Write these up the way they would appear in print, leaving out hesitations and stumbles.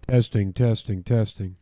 Testing, testing, testing.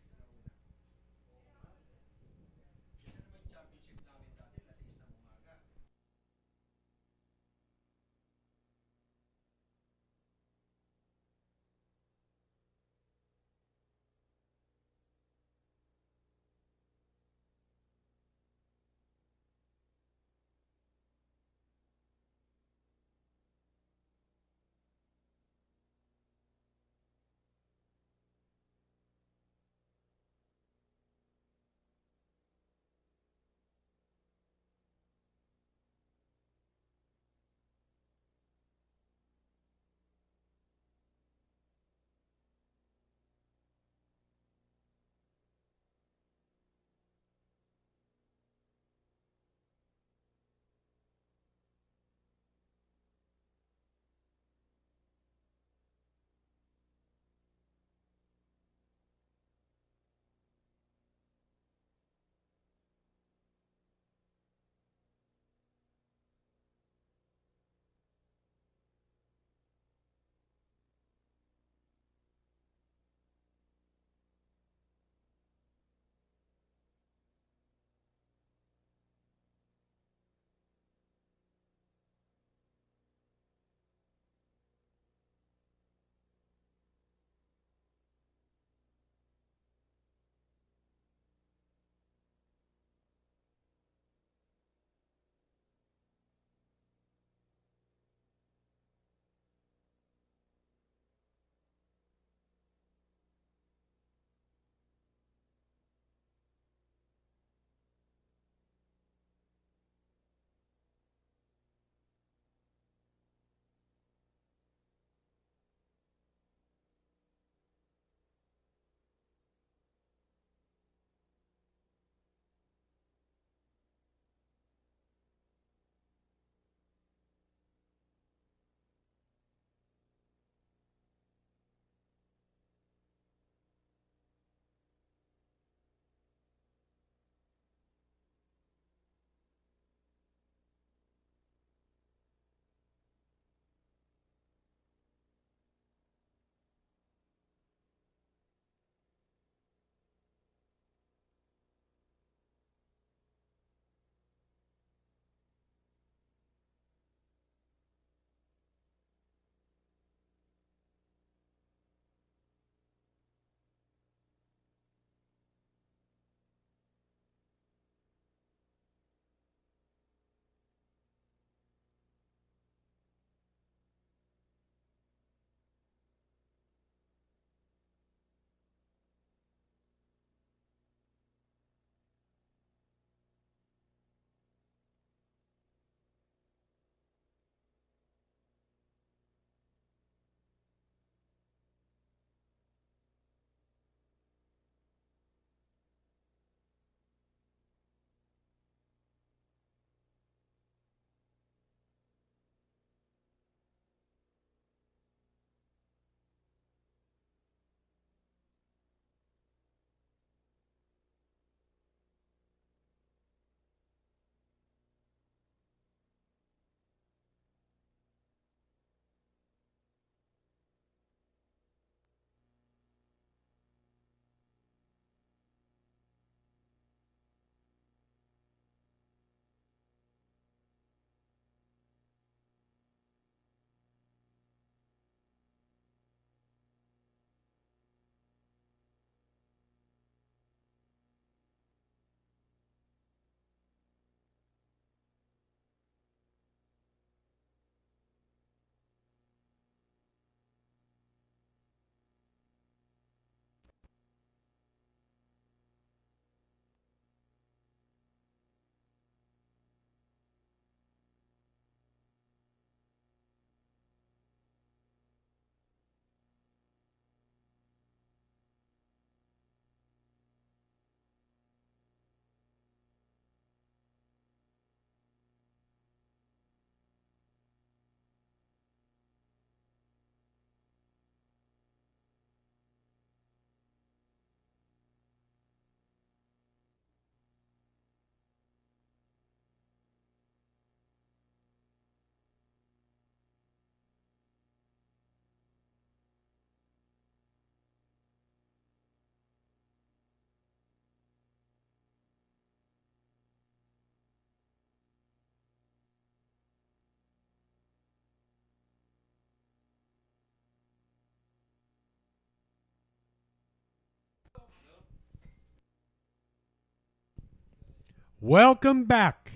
Welcome back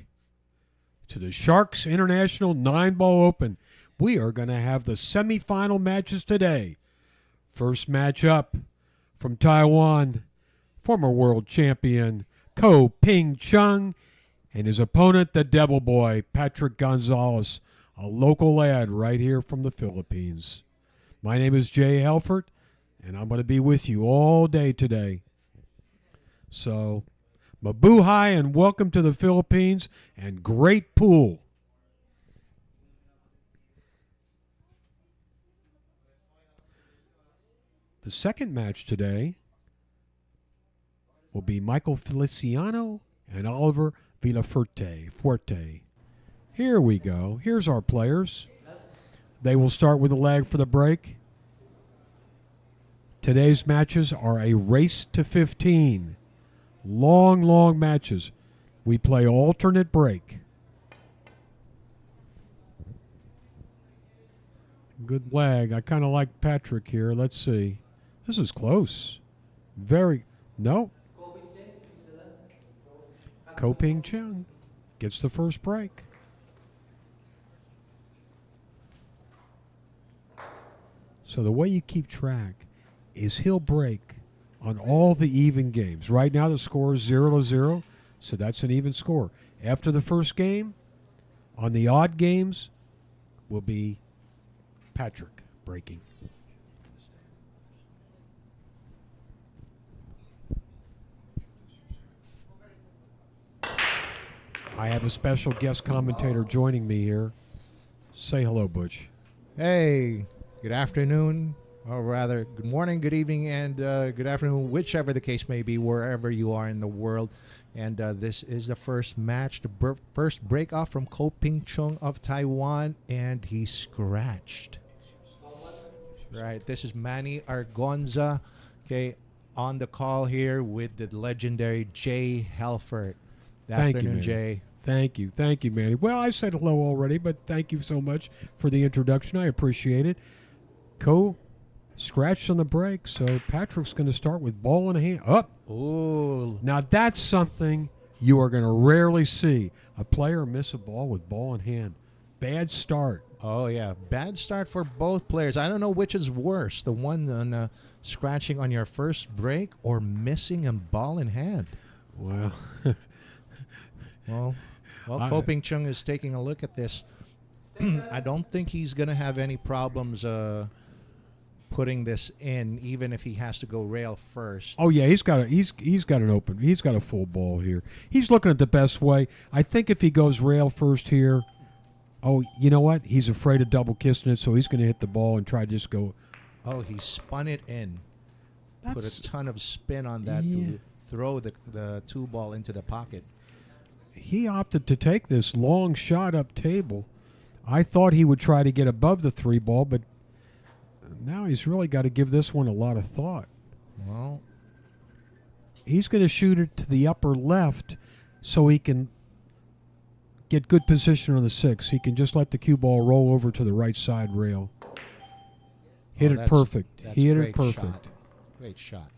to the Sharks International Nineball Open. We are going to have the semifinal matches today. First match up from Taiwan, former world champion Ko Ping Chung, and his opponent, the Devil Boy, Patrick Gonzalez, a local lad right here from the Philippines. My name is Jay Helfert, and I'm going to be with you all day today. So, mabuhay and welcome to the Philippines, and great pool. The second match today will be Michael Feliciano and Oliver Villafuerte. Here we go. Here's our players. They will start with a lag for the break. Today's matches are a race to 15. Long matches. We play alternate break. Good lag. I kind of like Patrick here. Let's see. This is close. No. Ko Ping Chung gets the first break. So the way you keep track is he'll break on all the even games. Right now the score is 0-0, so that's an even score. After the first game, on the odd games, will be Patrick breaking. I have a special guest commentator joining me here. Say hello, Butch. Hey, good afternoon, or rather, good morning, good evening, and good afternoon, whichever the case may be, wherever you are in the world. And this is the first match, the first break-off from Ko Ping Chung of Taiwan, and he scratched. Right, this is Manny Argonza, okay, on the call here with the legendary Jay Helfert. Good afternoon, Jay. Thank you, Manny. Well, I said hello already, but thank you so much for the introduction. I appreciate it. Ko scratched on the break, so Patrick's going to start with ball in hand. Up. Ooh. Now, that's something you are going to rarely see. A player miss a ball with ball in hand. Bad start. Oh, yeah. Bad start for both players. I don't know which is worse, the one on scratching on your first break or missing a ball in hand. Well, Well, Ko Ping Chung is taking a look at this. I don't think he's going to have any problems putting this in, even if he has to go rail first. oh yeah, he's got a full ball here. He's looking at the best way. I think if he goes rail first here, oh, you know what? He's afraid of double kissing it, so he's going to hit the ball and try to just go. Oh, he spun it in. Put a ton of spin on that to throw the two ball into the pocket. He opted to take this long shot up table. I thought he would try to get above the three ball, but now he's really got to give this one a lot of thought. Well, he's going to shoot it to the upper left so he can get good position on the six. He can just let the cue ball roll over to the right side rail. Hit it perfect. He hit it perfect. Shot. Great shot.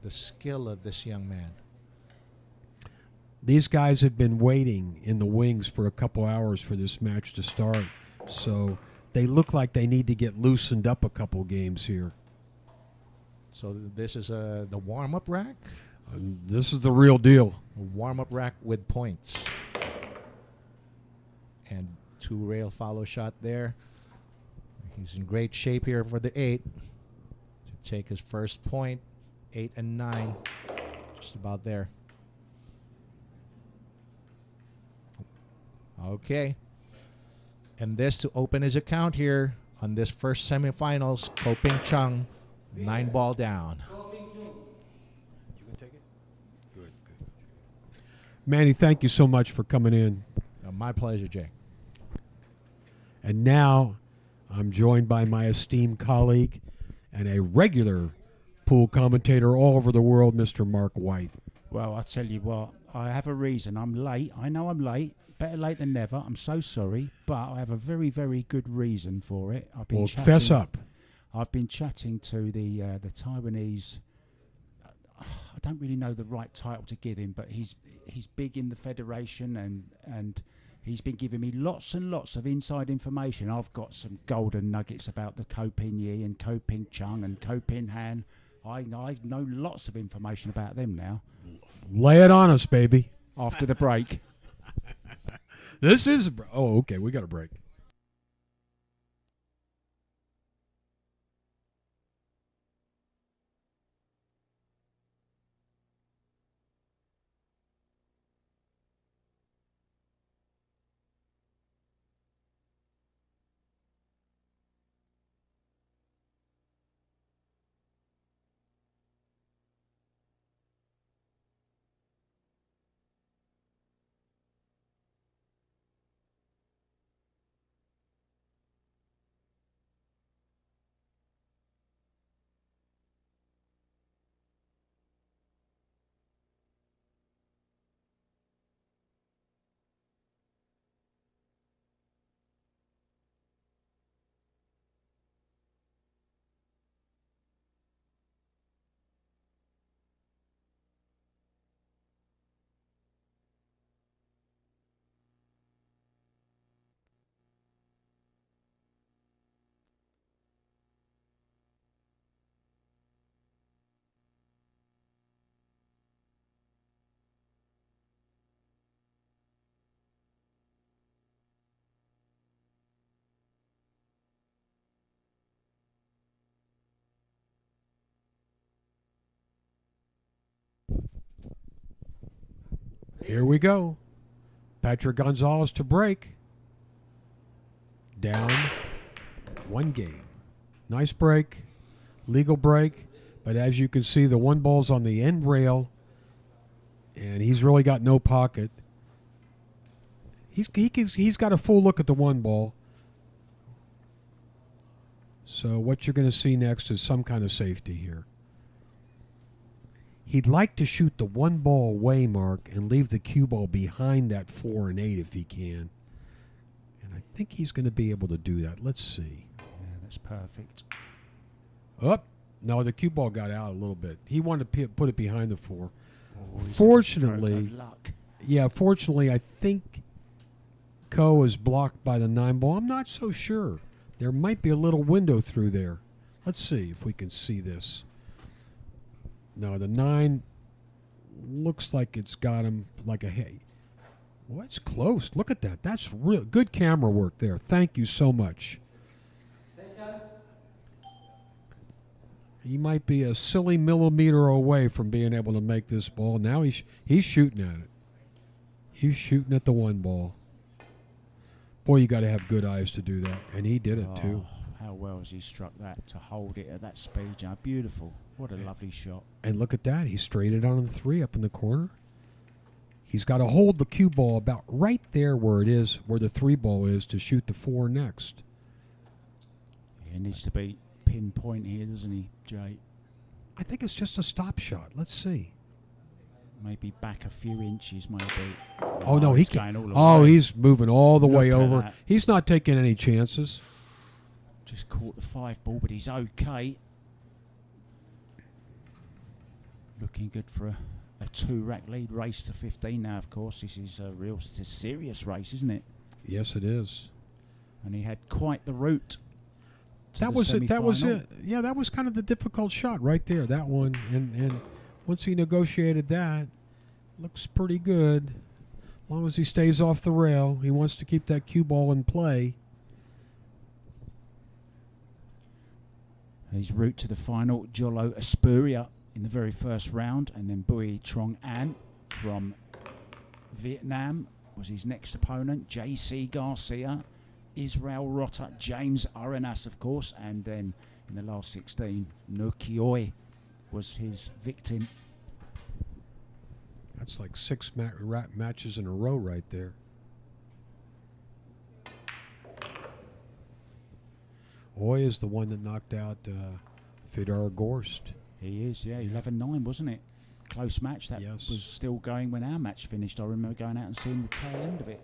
The skill of this young man. These guys have been waiting in the wings for a couple hours for this match to start. So they look like they need to get loosened up a couple games here. So this is the warm-up rack? This is the real deal. A warm-up rack with points. And two rail follow shot there. He's in great shape here for the 8 to take his first point. 8 and 9. Just about there. Okay. And this to open his account here on this first semifinals. Ko Ping Chung, 9 ball down. You can take it? Good. Manny, thank you so much for coming in. My pleasure, Jay. And now I'm joined by my esteemed colleague and a regular pool commentator all over the world, Mr. Mark White. Well, I tell you what, I have a reason. I'm late. I know I'm late. Better late than never. I'm so sorry, but I have a very, very good reason for it. Well, fess up. I've been chatting to the Taiwanese. I don't really know the right title to give him, but he's big in the federation, and he's been giving me lots and lots of inside information. I've got some golden nuggets about the Ko Pin Yi and Ko Ping Chung and Ko Pin Han. I know lots of information about them now. Lay it on us, baby. After the break. This is... Oh, okay, we got a break. Here we go. Patrick Gonzalez to break. Down 1 game. Nice break. Legal break. But as you can see, the 1 ball's on the end rail. And he's really got no pocket. He's got a full look at the 1 ball. So what you're going to see next is some kind of safety here. He'd like to shoot the 1 ball away, Mark, and leave the cue ball behind that 4 and 8 if he can. And I think he's going to be able to do that. Let's see. Yeah, that's perfect. Up. No, the cue ball got out a little bit. He wanted to put it behind the 4. Oh, Fortunately, luck. yeah, fortunately, I think Ko is blocked by the 9 ball. I'm not so sure. There might be a little window through there. Let's see if we can see this. No, the 9 looks like it's got him like a hey. Well, it's close. Look at that. That's real good camera work there. Thank you so much. He might be a silly millimeter away from being able to make this ball. Now he's shooting at it. He's shooting at the 1 ball. Boy, you got to have good eyes to do that, and he did it too. How well has he struck that to hold it at that speed? You know, beautiful. What a lovely shot. And look at that. He straight it on the 3 up in the corner. He's got to hold the cue ball about right there where it is, where the 3 ball is, to shoot the 4 next. He needs to be pinpoint here, doesn't he, Jay? I think it's just a stop shot. Let's see. Maybe back a few inches, maybe. Oh, no, he he's can't. going all the Oh, way. he's moving all the way Look at over. that. He's not taking any chances. Just caught the 5 ball, but he's okay. Looking good for a 2-rack lead. Race to 15 now, of course. This is a real serious race, isn't it? Yes, it is. And he had quite the route. That was it. That was it. Yeah, that was kind of the difficult shot right there. That one, and once he negotiated that, looks pretty good. As long as he stays off the rail, he wants to keep that cue ball in play. His route to the final, Jolo Aspuria in the very first round, and then Bui Trong An from Vietnam was his next opponent. J.C. Garcia, Israel Rota, James Arenas, of course, and then in the last 16, No Kioi was his victim. That's like 6 matches in a row right there. Oy is the one that knocked out Fedor Gorst. He is, yeah, 11-9, wasn't it? Close match. That Yes. was still going when our match finished. I remember going out and seeing the tail end of it.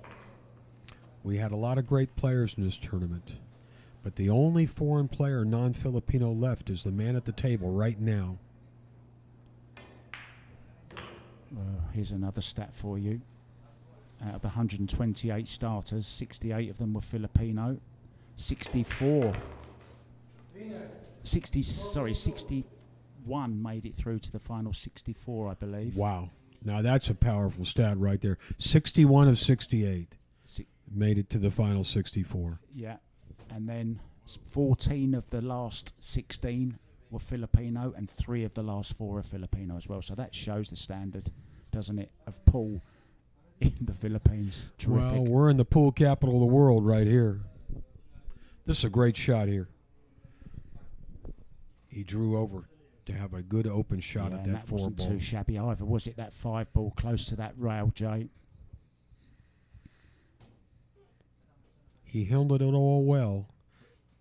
We had a lot of great players in this tournament, but the only foreign player, non-Filipino, left is the man at the table right now. Here's another stat for you. Out of the 128 starters, 68 of them were Filipino. 61 made it through to the final 64, I believe. Wow. Now that's a powerful stat right there. 61 of 68 made it to the final 64. Yeah. And then 14 of the last 16 were Filipino, and 3 of the last 4 are Filipino as well. So that shows the standard, doesn't it, of pool in the Philippines. Terrific. Well, we're in the pool capital of the world right here. This is a great shot here. He drew over to have a good open shot at that 4 wasn't ball. too shabby either, was it? That 5 ball close to that rail, Jay. He handled it all well.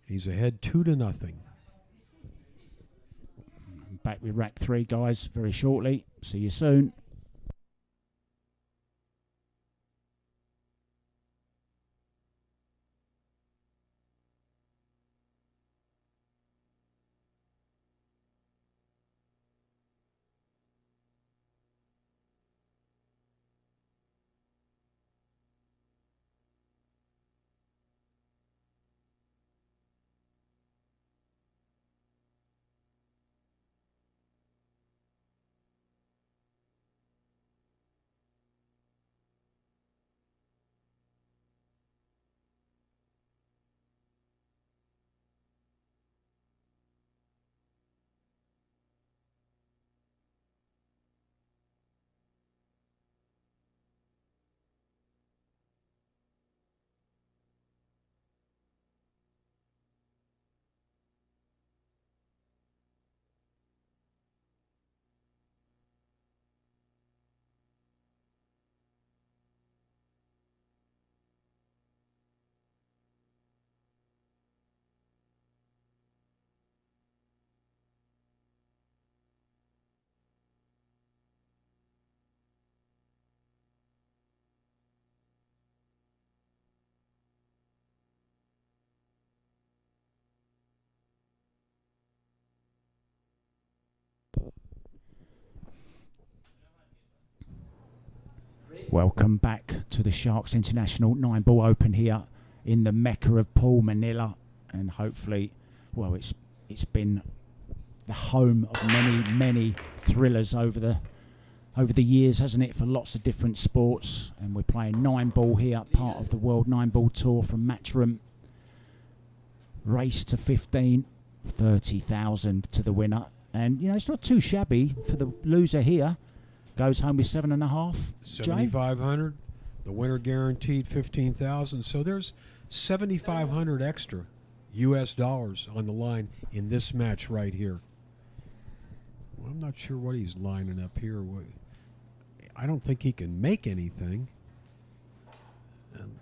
He's ahead 2-0. Back with rack 3, guys, very shortly. See you soon. Welcome back to the Sharks International Nineball Open here in the Mecca of pool, Manila, and hopefully, well, it's been the home of many thrillers over the years, hasn't it, for lots of different sports. And we're playing Nineball here, part of the World Nineball Tour from Matchroom. Race to 15, 30,000 to the winner, and it's not too shabby for the loser here. Goes home with 7.5. 7,500. The winner guaranteed 15,000. So there's 7,500 extra U.S. dollars on the line in this match right here. Well, I'm not sure what he's lining up here. I don't think he can make anything. I'm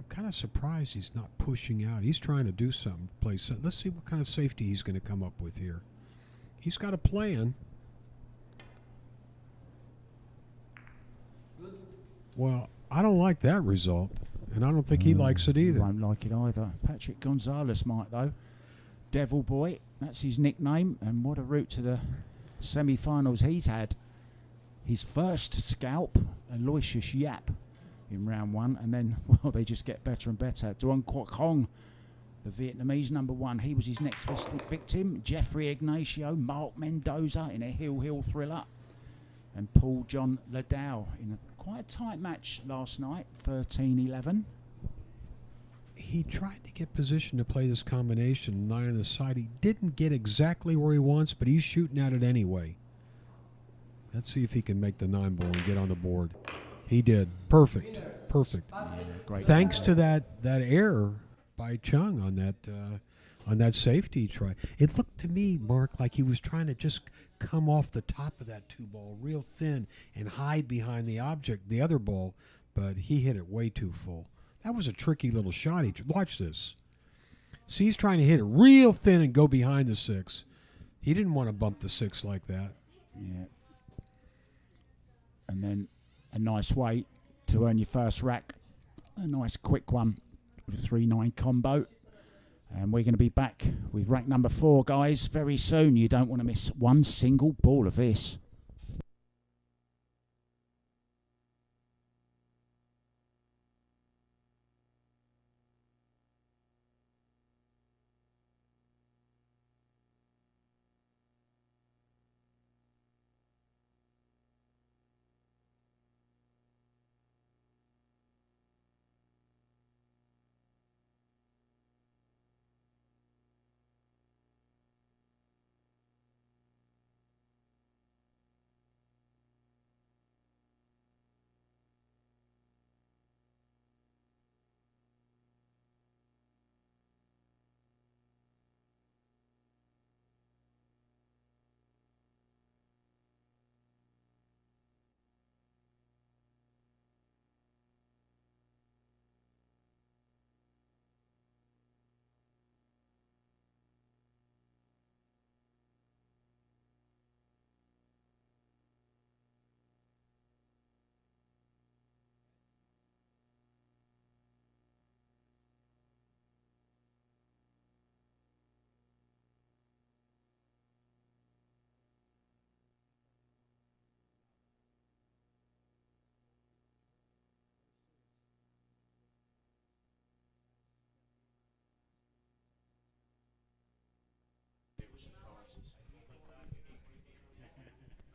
kind of surprised he's not pushing out. He's trying to do something. Let's see what kind of safety he's going to come up with here. He's got a plan. Well, I don't like that result, and I don't think he likes it either. Won't like it either. Patrick Gonzalez might, though. Devil Boy, that's his nickname, and what a route to the semi-finals he's had. His first scalp, Aloysius Yap, in round 1, and then, well, they just get better and better. Duong Quoc Hong, the Vietnamese #1, he was his next victim. Jeffrey Ignacio, Mark Mendoza in a hill thriller, and Paul John Ladow in quite a tight match last night, 13-11. He tried to get position to play this combination, 9 on the side. He didn't get exactly where he wants, but he's shooting at it anyway. Let's see if he can make the 9-ball and get on the board. He did. Perfect. Yeah, great. Thanks to that error by Chung on that safety try. It looked to me, Mark, like he was trying to just come off the top of that 2-ball real thin and hide behind the other ball, but he hit it way too full. That was a tricky little shot. Watch this. See, he's trying to hit it real thin and go behind the 6. He didn't want to bump the 6 like that. Yeah. And then a nice way to earn your first rack. A nice quick one with a 3-9 combo. And we're going to be back with rack number 4, guys, very soon. You don't want to miss one single ball of this.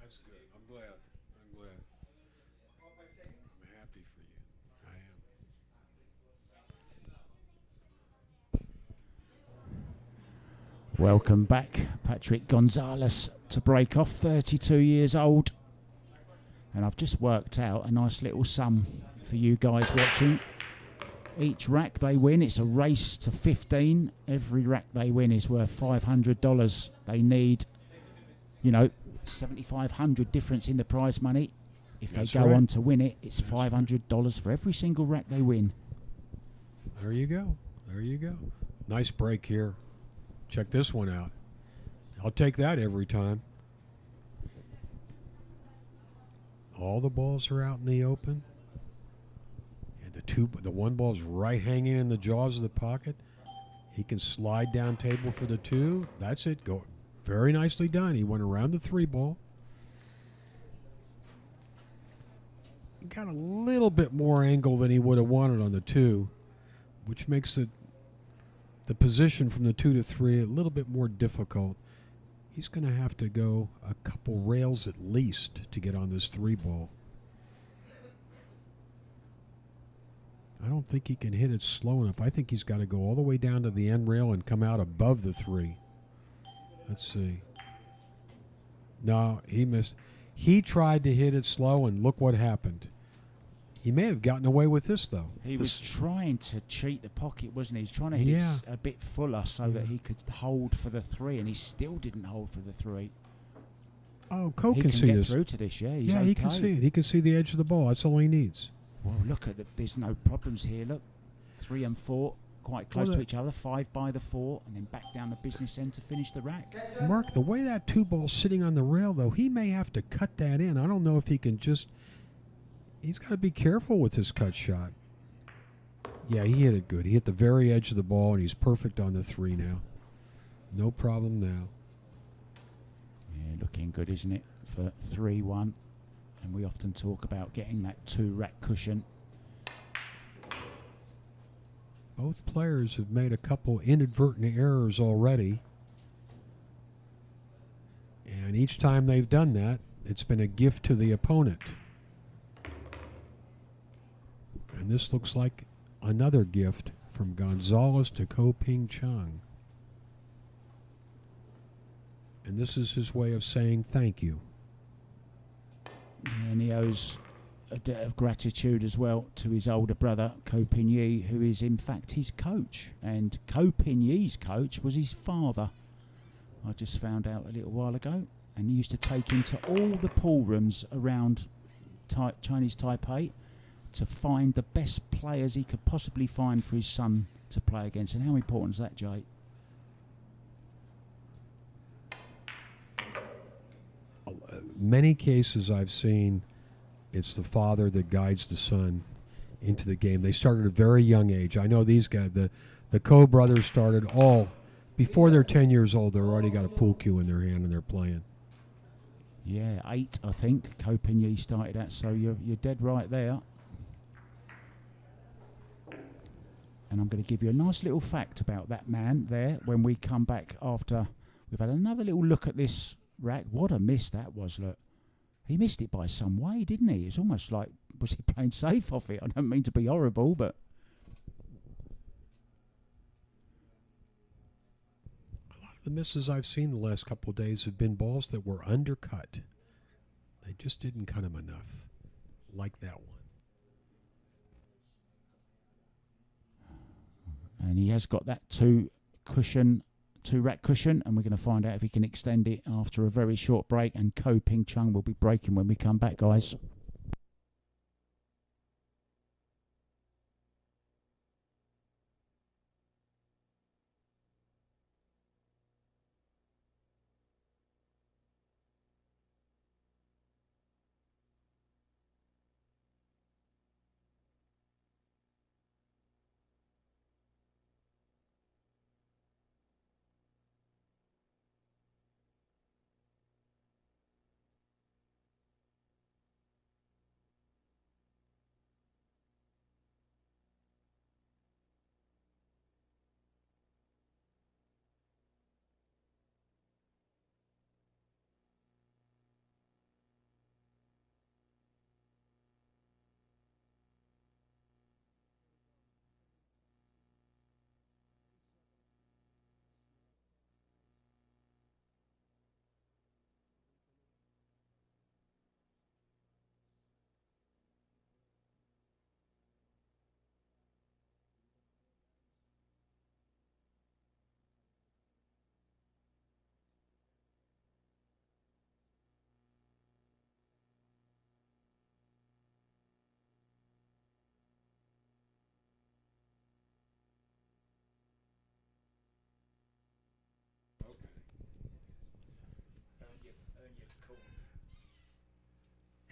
That's good. I'm glad. I'm glad. I'm happy for you. I am. Welcome back, Patrick Gonzalez, to break off, 32 years old. And I've just worked out a nice little sum for you guys watching. Each rack they win, it's a race to 15. Every rack they win is worth $500. They need, 7,500 difference in the prize money. If That's they go right. on to win it, it's That's right. $500 for every single rack they win. There you go. There you go. Nice break here. Check this one out. I'll take that every time. All the balls are out in the open. And the one ball's right hanging in the jaws of the pocket. He can slide down table for the 2. That's it. Go. Very nicely done. He went around the 3 ball. He got a little bit more angle than he would have wanted on the 2, which makes it the position from the 2 to 3 a little bit more difficult. He's going to have to go a couple rails at least to get on this 3 ball. I don't think he can hit it slow enough. I think he's got to go all the way down to the end rail and come out above the 3. Let's see. No, he missed. He tried to hit it slow, and look what happened. He may have gotten away with this, though. He was trying to cheat the pocket, wasn't he? He's trying to hit Yeah. it a bit fuller so that he could hold for the 3, and he still didn't hold for the 3. Oh, Coe He can see get this. through to this, yeah. He's Yeah, okay. he can see it. He can see the edge of the ball. That's all he needs. Well, look at there's no problems here. Look, 3 and 4, quite close to each other. 5 by the 4, and then back down the business end to finish the rack. Mark, the way that 2 ball's sitting on the rail, though, he may have to cut that in. I don't know if he can just... He's got to be careful with his cut shot. Yeah, he hit it good. He hit the very edge of the ball, and he's perfect on the 3 now. No problem now. Yeah, looking good, isn't it, for 3-1. And we often talk about getting that 2 rack cushion. Both players have made a couple inadvertent errors already. And each time they've done that, it's been a gift to the opponent. And this looks like another gift from Gonzalez to Ko Ping Chung. And this is his way of saying thank you. And he owes a debt of gratitude as well to his older brother, Ko Pin Yi, who is in fact his coach. And Ko Pin Yi's coach was his father. I just found out a little while ago. And he used to take him to all the pool rooms around Chinese Taipei to find the best players he could possibly find for his son to play against. And how important is that, Jay? Many cases I've seen, it's the father that guides the son into the game. They started at a very young age. I know these guys, the Ko brothers started all before they're 10 years old. They've already got a pool cue in their hand and they're playing. Yeah, 8, I think. Ko Pin Yi started at, so you're dead right there. And I'm going to give you a nice little fact about that man there when we come back after we've had another little look at this rack. What a miss that was, look. He missed it by some way, didn't he? It's almost like, was he playing safe off it? I don't mean to be horrible, but... A lot of the misses I've seen the last couple of days have been balls that were undercut. They just didn't cut him enough, like that one. And he has got that 2 rack cushion, and we're going to find out if he can extend it after a very short break. And Ko Ping Chung will be breaking when we come back, guys.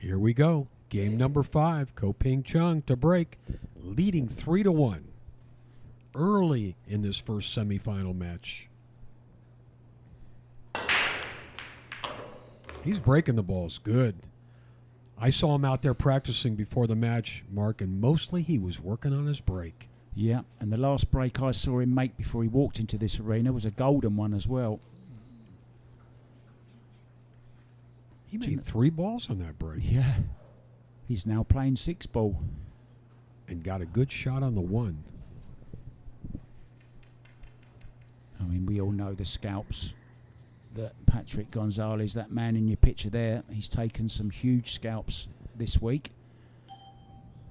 Here we go. Game number 5. Ko Ping Chung to break, leading 3-1 early in this first semifinal match. He's breaking the balls good. I saw him out there practicing before the match, Mark, and mostly he was working on his break. Yeah, and the last break I saw him make before he walked into this arena was a golden one as well. He made 3 balls on that break. Yeah. He's now playing 6 ball. And got a good shot on the 1. I mean, we all know the scalps that Patrick Gonzalez, that man in your picture there, he's taken some huge scalps this week.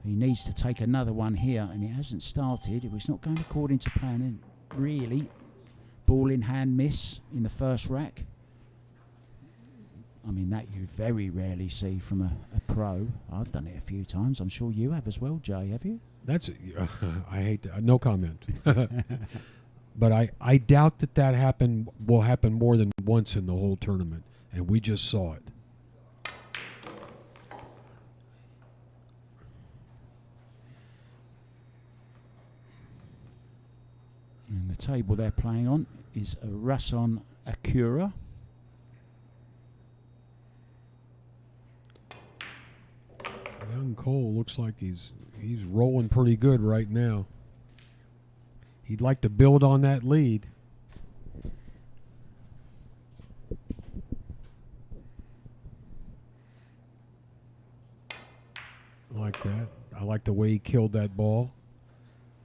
He needs to take another one here, and it hasn't started. It was not going according to plan, and really. Ball in hand miss in the first rack. I mean, that you very rarely see from a pro. I've done it a few times. I'm sure you have as well, Jay, have you? That's I hate to, no comment. But I doubt that will happen more than once in the whole tournament, and we just saw it. And the table they're playing on is a Rason Acura. Young Cole looks like he's rolling pretty good right now. He'd like to build on that lead. I like that. I like the way he killed that ball.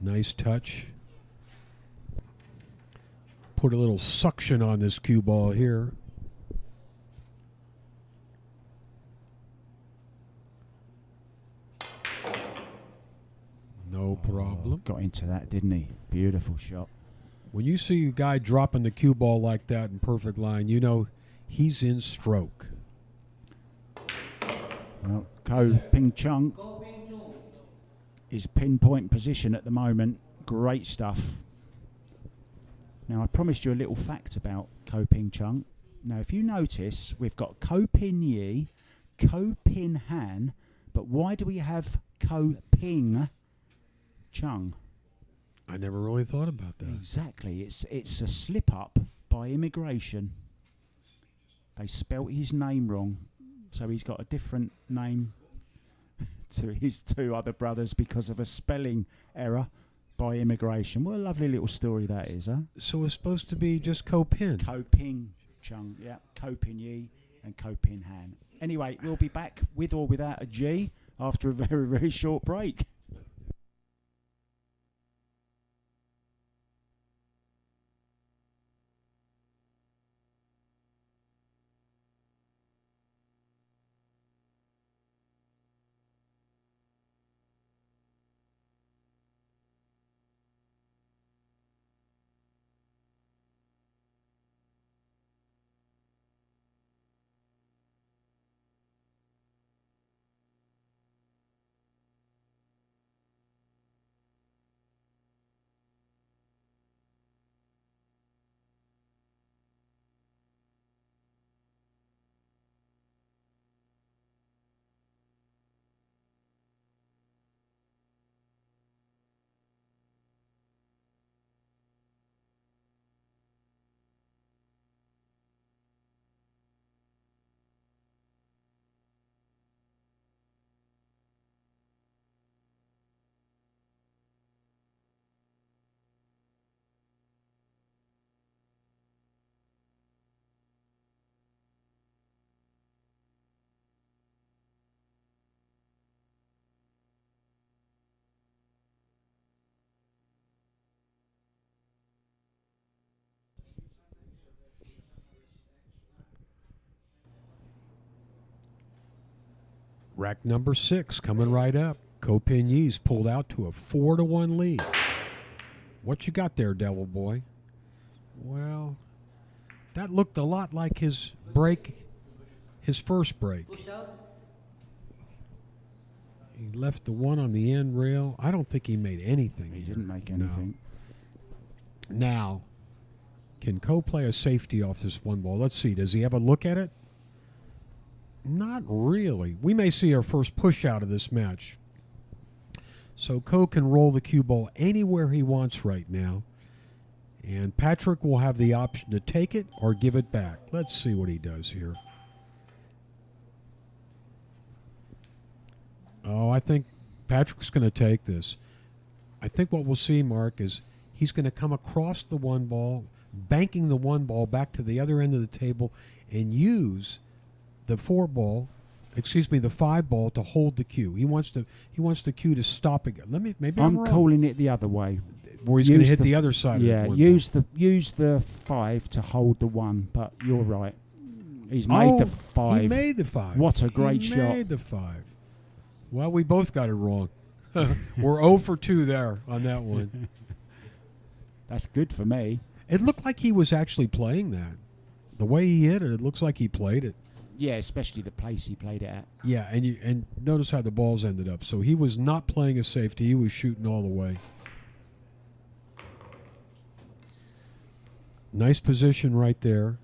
Nice touch. Put a little suction on this cue ball here. No problem. Got into that, didn't he? Beautiful shot. When you see a guy dropping the cue ball like that in perfect line, you know he's in stroke. Well, Ko Ping Chung is pinpoint position at the moment. Great stuff. Now, I promised you a little fact about Ko Ping Chung. Now, if you notice, we've got Ko Pin Yi, Ko Pin Han, but why do we have Ko Ping Chung? I never really thought about that. Exactly. It's a slip up by immigration. They spelt his name wrong, so he's got a different name to his 2 other brothers because of a spelling error by immigration. What a lovely little story that is, huh? So it's supposed to be just Ko Pin. Ko Ping Chung, yeah. Ko Pin Yi and Ko Pin Han. Anyway, we'll be back with or without a G after a very, very short break. Rack number 6 coming right up. Ko Pin Yi's pulled out to a 4-1 lead. What you got there, Devil Boy? Well, that looked a lot like his break, his first break. He left the 1 on the end rail. I don't think he made anything. He here. didn't make anything. No. Now, can Ko play a safety off this 1 ball? Let's see. Does he have a look at it? Not really. We may see our first push out of this match. So Ko can roll the cue ball anywhere he wants right now. And Patrick will have the option to take it or give it back. Let's see what he does here. Oh, I think Patrick's going to take this. I think what we'll see, Mark, is he's going to come across the one ball, banking the one ball back to the other end of the table, and use the the 5 ball to hold the cue. He wants the cue to stop again. Maybe I'm wrong. calling it the other way. Where he's going to hit the other side. Yeah, of the use the 5 to hold the 1. But you're right. He's made the 5. He made the 5. What a great shot! He made the 5. Well, we both got it wrong. We're 0 for 2 there on that one. That's good for me. It looked like he was actually playing that. The way he hit it, it looks like he played it. Yeah, especially the place he played it at. Yeah, and notice how the balls ended up. So he was not playing a safety. He was shooting all the way. Nice position right there.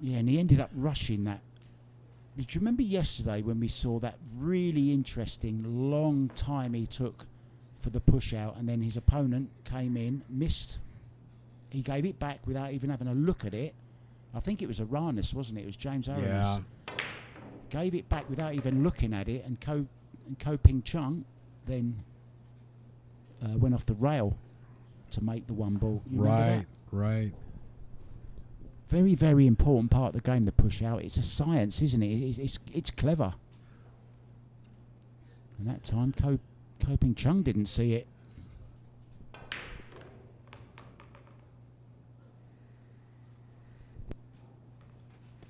Yeah, and he ended up rushing that. Did you remember yesterday when we saw that really interesting long time he took for the push out, and then his opponent came in, missed. He gave it back without even having a look at it. I think it was Aranis, wasn't it? It was James Aranis. Yeah. Gave it back without even looking at it, and Ko Ping Chung then went off the rail to make the 1 ball. You remember that? Right. Very, very important part of the game, the push out. It's a science, isn't it? It's clever. And that time, Ko Ping Chung didn't see it.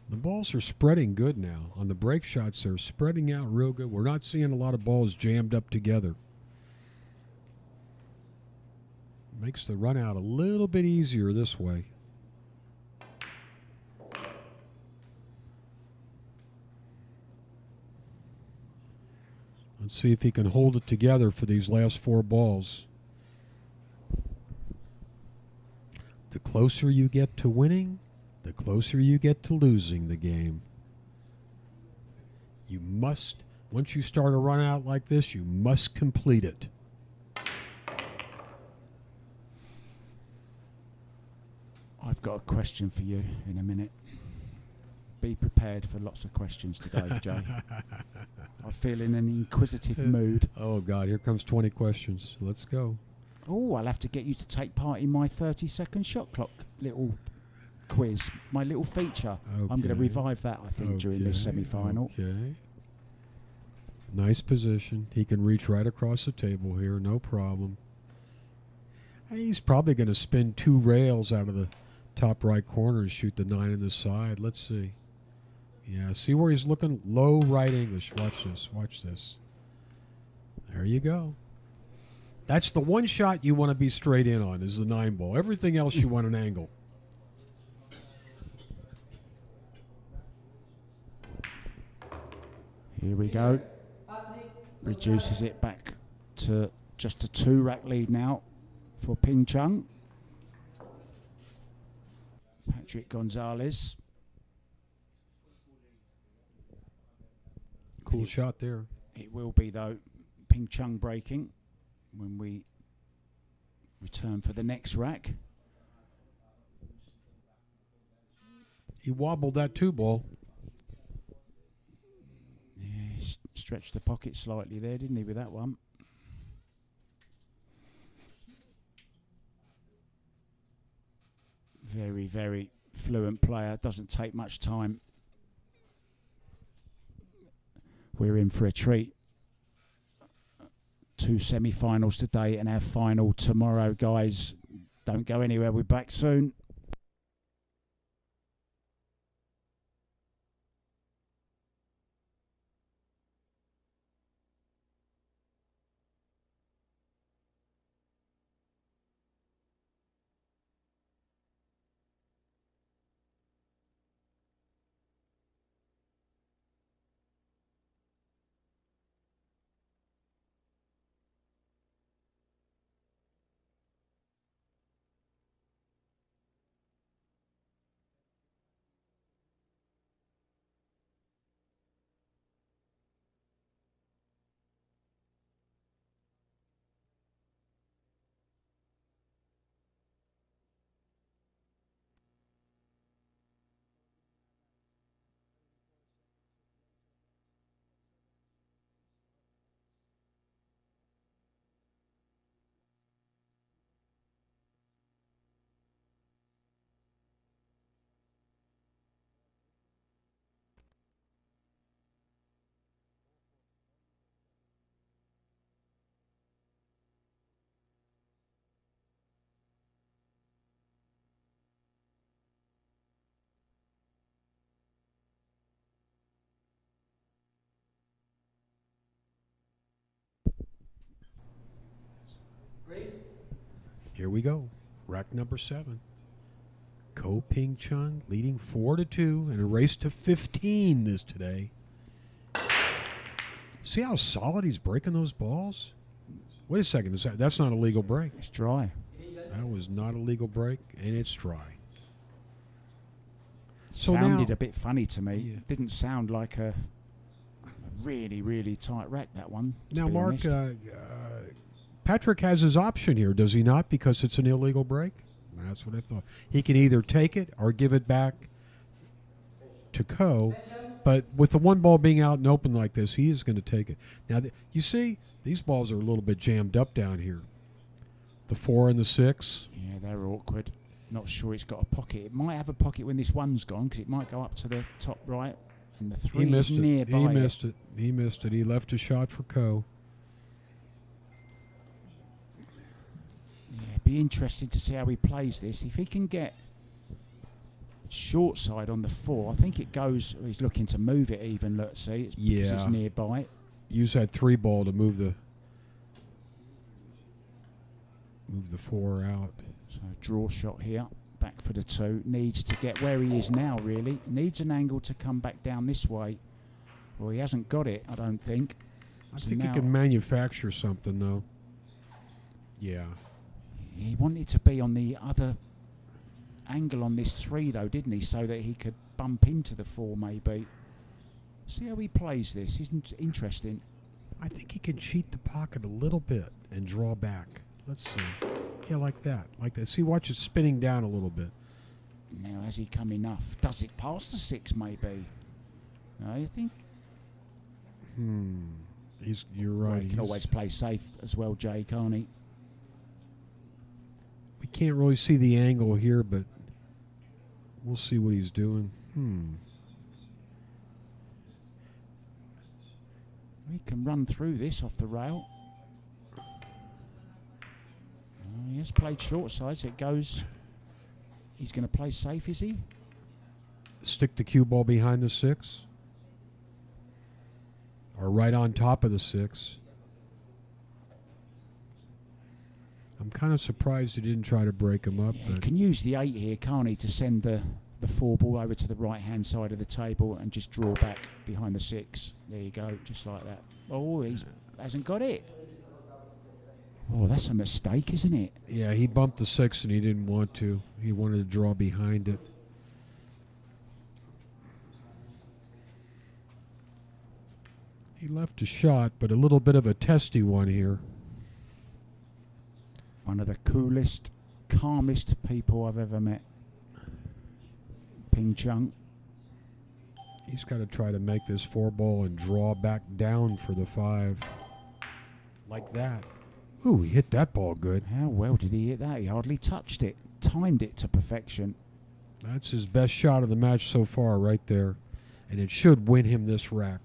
The balls are spreading good now. On the break shots, they're spreading out real good. We're not seeing a lot of balls jammed up together. Makes the run out a little bit easier this way. Let's see if he can hold it together for these last 4 balls. The closer you get to winning, the closer you get to losing the game. You must, once you start a run out like this, you must complete it. I've got a question for you in a minute. Be prepared for lots of questions today, Jay. I feel in an inquisitive mood. Oh, God, here comes 20 questions. Let's go. Oh, I'll have to get you to take part in my 30-second shot clock little quiz, my little feature. Okay. I'm going to revive that, I think, during this semi-final. Okay. Nice position. He can reach right across the table here, no problem. He's probably going to spin 2 rails out of the top right corner and shoot the 9 in the side. Let's see. Yeah, see where he's looking? Low right English. Watch this. Watch this. There you go. That's the one shot you want to be straight in on, is the 9 ball. Everything else you want an angle. Here we go. Reduces it back to just a 2-rack lead now for Ping Chung. Patrick Gonzalez. Cool shot there. It will be, though, Ping Chung breaking when we return for the next rack. He wobbled that 2 ball. Yeah, he stretched the pocket slightly there, didn't he, with that one? Very, very fluent player. Doesn't take much time. We're in for a treat. 2 semi-finals today and our final tomorrow, guys. Don't go anywhere. We're back soon. Here we go. Rack number 7. Ko Ping Chung leading 4-2 in a race to 15 this today. See how solid he's breaking those balls? Wait a second. That's not a legal break. It's dry. That was not a legal break, and it's dry. So Sounded now, a bit funny to me. Yeah. Didn't sound like a really, really tight rack, that one. Now, Mark, Patrick has his option here, does he not? Because it's an illegal break? That's what I thought. He can either take it or give it back to Ko. But with the one ball being out and open like this, he is going to take it. Now, you see, these balls are a little bit jammed up down here. The 4 and the 6. Yeah, they're awkward. Not sure it's got a pocket. It might have a pocket when this one's gone because it might go up to the top right. And the 3 He missed is it. nearby. He missed it. He missed it. He left a shot for Ko. Yeah, be interesting to see how he plays this. If he can get short side on the 4, I think it goes. He's looking to move it even. Let's see, it's because it's nearby. Use that 3 ball to move the 4 out. So draw shot here. Back for the 2. Needs to get where he is now. Really needs an angle to come back down this way. Well, he hasn't got it. I don't think. I So think he now can manufacture something though. Yeah. he wanted to be on the other angle on this 3 though, didn't he? So that he could bump into the 4 maybe. See how he plays this. Isn't interesting. I think he can cheat the pocket a little bit and draw back. Let's see. Yeah, like that. Like that. See, watch it spinning down a little bit. Now, has he come enough? Does it pass the 6 maybe? No, you think? You're right. Well, he can always play safe as well, Jay, can't he? We can't really see the angle here, but we'll see what he's doing. He can run through this off the rail. He has played short side, so it goes. He's going to play safe, is he? Stick the cue ball behind the 6. Or right on top of the 6. I'm kind of surprised he didn't try to break him up. Yeah, he But can use the 8 here, can't he, to send the 4 ball over to the right-hand side of the table and just draw back behind the 6. There you go, just like that. Oh, he hasn't got it. Oh, that's a mistake, isn't it? yeah, he bumped the 6 and he didn't want to. He wanted to draw behind it. He left a shot, but a little bit of a testy one here. One of the coolest, calmest people I've ever met. Ping Chung. He's got to try to make this 4 ball and draw back down for the 5. Like that. Ooh, he hit that ball good. How well did he hit that? He hardly touched it. Timed it to perfection. That's his best shot of the match so far right there. And it should win him this rack.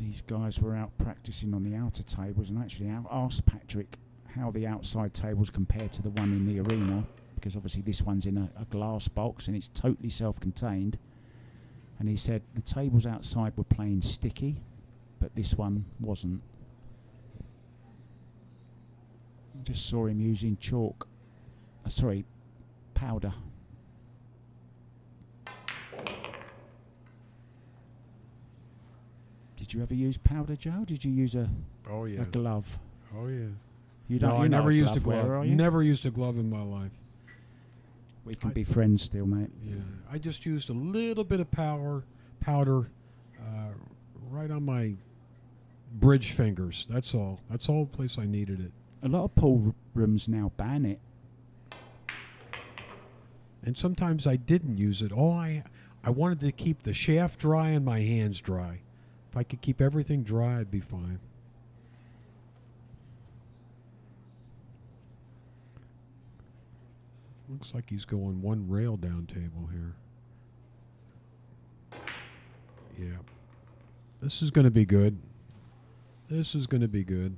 These guys were out practicing on the outer tables and actually asked Patrick how the outside tables compare to the one in the arena, because obviously this one's in a glass box and it's totally self-contained. And he said the tables outside were playing sticky, but this one wasn't. I just saw him using chalk. Powder. Did you ever use powder, Joe? Did you use a glove? Oh, yeah. You don't. No, I you're not never used a glove wearer, glove. are you? Never used a glove in my life. We can be friends still, mate. Yeah, I just used a little bit of powder right on my bridge fingers. That's all. That's all the place I needed it. A lot of pool rooms now ban it. And sometimes I didn't use it. I wanted to keep the shaft dry and my hands dry. If I could keep everything dry, I'd be fine. Looks like he's going 1 rail down table here. Yeah. This is going to be good. This is going to be good.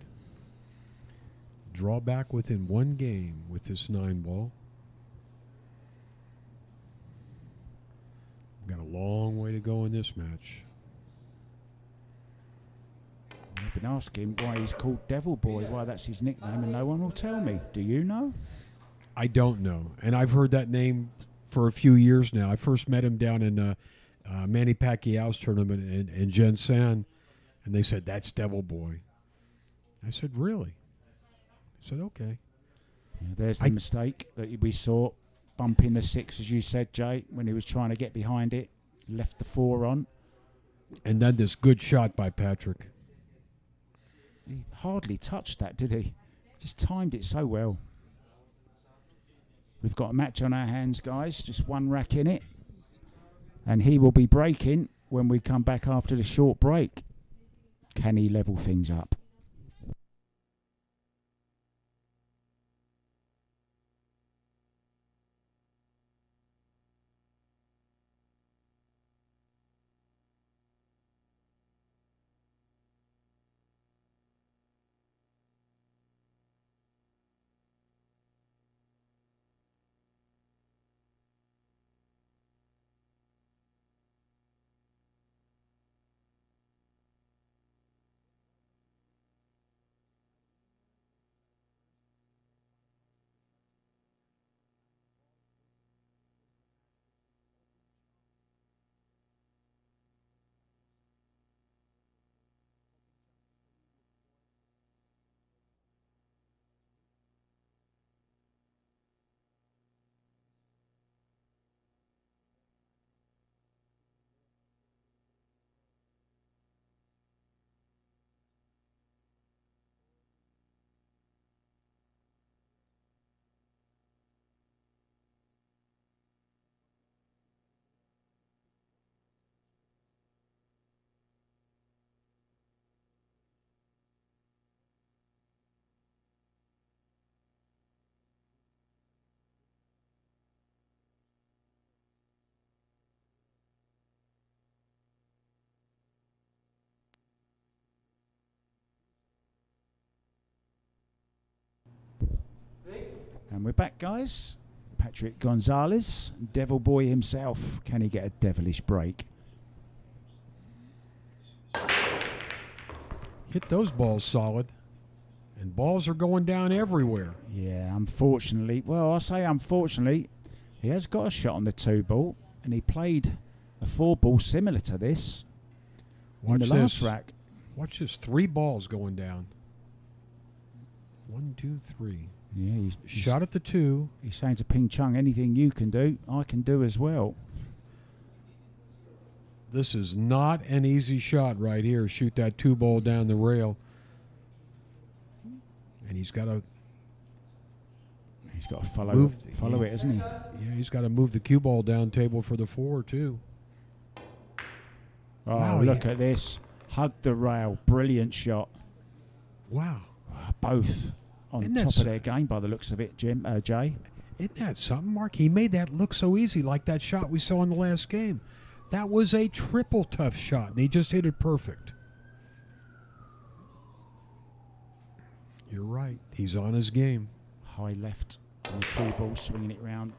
Draw back within 1 game with this 9 ball. We've got a long way to go in this match. It'll been asking why he's called Devil Boy, why that's his nickname, and no one will tell me. Do you know? I don't know, and I've heard that name for a few years now. I first met him down in Manny Pacquiao's tournament in Jensen, and they said, that's Devil Boy. I said, really? I said, okay. Yeah, there's the mistake that we saw, bumping the 6, as you said, Jay, when he was trying to get behind it, left the 4 on. And then this good shot by Patrick. He hardly touched that, did he? Just timed it so well. We've got a match on our hands, guys. Just one rack in it. And he will be breaking when we come back after the short break. Can he level things up? And we're back, guys. Patrick Gonzalez, Devil Boy himself. Can he get a devilish break? Hit those balls solid. And balls are going down everywhere. Yeah, unfortunately. Well, I say unfortunately. He has got a shot on the 2 ball. And he played a 4 ball similar to this in the last rack. Watch this. 3 balls going down. 1, 2, 3. Yeah, he's shot at the 2. He's saying to Ping Chung, anything you can do, I can do as well. This is not an easy shot right here. Shoot that 2 ball down the rail. And he's got to follow it, isn't he? Yeah, he's got to move the cue ball down table for the 4 too. Oh, wow, look at this. Hug the rail. Brilliant shot. Wow. Both on top of their game by the looks of it, Jay. Isn't that something, Mark? He made that look so easy, like that shot we saw in the last game. That was a triple tough shot, and he just hit it perfect. You're right. He's on his game. High left on the cue ball, swinging it round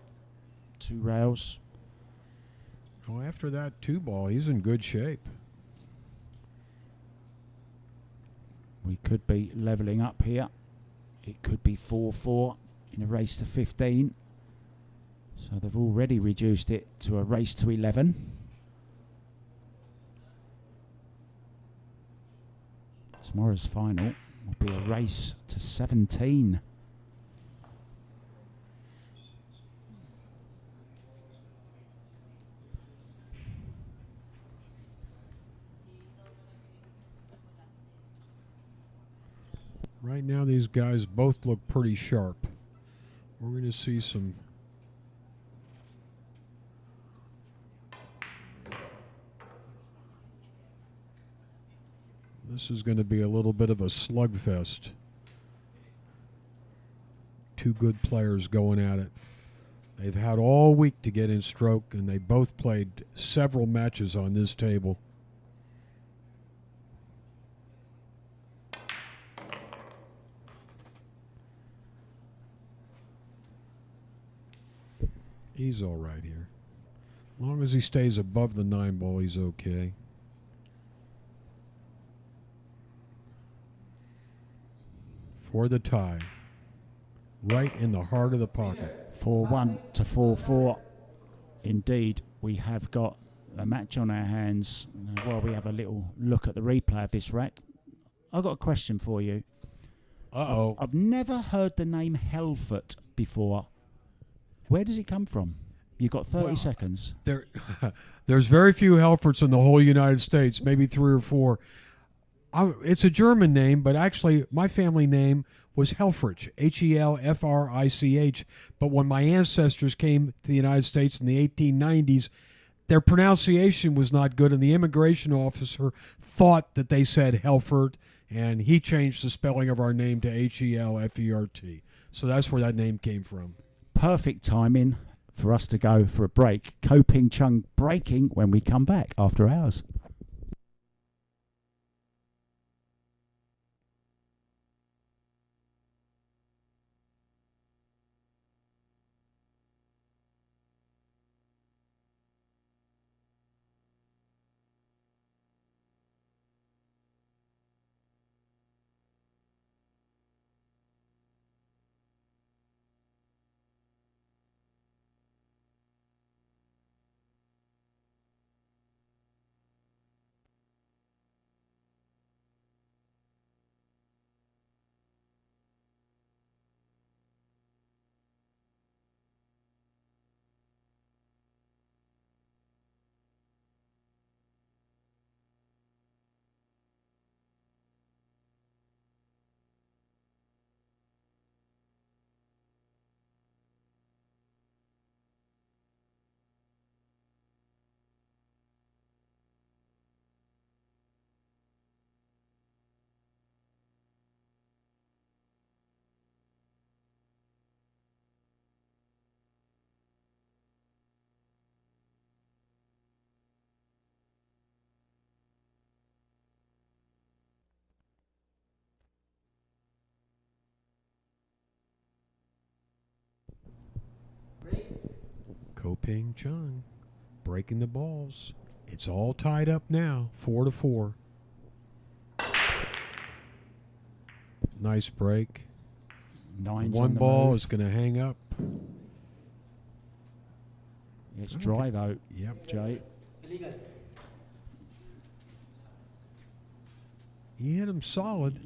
2 rails. Well, after that 2 ball, he's in good shape. We could be levelling up here. It could be 4-4 in a race to 15. So they've already reduced it to a race to 11. Tomorrow's final will be a race to 17. Right now, these guys both look pretty sharp. We're going to see some... This is going to be a little bit of a slugfest. 2 good players going at it. They've had all week to get in stroke, and they both played several matches on this table. He's all right here. As long as he stays above the 9 ball, he's okay. for the tie. Right in the heart of the pocket. 4-1 to 4-4. Indeed, we have got a match on our hands. While we have a little look at the replay of this rack, I've got a question for you. Uh-oh. I've never heard the name Helfort before. Where does it come from? You've got 30 seconds. There's very few Helferts in the whole United States, maybe 3 or 4. It's a German name, but actually my family name was Helfrich, Helfrich. But when my ancestors came to the United States in the 1890s, their pronunciation was not good, and the immigration officer thought that they said Helfert, and he changed the spelling of our name to Helfert. So that's where that name came from. Perfect timing for us to go for a break. Ko Ping Chung breaking when we come back after hours. Ko Ping Chung breaking the balls. It's all tied up now, 4-4. Nice break. One ball is going to hang up. It's dry though. Yep. Jay. He hit him solid.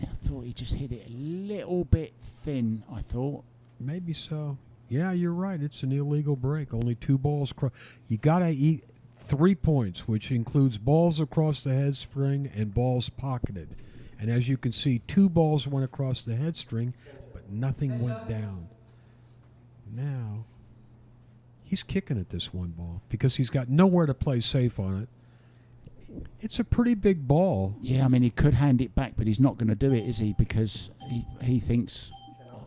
I thought he just hit it a little bit thin, I thought. Maybe so. Yeah, you're right. It's an illegal break. Only 2 balls. You got to eat 3 points, which includes balls across the head string and balls pocketed. And as you can see, 2 balls went across the head string, but nothing went down. Now, he's kicking at this 1 ball because he's got nowhere to play safe on it. It's a pretty big ball. Yeah, I mean, he could hand it back, but he's not going to do it, is he? Because he thinks,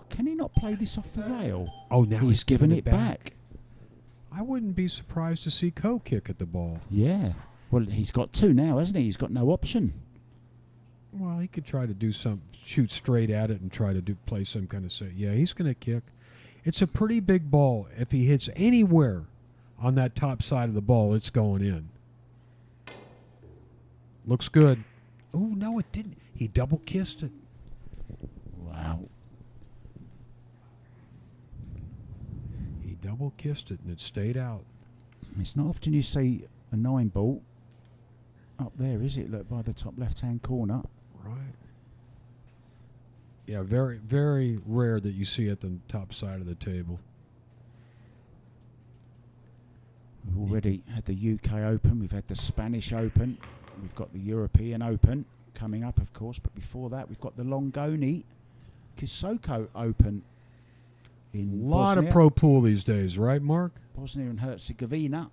can he not play this off the rail? Oh, now he's giving it back. I wouldn't be surprised to see Ko kick at the ball. Yeah. Well, he's got 2 now, hasn't he? He's got no option. Well, he could try to shoot straight at it and try to play some kind of set. Yeah, he's going to kick. It's a pretty big ball. If he hits anywhere on that top side of the ball, it's going in. Looks good. Oh, no, it didn't. He double kissed it. Wow. He double kissed it and it stayed out. It's not often you see a 9 ball up there, is it? Look, by the top left-hand corner. Right. Yeah, very, very rare that you see it at the top side of the table. We've already had the UK Open. We've had the Spanish Open. We've got the European Open coming up, of course. But before that, we've got the Longoni Kisoko Open in A lot Bosnia. of pro pool these days, right, Mark? Bosnia and Herzegovina.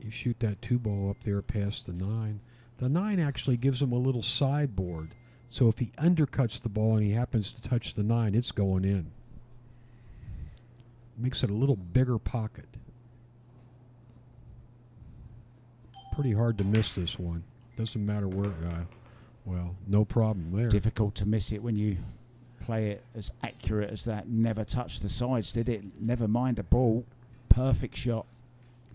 You shoot that 2 ball up there past the 9. The 9 actually gives him a little sideboard. So if he undercuts the ball and he happens to touch the 9, it's going in. Makes it a little bigger pocket. Pretty hard to miss this one. Doesn't matter where. Well, no problem there. Difficult to miss it when you play it as accurate as that. Never touched the sides, did it? Never mind a ball. Perfect shot.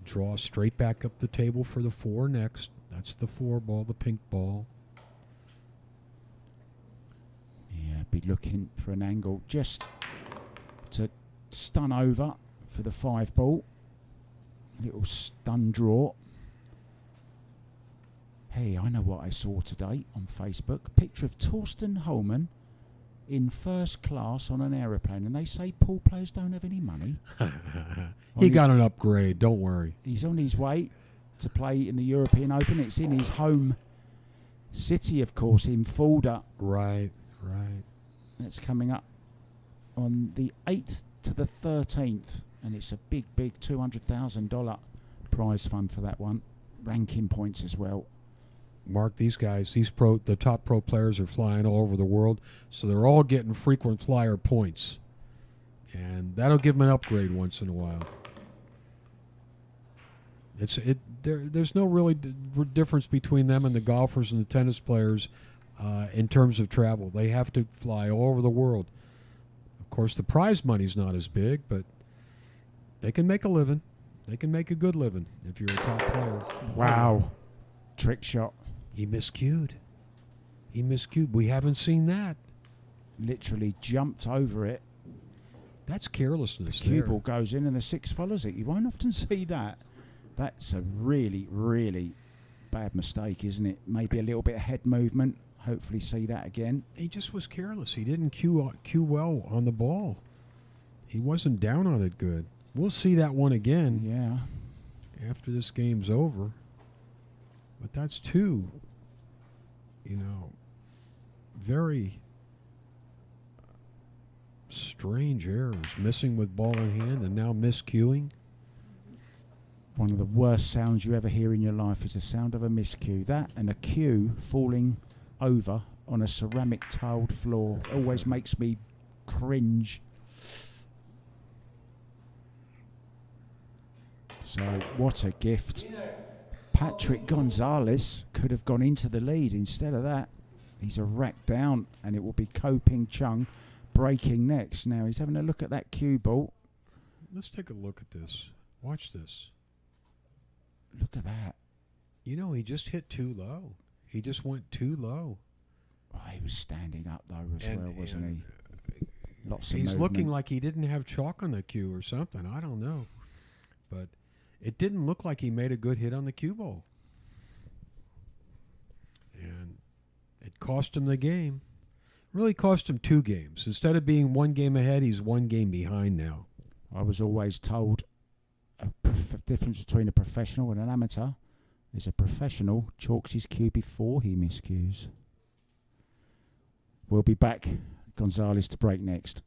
Draw straight back up the table for the 4 next. That's the 4 ball, the pink ball. I'd be looking for an angle just to stun over for the 5 ball. A little stun draw. Hey, I know what I saw today on Facebook. A picture of Torsten Holman in first class on an aeroplane, and they say pool players don't have any money. He got an upgrade, don't worry. He's on his way to play in the European Open. It's in his home city, of course, in Fulda. Right. That's coming up on the 8th to the 13th, and it's a big $200,000 prize fund for that one. Ranking points as well. Mark, these guys, the top pro players are flying all over the world, so they're all getting frequent flyer points. And that'll give them an upgrade once in a while. There's no really difference between them and the golfers and the tennis players in terms of travel. They have to fly all over the world. Of course, the prize money's not as big, but they can make a living. They can make a good living if you're a top player. Wow. Trick shot. He miscued. We haven't seen that. Literally jumped over it. That's carelessness. The cue ball goes in and the 6 follows it. You won't often see that. That's a really, really bad mistake, isn't it? Maybe a little bit of head movement. Hopefully see that again. He just was careless. He didn't cue well on the ball. He wasn't down on it good. We'll see that one again. Yeah. After this game's over. But that's 2, very strange errors. Missing with ball in hand and now miscuing. One of the worst sounds you ever hear in your life is the sound of a miscue. That and a cue falling over on a ceramic tiled floor always makes me cringe. So what a gift. Patrick Gonzalez could have gone into the lead. Instead of that, he's a rack down, and it will be Ko Ping Chung breaking next. Now he's having a look at that cue ball. Let's take a look at this. Watch this. Look at that. He just hit too low. He just went too low. Oh, he was standing up though as well, wasn't he? Lots of He's movement. looking like he didn't have chalk on the cue or something. I don't know. But it didn't look like he made a good hit on the cue ball. And it cost him the game. Really cost him 2 games. Instead of being 1 game ahead, he's 1 game behind now. I was always told a difference between a professional and an amateur is a professional chalks his cue before he miscues. We'll be back. Gonzalez to break next.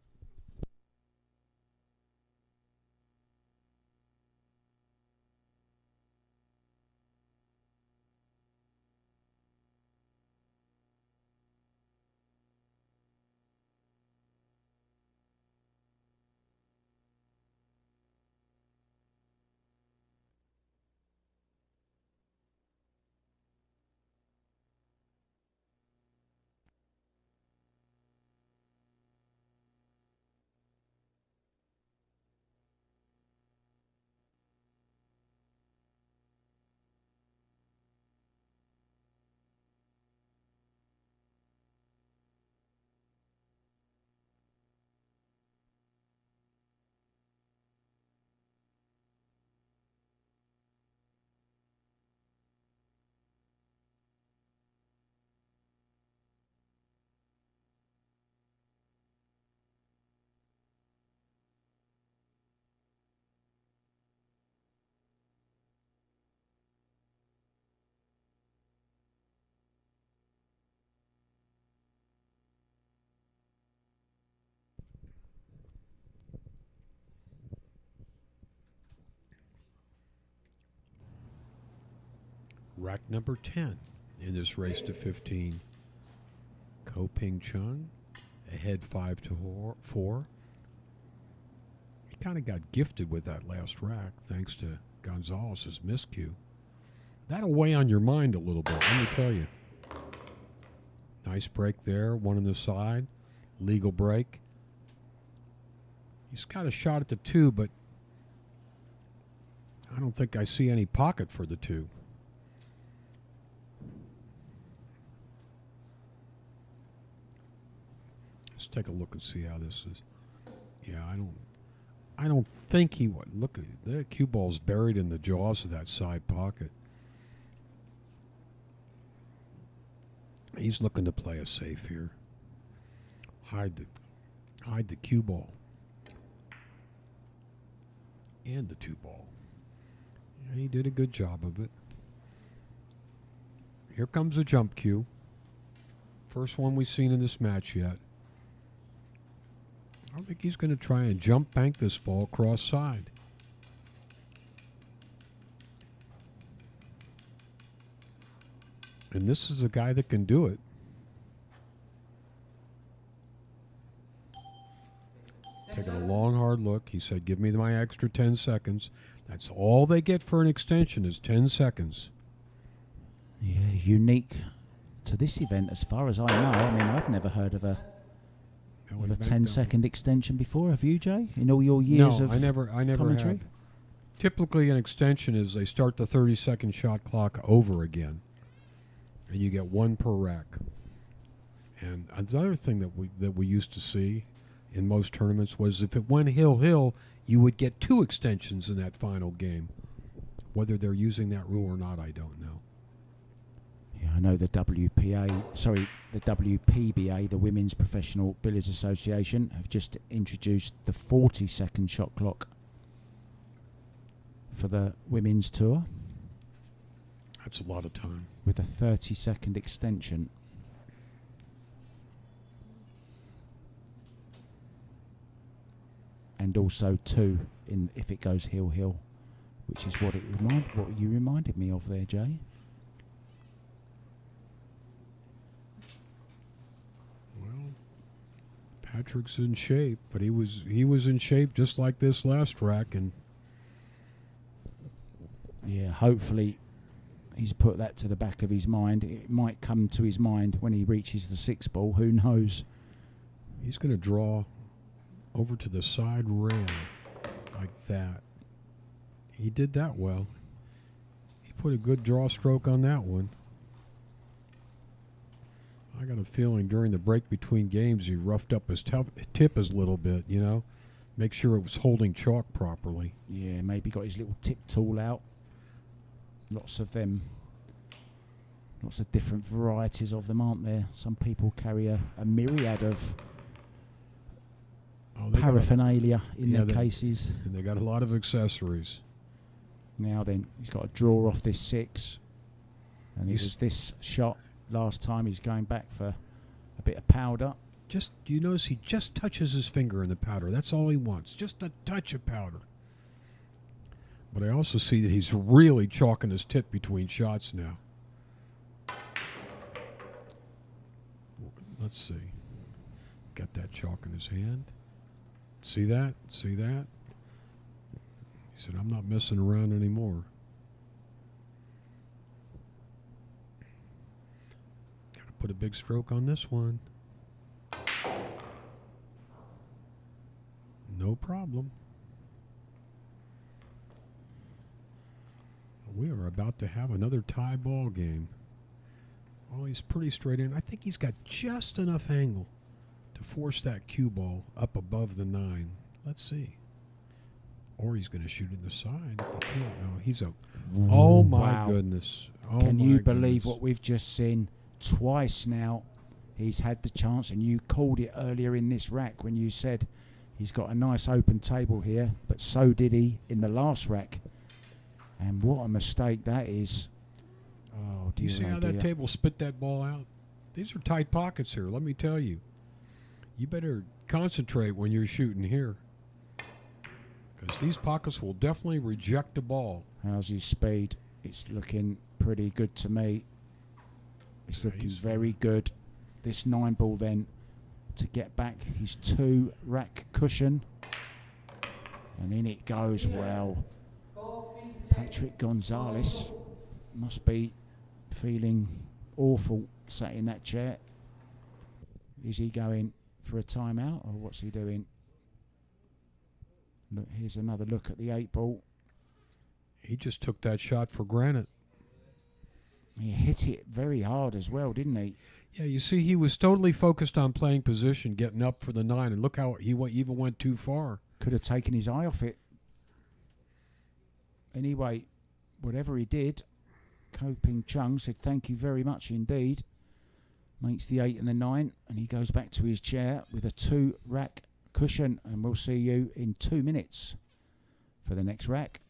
Rack number 10 in this race to 15. Ko Ping Chung ahead 5-4. He kind of got gifted with that last rack thanks to Gonzalez's miscue. That'll weigh on your mind a little bit, let me tell you. Nice break there, one on the side. Legal break. He's got a shot at the 2, but I don't think I see any pocket for the 2. Let's take a look and see how this is. Yeah, I don't think he would. Look at the cue ball's buried in the jaws of that side pocket. He's looking to play it safe here. Hide the cue ball. And the 2-ball. Yeah, he did a good job of it. Here comes a jump cue. First one we've seen in this match yet. I think he's going to try and jump bank this ball cross side. And this is a guy that can do it. Taking a long, hard look. He said, give me my extra 10 seconds. That's all they get for an extension is 10 seconds. Yeah, unique to this event as far as I know. I mean, I've never heard of a 10-second extension before. Have you, Jay? In all your years of I never commentary? have. Typically, an extension is they start the 30-second shot clock over again, and you get one per rack. And another thing that we used to see in most tournaments was if it went hill, you would get 2 extensions in that final game. Whether they're using that rule or not, I don't know. Yeah, I know the WPBA, the Women's Professional Billiards Association, have just introduced the 40-second shot clock for the women's tour. That's a lot of time. With a 30-second extension. And also 2 if it goes hill, which is what you reminded me of there, Jay. Well, Patrick's in shape, but he was in shape just like this last rack, and yeah, hopefully he's put that to the back of his mind. It might come to his mind when he reaches the 6-ball. Who knows? He's going to draw over to the side rail like that. He did that well. He put a good draw stroke on that one. I got a feeling during the break between games he roughed up his tip a little bit, you know. Make sure it was holding chalk properly. Yeah, maybe got his little tip tool out. Lots of them. Lots of different varieties of them, aren't there? Some people carry a myriad of paraphernalia in their cases. And they got a lot of accessories. Now then, he's got to draw off this 6. And it was this shot last time. He's going back for a bit of powder. Just, you notice he just touches his finger in the powder. That's all he wants. Just a touch of powder. But I also see that he's really chalking his tip between shots now. Let's see. Got that chalk in his hand. See that? See that? He said, I'm not messing around anymore. Got to put a big stroke on this one. No problem. We are about to have another tie ball game. Oh, he's pretty straight in. I think he's got just enough angle to force that cue ball up above the 9. Let's see. Or he's going to shoot in the side. If he can't. No, he's a. Oh my goodness! Oh, can you believe what we've just seen? Twice now, he's had the chance, and you called it earlier in this rack when you said he's got a nice open table here, but so did he in the last rack. And what a mistake that is. Oh, dear. You see how that table spit that ball out? These are tight pockets here, let me tell you. You better concentrate when you're shooting here, because these pockets will definitely reject the ball. How's his speed? It's looking pretty good to me. It's looking very good. This 9-ball then to get back his 2-rack cushion. And in it goes. Well, Patrick Gonzalez must be feeling awful sat in that chair. Is he going for a timeout, or what's he doing? Look, here's another look at the 8-ball. He just took that shot for granted. He hit it very hard as well, didn't he? Yeah, you see, he was totally focused on playing position, getting up for the 9, and look how even went too far. Could have taken his eye off it. Anyway, whatever he did, Ko Ping Chung said thank you very much indeed. Makes the 8 and the 9, and he goes back to his chair with a 2-rack cushion, and we'll see you in 2 minutes for the next rack.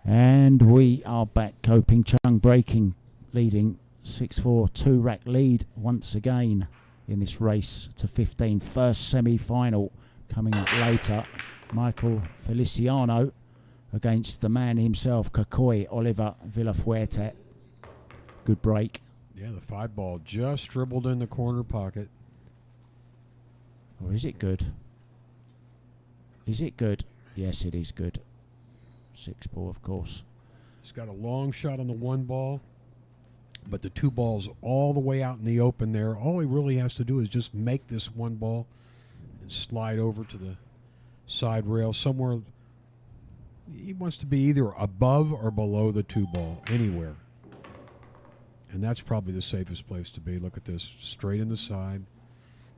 And we are back. Ko Ping Chung breaking, leading 6-4, 2-rack lead once again in this race to 15. First semi-final coming up later. Michael Feliciano against the man himself, Kakoi Oliver Villafuerte. Good break. Yeah, the 5 ball just dribbled in the corner pocket. Or is it good? Is it good? Yes, it is good. 6 ball, of course. He's got a long shot on the 1 ball, but the 2 balls all the way out in the open there. All he really has to do is just make this 1 ball and slide over to the side rail somewhere. He wants to be either above or below the 2 ball, anywhere. And that's probably the safest place to be. Look at this, straight in the side.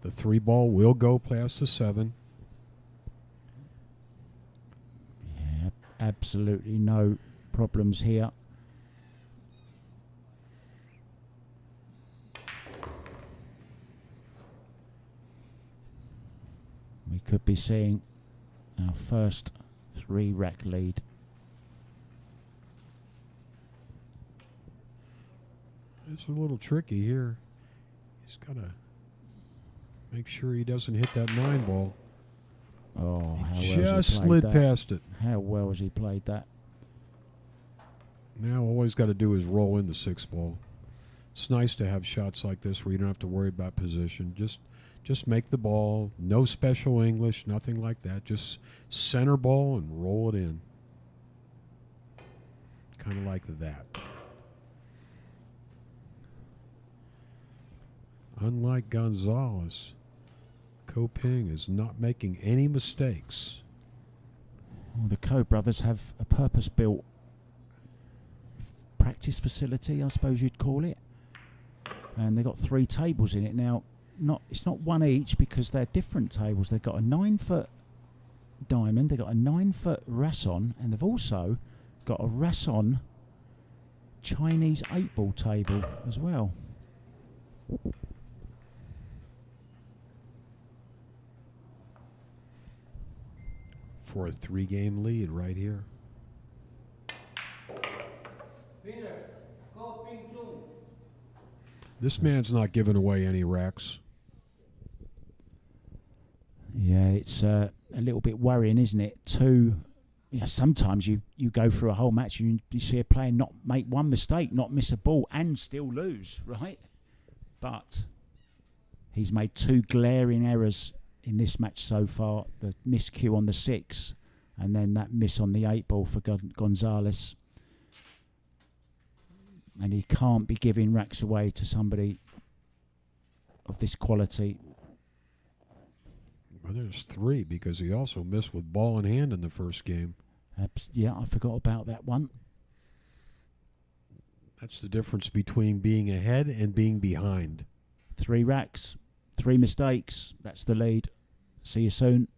The 3 ball will go past the 7. Yeah, absolutely no problems here. We could be seeing our first 3-rack lead. It's a little tricky here. He's got to make sure he doesn't hit that 9 ball. Oh, how He well just has he played slid that? past it. How well has he played that? Now all he's got to do is roll in the 6 ball. It's nice to have shots like this where you don't have to worry about position. Just make the ball. No special English, nothing like that. Just center ball and roll it in. Kind of like that. Unlike Gonzalez, Ko Ping is not making any mistakes. Well, the Ko brothers have a purpose-built practice facility, I suppose you'd call it. And they've got 3 tables in it. Now, it's not one each because they're different tables. They've got a 9-foot diamond, they've got a 9-foot Rasson, and they've also got a Rasson Chinese 8-ball table as well. For a 3-game lead right here. This man's not giving away any racks. Yeah, it's a little bit worrying, isn't it? Sometimes you go through a whole match and you see a player not make one mistake, not miss a ball, and still lose, right? But he's made 2 glaring errors in this match so far. The miscue on the 6 and then that miss on the 8 ball for Gonzalez. And he can't be giving racks away to somebody of this quality. Well, there's 3 because he also missed with ball in hand in the first game. Yeah, I forgot about that one. That's the difference between being ahead and being behind. 3 racks, 3 mistakes. That's the lead. See you soon.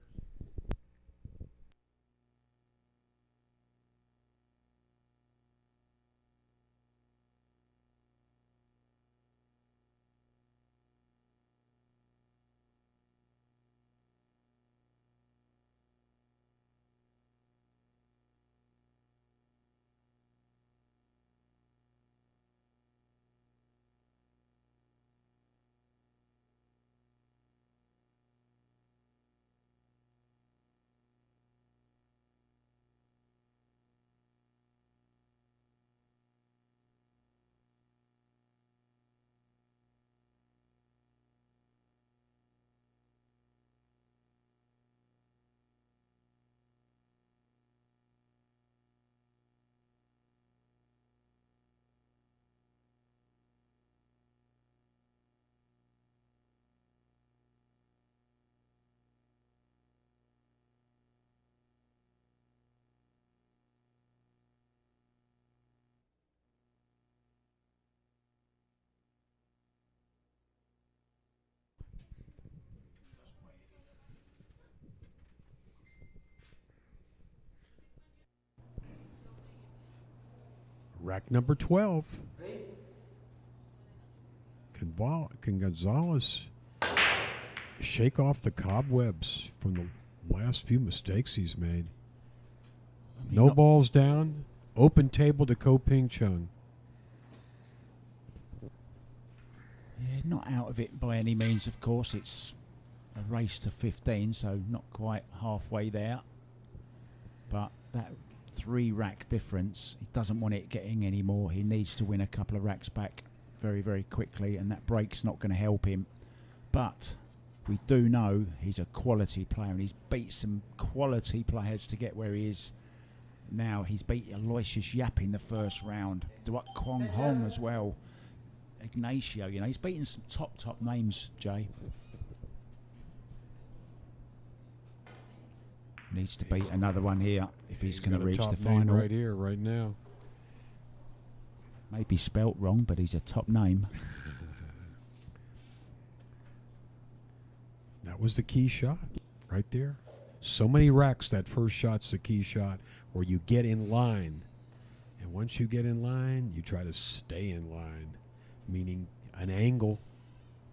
Rack number 12. Can Gonzalez shake off the cobwebs from the last few mistakes he's made? No balls down. Open table to Ko Ping Chung. Yeah, not out of it by any means, of course. It's a race to 15, so not quite halfway there. But that 3 rack difference, he doesn't want it getting any more. He needs to win a couple of racks back very, very quickly, and that break's not going to help him. But we do know he's a quality player, and he's beat some quality players to get where he is now. He's beat Aloysius Yap in the first round, Duat Kwong Hong as well, Ignacio. You know, he's beaten some top names, Jay. Needs to beat another one here if he's going to reach the final. Right here, right now. Maybe spelt wrong, but he's a top name. That was the key shot right there. So many racks, that first shot's the key shot where you get in line. And once you get in line, you try to stay in line, meaning an angle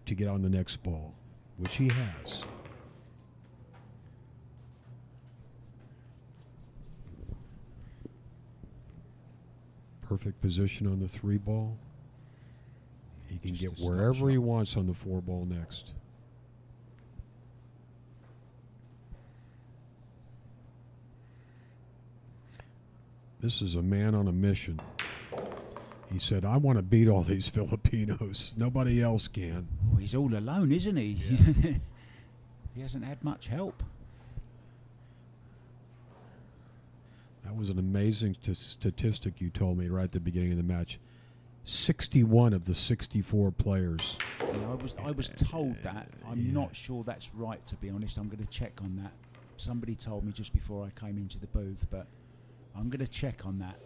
to get on the next ball, which he has. Perfect position on the 3 ball. He can get wherever he wants on the 4 ball next. This is a man on a mission. He said, I want to beat all these Filipinos. Nobody else can. Oh, he's all alone, isn't he? Yeah. He hasn't had much help. That was an amazing statistic you told me right at the beginning of the match. 61 of the 64 players. Yeah, I was told that. I'm not sure that's right, to be honest. I'm going to check on that. Somebody told me just before I came into the booth, but I'm going to check on that.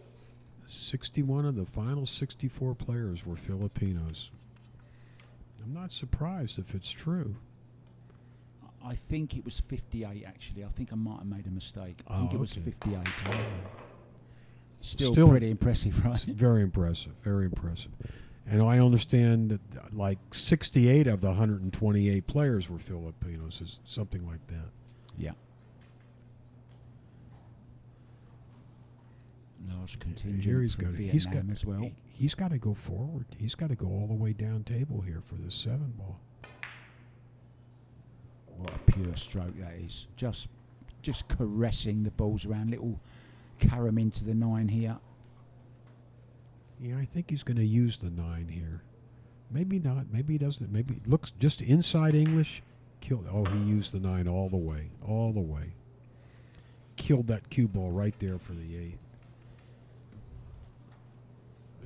61 of the final 64 players were Filipinos. I'm not surprised if it's true. I think it was 58, actually. I think I might have made a mistake. I think it was 58. Still pretty impressive, right? Very impressive, very impressive. And I understand that like 68 of the 128 players were Filipinos, is something like that. Yeah. Large contingent here he's from got, Vietnam as well. He's got to go forward. He's got to go all the way down table here for this 7 ball. What a pure stroke that is. Just caressing the balls around. Little carom into the 9 here. Yeah, I think he's going to use the 9 here. Maybe not. Maybe he doesn't. Maybe it looks just inside English. Oh, he used the 9 all the way. All the way. Killed that cue ball right there for the 8.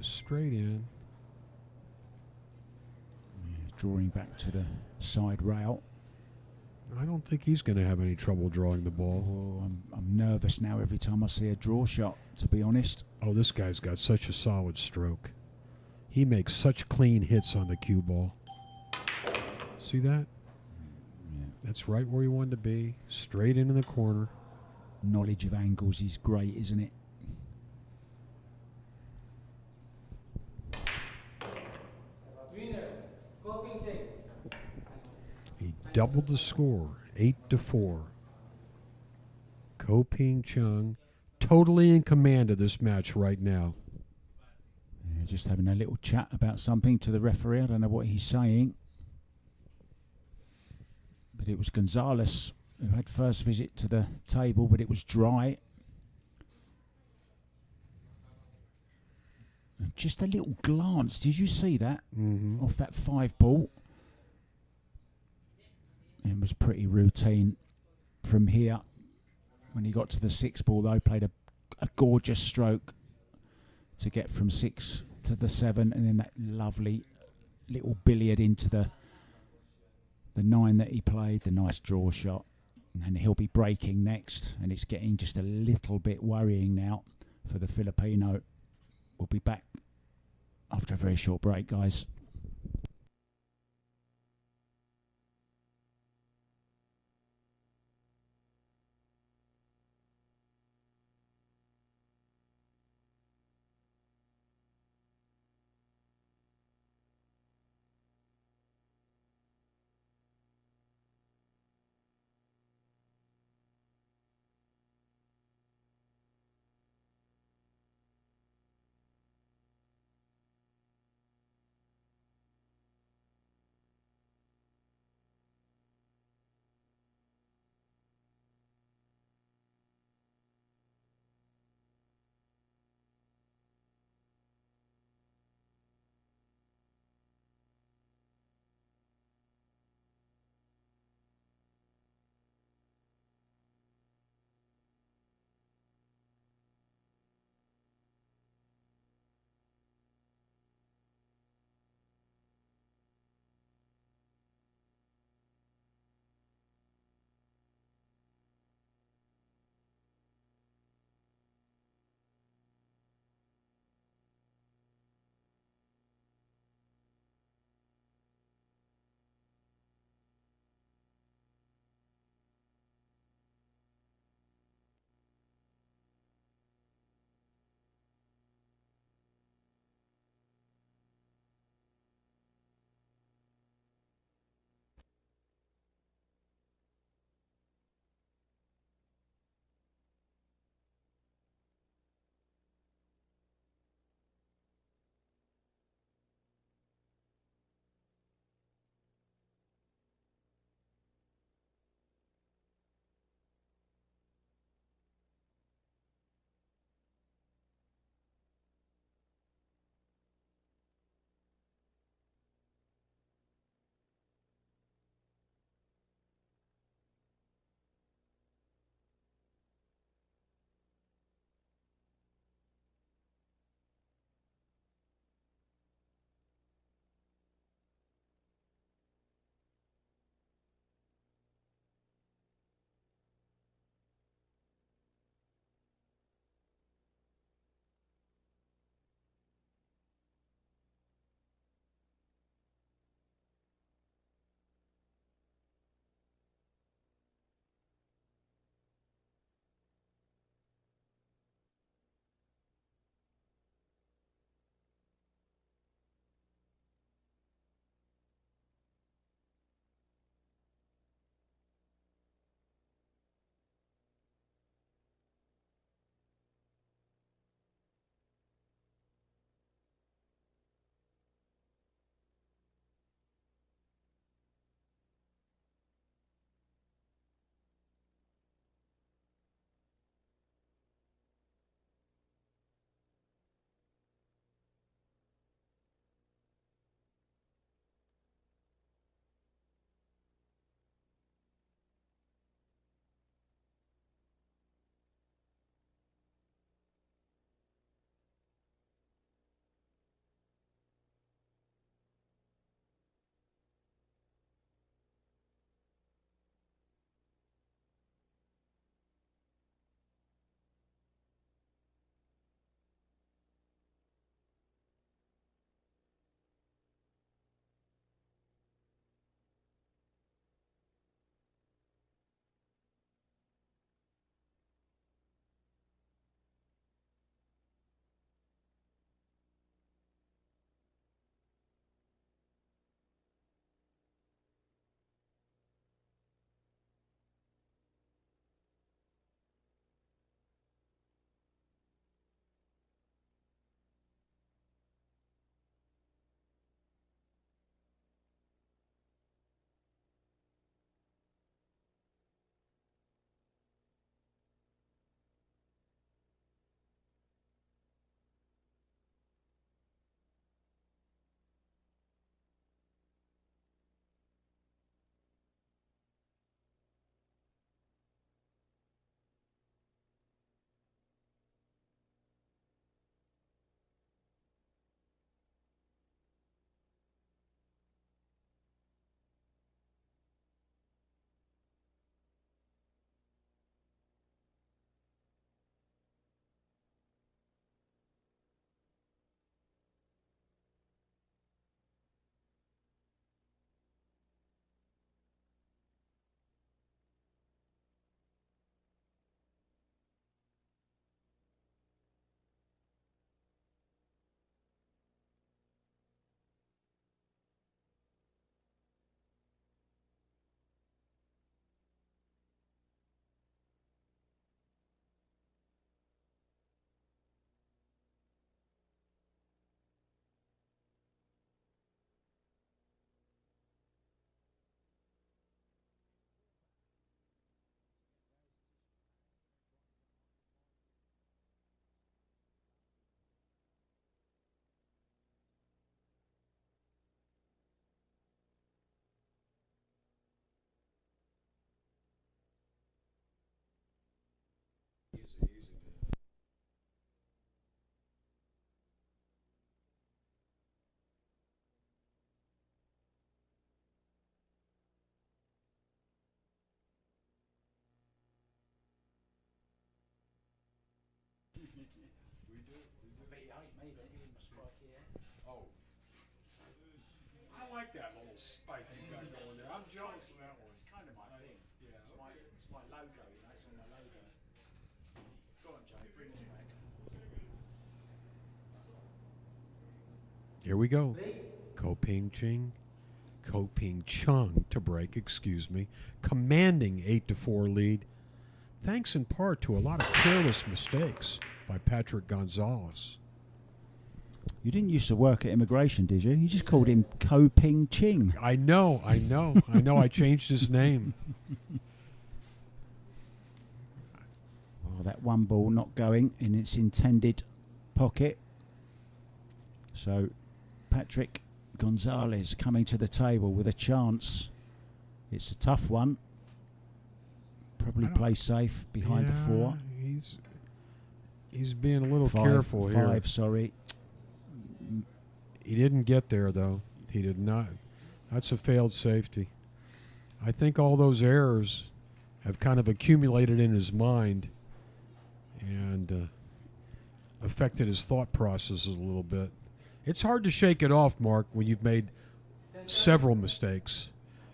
straight in. Yeah, drawing back to the side rail. I don't think he's going to have any trouble drawing the ball. Oh, I'm nervous now every time I see a draw shot, to be honest. Oh, this guy's got such a solid stroke. He makes such clean hits on the cue ball. See that? Yeah. That's right where he wanted to be. Straight into the corner. Knowledge of angles is great, isn't it? He doubled the score, 8-4. Ko Ping Chung totally in command of this match right now. Yeah, just having a little chat about something to the referee. I don't know what he's saying. But it was Gonzalez who had first visit to the table, but it was dry. And just a little glance. Did you see that? Mm-hmm. Off that 5 ball? It was pretty routine from here. When he got to the 6 ball, though, played a gorgeous stroke to get from 6 to the 7, and then that lovely little billiard into the 9 that he played, the nice draw shot. And he'll be breaking next, and it's getting just a little bit worrying now for the Filipino. We'll be back after a very short break, guys. Oh. I like that little spike you got going there. I'm jealous of that one. It's kind of my thing. Yeah. It's my logo, you know, it's on my logo. Go on, Jay, bring us back. Here we go. Ko Ping Chung to break, excuse me, commanding 8-4 lead, thanks in part to a lot of careless mistakes by Patrick Gonzalez. You didn't used to work at immigration, did you? You just called him Ko Ping Ching. I know. I changed his name. Oh, that one ball not going in its intended pocket. So, Patrick Gonzalez coming to the table with a chance. It's a tough one. Probably play safe behind the 4. He's being a little careful here. 5, sorry. He didn't get there, though. He did not. That's a failed safety. I think all those errors have kind of accumulated in his mind and affected his thought processes a little bit. It's hard to shake it off, Mark, when you've made several mistakes,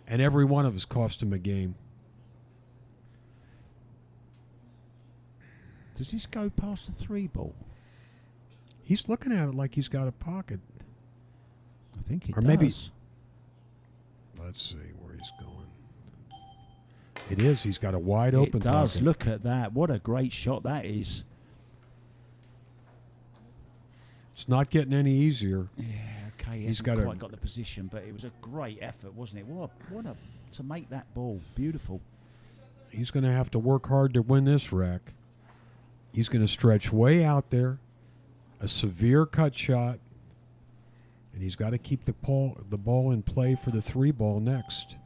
and every one of us cost him a game. Does this go past the 3 ball? He's looking at it like he's got a pocket. I think it Or does. maybe. Let's see where he's going. It is. He's got a wide open It does. pocket. Look at that. What a great shot that is. It's not getting any easier. Yeah, okay. He He's hasn't got quite got the position, but it was a great effort, wasn't it? What a to make that ball. Beautiful. He's going to have to work hard to win this rack. He's going to stretch way out there, a severe cut shot, and he's got to keep the ball in play for the 3 ball next.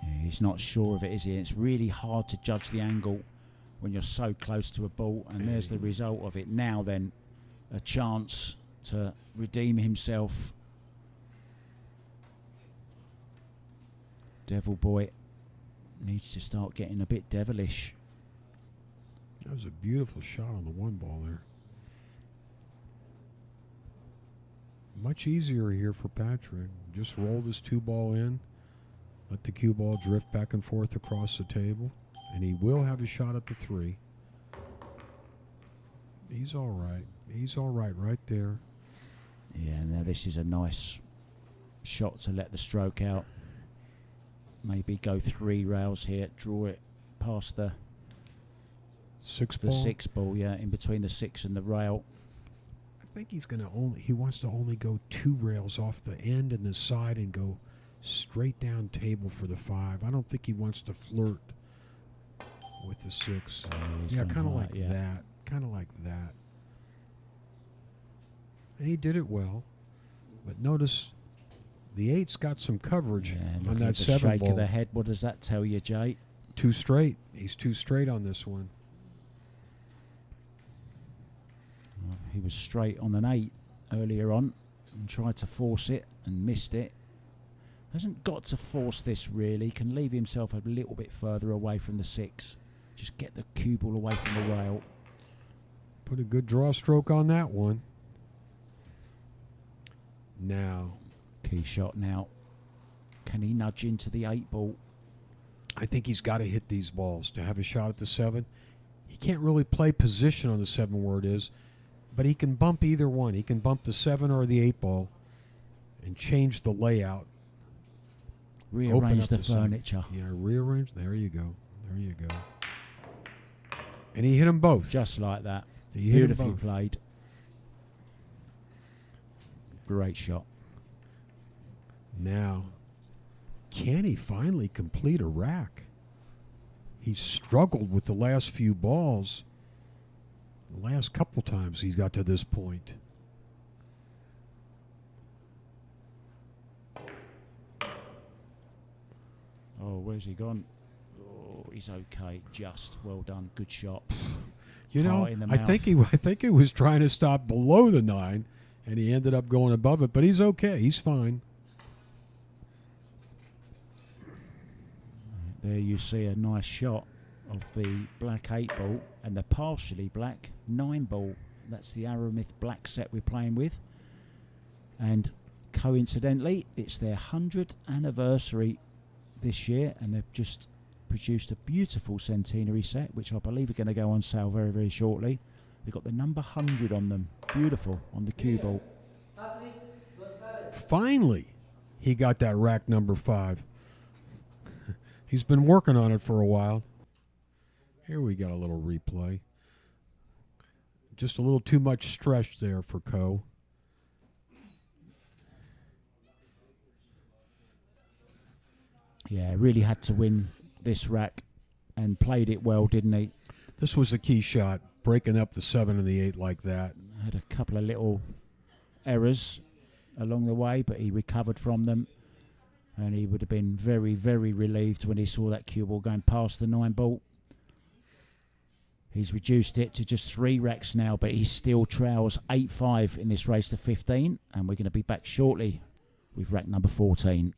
Yeah, he's not sure of it, is he? It's really hard to judge the angle when you're so close to a ball, and there's the result of it. Now then, a chance to redeem himself. Devil Boy needs to start getting a bit devilish. That was a beautiful shot on the 1 ball there. Much easier here for Patrick. Just roll this 2 ball in, let the cue ball drift back and forth across the table, and he will have a shot at the 3. He's all right. He's all right there. Yeah, now this is a nice shot to let the stroke out. Maybe go 3 rails here, draw it past the 6 the ball. 6 ball, yeah, in between the 6 and the rail. I think he wants to only go 2 rails off the end and the side and go straight down table for the 5. I don't think he wants to flirt with the 6. Yeah, kind of like that. Kind of like that. And he did it well. But notice the 8's got some coverage on that 7 shake ball. of the head. What does that tell you, Jay? 2 straight. He's 2 straight on this one. Well, he was straight on an 8 earlier on and tried to force it and missed it. Hasn't got to force this really. Can leave himself a little bit further away from the 6. Just get the cue ball away from the rail. Put a good draw stroke on that one. Now, Key shot now. Can he nudge into the 8 ball? I think he's got to hit these balls to have a shot at the 7. He can't really play position on the 7 where it is, but he can bump either one. He can bump the 7 or the 8 ball and change the layout. Rearrange the seven. furniture. Yeah, rearrange. There you go. There you go. And he hit them both. Just like that. He hit 'em Beautifully both. played. Great shot. Now, can he finally complete a rack? He struggled with the last few balls. The last couple times he's got to this point. Oh, where's he gone? Oh, he's okay. Just well done. Good shot. You know, Heart in the I think he was trying to stop below the 9, and he ended up going above it. But he's okay. He's fine. There you see a nice shot of the black 8 ball and the partially black 9 ball. That's the Aramith black set we're playing with. And coincidentally, it's their 100th anniversary this year, and they've just produced a beautiful centenary set, which I believe are going to go on sale very, very shortly. They've got the number 100 on them. Beautiful on the cue ball. Finally, he got that rack number 5. He's been working on it for a while. Here we got a little replay. Just a little too much stretch there for Ko. Yeah, really had to win this rack and played it well, didn't he? This was the key shot, breaking up the 7 and the 8 like that. Had a couple of little errors along the way, but he recovered from them. And he would have been very, very relieved when he saw that cue ball going past the 9 ball. He's reduced it to just 3 racks now, but he still trails 8-5 in this race to 15. And we're going to be back shortly with rack number 14.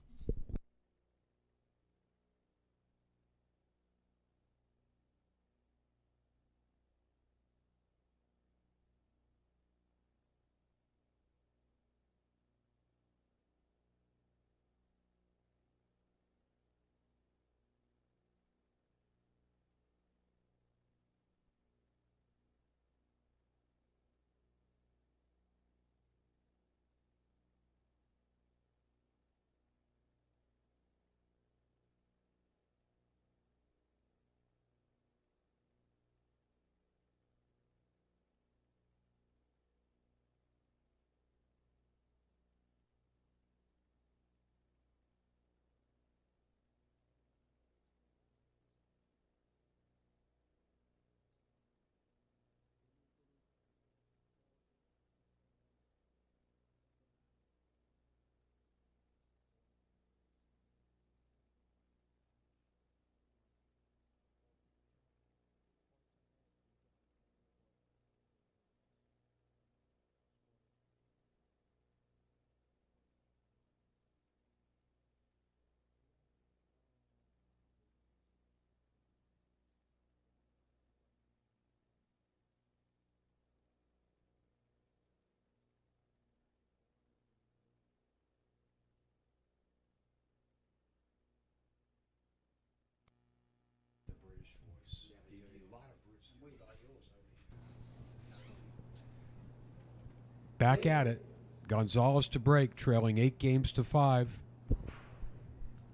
Back at it. Gonzalez to break, trailing 8 games to 5.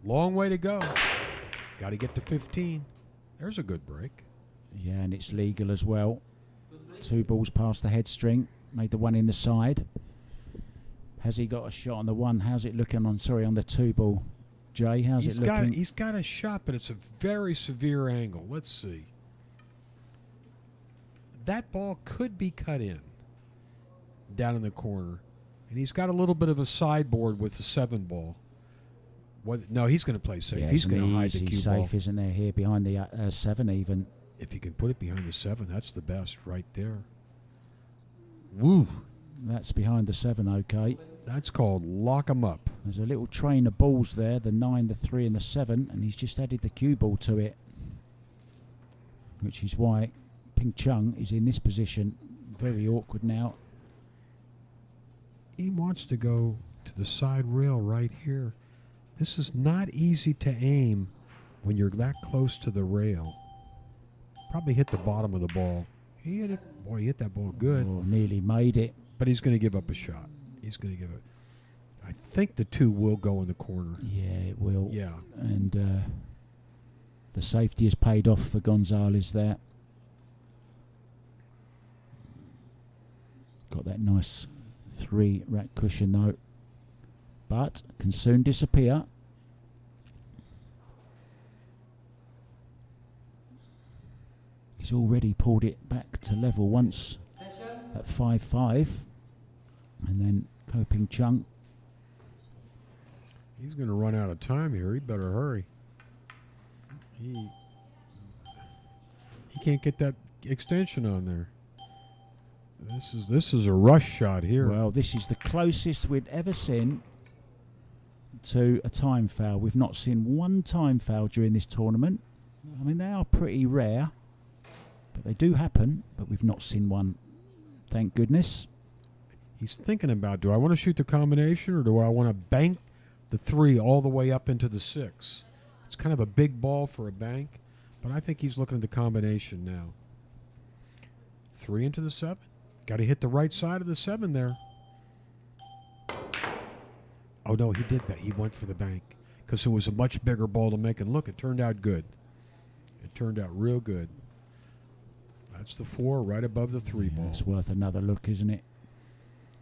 Long way to go. Got to get to 15. There's a good break. Yeah, and it's legal as well. 2 balls past the head string. Made the one in the side. Has he got a shot on the one? How's it looking on the 2 ball? Jay, how's it looking? He's got a shot, but it's a very severe angle. Let's see. That ball could be cut in down in the corner. And he's got a little bit of a sideboard with the 7 ball. No, he's going to play safe. Yeah, he's going to hide the cue ball. Safe, isn't there, here behind the 7 even. If you can put it behind the 7, that's the best right there. Woo. That's behind the 7, okay. That's called lock 'em up. There's a little train of balls there, the 9, the 3 and the 7, and he's just added the cue ball to it. Which is why Ping Chung is in this position. Very awkward now. He wants to go to the side rail right here. This is not easy to aim when you're that close to the rail. Probably hit the bottom of the ball. He hit it. Boy, he hit that ball good. Oh, nearly made it. But he's going to give up a shot. He's going to give it. I think the 2 will go in the corner. Yeah, it will. Yeah. And the safety has paid off for Gonzalez there. Got that nice 3 rack cushion though. But can soon disappear. He's already pulled it back to level once at 5-5. And then Ko Ping Chung. He's going to run out of time here. He better hurry. He can't get that extension on there. This is a rush shot here. Well, this is the closest we'd ever seen to a time foul. We've not seen one time foul during this tournament. I mean, they are pretty rare, but they do happen. But we've not seen one, thank goodness. He's thinking about, do I want to shoot the combination or do I want to bank the 3 all the way up into the 6? It's kind of a big ball for a bank, but I think he's looking at the combination now. 3 into the 7. Got to hit the right side of the 7 there. Oh, no, he did bet. He went for the bank because it was a much bigger ball to make. And look, it turned out good. It turned out real good. That's the 4 right above the 3 ball. It's worth another look, isn't it?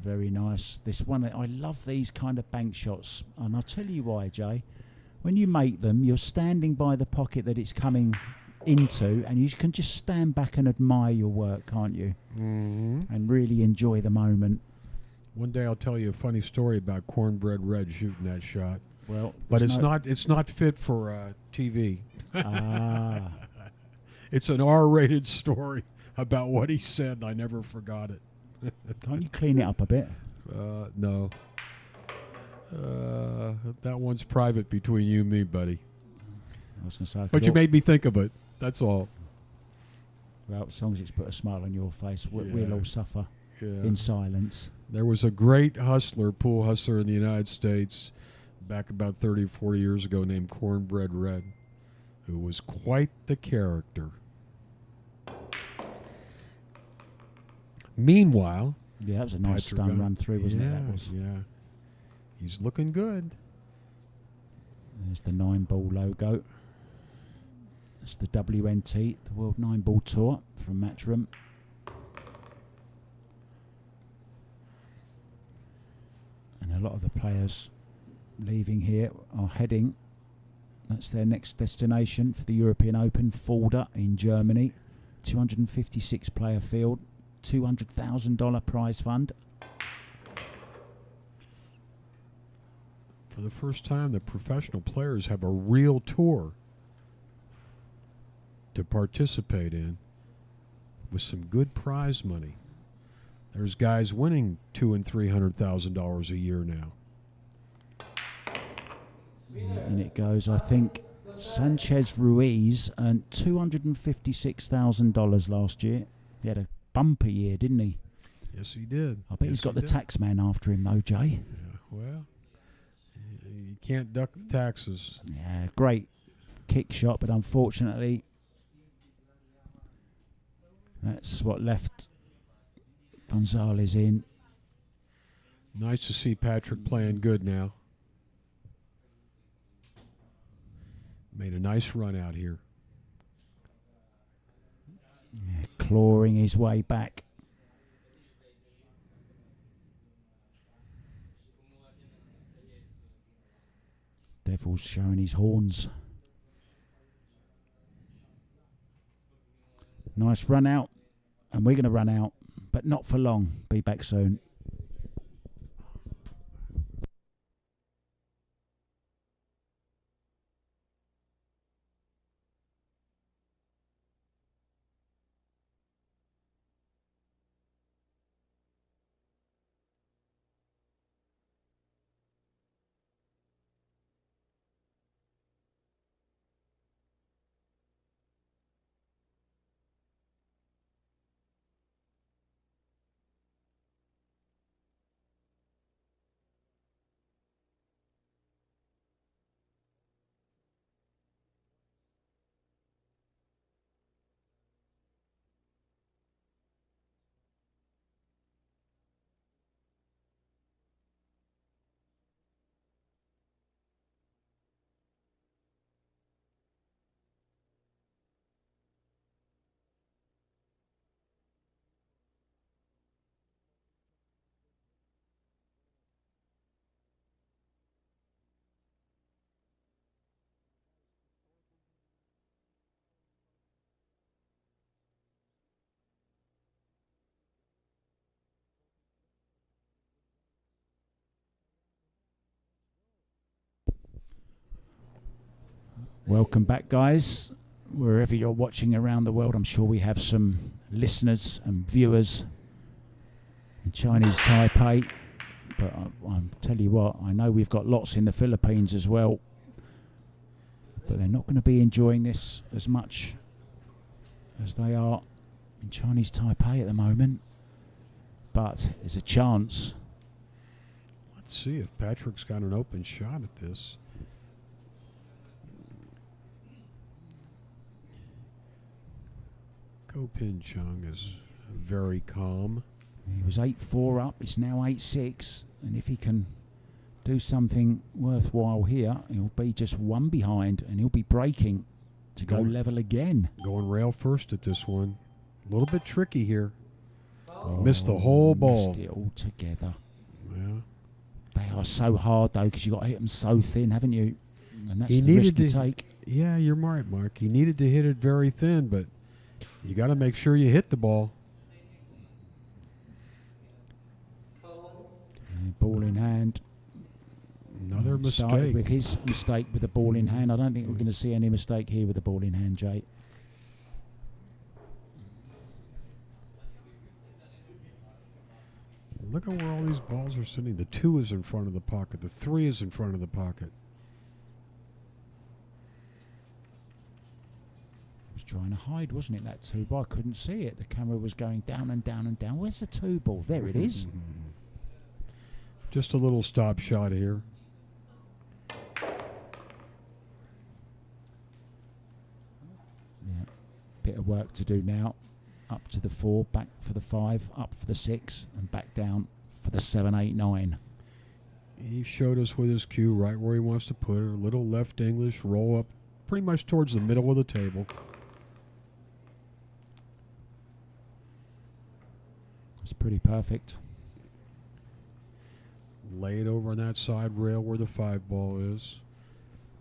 Very nice. This one, I love these kind of bank shots. And I'll tell you why, Jay. When you make them, you're standing by the pocket that it's coming into, and you can just stand back and admire your work, can't you? Mm-hmm. And really enjoy the moment. One day I'll tell you a funny story about Cornbread Red shooting that shot. Well, But it's not fit for TV. Ah. It's an R-rated story about what he said, and I never forgot it. Can't you clean it up a bit? No. That one's private between you and me, buddy. I was going to say, But you made me think of it. That's all. well, as long as it's put a smile on your face, we'll Yeah. all suffer Yeah. in silence. There was a great hustler, pool hustler in the United States back about 30 or 40 years ago named Cornbread Red, who was quite the character. Meanwhile, Yeah, that was a nice Patrick stun got- run through, wasn't it? That was. Yeah. He's looking good. There's the Nineball logo. That's the WNT, the World Nineball Tour from Matchroom. And a lot of the players leaving here are heading. That's their next destination for the European Open, Fulda in Germany. 256 player field, $200,000 prize fund. For the first time, the professional players have a real tour to participate in with some good prize money. There's guys winning $200,000 and $300,000 a year now. And it goes, I think Sanchez Ruiz earned $256,000 last year. He had a bumper year, didn't he? Yes, he did. I bet he's got the tax man after him, though, Jay. Yeah, well, you can't duck the taxes. Yeah, great kick shot, but unfortunately, that's what left Gonzalez in. Nice to see Patrick playing good now. Made a nice run out here. Yeah, clawing his way back. Devil's showing his horns. Nice run out. And we're going to run out, but not for long. Be back soon. Welcome back, guys. Wherever you're watching around the world, I'm sure we have some listeners and viewers in Chinese Taipei. But I'll tell you what, I know we've got lots in the Philippines as well. But they're not going to be enjoying this as much as they are in Chinese Taipei at the moment. But there's a chance. Let's see if Patrick's got an open shot at this. Ko Pin Chung is very calm. He was 8-4 up. It's now 8-6. And if he can do something worthwhile here, he'll be just one behind and he'll be breaking to go level again. Going rail first at this one. A little bit tricky here. Missed the whole ball. Missed it altogether. Yeah. They are so hard though, because you've got to hit them so thin, haven't you? And that's He the risk needed you to- take. Yeah, you're right, Mark. He needed to hit it very thin, but you got to make sure you hit the ball. Ball in hand. Another Started mistake. with his mistake with the ball in hand. I don't think we're going to see any mistake here with the ball in hand, Jay. Look at where all these balls are sitting. The 2 is in front of the pocket. The 3 is in front of the pocket. Was trying to hide, wasn't it, that 2 ball? I couldn't see it. The camera was going down and down and down. Where's the 2 ball? There it is. Just a little stop shot here. Yeah. Bit of work to do now. Up to the 4, back for the 5, up for the 6, and back down for the 7, 8, 9. He showed us with his cue right where he wants to put it. A little left English, roll up pretty much towards the middle of the table. It's pretty perfect. Lay it over on that side rail where the 5 ball is.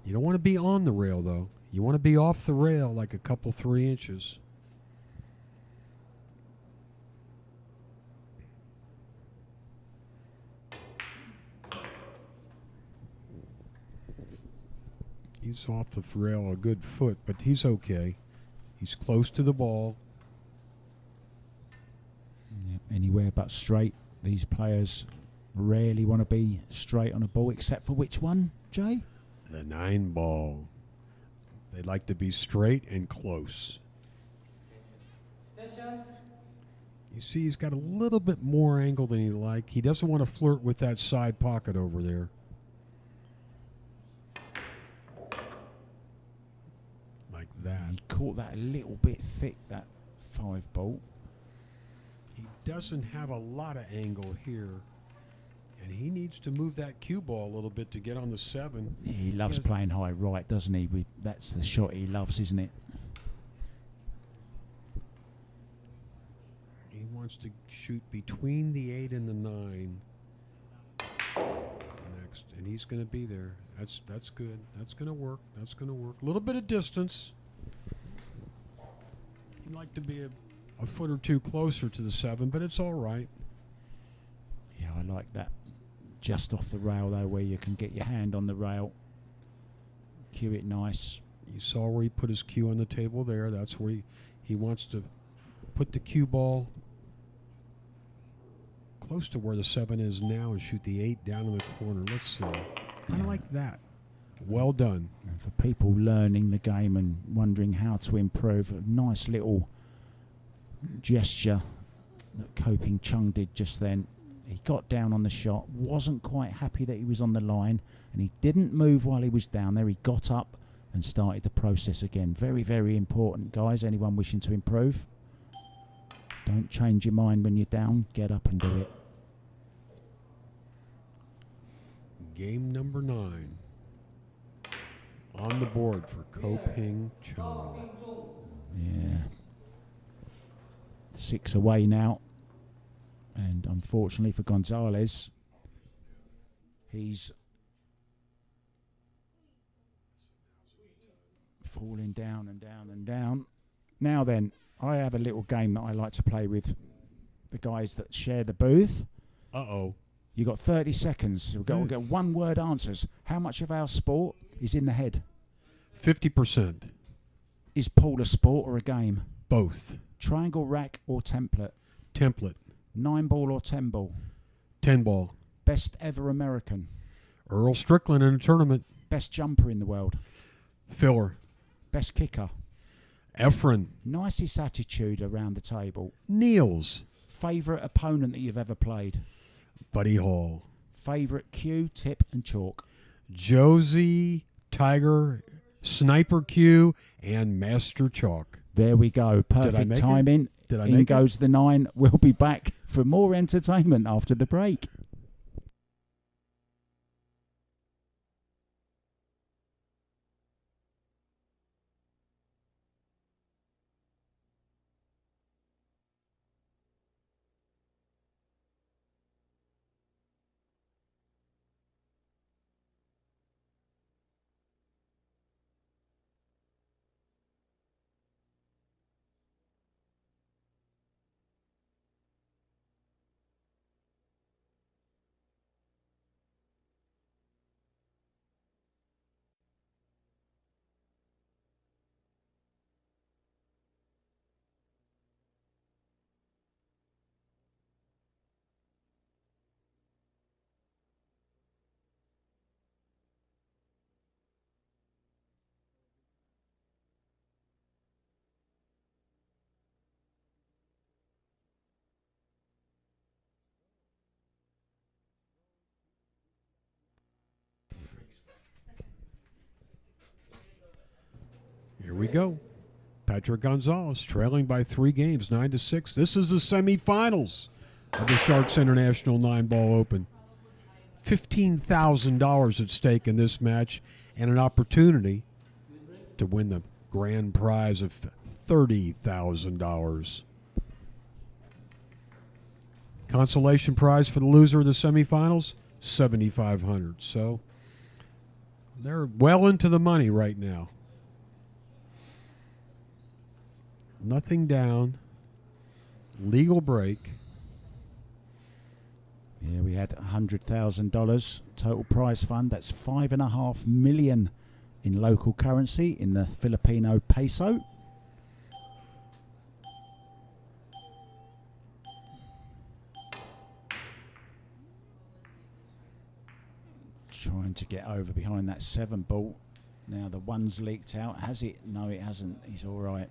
You don't want to be on the rail, though. You want to be off the rail like a couple 3 inches. He's off the rail a good foot, but he's okay. He's close to the ball. Yeah, anywhere but straight. These players rarely want to be straight on a ball, except for which one, Jay? The 9 ball. They like to be straight and close. You see, he's got a little bit more angle than he like. He doesn't want to flirt with that side pocket over there. Like that. He caught that a little bit thick, that 5 ball. He doesn't have a lot of angle here. And he needs to move that cue ball a little bit to get on the 7. He loves playing high right, doesn't he? That's the shot he loves, isn't it? He wants to shoot between the 8 and the 9. Next, and he's going to be there. That's good. That's going to work. That's going to work. A little bit of distance. He'd like to be a foot or 2 closer to the 7, but it's all right. Yeah, I like that. Just off the rail, though, where you can get your hand on the rail. Cue it nice. You saw where he put his cue on the table there. That's where he wants to put the cue ball close to where the 7 is now and shoot the 8 down in the corner. Let's see. Kind of like that. Well done. And for people learning the game and wondering how to improve, a nice little gesture that Ko Pin Chung did just then. He got down on the shot, wasn't quite happy that he was on the line, and he didn't move while he was down there. He got up and started the process again. Very, very important, guys. Anyone wishing to improve, don't change your mind when you're down. Get up and do it. Game number 9 on the board for Ko Pin Chung. Yeah. 6 away now. And unfortunately for Gonzalez, he's falling down and down and down. Now then, I have a little game that I like to play with the guys that share the booth. Uh-oh. You got 30 seconds. We've got to get 1-word answers. How much of our sport is in the head? 50%. Is pool a sport or a game? Both. Triangle, rack or template? Template. 9-ball or 10-ball? 10 ball. Best ever American? Earl Strickland in a tournament. Best jumper in the world? Filler. Best kicker. Efren. Nicest attitude around the table. Niels. Favourite opponent that you've ever played. Buddy Hall. Favourite cue, tip and chalk. Josie, Tiger, Sniper Q, and Master Chalk. There we go. Perfect make it? timing. Did I In make goes the 9. We'll be back for more entertainment after the break. Here we go. Patrick Gonzalez trailing by 3 games, 9-6. This is the semifinals of the Sharks International 9-Ball Open. $15,000 at stake in this match and an opportunity to win the grand prize of $30,000. Consolation prize for the loser of the semifinals, $7,500. So they're well into the money right now. Nothing down. Legal break. Yeah, we had $100,000 total prize fund. That's $5.5 million in local currency in the Filipino peso. Trying to get over behind that 7 ball. Now the 1's leaked out. Has it? No, it hasn't. He's all right.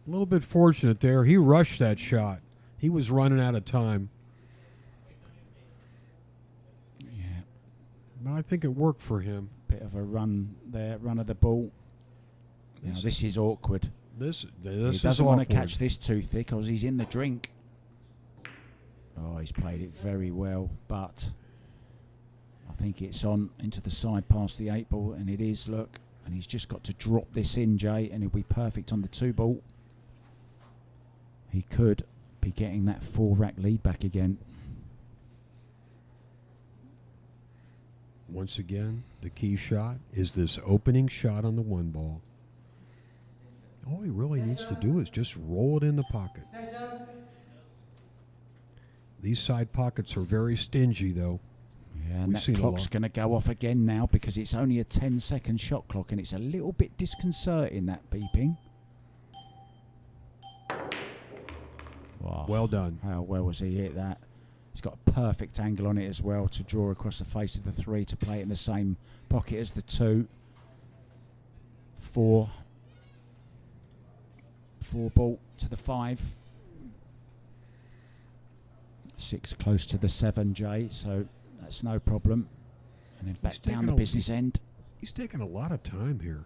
A little bit fortunate there. He rushed that shot. He was running out of time. Yeah. But I think it worked for him. Bit of a run there, run of the ball. Now this is awkward. This He is doesn't want to awkward. catch this too thick because he's in the drink. Oh, he's played it very well, but I think it's on into the side past the 8 ball, and it is, look. And he's just got to drop this in, Jay, and he'll be perfect on the 2 ball. He could be getting that 4-rack lead back again. Once again, the key shot is this opening shot on the 1 ball. All he really needs to do is just roll it in the pocket. These side pockets are very stingy, though. Yeah, and We've that seen a clock's lot. going to go off again now because it's only a 10-second shot clock, and it's a little bit disconcerting, that beeping. Wow. Well done. How well was he hit that? He's got a perfect angle on it as well to draw across the face of the 3 to play it in the same pocket as the 2. 4 ball to the 5. 6 close to the 7, Jay, so that's no problem. And then back He's down taking the a- business end. He's taking a lot of time here.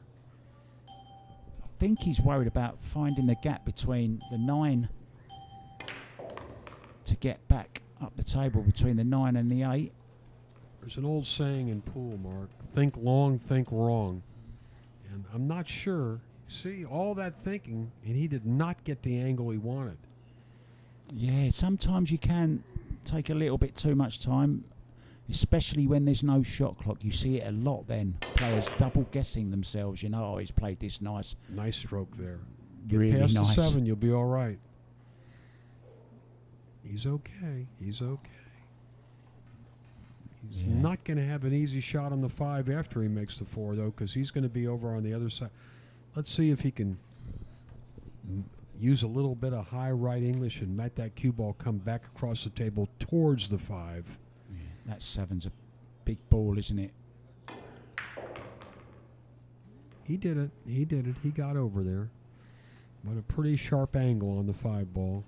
I think he's worried about finding the gap between the 9 to get back up the table between the 9 and the 8. There's an old saying in pool, Mark. Think long, think wrong. And I'm not sure. See, all that thinking, and he did not get the angle he wanted. Yeah, sometimes you can take a little bit too much time, especially when there's no shot clock. You see it a lot then. Players double guessing themselves. You know, oh, he's played this nice. Nice stroke there. Get Really past nice. the 7, you'll be all right. He's okay. He's okay. He's Yeah. not going to have an easy shot on the 5 after he makes the 4, though, because he's going to be over on the other side. Let's see if he can use a little bit of high right English and let that cue ball come back across the table towards the 5. Yeah, that 7's a big ball, isn't it? He did it. He did it. He got over there. But a pretty sharp angle on the 5 ball.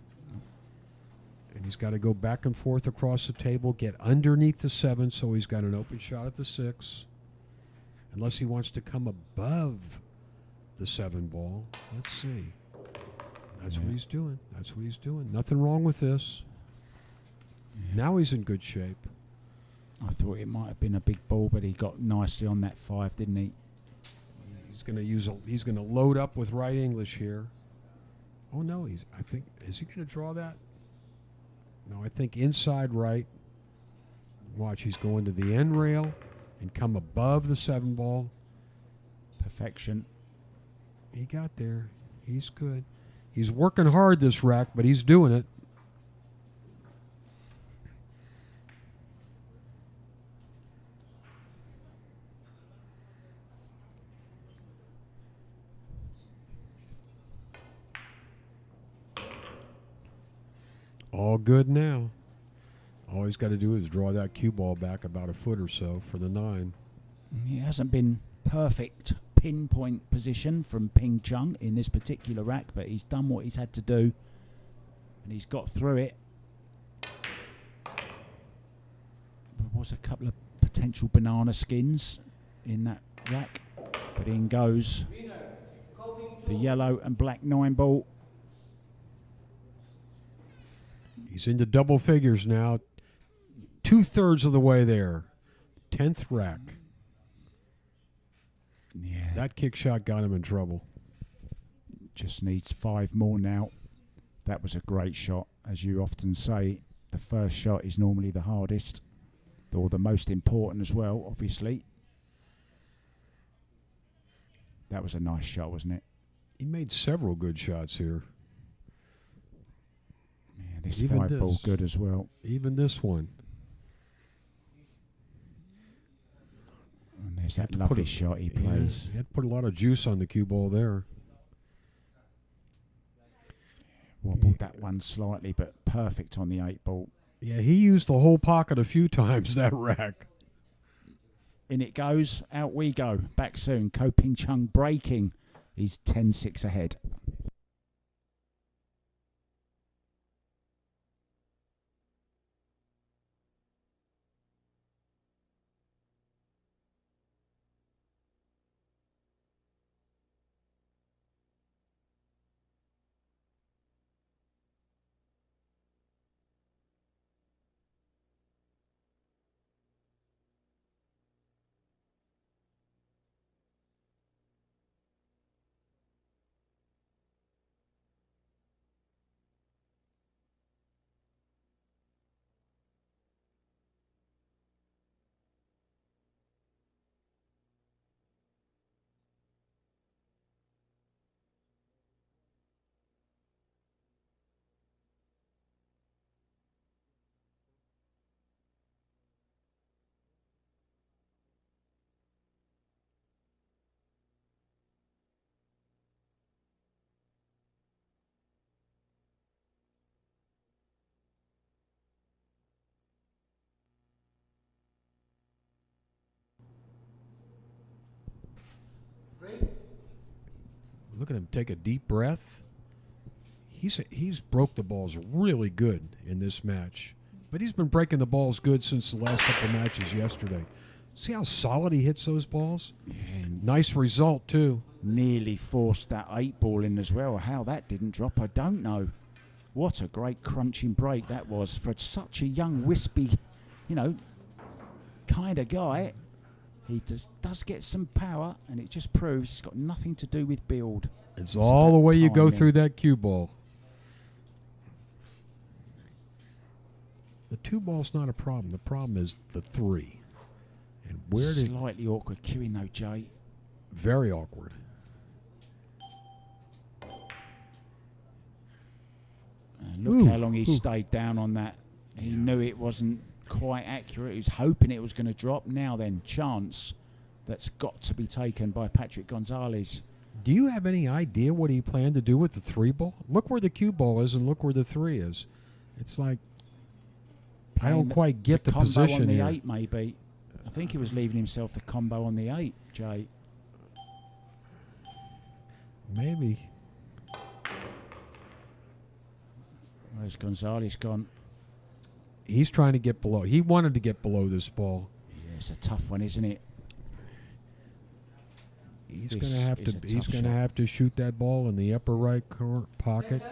And he's got to go back and forth across the table, get underneath the 7, so he's got an open shot at the 6. Unless he wants to come above the 7 ball. Let's see. That's what he's doing. That's what he's doing. Nothing wrong with this. Yeah. Now he's in good shape. I thought it might have been a big ball, but he got nicely on that 5, didn't he? He's going to he's going to load up with right English here. Oh no, is he going to draw that? No, I think inside right. Watch, he's going to the end rail and come above the 7 ball. Perfection. He got there. He's good. He's working hard, this rack, but he's doing it. All good now. All he's got to do is draw that cue ball back about a foot or so for the 9. He hasn't been perfect pinpoint position from Ping Chung in this particular rack, but he's done what he's had to do and he's got through it. There was a couple of potential banana skins in that rack, but in goes the yellow and black 9 ball. He's into double figures now. 2/3 of the way there. 10th rack. Yeah. That kick shot got him in trouble. Just needs 5 more now. That was a great shot. As you often say, the first shot is normally the hardest, or the most important as well, obviously. That was a nice shot, wasn't it? He made several good shots here. Yeah, this Even 5 ball good as well. Even this one. And there's that lovely shot he plays. He had to put a lot of juice on the cue ball there. Wobbled that one slightly, but perfect on the 8 ball. Yeah, he used the whole pocket a few times, that rack. In it goes. Out we go. Back soon. Ko Ping Chung breaking. He's 10-6 ahead. Look at him take a deep breath. He's broke the balls really good in this match. But he's been breaking the balls good since the last couple of matches yesterday. See how solid he hits those balls? Yeah, nice result, too. Nearly forced that 8 ball in as well. How that didn't drop, I don't know. What a great crunching break that was for such a young, wispy, kind of guy. He does get some power, and it just proves it's got nothing to do with build. It's all the way you go through that cue ball. The 2 ball's not a problem. The problem is the 3. And where did Slightly awkward cueing though, Jay. Very awkward. And look how long he stayed down on that. He knew it wasn't quite accurate. He was hoping it was going to drop. Now then, chance that's got to be taken by Patrick Gonzalez. Do you have any idea what he planned to do with the 3 ball? Look where the cue ball is and look where the 3 is. It's like I don't quite get the position on the here. 8 maybe. I think he was leaving himself the combo on the 8, Jay. Maybe. Where's Gonzalez gone? He's trying to get below. He wanted to get below this ball. Yeah, it's a tough one, isn't it? He's This going to have is to. a He's tough going to shot. have to shoot that ball in the upper right pocket,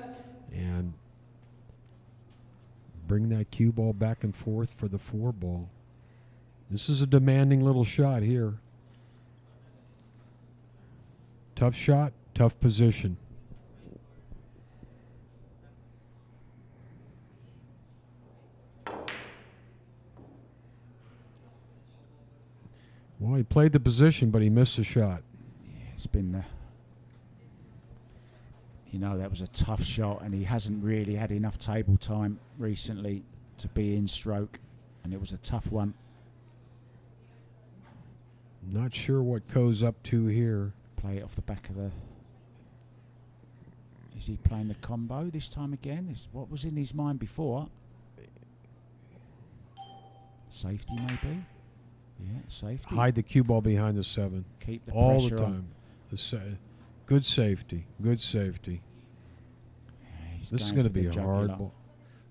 and bring that cue ball back and forth for the 4 ball. This is a demanding little shot here. Tough shot, tough position. Well, he played the position, but he missed the shot. Yeah, it's been that was a tough shot, and he hasn't really had enough table time recently to be in stroke, and it was a tough one. Not sure what Co's up to here. Play it off the back of the... Is he playing the combo this time again? What was in his mind before? Safety, maybe? Yeah, safety. Hide the cue ball behind the 7. Keep the all pressure the time. Good safety. Good safety. Yeah, he's This is going going to for be the a hard jugular. ball.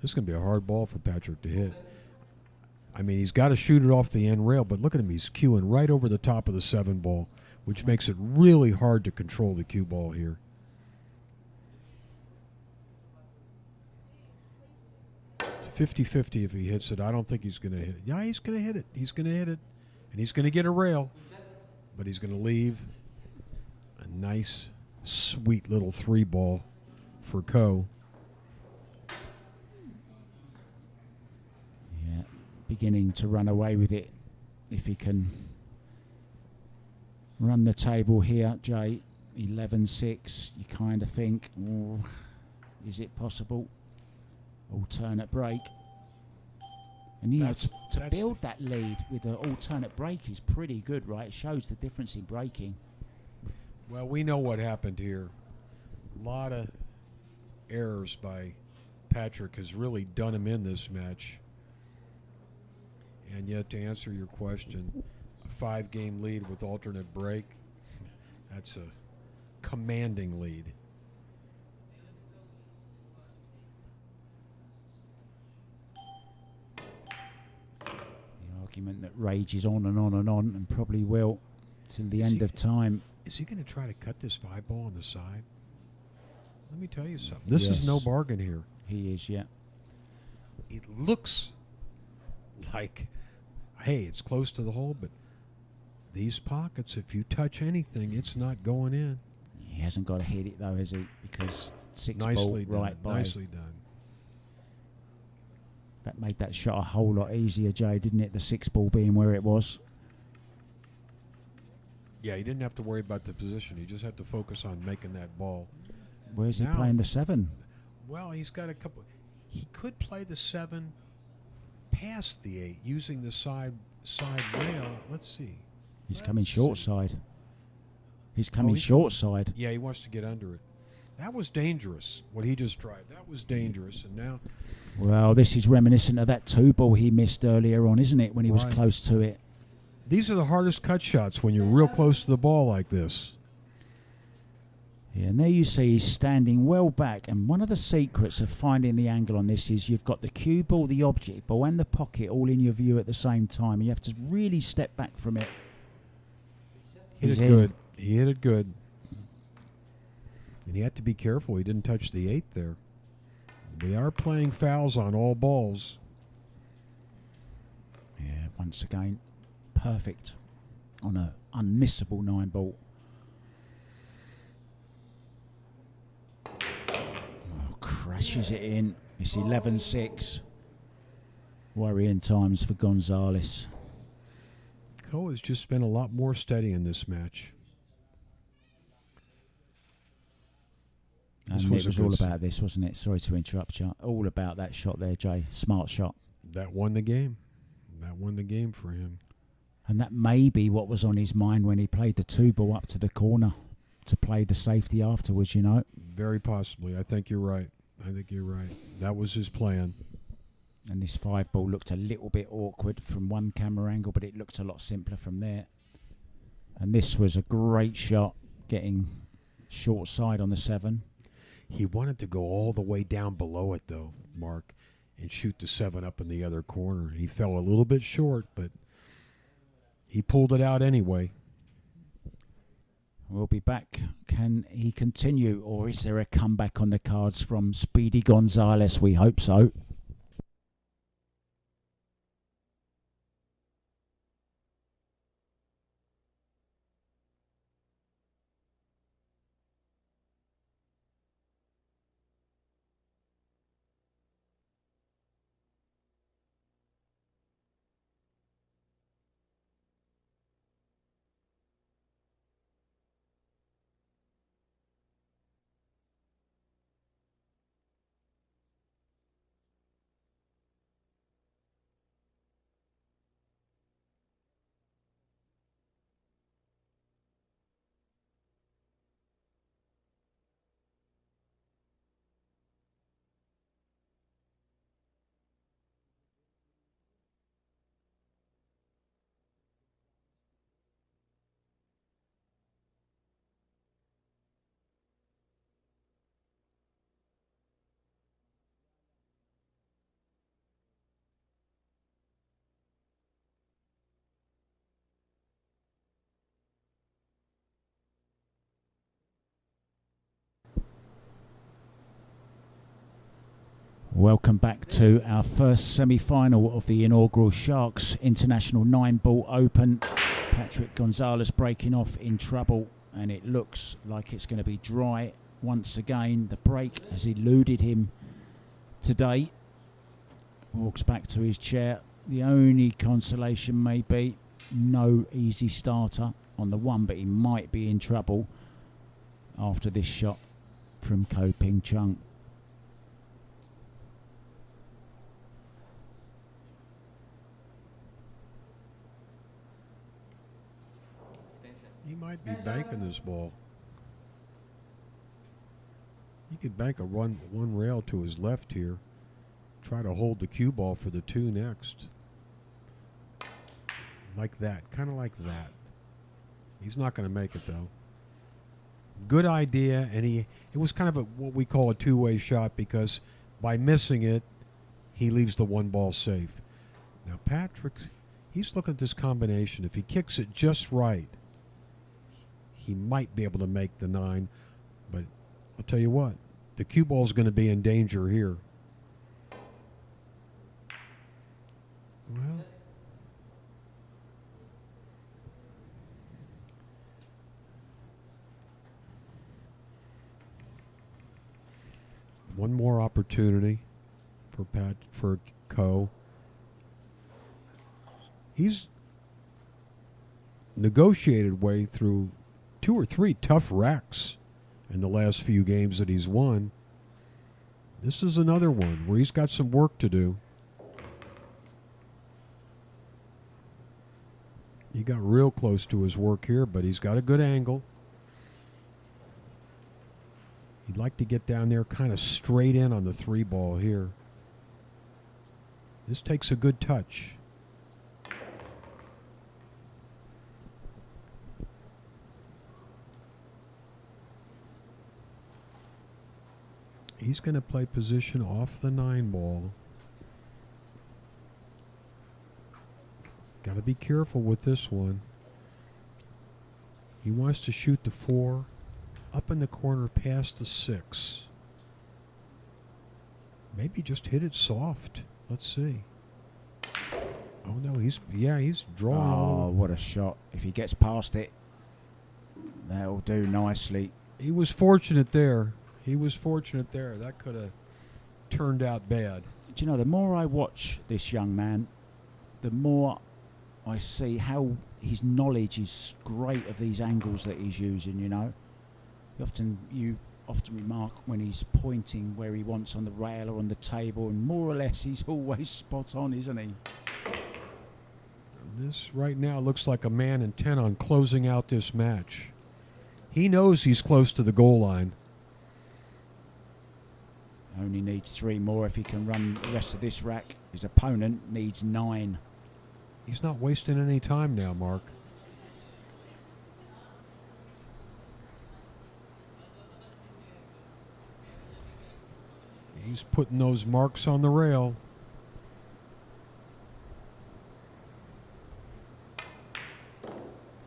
This is going to be a hard ball for Patrick to hit. I mean, he's got to shoot it off the end rail, but look at him. He's cueing right over the top of the 7 ball, which makes it really hard to control the cue ball here. It's 50-50 if he hits it. I don't think he's going to hit it. Yeah, he's going to hit it. He's going to hit it. And he's going to get a rail. But he's going to leave a nice, sweet little 3 ball for Co. Yeah, beginning to run away with it. If he can run the table here, Jay, 11-6, you kind of think, oh, is it possible? Alternate break. And to build that lead with an alternate break is pretty good, right? It shows the difference in breaking. Well, we know what happened here. A lot of errors by Patrick has really done him in this match. And yet, to answer your question, a 5-game lead with alternate break, that's a commanding lead. The argument that rages on and on and on, and probably will till the end of time. Is he going to try to cut this 5 ball on the side? Let me tell you something. This is Yes. no bargain here. He is, yeah. It looks like, hey, it's close to the hole, but these pockets, if you touch anything, it's not going in. He hasn't got to hit it though, has he? Because 6 ball Nicely done. right by. Nicely done. That made that shot a whole lot easier, Jay, didn't it? The 6 ball being where it was. Yeah, he didn't have to worry about the position. He just had to focus on making that ball. Where's he Now- playing the 7? Well, he's got a couple. He could play the 7 past the 8 using the side rail. Let's see. He's coming Let's short see. side. He's coming he's short side. Yeah, he wants to get under it. That was dangerous, what he just tried. That was dangerous. And now, Well, this is reminiscent of that 2 ball he missed earlier on, isn't it? When he was Right. close to it. these are the hardest cut shots when you're real close to the ball like this. Yeah, and there you see he's standing well back. And one of the secrets of finding the angle on this is you've got the cue ball, the object ball, and the pocket all in your view at the same time. And you have to really step back from it. Hit He's it in. good. He hit it good. And he had to be careful. He didn't touch the 8 there. We are playing fouls on all balls. Yeah, once again, perfect on a unmissable 9 ball. Oh, crashes it in. It's 11-6. Worrying times for Gonzalez. Co has just been a lot more steady in this match. And This it was a was good all s- about this, wasn't it? Sorry to interrupt you. All about that shot there, Jay. Smart shot. That won the game. That won the game for him. And that may be what was on his mind when he played the 2 ball up to the corner to play the safety afterwards, you know. Very possibly. I think you're right. That was his plan. And this 5 ball looked a little bit awkward from one camera angle, but it looked a lot simpler from there. And this was a great shot, getting short side on the 7. He wanted to go all the way down below it, though, Mark, and shoot the 7 up in the other corner. He fell a little bit short, but he pulled it out anyway. We'll be back. Can he continue, or is there a comeback on the cards from Speedy Gonzalez? We hope so. Welcome back to our first semi-final of the inaugural Sharks International 9-Ball Open. Patrick Gonzalez breaking off in trouble, and it looks like it's going to be dry once again. The break has eluded him today. Walks back to his chair. The only consolation may be no easy starter on the 1, but he might be in trouble after this shot from Ko Ping Chung. He might be banking this ball. He could bank one rail to his left here. Try to hold the cue ball for the 2 next. Like that. Kind of like that. He's not going to make it, though. Good idea, and it was kind of what we call a two-way shot, because by missing it, he leaves the 1 ball safe. Now, Patrick, he's looking at this combination. If he kicks it just right, he might be able to make the 9, but I'll tell you what, the cue ball is going to be in danger here. Well, one more opportunity for Ko. He's negotiated way through 2 or 3 tough wrecks in the last few games that he's won. This is another one where he's got some work to do. He got real close to his work here, but he's got a good angle. He'd like to get down there kind of straight in on the 3 ball here. This takes a good touch. He's going to play position off the 9 ball. Got to be careful with this one. He wants to shoot the 4 up in the corner past the 6. Maybe just hit it soft. Let's see. Oh no, he's drawing. Oh, what a shot. If he gets past it, that'll do nicely. He was fortunate there. That could have turned out bad. Do you know, the more I watch this young man, the more I see how his knowledge is great of these angles that he's using, you know. You often remark when he's pointing where he wants on the rail or on the table, and more or less he's always spot on, isn't he? This right now looks like a man intent on closing out this match. He knows he's close to the goal line. Only needs 3 more if he can run the rest of this rack. His opponent needs 9. He's not wasting any time now, Mark. He's putting those marks on the rail.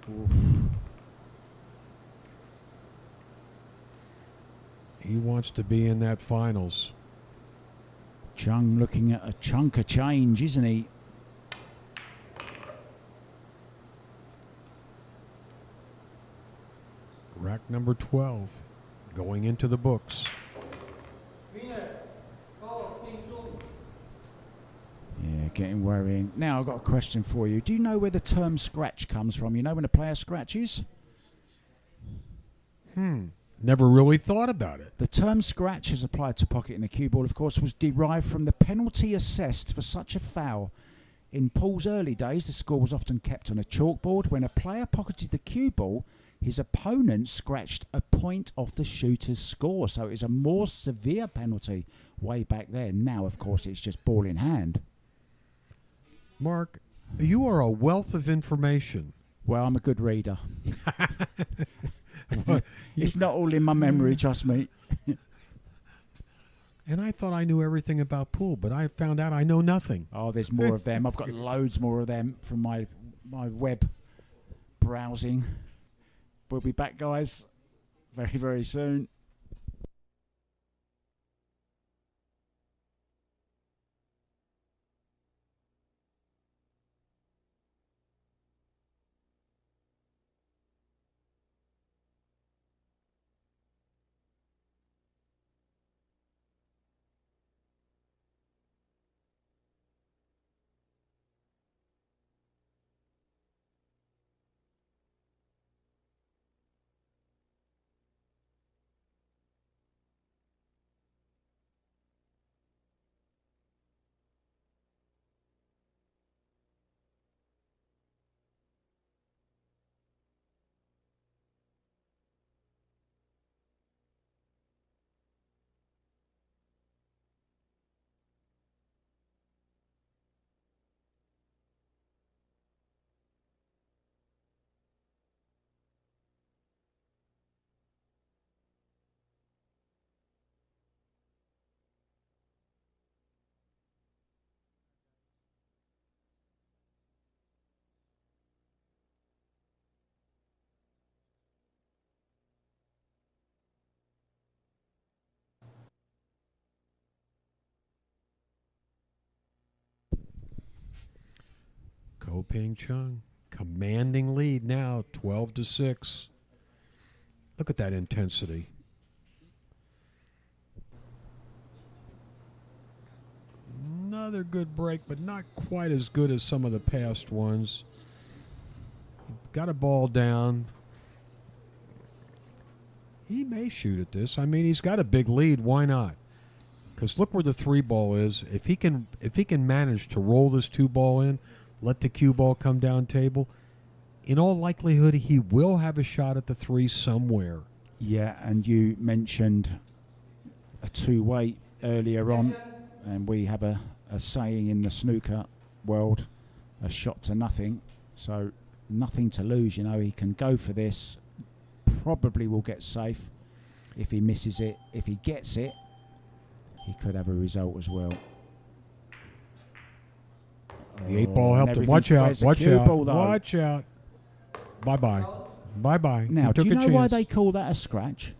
Oof. He wants to be in that finals. Chung looking at a chunk of change, isn't he? Rack number 12 going into the books. Yeah, getting worrying. Now I've got a question for you. Do you know where the term scratch comes from? You know when a player scratches? Never really thought about it. The term scratch as applied to pocket in the cue ball, of course, was derived from the penalty assessed for such a foul. In Paul's early days, the score was often kept on a chalkboard. When a player pocketed the cue ball, his opponent scratched a point off the shooter's score. So it was a more severe penalty way back then. Now, of course, it's just ball in hand. Mark, you are a wealth of information. Well, I'm a good reader. It's not all in my memory, trust me. And I thought I knew everything about pool, but I found out I know nothing. Oh, there's more of them. I've got loads more of them from my web browsing. We'll be back, guys, very, very soon. Ko Ping Chung, commanding lead now, 12-6. Look at that intensity. Another good break, but not quite as good as some of the past ones. Got a ball down. He may shoot at this. I mean, he's got a big lead. Why not? Because look where the 3 ball is. If he can manage to roll this 2 ball in, let the cue ball come down table, in all likelihood, he will have a shot at the 3 somewhere. Yeah, and you mentioned a 2-way earlier on, and we have a saying in the snooker world, a shot to nothing. So nothing to lose, you know. He can go for this, probably will get safe. If he misses it, if he gets it, he could have a result as well. The 8 ball helped him. Watch out. Watch out. Watch out. Bye-bye. Bye-bye. Now, do you know why they call that a scratch?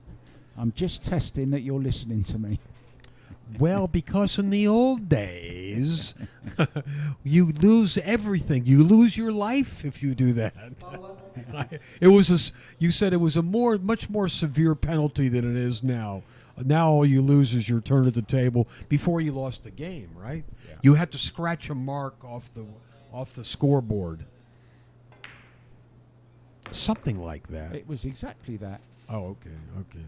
I'm just testing that you're listening to me. Well, because in the old days, you lose everything. You lose your life if you do that. You said it was a much more severe penalty than it is now. Now all you lose is your turn at the table. Before you lost the game, right? Yeah. You had to scratch a mark off the scoreboard. Something like that. It was exactly that. Oh, okay.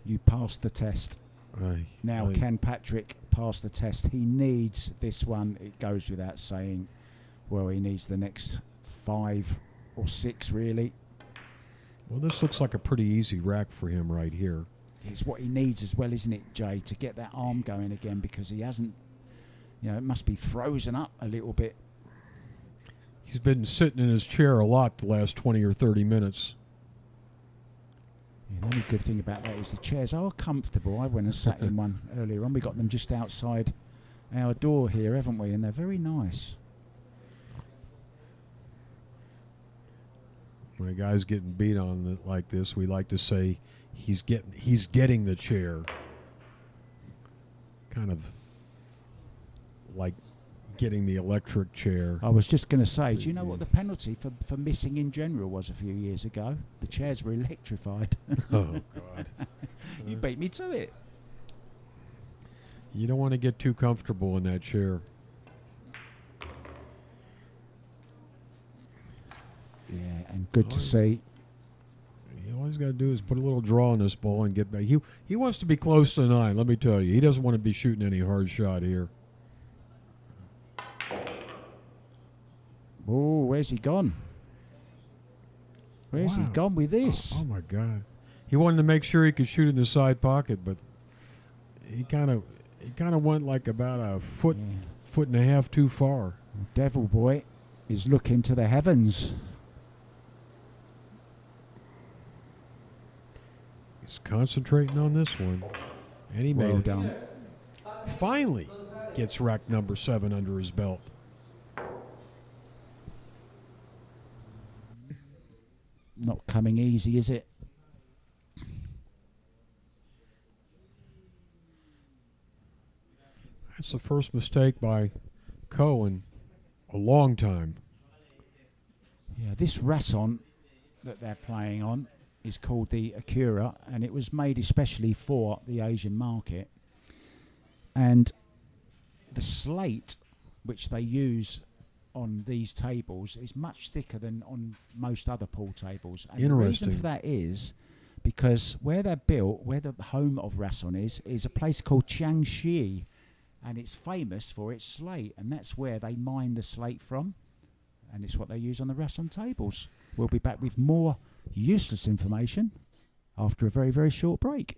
You passed the test. Right. Now, right. Can Patrick pass the test? He needs this one. It goes without saying. Well, he needs the next 5 or 6, really. Well, this looks like a pretty easy rack for him right here. It's what he needs as well, isn't it, Jay, to get that arm going again, because he hasn't, it must be frozen up a little bit. He's been sitting in his chair a lot the last 20 or 30 minutes. Yeah, the only good thing about that is the chairs are comfortable. I went and sat in one earlier on. We got them just outside our door here, haven't we? And they're very nice. When a guy's getting beat on like this, we like to say he's getting the chair. Kind of like getting the electric chair. I was just going to say, do you know what the penalty for missing in general was a few years ago? The chairs were electrified. Oh, God. You beat me to it. You don't want to get too comfortable in that chair. Yeah, and good to see. All he's got to do is put a little draw on this ball and get back. He wants to be close to 9, let me tell you. He doesn't want to be shooting any hard shot here. Oh, where's he gone? Where's he gone with this? Oh, my God. He wanted to make sure he could shoot in the side pocket, but he kind of went like about a foot and a half too far. Devil Boy is looking to the heavens. He's concentrating on this one, and he Well made done. it. Finally gets rack number 7 under his belt. Not coming easy, is it? That's the first mistake by Coe in a long time. Yeah, this Rasson that they're playing on is called the Acura, and it was made especially for the Asian market. And the slate which they use on these tables is much thicker than on most other pool tables. And the reason for that is because where they're built, where the home of Rasson is a place called Jiangxi, and it's famous for its slate, and that's where they mine the slate from, and it's what they use on the Rasson tables. We'll be back with more useless information after a very, very short break.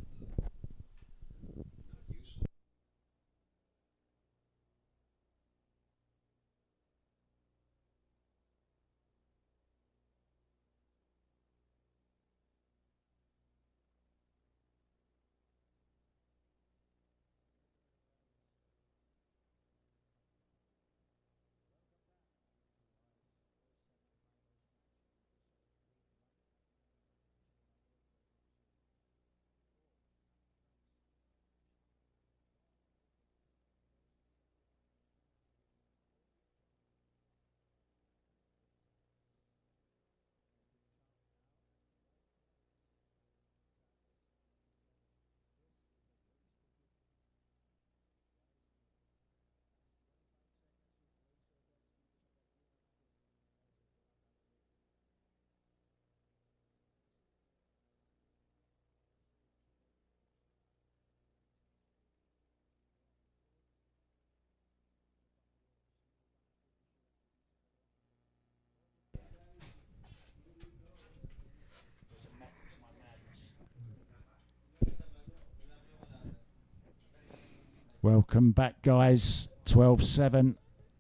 Welcome back, guys. 12-7.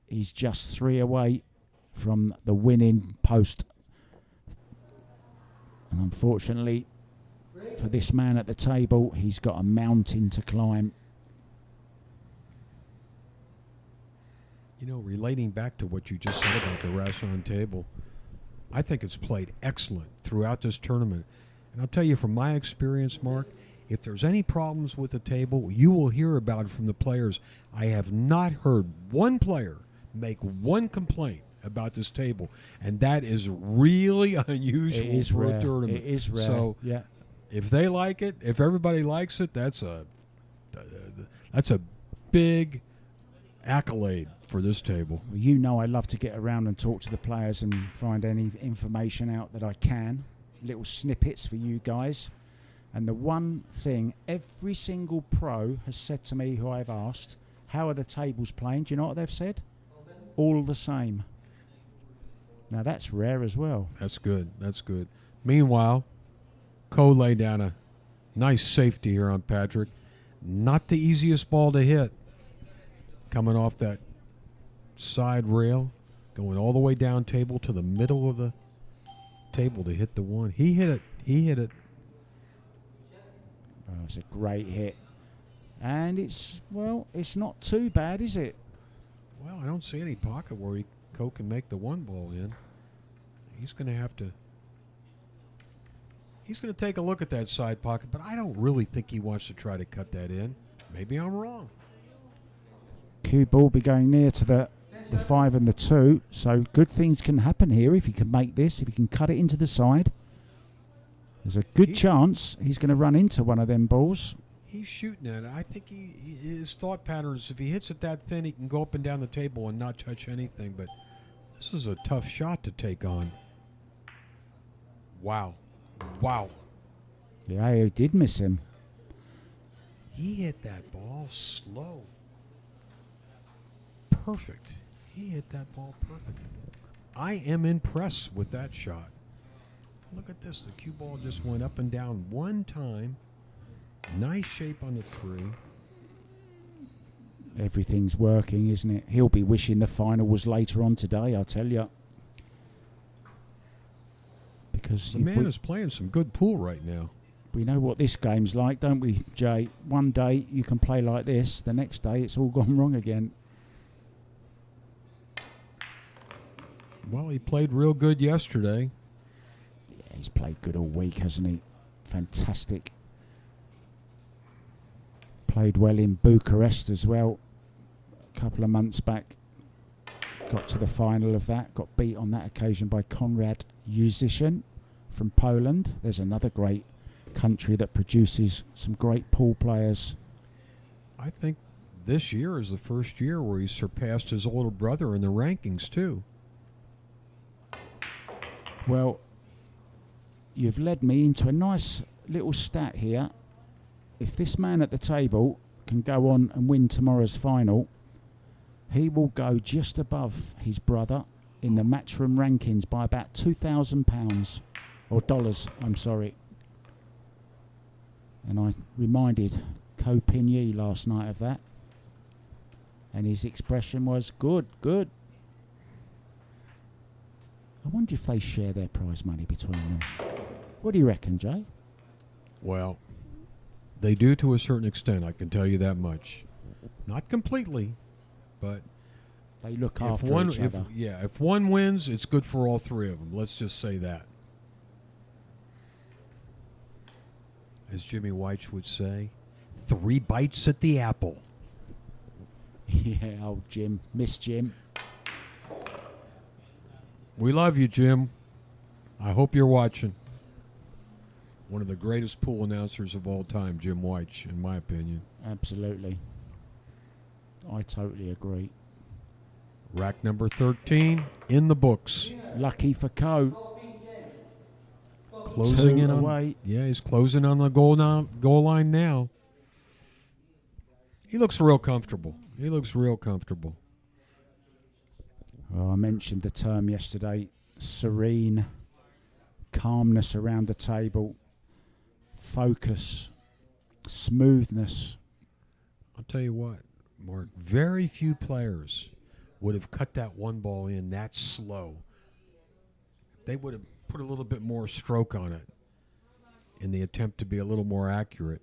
He's just 3 away from the winning post. And unfortunately, for this man at the table, he's got a mountain to climb. You know, relating back to what you just said about the Rasson table, I think it's played excellent throughout this tournament. And I'll tell you from my experience, Mark, if there's any problems with the table, you will hear about it from the players. I have not heard one player make one complaint about this table, and that is really unusual for a tournament. It is rare. So, yeah, if they like it, if everybody likes it, that's a big accolade for this table. well, you know I love to get around and talk to the players and find any information out that I can. Little snippets for you guys. And the one thing every single pro has said to me who I've asked, how are the tables playing? Do you know what they've said? All the same. Now that's rare as well. That's good. That's good. Meanwhile, Coe laid down a nice safety here on Patrick. Not the easiest ball to hit. Coming off that side rail, going all the way down table to the middle of the table to hit the one. He hit it Oh, it's a great hit. And it's not too bad, is it? Well, I don't see any pocket where Coe can make the one ball in. He's going to have to. He's going to take a look at that side pocket, but I don't really think he wants to try to cut that in. Maybe I'm wrong. Cue ball be going near to the 5 and the 2, so good things can happen here if he can make this, if he can cut it into the side. There's a good chance he's going to run into one of them balls. He's shooting at it. I think his thought pattern is if he hits it that thin, he can go up and down the table and not touch anything, but this is a tough shot to take on. Wow. Wow. Yeah, he did miss him. He hit that ball slow. Perfect. He hit that ball perfect. I am impressed with that shot. Look at this. The cue ball just went up and down one time. Nice shape on the 3. Everything's working, isn't it? He'll be wishing the final was later on today, I tell you. Because the man is playing some good pool right now. We know what this game's like, don't we, Jay? One day you can play like this. The next day it's all gone wrong again. Well, he played real good yesterday. Yeah, he's played good all week, hasn't he? Fantastic. Played well in Bucharest as well. A couple of months back. Got to the final of that. Got beat on that occasion by Konrad Jusichin from Poland. There's another great country that produces some great pool players. I think this year is the first year where he surpassed his older brother in the rankings, too. Well, you've led me into a nice little stat here. If this man at the table can go on and win tomorrow's final, he will go just above his brother in the Matchroom rankings by about £2,000 or dollars, I'm sorry. And I reminded Ko Pin-Yi last night of that, and his expression was good. I wonder if they share their prize money between them. What do you reckon, Jay? Well, they do to a certain extent, I can tell you that much. Not completely, but they look after each other. If one wins, it's good for all 3 of them. Let's just say that. As Jimmy White would say, 3 bites at the apple. Yeah, old Jim. Miss Jim. We love you, Jim. I hope you're watching. One of the greatest pool announcers of all time, Jim White, in my opinion. Absolutely. I totally agree. Rack number 13 in the books. Lucky for Ko. Closing in away. He's closing on the goal line now. He looks real comfortable. Well, I mentioned the term yesterday, serene, calmness around the table, focus, smoothness. I'll tell you what, Mark, very few players would have cut that one ball in that slow. They would have put a little bit more stroke on it in the attempt to be a little more accurate.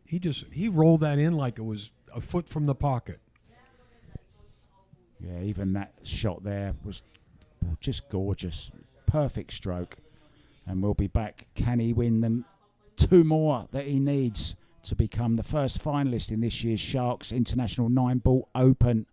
He rolled that in like it was a foot from the pocket. Yeah, even that shot there was just gorgeous. Perfect stroke. And we'll be back. Can he win them 2 more that he needs to become the first finalist in this year's Sharks International Nineball Open?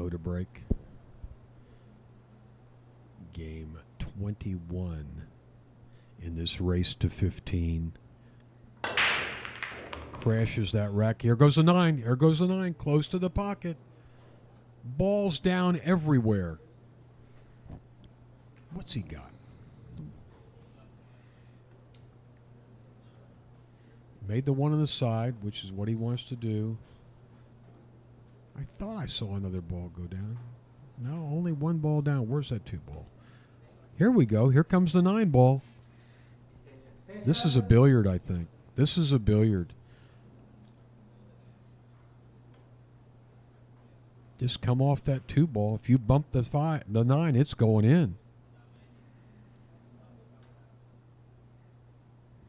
go to break. Game 21 in this race to 15. Crashes that rack. Here goes the 9. Here goes the 9. Close to the pocket. Balls down everywhere. What's he got? Made the one on the side, which is what he wants to do. I thought I saw another ball go down. No, only one ball down. Where's that 2 ball? Here we go. Here comes the 9 ball. This is a billiard, I think. This is a billiard. Just come off that 2 ball. If you bump the 9, it's going in.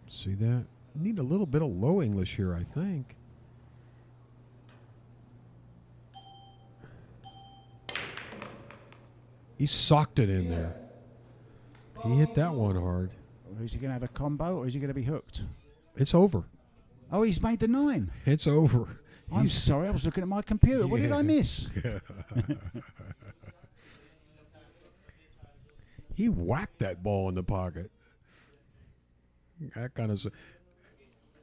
See that? Need a little bit of low English here, I think. He socked it in there. He hit that one hard. Is he going to have a combo or is he going to be hooked? It's over. Oh, he's made the 9. It's over. I'm sorry, I was looking at my computer. What did I miss? He whacked that ball in the pocket. That kind of.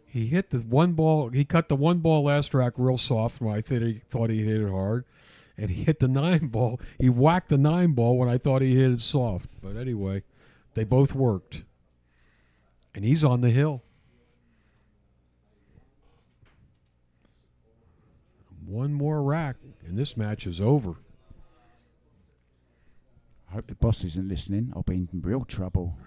He hit the 1 ball. He cut the 1 ball last rack real soft when I thought he hit it hard, and he hit the 9 ball. He whacked the 9 ball when I thought he hit it soft. But anyway, they both worked, and he's on the hill. 1 more rack, and this match is over. I hope the boss isn't listening. I'll be in real trouble.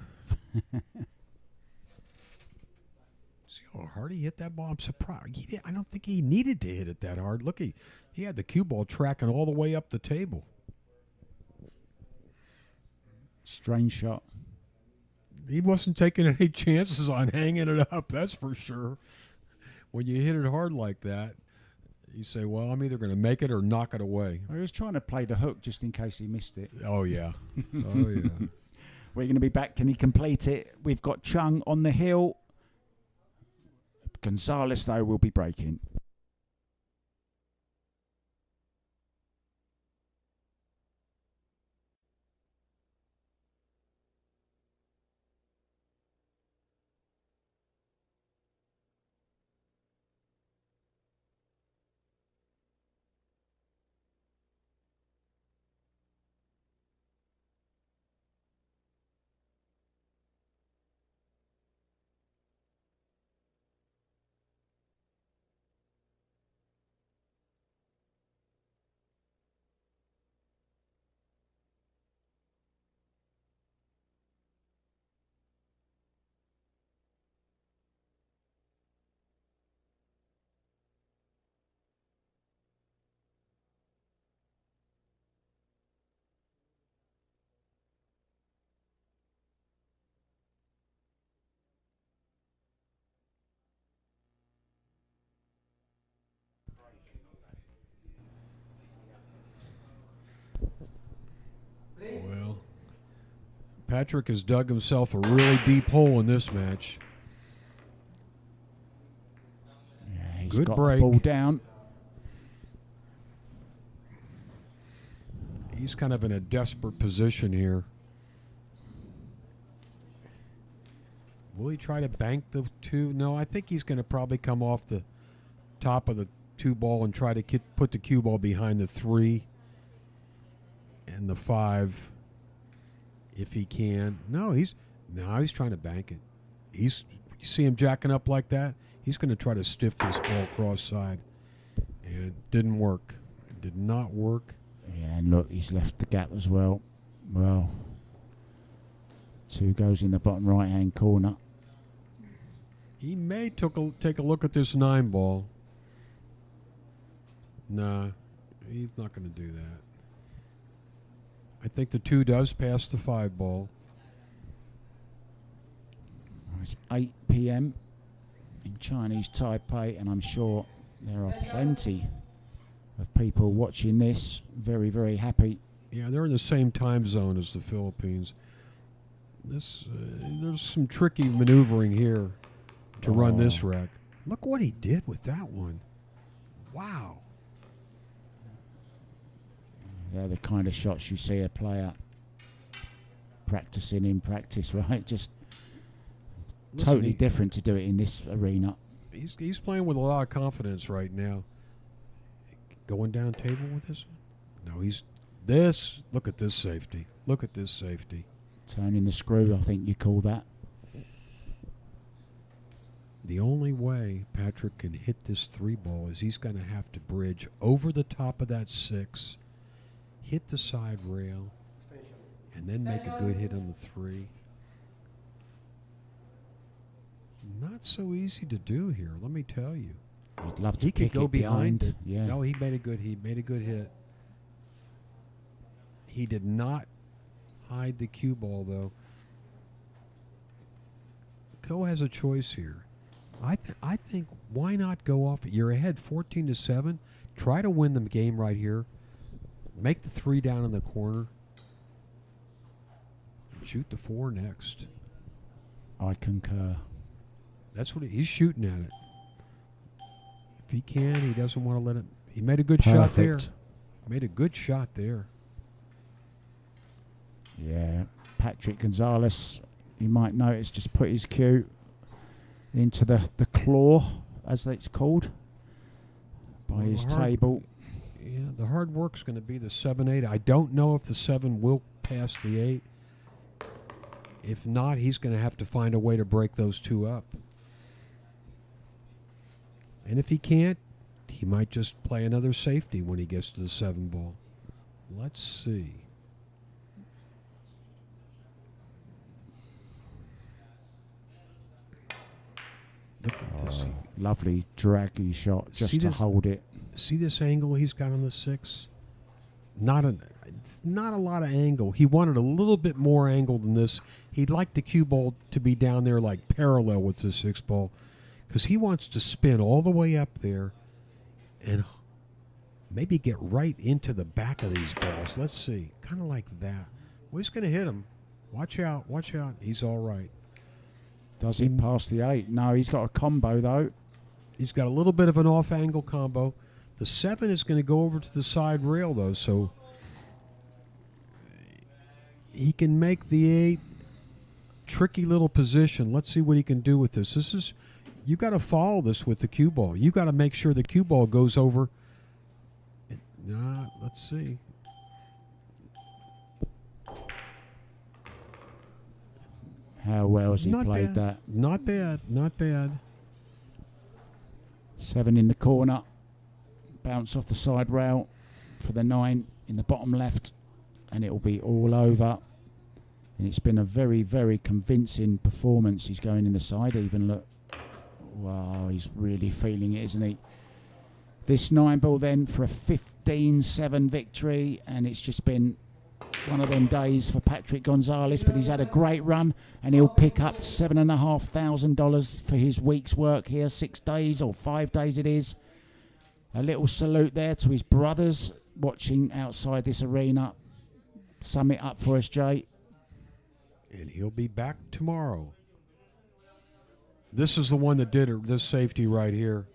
See how hard he hit that ball? I'm surprised. I don't think he needed to hit it that hard. Look, he had the cue ball tracking all the way up the table. Strange shot. He wasn't taking any chances on hanging it up, that's for sure. When you hit it hard like that, you say, well, I'm either going to make it or knock it away. He was trying to play the hook just in case he missed it. Oh, yeah. Oh, yeah. We're going to be back. Can he complete it? We've got Chung on the hill. Gonzalez, though, will be breaking. Well, Patrick has dug himself a really deep hole in this match. Yeah, he's Good got break. The ball down. He's kind of in a desperate position here. Will he try to bank the 2? No, I think he's going to probably come off the top of the 2 ball and try to put the cue ball behind the 3 and the 5 if he can. No, he's trying to bank it. You see him jacking up like that? He's going to try to stiff this ball cross side. And it didn't work. It did not work. Yeah, and look, he's left the gap as well. Well, 2 goes in the bottom right-hand corner. He may take a look at this 9 ball. Nah, he's not going to do that. I think the 2 does pass the 5 ball. It's 8 p.m. in Chinese Taipei, and I'm sure there are plenty of people watching this. Very, very happy. Yeah, they're in the same time zone as the Philippines. There's some tricky maneuvering here to run this rack. Look what he did with that one. Wow. They're the kind of shots you see a player practicing in practice, right? Just Listen, totally different to do it in this arena. He's playing with a lot of confidence right now. Going down table with this one? No, he's this. Look at this safety. Look at this safety. Turning the screw, I think you call that. The only way Patrick can hit this 3-ball is he's going to have to bridge over the top of that 6, hit the side rail, and then make a good hit on the 3. Not so easy to do here, let me tell you. I'd love to He could kick go it behind it. Yeah. No, he made a good hit. He did not hide the cue ball, though. Co has a choice here. I think why not go off? You're ahead 14-7. Try to win the game right here. Make the 3 down in the corner. Shoot the 4 next. I concur. That's what he's shooting at it. If he can, he doesn't want to let it. He made a good shot there. Perfect. Made a good shot there. Yeah, Patrick Gonzalez, you might notice, just put his cue into the claw, as it's called, by Well, his the hard- table. Yeah, the hard work's going to be the 7-8. I don't know if the 7 will pass the 8. If not, he's going to have to find a way to break those 2 up. And if he can't, he might just play another safety when he gets to the 7-ball. Let's see. Look at this. Lovely draggy shot just See to this- hold it. See this angle he's got on the 6? It's not a lot of angle. He wanted a little bit more angle than this. He'd like the cue ball to be down there like parallel with the 6-ball because he wants to spin all the way up there and maybe get right into the back of these balls. Let's see. Kind of like that. Well, he's going to hit him. Watch out. Watch out. He's all right. Does it pass the 8? No, he's got a combo though. He's got a little bit of an off-angle combo. The 7 is going to go over to the side rail, though, so he can make the 8 tricky little position. Let's see what he can do with this. This is you got to follow this with the cue ball. You got to make sure the cue ball goes over. Let's see. How well has he Not played bad. that? Not bad. Not bad. 7 in the corner. Bounce off the side rail for the 9 in the bottom left, and it will be all over. And it's been a very, very convincing performance. He's going in the side even, look. Wow, he's really feeling it, isn't he? This 9-ball then for a 15-7 victory, and it's just been one of them days for Patrick Gonzalez, but he's had a great run, and he'll pick up $7,500 for his week's work here, 6 days or 5 days it is. A little salute there to his brothers watching outside this arena. Sum it up for us, Jay. And he'll be back tomorrow. This is the one that did it, this safety right here.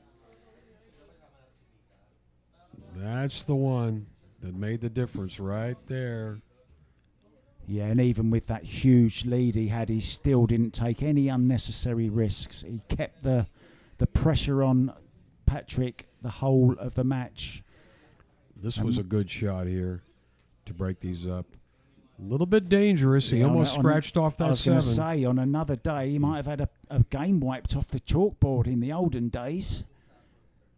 That's the one that made the difference right there. Yeah, and even with that huge lead he had, he still didn't take any unnecessary risks. He kept the pressure on Patrick the whole of the match. This was a good shot here to break these up. A little bit dangerous. He Yeah, almost scratched off I that was going to 7. say, on another day, he might have had a game wiped off the chalkboard in the olden days.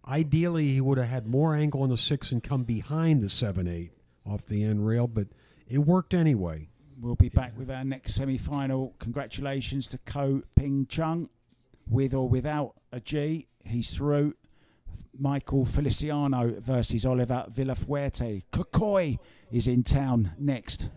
Ideally, he would have had more angle on the 6 and come behind the 7-8 off the end rail, but it worked anyway. We'll be back with our next semi-final. Congratulations to Ko Ping Chung. With or without a G, he's through. Michael Feliciano versus Oliver Villafuerte. Kokoi is in town next.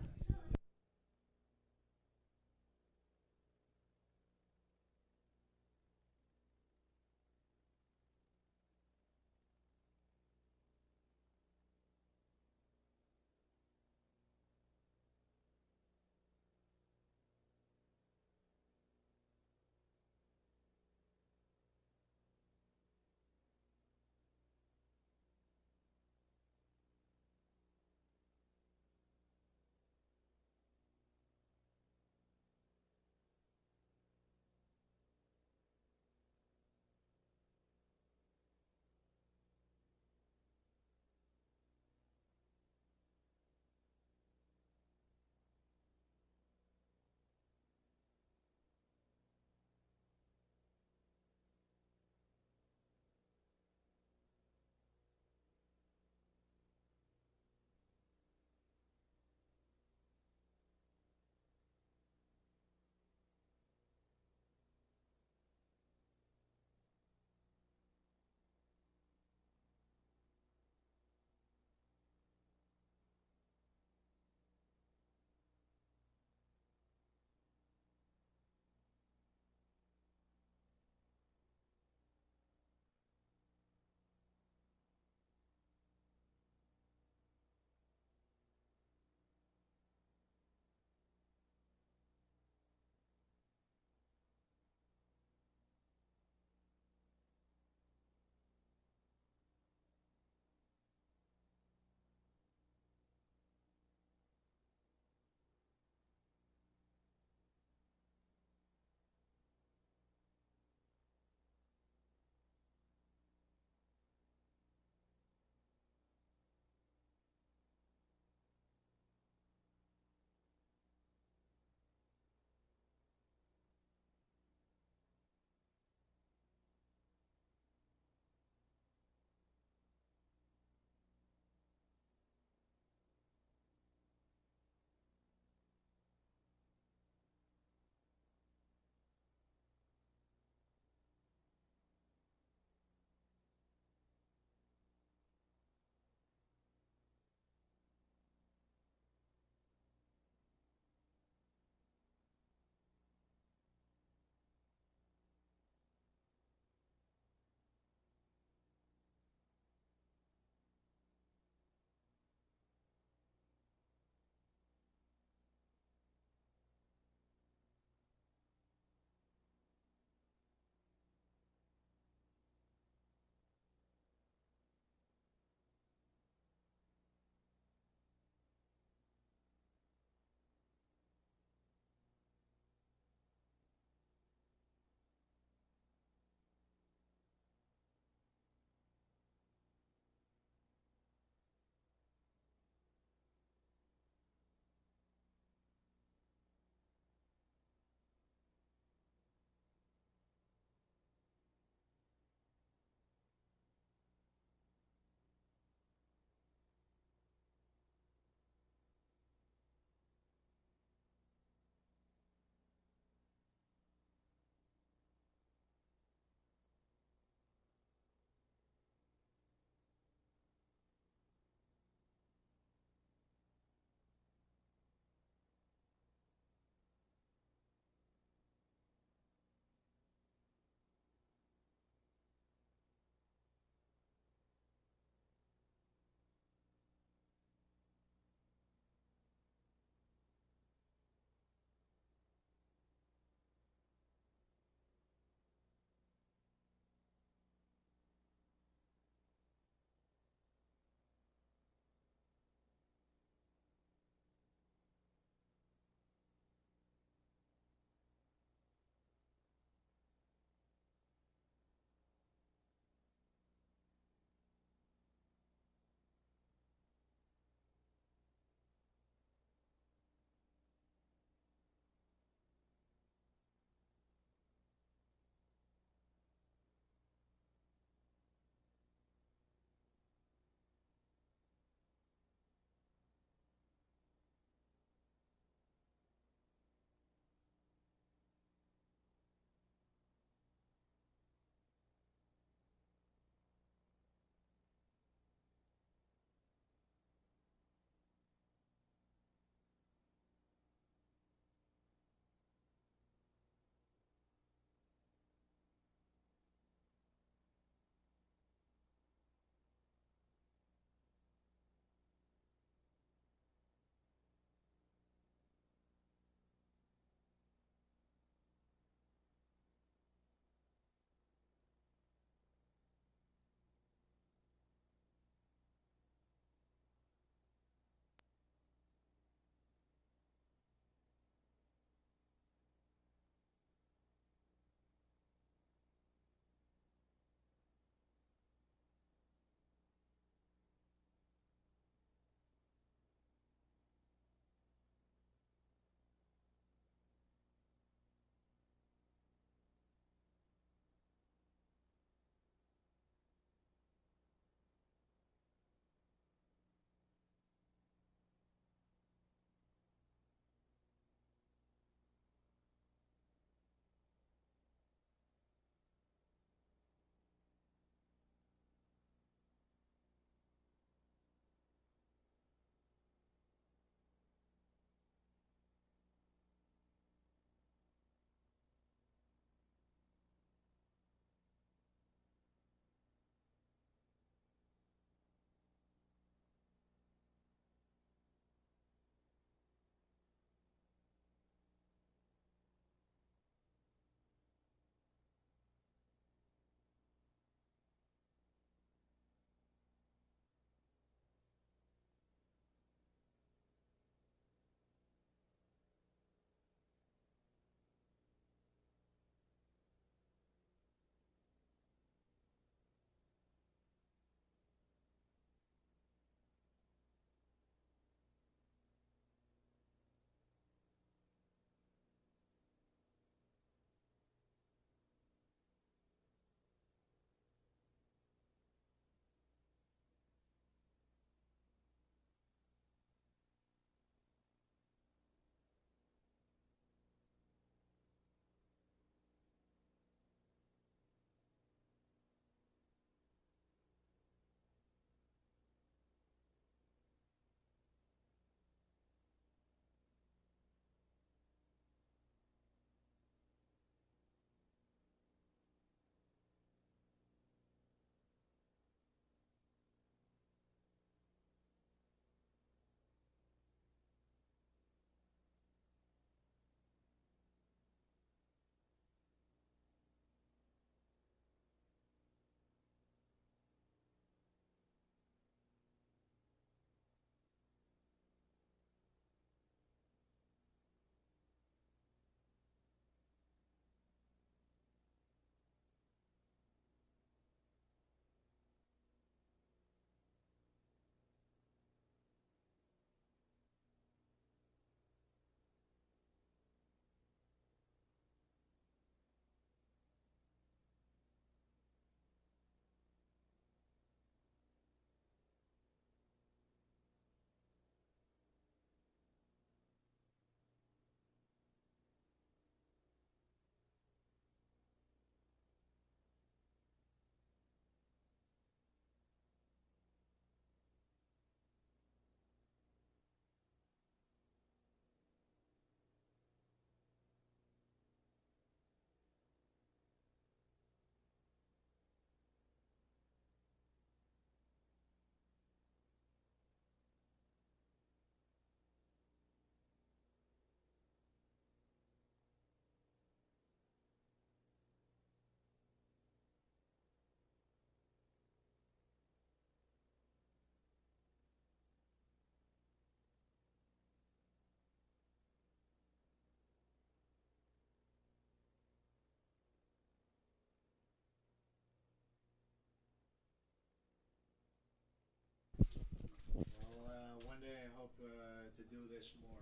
to do this more.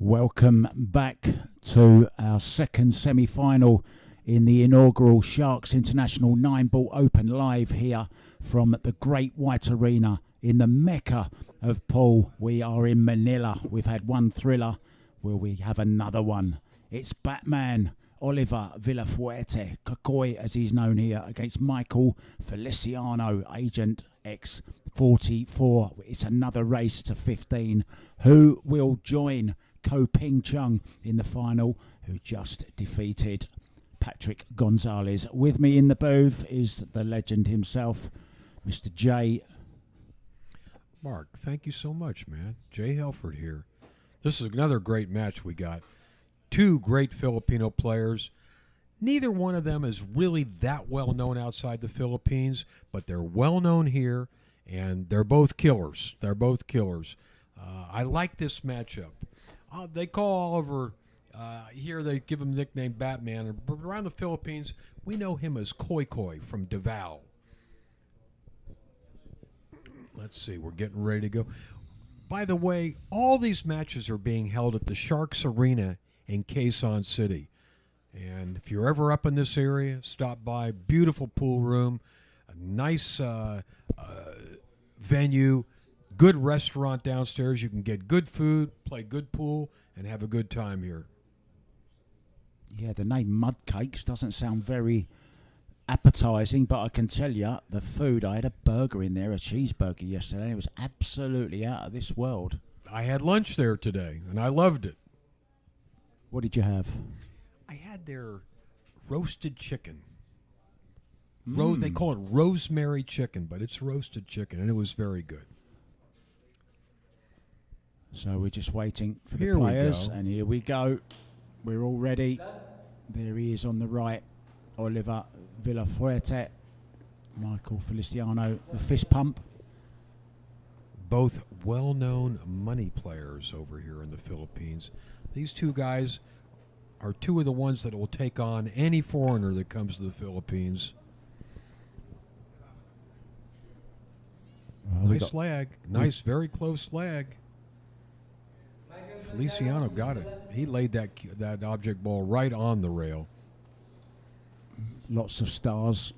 Welcome back to our second semi-final in the inaugural Sharks International 9-Ball Open, live here from the Great White Arena in the Mecca of pool. We are in Manila. We've had one thriller. Will we have another one? It's Batman Oliver Villafuerte, Kokoi as he's known here, against Michael Feliciano, Agent X44. It's another race to 15. Who will join Ko Ping Chung in the final, who just defeated Patrick Gonzalez? With me in the booth is the legend himself, Mr. Jay. Mark, thank you so much, man. Jay Helford here. This is another great match we got. Two great Filipino players. Neither one of them is really that well known outside the Philippines, but they're well known here, and they're both killers. They're both killers. I like this matchup. They call Oliver, here they give him the nickname Batman, but around the Philippines, we know him as Koi Koi from Davao. Let's see, we're getting ready to go. By the way, all these matches are being held at the Sharks Arena in Quezon City. And if you're ever up in this area, stop by. Beautiful pool room, a nice venue, good restaurant downstairs. You can get good food, play good pool, and have a good time here. Yeah, the name Mud Cakes doesn't sound very appetizing, but I can tell you the food. I had a burger in there, a cheeseburger yesterday. It was absolutely out of this world. I had lunch there today, and I loved it. What did you have? I had their roasted chicken. They call it rosemary chicken, but it's roasted chicken, and it was very good. So we're just waiting for the Here we players, go. and here we go. We're all ready. There he is on the right, Oliver Villafuerte, Michael Feliciano, the fist pump. Both well-known money players over here in the Philippines. These two guys are two of the ones that will take on any foreigner that comes to the Philippines. Well, Nice lag. Nice, very close lag. Feliciano got it. He laid that object ball right on the rail. Lots of stars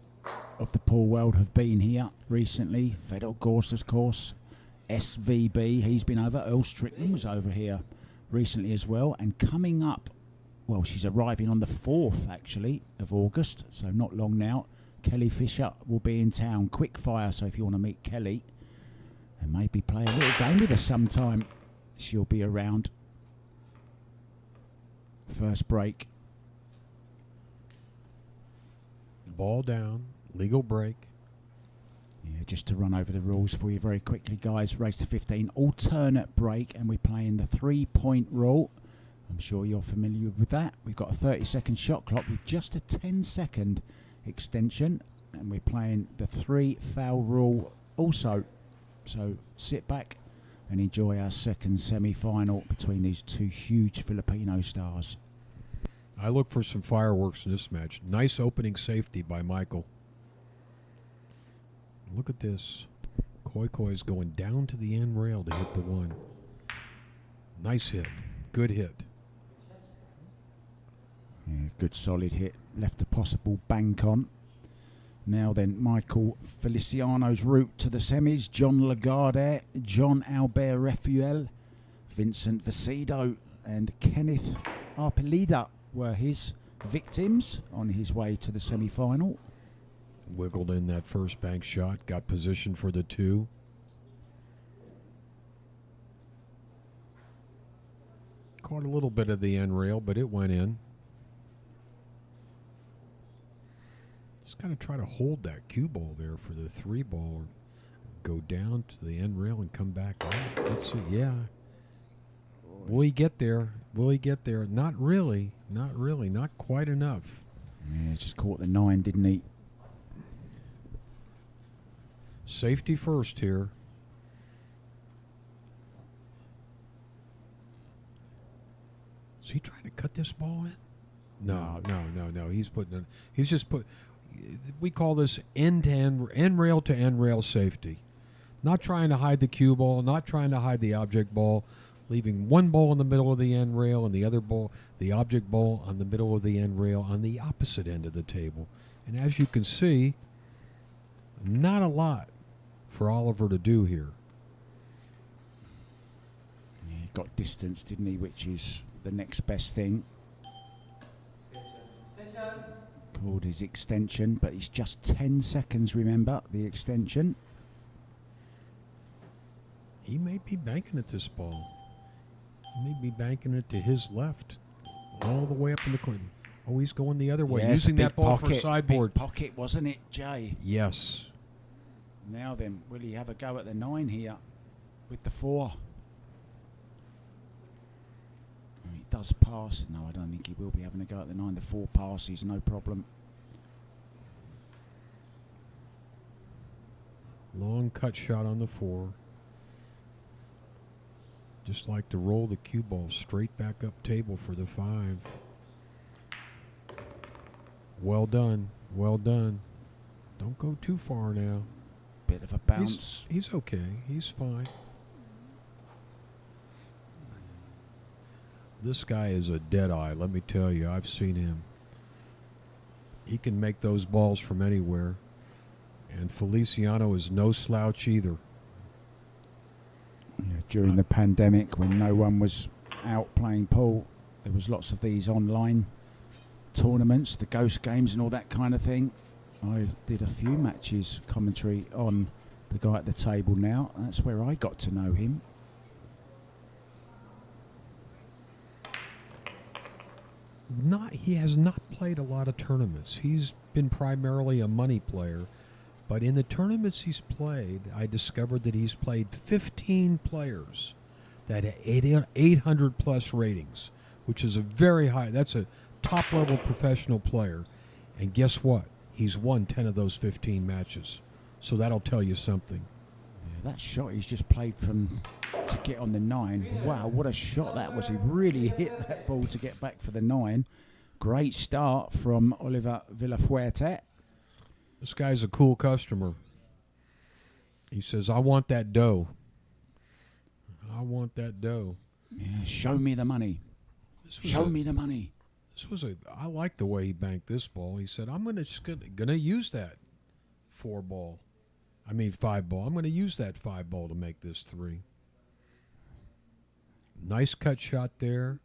of the pool world have been here recently. Fedor Gorst, of course. SVB, he's been over. Earl Strickland was over here recently as well. And coming up, well, she's arriving on the 4th, actually, of August, so not long now. Kelly Fisher will be in town. Quick fire, so if you want to meet Kelly and maybe play a little game with us sometime, she'll be around. First break. Ball down. Legal break. Yeah, just to run over the rules for you very quickly, guys. Race to 15, alternate break, and we're playing the 3-point rule. I'm sure you're familiar with that. We've got a 30-second shot clock with just a 10-second extension, and we're playing the 3-foul rule also. So sit back and enjoy our second semi-final between these two huge Filipino stars. I look for some fireworks in this match. Nice opening safety by Michael. Look at this. Koi Koi is going down to the end rail to hit the one. Nice hit. Good hit. Yeah, good solid hit. Left a possible bank on. Now then, Michael Feliciano's route to the semis. John Lagarde, John Albert Refuel, Vincent Vasido and Kenneth Arpelida were his victims on his way to the semi-final. Wiggled in that first bank shot. Got position for the 2. Caught a little bit of the end rail, but it went in. Just got to try to hold that cue ball there for the 3 ball. Go down to the end rail and come back out. Let's see. Yeah. Will he get there? Will he get there? Not really. Not really. Not quite enough. Yeah, just caught the 9, didn't he? Safety first here. Is he trying to cut this ball in? No. He's just put. We call this end rail to end rail safety. Not trying to hide the cue ball, not trying to hide the object ball, leaving one ball in the middle of the end rail and the other ball, the object ball, on the middle of the end rail on the opposite end of the table. And as you can see, not a lot for Oliver to do here. Yeah, got distance, didn't he? Which is the next best thing. Called his extension, but it's just 10 seconds, remember, the extension. He may be banking at this ball. He may be banking it to his left, all the way up in the corner. Oh, he's going the other way, Yes, using that ball for pocket, a sideboard. Big pocket, wasn't it, Jay? Yes. Now then, will he have a go at the 9 here with the 4? He does pass. No, I don't think he will be having a go at the 9. The 4 passes, no problem. Long cut shot on the 4. Just like to roll the cue ball straight back up table for the 5. Well done. Well done. Don't go too far now. Bit of a bounce. He's okay. He's fine. This guy is a dead eye, let me tell you. I've seen him. He can make those balls from anywhere. And Feliciano is no slouch either. Yeah, during the pandemic, when no one was out playing pool, there was lots of these online tournaments, the ghost games and all that kind of thing. I did a few matches commentary on the guy at the table now. That's where I got to know him. He has not played a lot of tournaments. He's been primarily a money player. But in the tournaments he's played, I discovered that he's played 15 players that had 800 plus ratings, which is a very high. That's a top level professional player. And guess what? He's won 10 of those 15 matches. So that'll tell you something. Yeah, that shot he's just played from to get on the 9. Wow, what a shot that was. He really hit that ball to get back for the 9. Great start from Oliver Villafuerte. This guy's a cool customer. He says, I want that dough. I want that dough. Yeah, show me the money. Show me the money. I like the way he banked this ball. He said, I'm gonna use that 5 ball. I'm gonna use that 5 ball to make this 3. Nice cut shot there.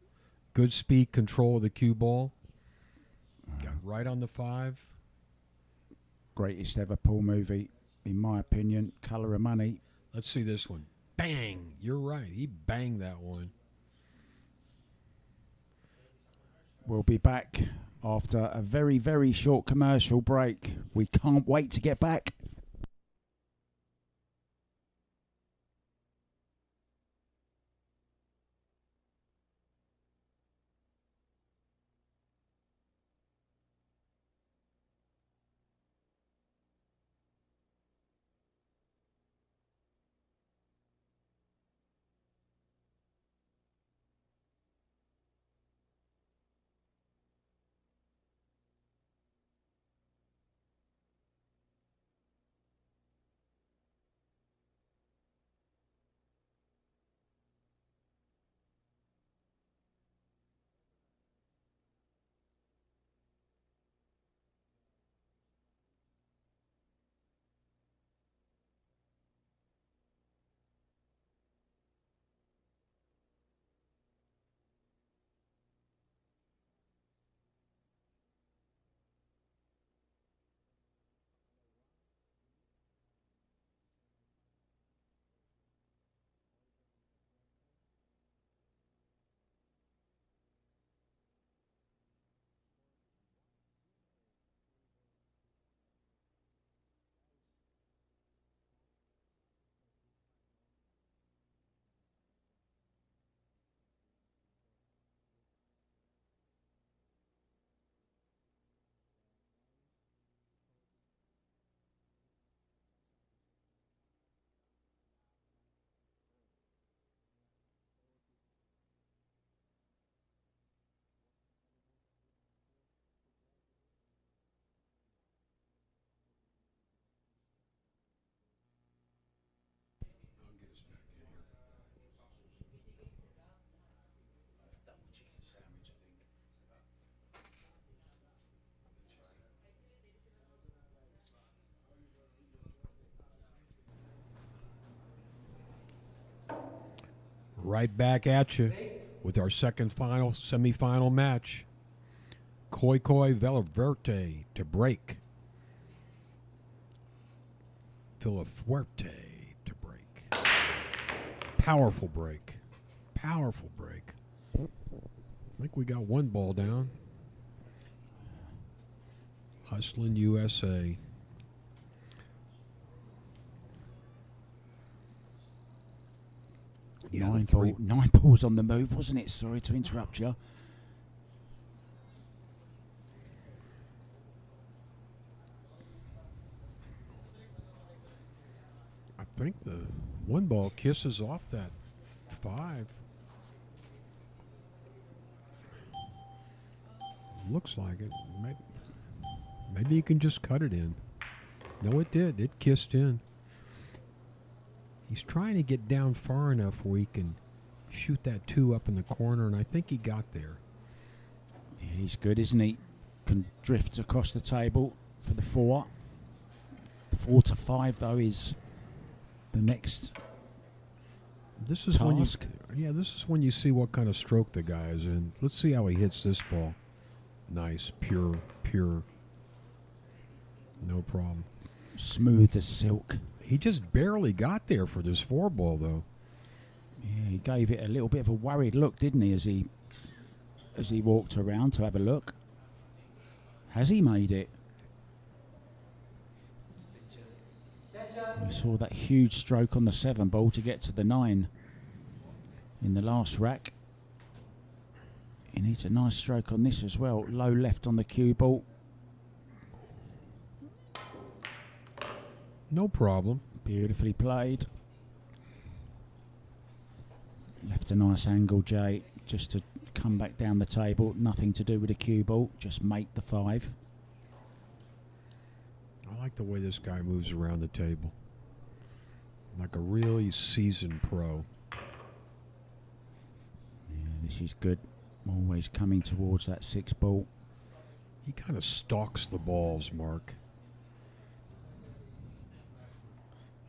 Good speed control of the cue ball. Got right on the 5. Greatest ever pool movie, in my opinion. Colour of Money. Let's see this one. Bang! You're right. He banged that one. We'll be back after a very, very short commercial break. We can't wait to get back. Right back at you with our second semifinal match. Koi Velaverte to break. Villafuerte to break. Powerful break. Powerful break. I think we got one ball down. Hustling USA. Yeah, Nineball's on the move, wasn't it? Sorry to interrupt you. I think the one ball kisses off that 5. Looks like it. Maybe you can just cut it in. No, it did. It kissed in. He's trying to get down far enough where he can shoot that 2 up in the corner, and I think he got there. Yeah, he's good, isn't he? Can drift across the table for the 4. 4 to 5, though, is the next This is task. This is when you see what kind of stroke the guy is in. Let's see how he hits this ball. Nice, pure. No problem. Smooth as silk. He just barely got there for this 4 ball, though. Yeah, he gave it a little bit of a worried look, didn't he, as he walked around to have a look. Has he made it? We saw that huge stroke on the 7 ball to get to the 9 in the last rack. He needs a nice stroke on this as well. Low left on the cue ball. No problem. Beautifully played. Left a nice angle, Jay, just to come back down the table. Nothing to do with the cue ball. Just make the 5. I like the way this guy moves around the table. Like a really seasoned pro. Yeah, this is good. Always coming towards that 6 ball. He kind of stalks the balls, Mark.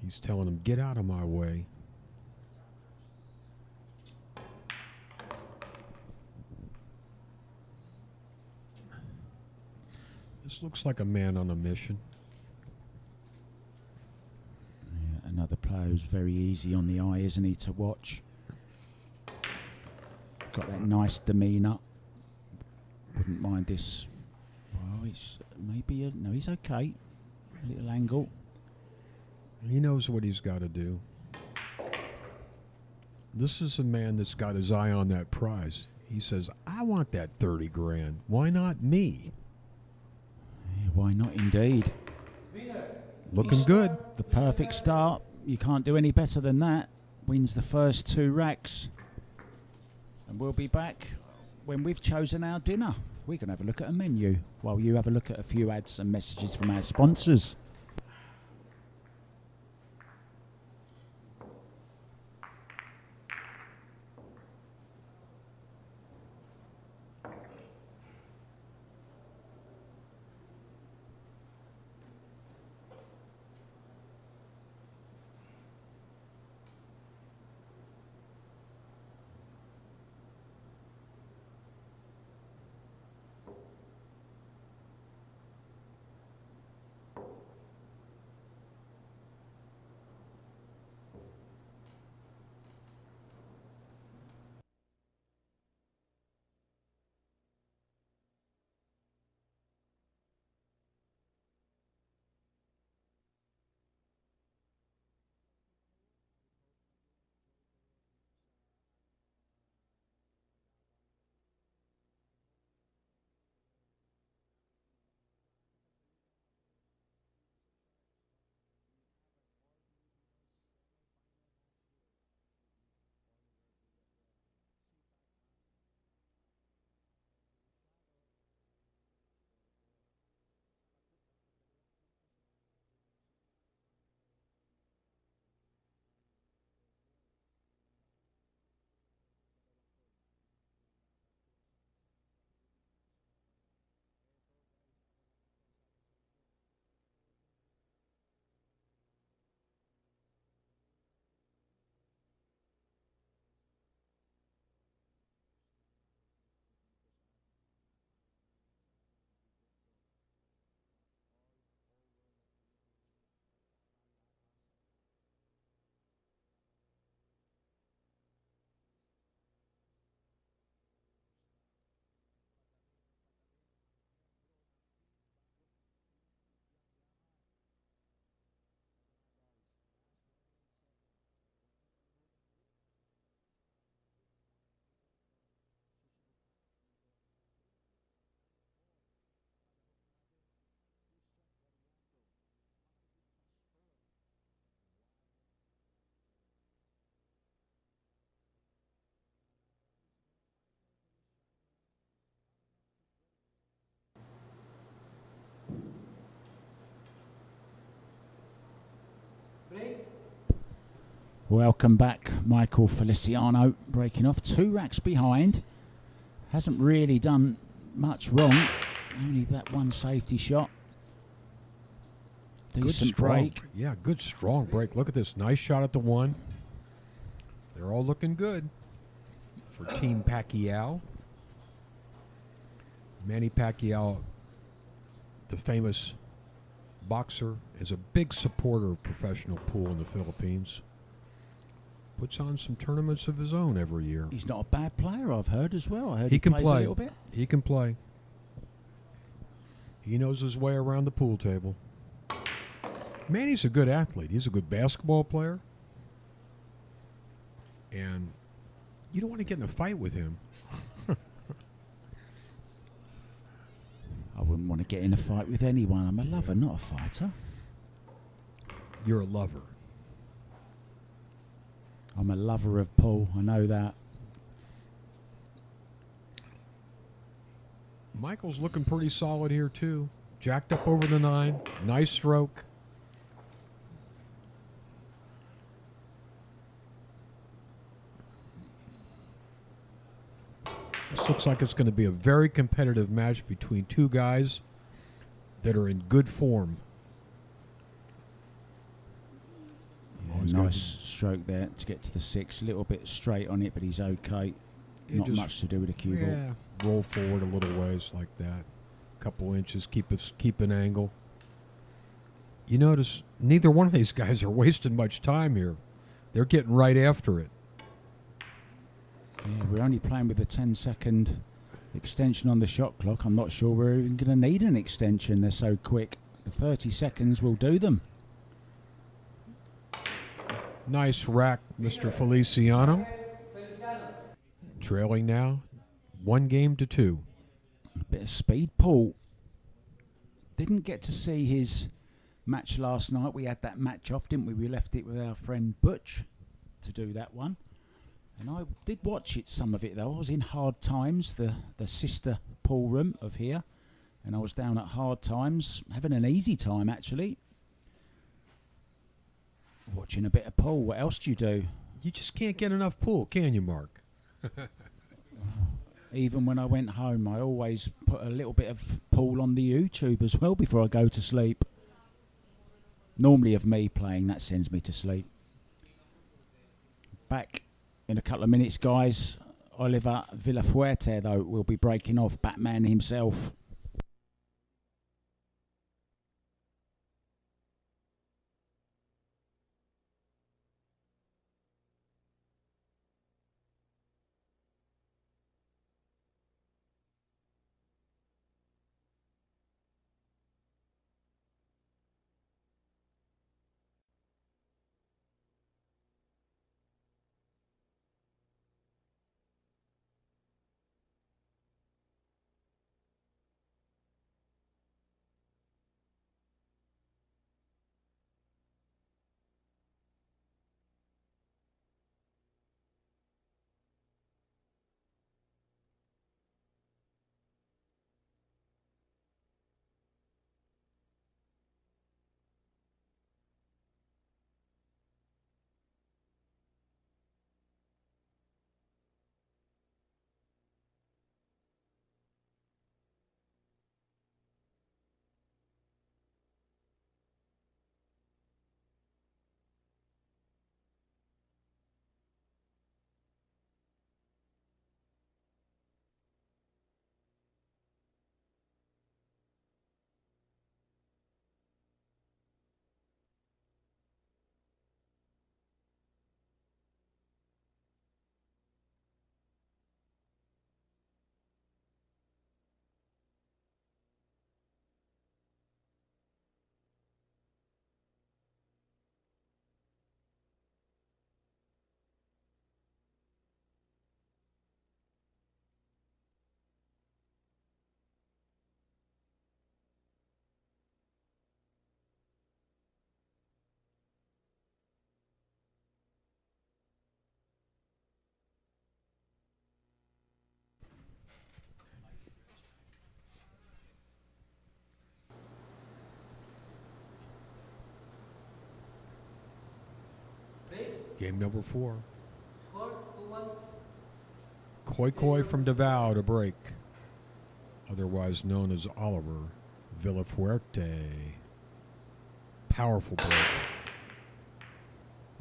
He's telling him, get out of my way. This looks like a man on a mission. Yeah, another player who's very easy on the eye, isn't he, to watch? Got that nice demeanour. Wouldn't mind this. Well, it's maybe no, he's okay. A little angle. He knows what he's got to do. This is a man that's got his eye on that prize. He says, I want that 30 grand. Why not me? Yeah, why not indeed? Looking good. The perfect start. You can't do any better than that. Wins the first 2 racks. And we'll be back when we've chosen our dinner. We're going to have a look at a menu while you have a look at a few ads and messages from our sponsors. Welcome back, Michael Feliciano, breaking off 2 racks behind. Hasn't really done much wrong. Only that one safety shot. Decent break. Yeah, good strong break. Look at this. Nice shot at the 1. They're all looking good for Team Pacquiao. Manny Pacquiao, the famous boxer, is a big supporter of professional pool in the Philippines. Puts on some tournaments of his own every year. He's not a bad player, I've heard as well. I heard He can plays play. a little bit. He can play. He knows his way around the pool table. Manny's a good athlete. He's a good basketball player. And you don't want to get in a fight with him. I wouldn't want to get in a fight with anyone. I'm a lover, not a fighter. You're a lover. I'm a lover of pool. I know that. Michael's looking pretty solid here, too. Jacked up over the 9. Nice stroke. This looks like it's going to be a very competitive match between 2 guys that are in good form. Yeah, nice stroke there to get to the 6. A little bit straight on it, but he's okay. Not much to do with the cue ball. Yeah, roll forward a little ways like that. Couple inches, keep an angle. You notice neither one of these guys are wasting much time here. They're getting right after it. Yeah, we're only playing with a 10-second extension on the shot clock. I'm not sure we're even going to need an extension. They're so quick. The 30 seconds will do them. Nice rack, Mr. Feliciano. Trailing now, 1-2. A bit of speed. Paul didn't get to see his match last night. We had that match off, didn't we? We left it with our friend Butch to do that one. And I did watch it, some of it though. I was in Hard Times, the sister pool room of here. And I was down at Hard Times, having an easy time actually. Watching a bit of pool. What else do you do? You just can't get enough pool, can you, Mark? Even when I went home, I always put a little bit of pool on the YouTube as well before I go to sleep. Normally of me playing, that sends me to sleep. Back in a couple of minutes, guys. Oliver Villafuerte, though, will be breaking off. Batman himself. Game number 4. Koi Koi from Davao to break, otherwise known as Oliver Villafuerte. Powerful break.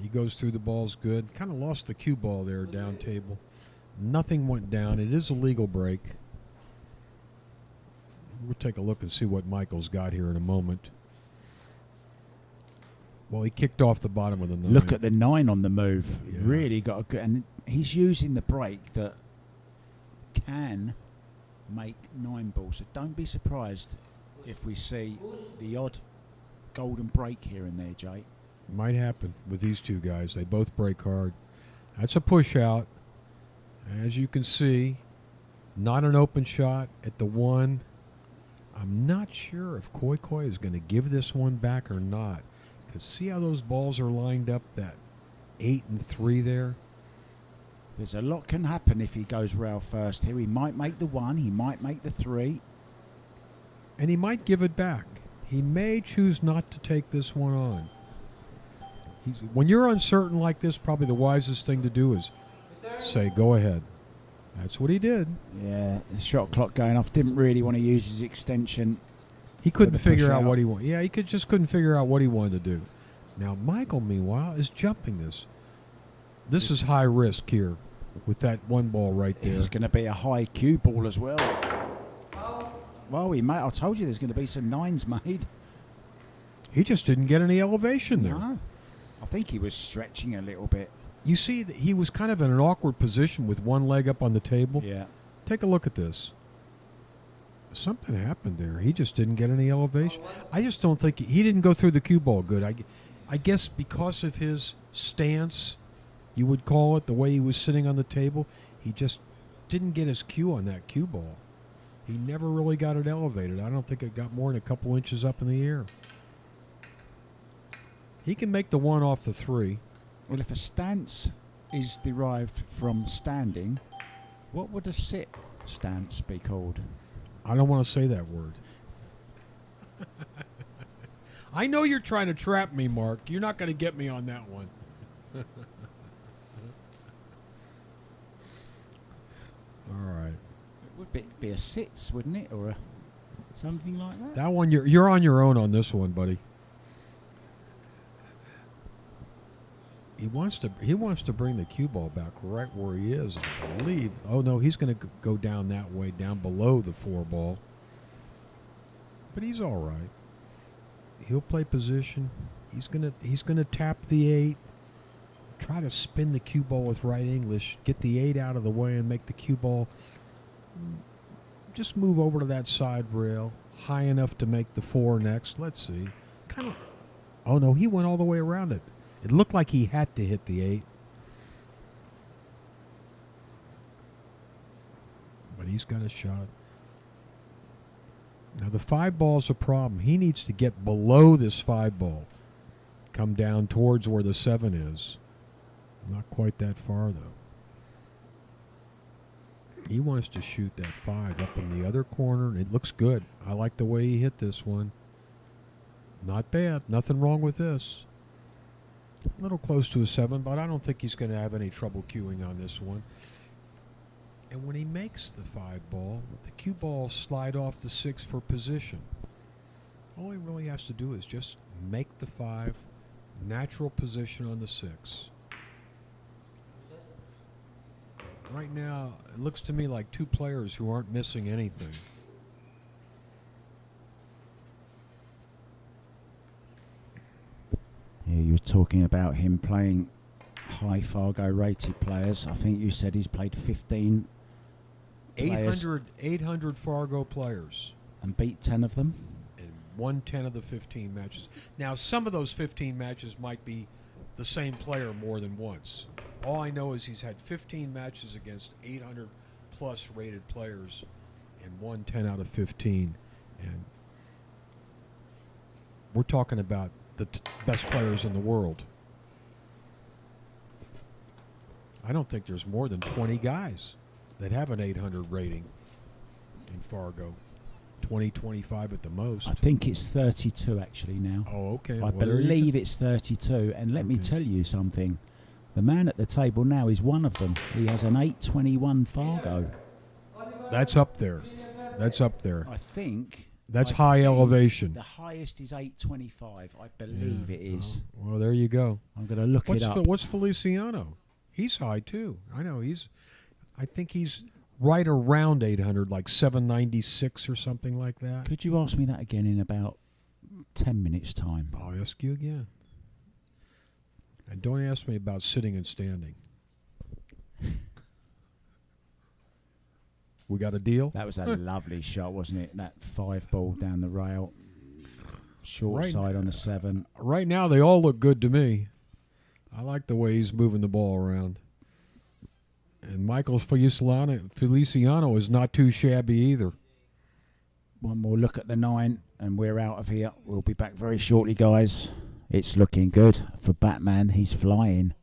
He goes through the balls good. Kind of lost the cue ball there down table. Nothing went down. It is a legal break. We'll take a look and see what Michael's got here in a moment. Well, he kicked off the bottom of the 9. Look at the 9 on the move. Yeah. Really got a good, and he's using the break that can make 9 balls. So don't be surprised if we see the odd golden break here and there, Jake. Might happen with these two guys. They both break hard. That's a push out. As you can see, not an open shot at the 1. I'm not sure if Koi Koi is going to give this one back or not. Because see how those balls are lined up, that 8 and 3 there? There's a lot can happen if he goes rail first here. He might make the 1, he might make the 3. And he might give it back. He may choose not to take this one on. When you're uncertain like this, probably the wisest thing to do is say, go ahead. That's what he did. Yeah, the shot clock going off. Didn't really want to use his extension. He couldn't the figure push out out. what he wanted. Yeah, just couldn't figure out what he wanted to do. Now, Michael, meanwhile, is jumping this. This is high risk here with that 1 ball right there. It's going to be a high cue ball as well. Well, I told you there's going to be some 9s made. He just didn't get any elevation there. No. I think he was stretching a little bit. You see, that he was kind of in an awkward position with one leg up on the table. Yeah. Take a look at this. Something happened there. He just didn't get any elevation. I just don't think he didn't go through the cue ball good. I guess because of his stance, you would call it, the way he was sitting on the table, he just didn't get his cue on that cue ball. He never really got it elevated. I don't think it got more than a couple inches up in the air. He can make the 1 off the 3. Well, if a stance is derived from standing, what would a sit stance be called? I don't want to say that word. I know you're trying to trap me, Mark. You're not going to get me on that one. All right. It would be a sits, wouldn't it? Or something like that? That one, you're on your own on this one, buddy. He wants to bring the cue ball back right where he is, I believe. Oh no, he's going to go down that way, down below the 4 ball. But he's all right. He'll play position. He's gonna tap the 8. Try to spin the cue ball with right English. Get the 8 out of the way and make the cue ball just move over to that side rail high enough to make the 4 next. Let's see. Oh no, he went all the way around it. It looked like he had to hit the 8. But he's got a shot. Now the 5 ball's a problem. He needs to get below this 5 ball. Come down towards where the 7 is. Not quite that far though. He wants to shoot that 5 up in the other corner. It looks good. I like the way he hit this one. Not bad. Nothing wrong with this. A little close to a 7, but I don't think he's going to have any trouble cueing on this one. And when he makes the 5 ball, the cue ball slide off the 6 for position. All he really has to do is just make the 5, natural position on the 6. Right now, it looks to me like 2 players who aren't missing anything. Yeah, you were talking about him playing high Fargo rated players. I think you said he's played 15 players 800 Fargo players. and beat 10 of them. And won 10 of the 15 matches. Now, some of those 15 matches might be the same player more than once. All I know is he's had 15 matches against 800 plus rated players and won 10 out of 15. And we're talking about the best players in the world. I don't think there's more than 20 guys that have an 800 rating in Fargo. 20, 25 at the most. I think it's 32 actually now. Oh, okay. I Well, there you believe it's 32. And let me Okay. tell you something. The man at the table now is one of them. He has an 821 Fargo. That's up there. That's up there. I think. That's I high think elevation. The highest is 825. I believe it is. Oh, well, there you go. I'm going to look it up. What's Feliciano? He's high too. I know I think he's right around 800, like 796 or something like that. Could you ask me that again in about 10 minutes' time? I'll ask you again. And don't ask me about sitting and standing. We got a deal? That was a lovely shot, wasn't it? That 5-ball down the rail. Short side on the 7. Right now, they all look good to me. I like the way he's moving the ball around. And Michael Feliciano is not too shabby either. One more look at the 9, and we're out of here. We'll be back very shortly, guys. It's looking good for Batman. He's flying.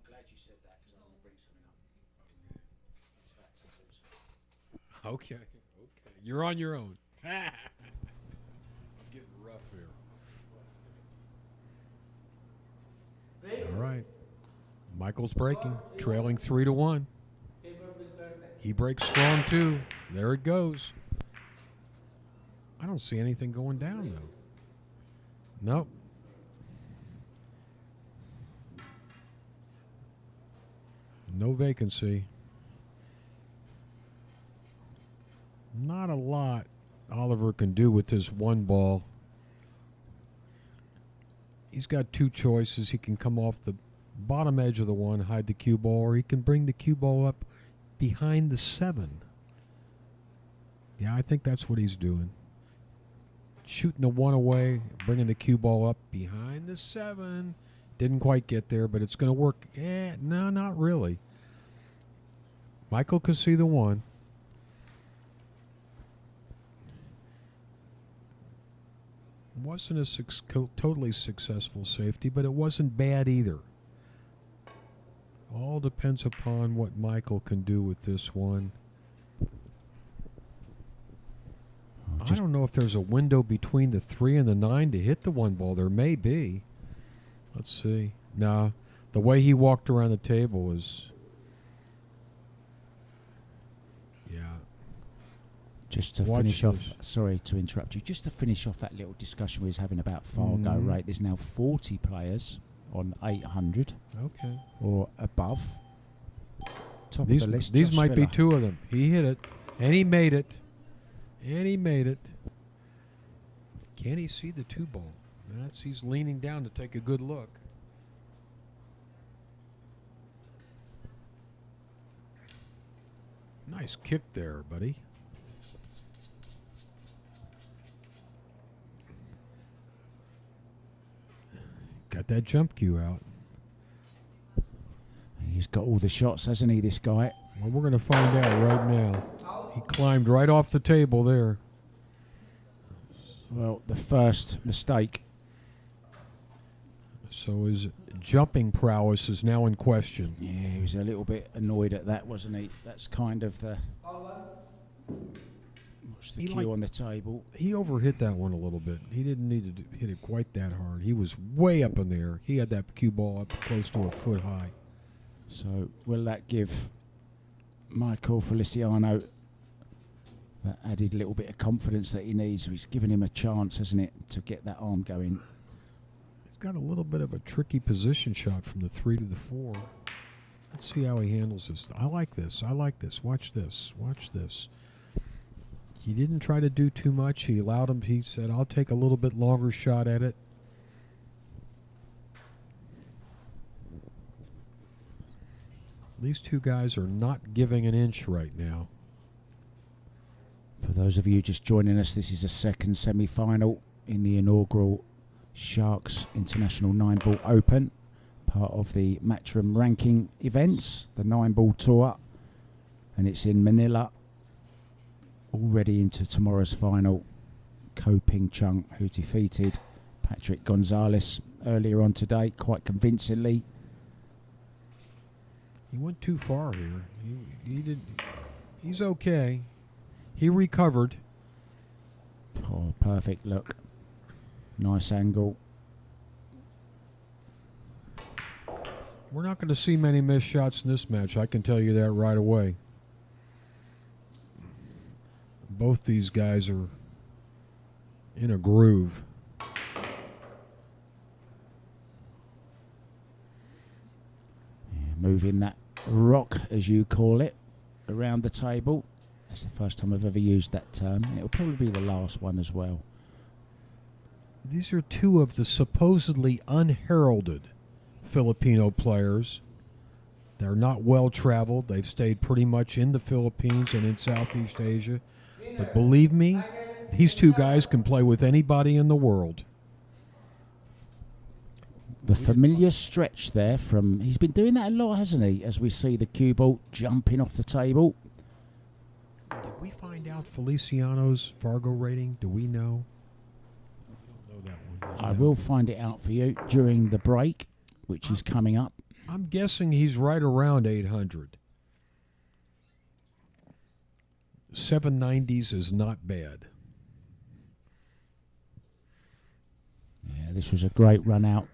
Glad you said that because I'm going to bring something up. It's about tattoos. Okay. You're on your own. I'm getting rough here. All right. Michael's breaking, trailing 3-1. He breaks strong too. There it goes. I don't see anything going down though. Nope. No vacancy. Not a lot Oliver can do with this one ball. He's got two choices. He can come off the bottom edge of the 1, hide the cue ball, or he can bring the cue ball up behind the 7. Yeah, I think that's what he's doing. Shooting the 1 away, bringing the cue ball up behind the 7. Didn't quite get there, but it's going to work. No, not really. Michael could see the 1. Wasn't a totally successful safety, but it wasn't bad either. All depends upon what Michael can do with this one. I don't know if there's a window between the 3 and the 9 to hit the 1 ball. There may be. Let's see. Nah, the way he walked around the table was... Yeah. Just to finish off, sorry to interrupt you, just to finish off that little discussion we was having about Fargo, right? There's now 40 players on 800 or above. Top of the list. These might be 2 of them. He hit it, and he made it. Can he see the 2 ball? He's leaning down to take a good look. Nice kick there, buddy. that jump cue out. He's got all the shots, hasn't he, this guy? Well, we're going to find out right now. He climbed right off the table there. Well, the first mistake. So his jumping prowess is now in question. Yeah, he was a little bit annoyed at that, wasn't he? That's kind of the... What's the cue on the table? He overhit that one a little bit. He didn't need to hit it quite that hard. He was way up in there. He had that cue ball up close to a foot high. So will that give Michael Feliciano that added little bit of confidence that he needs? He's given him a chance, hasn't it, to get that arm going. He's got a little bit of a tricky position shot from the 3 to the 4. Let's see how he handles this. I like this. I like this. Watch this. Watch this. He didn't try to do too much. He allowed him. He said, I'll take a little bit longer shot at it. These two guys are not giving an inch right now. For those of you just joining us, this is the second semi-final in the inaugural Sharks International 9-Ball Open, part of the Matchroom ranking events, the 9-Ball Tour, and it's in Manila. Already into tomorrow's final. Ko Ping Chung, who defeated Patrick Gonzalez earlier on today, quite convincingly. He went too far here. He did. He's okay. He recovered. Oh, perfect look. Nice angle. We're not going to see many missed shots in this match. I can tell you that right away. Both these guys are in a groove. Yeah, moving that rock, as you call it, around the table. That's the first time I've ever used that term, and it'll probably be the last one as well. These are two of the supposedly unheralded Filipino players. They're not well traveled. They've stayed pretty much in the Philippines and in Southeast Asia. But believe me, these two guys can play with anybody in the world. The familiar stretch there from... He's been doing that a lot, hasn't he? As we see the cue ball jumping off the table. Did we find out Feliciano's Fargo rating? Do we know? We don't know that one. I will find it out for you during the break, which is coming up. I'm guessing he's right around 800. 790s is not bad. Yeah, this was a great run out.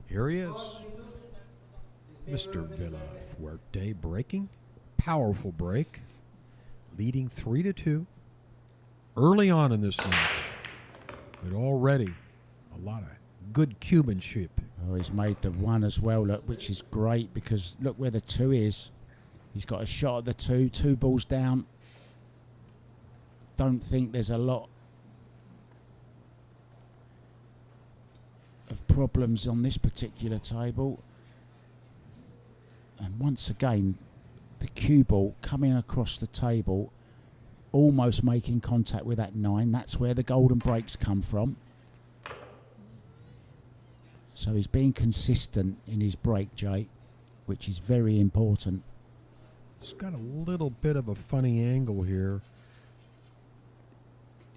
Here he is. Mr. Villafuerte breaking. Powerful break. Leading 3-2. Early on in this match. But already a lot of good Cubanship. Oh, he's made the one as well, look, which is great because look where the 2 is. He's got a shot at the 2 balls down. Don't think there's a lot of problems on this particular table. And once again, the cue ball coming across the table, almost making contact with that 9. That's where the golden breaks come from. So he's being consistent in his break, Jay, which is very important. It's got a little bit of a funny angle here.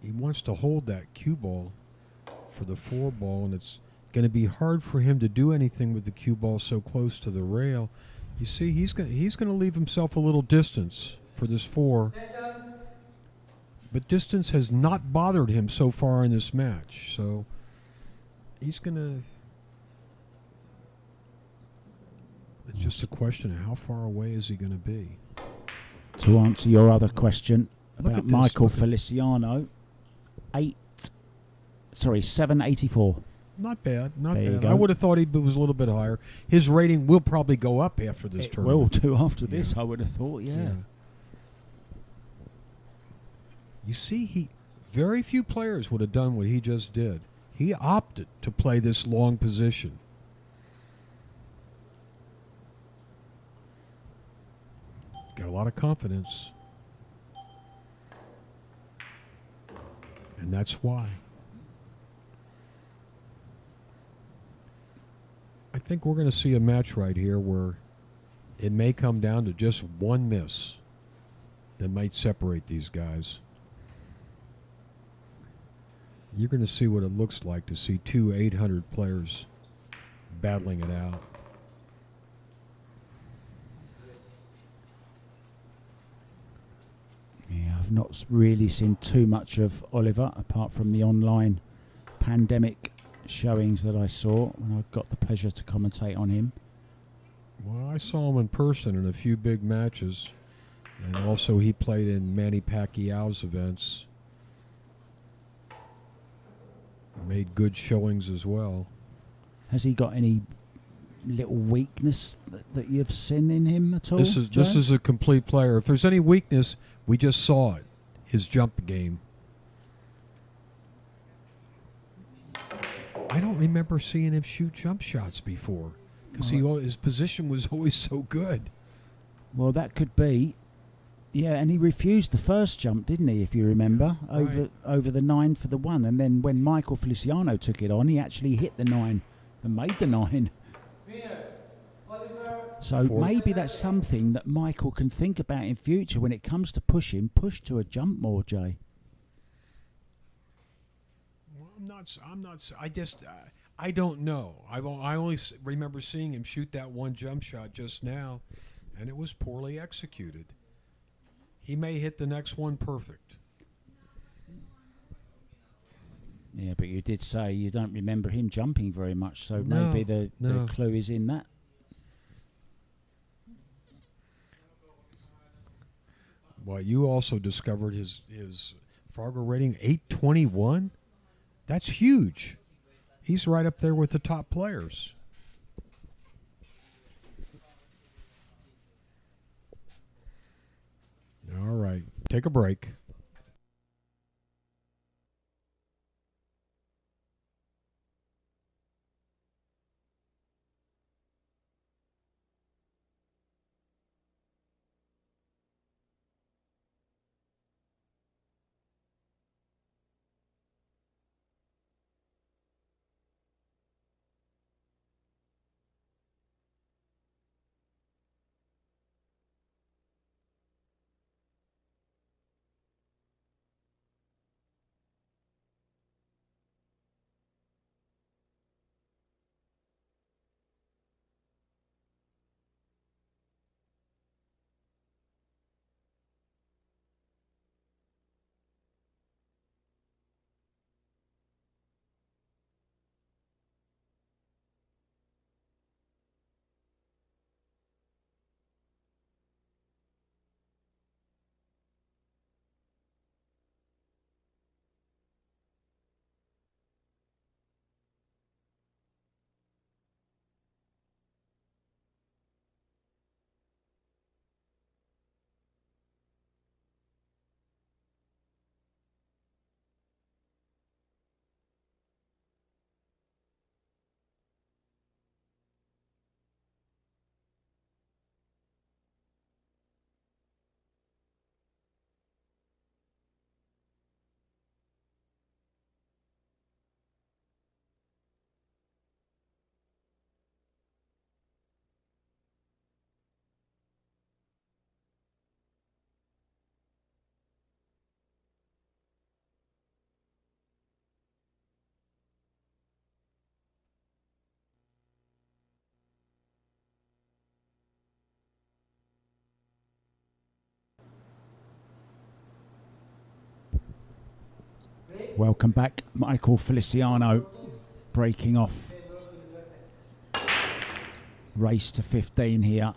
He wants to hold that cue ball for the 4 ball, and it's going to be hard for him to do anything with the cue ball so close to the rail. You see, he's going to leave himself a little distance for this 4. But distance has not bothered him so far in this match. So he's going to... It's just a question of how far away is he going to be. To answer your other question Look about at this, Michael look at- Feliciano, 784. Not bad, not There you bad. go. I would have thought he was a little bit higher. His rating will probably go up after this It will tournament. do after this, Yeah. I would have thought, yeah. You see, very few players would have done what he just did. He opted to play this long position. Got a lot of confidence. And that's why. I think we're going to see a match right here where it may come down to just one miss that might separate these guys. You're going to see what it looks like to see 2 800 players battling it out. Yeah, I've not really seen too much of Oliver apart from the online pandemic showings that I saw when I got the pleasure to commentate on him. Well, I saw him in person in a few big matches, and also he played in Manny Pacquiao's events. Made good showings as well. Has he got any little weakness that you've seen in him at all? This is a complete player. If there's any weakness, we just saw it. His jump game. I don't remember seeing him shoot jump shots before because his position was always so good. Well, that could be. Yeah, and he refused the first jump, didn't he, if you remember, over the 9 for the 1. And then when Michael Feliciano took it on, he actually hit the 9 and made the 9. So maybe that's something that Michael can think about in future when it comes to pushing. Push to a jump more, Jay. Well, I don't know. I only remember seeing him shoot that one jump shot just now, and it was poorly executed. He may hit the next one perfect. Yeah, but you did say you don't remember him jumping very much, so No, maybe the no. clue is in that. Well, you also discovered his Fargo rating, 821. That's huge. He's right up there with the top players. All right, take a break. Welcome back, Michael Feliciano, breaking off. Race to 15 here.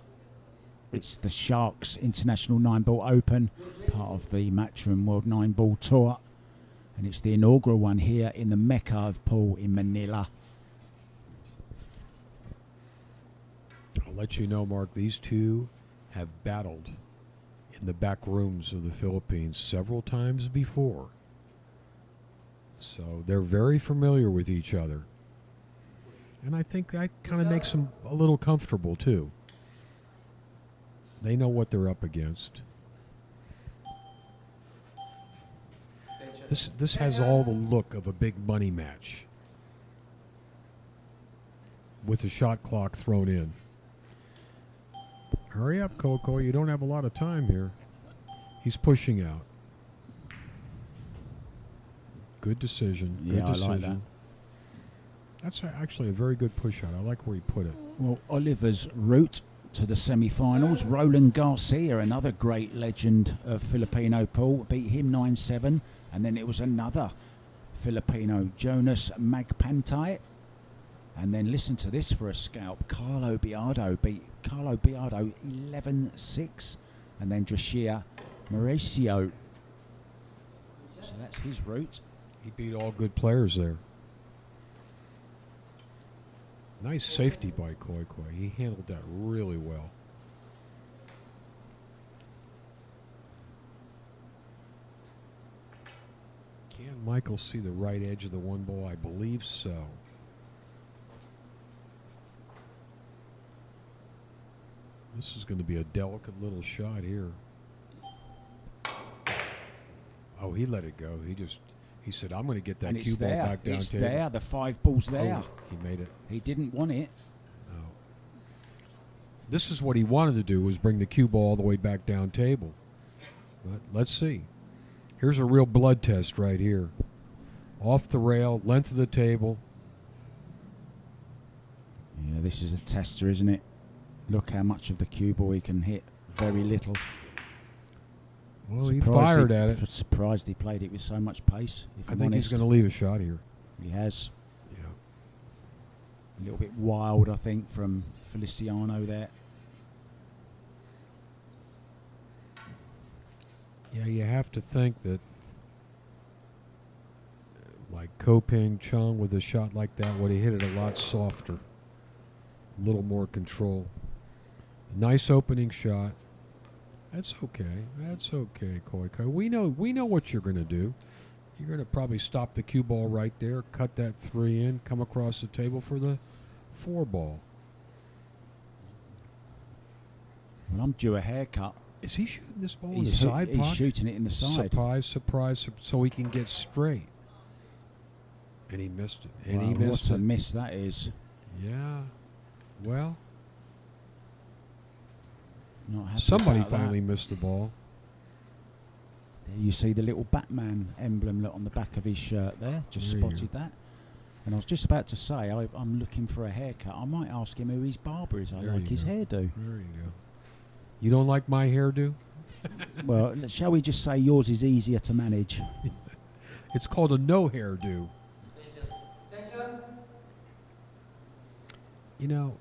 It's the Sharks International 9-Ball Open, part of the Matchroom World 9-Ball Tour. And it's the inaugural one here in the Mecca of Pool in Manila. I'll let you know, Mark, these two have battled in the back rooms of the Philippines several times before. So they're very familiar with each other. And I think that kind of makes them a little comfortable, too. They know what they're up against. This has all the look of a big money match with the shot clock thrown in. Hurry up, Coco. You don't have a lot of time here. He's pushing out. Good decision. Good Yeah, decision. I like that. That's actually a very good push out. I like where he put it. Well, Oliver's route to the semi-finals. Roland Garcia, another great legend of Filipino pool, beat him 9-7. And then it was another Filipino, Jonas Magpantay. And then listen to this for a scalp. Carlo Biardo beat Carlo Biardo 11-6. And then Drashia Mauricio. So that's his route. He beat all good players there. Nice safety by Koi Koi. He handled that really well. Can Michael see the right edge of the one ball? I believe so. This is going to be a delicate little shot here. Oh, he let it go. He said, I'm going to get that And cue it's ball there. back down It's table. there. The 5 ball's there. Oh, he made it. He didn't want it. No. This is what he wanted to do, was bring the cue ball all the way back down table. But let's see. Here's a real blood test right here. Off the rail, length of the table. Yeah, this is a tester, isn't it? Look how much of the cue ball he can hit. Very little. Well, he fired at it. Surprised he played it with so much pace. If I I'm think honest. he's going to leave a shot here. He has. Yeah. A little bit wild, I think, from Feliciano there. Yeah, you have to think that like Ko Ping Chung with a shot like that would have hit it a lot softer. A little more control. Nice opening shot. That's okay. That's okay, Koi Koi. We know what you're going to do. You're going to probably stop the cue ball right there, cut that 3 in, come across the table for the 4 ball. Well, I'm due a haircut. Is he shooting this ball in the He's side pocket? He's shooting it in the side. Surprise, so he can get straight. And he missed it. And he Well, missed what a it. miss that is. Yeah. Well, Not happy somebody about that. finally missed the ball. There you see the little Batman emblem on the back of his shirt there. Just There you spotted that. And I was just about to say, I'm looking for a haircut. I might ask him who his barber is. I There like you his go. hairdo. There you go. You don't like my hairdo? Well, shall we just say yours is easier to manage? It's called a no hairdo. You know,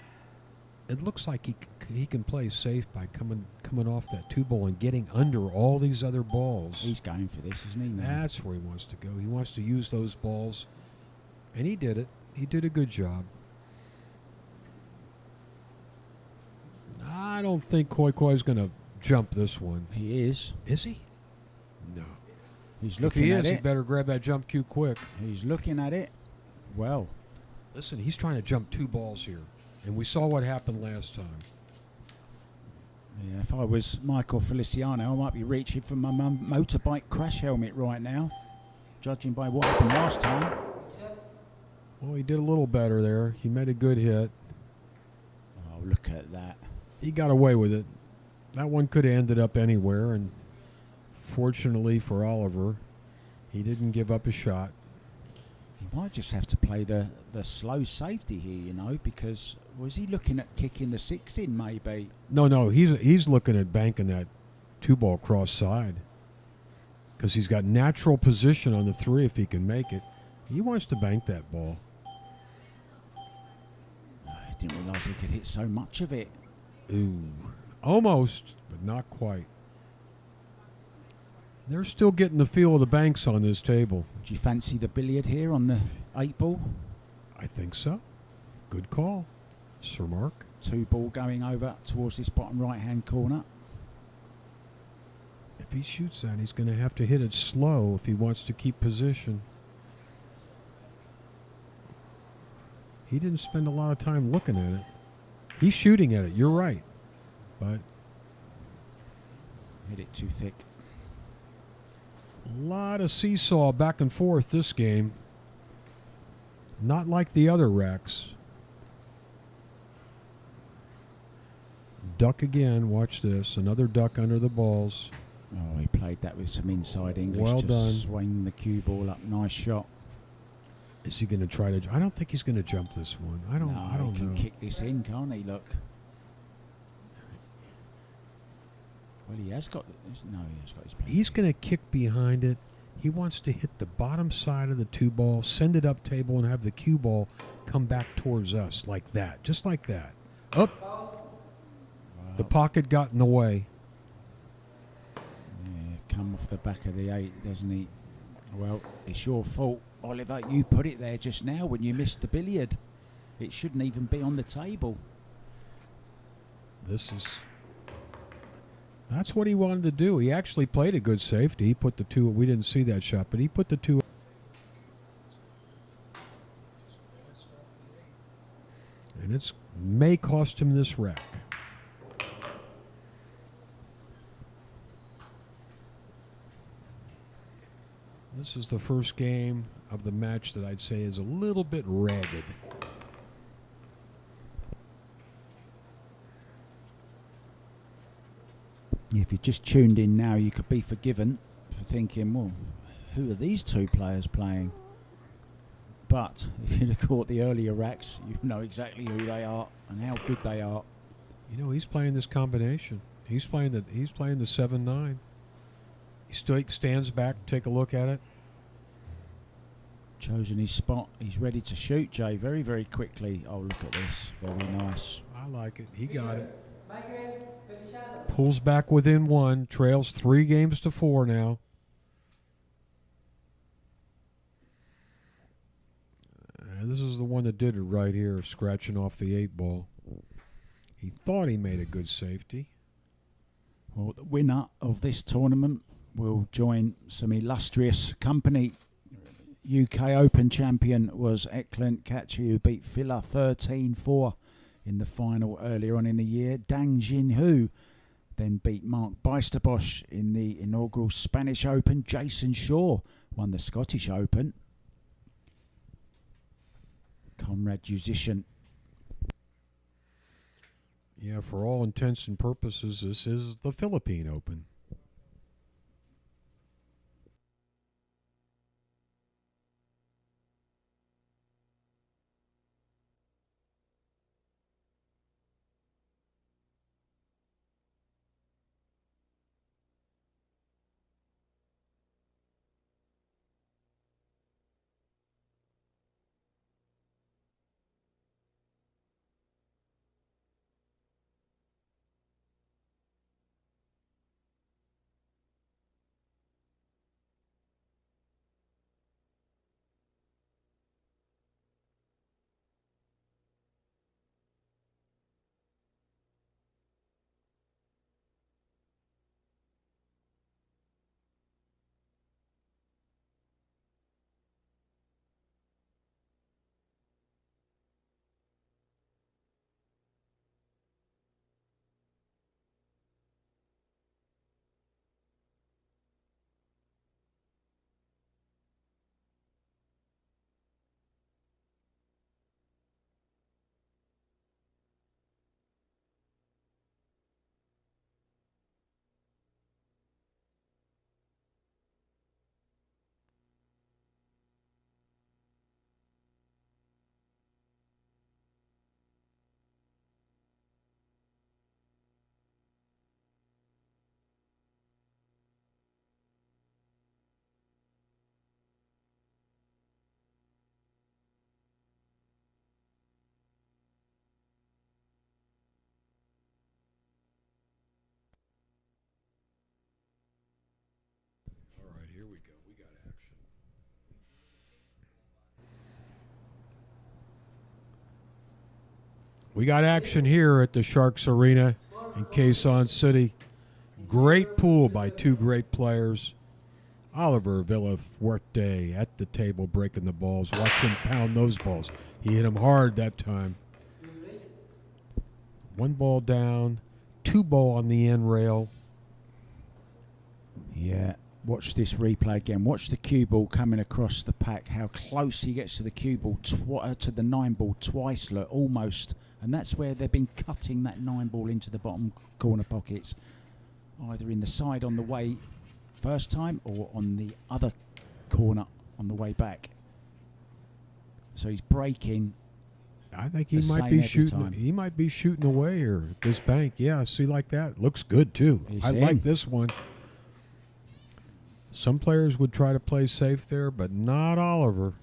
it looks like he can play safe by coming off that 2 ball and getting under all these other balls. He's going for this, isn't he? Man? That's where he wants to go. He wants to use those balls, and he did it. He did a good job. I don't think Koi Koi's going to jump this one. He is. Is he? No. He's If looking he at is, he it. better grab that jump cue quick. He's looking at it. Well, Listen, he's trying to jump 2 balls here, and we saw what happened last time. yeah, if I was Michael Feliciano, I might be reaching for my motorbike crash helmet right now, judging by what happened last time. Well, he did a little better there. He made a good hit. Oh, look at that. He got away with it. That one could have ended up anywhere, and fortunately for Oliver, he didn't give up a shot. He might just have to play the slow safety here, you know, because was he looking at kicking the 6 in maybe? No, he's looking at banking that 2 ball cross side. because he's got natural position on the 3 if he can make it. He wants to bank that ball. I didn't realise he could hit so much of it. Ooh, almost, but not quite. They're still getting the feel of the banks on this table. Do you fancy the billiard here on the 8 ball? I think so. Good call, Sir Mark. 2 ball going over towards this bottom right-hand corner. If he shoots that, he's going to have to hit it slow if he wants to keep position. He didn't spend a lot of time looking at it. He's shooting at it, you're right. But Hit it too thick. a lot of seesaw back and forth this game. Not like the other racks. Duck again, watch this. Another duck under the balls. Oh, he played that with some inside English. Well to done. Swing the cue ball up. Nice shot. Is he going to try to? I don't think he's going to jump this one. I don't he can know. kick this in, can't he? Look. Well, he has got. No, he has got his plan. He's going to kick behind it. He wants to hit the bottom side of the 2 ball, send it up table, and have the cue ball come back towards us like that, just like that. Up. The pocket got in the way. Yeah, come off the back of the 8, doesn't he? Well, it's your fault, Oliver. You put it there just now when you missed the billiard. It shouldn't even be on the table. That's what he wanted to do. He actually played a good safety. He put the 2. We didn't see that shot, but he put the 2. And it's may cost him this rack. This is the first game of the match that I'd say is a little bit ragged. If you just tuned in now, you could be forgiven for thinking, well, who are these 2 players playing? But if you'd have caught the earlier racks, you know exactly who they are and how good they are. You know, he's playing this combination. He's playing the 7-9. He stands back, take a look at it. Chosen his spot. He's ready to shoot, Jay, very, very quickly. Oh, look at this. Very nice. I like it. He got it. Pulls back within 1. Trails 3 games to 4 now. This is the one that did it right here, scratching off the 8 ball. He thought he made a good safety. Well, the winner of this tournament will join some illustrious company. UK Open champion was Eklund Kachi, who beat Filler 13-4 in the final earlier on in the year. Dang Jinhu then beat Mark Bijsterbosch in the inaugural Spanish Open. Jason Shaw won the Scottish Open. Comrade Musician. Yeah, for all intents and purposes, this is the Philippine Open. We got action here at the Sharks Arena in Quezon City. Great pool by two great players. Oliver Villafuerte at the table breaking the balls. Watch him pound those balls. He hit them hard that time. One ball down, two ball on the end rail. Yeah, watch this replay again. Watch the cue ball coming across the pack. How close he gets to the cue ball, to the 9-ball twice, look, almost. And that's where they've been cutting that 9-ball into the bottom corner pockets, either in the side on the way first time or on the other corner on the way back. So he's breaking. I think he might be shooting. Time. He might be shooting away here at this bank. Yeah, see like that. Looks good too. I like this one. Some players would try to play safe there, but not Oliver.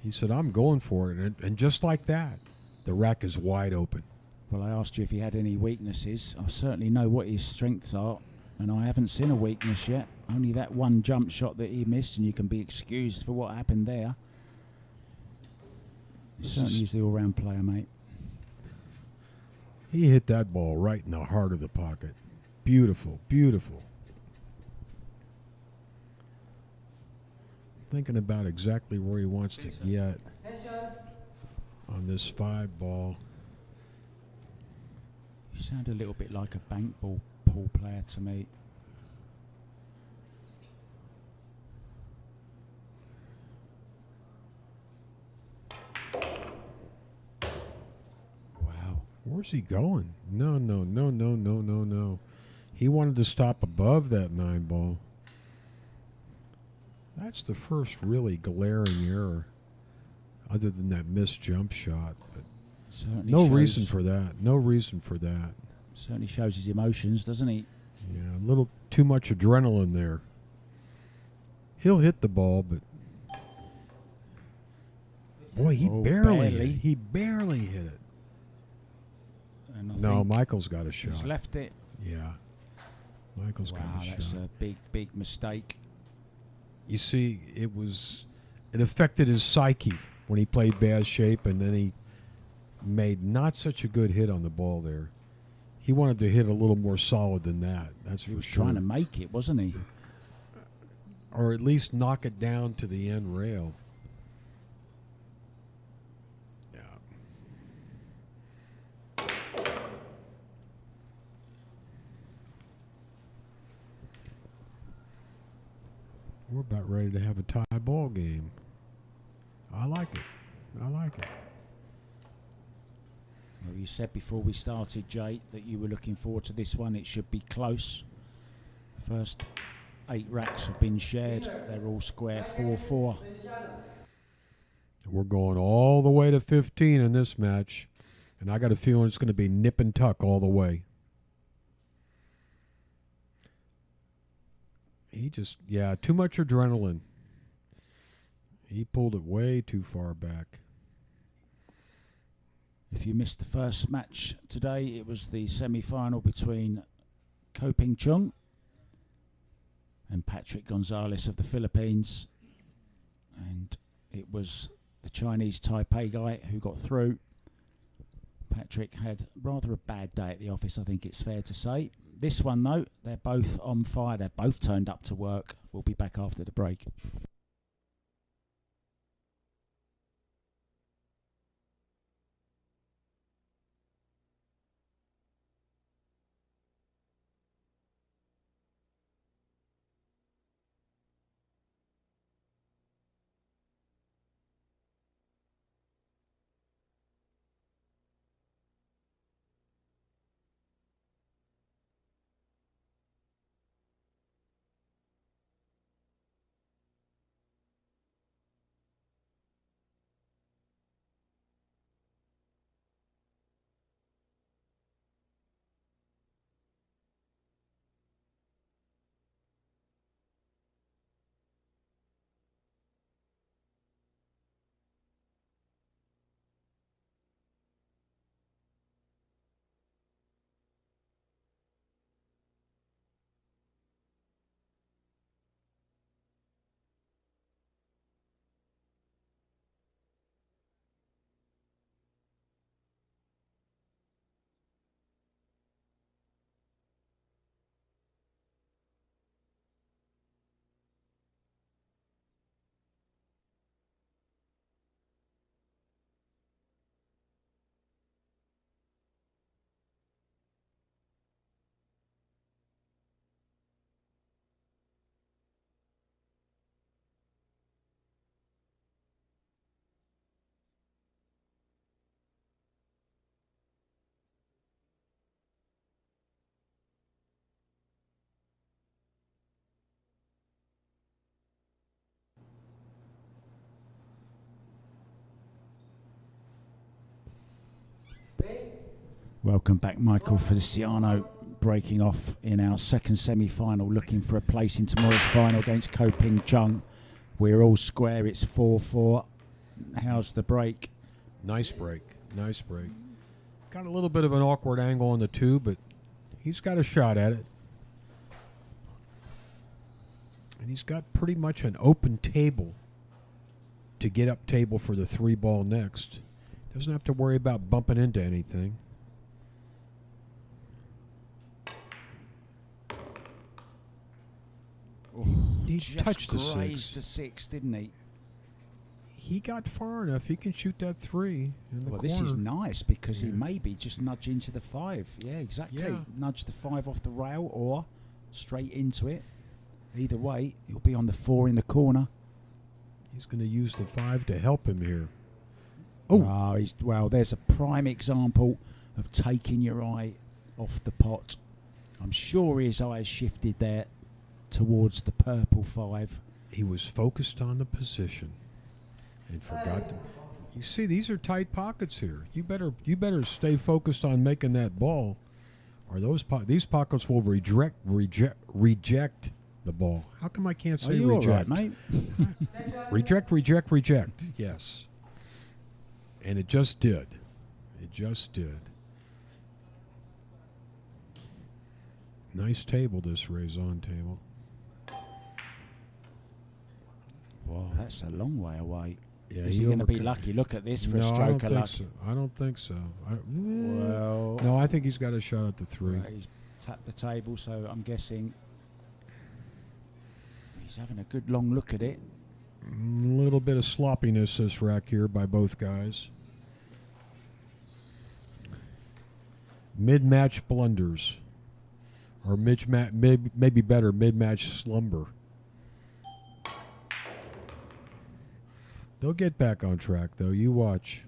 He said, "I'm going for it," and just like that, the rack is wide open. Well, I asked you if he had any weaknesses. I certainly know what his strengths are, and I haven't seen a weakness yet. Only that one jump shot that he missed, and you can be excused for what happened there. He certainly is the all-round player, mate. He hit that ball right in the heart of the pocket. Beautiful, beautiful. Thinking about exactly where he wants to get on this 5-ball. You sound a little bit like a bank ball pool player to me. Wow. Where's he going? No. He wanted to stop above that 9-ball. That's the first really glaring error, other than that missed jump shot. But certainly no reason for that. No reason for that. Certainly shows his emotions, doesn't he? Yeah, a little too much adrenaline there. He'll hit the ball, but boy, he barely hit it. And no, Michael's got a shot. He's left it. Yeah, Michael's got a shot. Wow, that's a big mistake. You see, it affected his psyche when he played bad shape, and then he made not such a good hit on the ball there. He wanted to hit a little more solid than that. That's for sure. He was trying to make it, wasn't he? Or at least knock it down to the end rail. Yeah. We're about ready to have a tie ball game. I like it. Well, you said before we started, Jay, that you were looking forward to this one. It should be close. First 8 racks have been shared. They're all square 4-4. We're going all the way to 15 in this match, and I got a feeling it's going to be nip and tuck all the way. Too much adrenaline. He pulled it way too far back. If you missed the first match today, it was the semi-final between Ko Ping Chung and Patrick Gonzalez of the Philippines. And it was the Chinese Taipei guy who got through. Patrick had rather a bad day at the office, I think it's fair to say. This one, though, they're both on fire. They're both turned up to work. We'll be back after the break. Welcome back, Michael Feliciano, breaking off in our second semi-final, looking for a place in tomorrow's final against Ko Ping Chung. We're all square. It's 4-4. How's the break? Nice break. Nice break. Got a little bit of an awkward angle on the two, but he's got a shot at it. And he's got pretty much an open table to get up table for the 3-ball next. Doesn't have to worry about bumping into anything. Oh, He just touched the grazed 6. the 6, didn't he? He got far enough. He can shoot that 3 in the Well, corner. this is nice because he Yeah. may be just nudge into the 5. Yeah, exactly. Yeah. Nudge the 5 off the rail or straight into it. Either way, he'll be on the 4 in the corner. He's going to use the 5 to help him here. Oh, Well, there's a prime example of taking your eye off the pot. I'm sure his eyes shifted there towards the purple 5. he was focused on the position and forgot to. You see, these are tight pockets here. You better stay focused on making that ball, or these pockets will reject the ball. How come I can't Are say you all reject? right, mate? Reject. Yes. And it just did. It just did. Nice table, this raison table. Whoa, that's a long way away. Yeah, Is he going to be lucky? Look at this for a stroke of luck. I don't think so. Well, No, I think he's got a shot at the 3. right, he's tapped the table, so I'm guessing he's having a good long look at it. A little bit of sloppiness this rack here by both guys. Mid-match blunders. Or maybe better, mid-match slumber. They'll get back on track, though. You watch.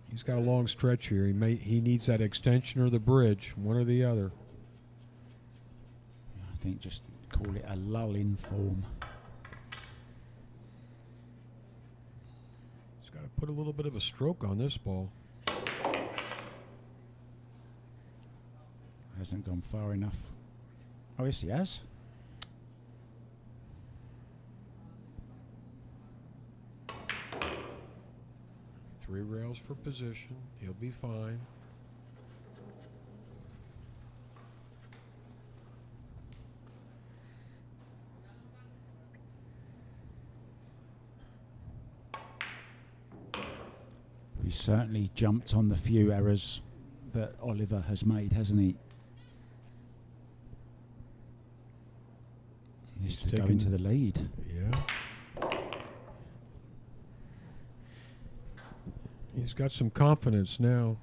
He's got a long stretch here. He needs that extension or the bridge, one or the other. I think just call it a lull in form. He's got to put a little bit of a stroke on this ball. Hasn't gone far enough. Oh, yes, he has. Three rails for position. He'll be fine. He's certainly jumped on the few errors that Oliver has made, hasn't he? He's to go into the lead. Yeah. He's got some confidence now.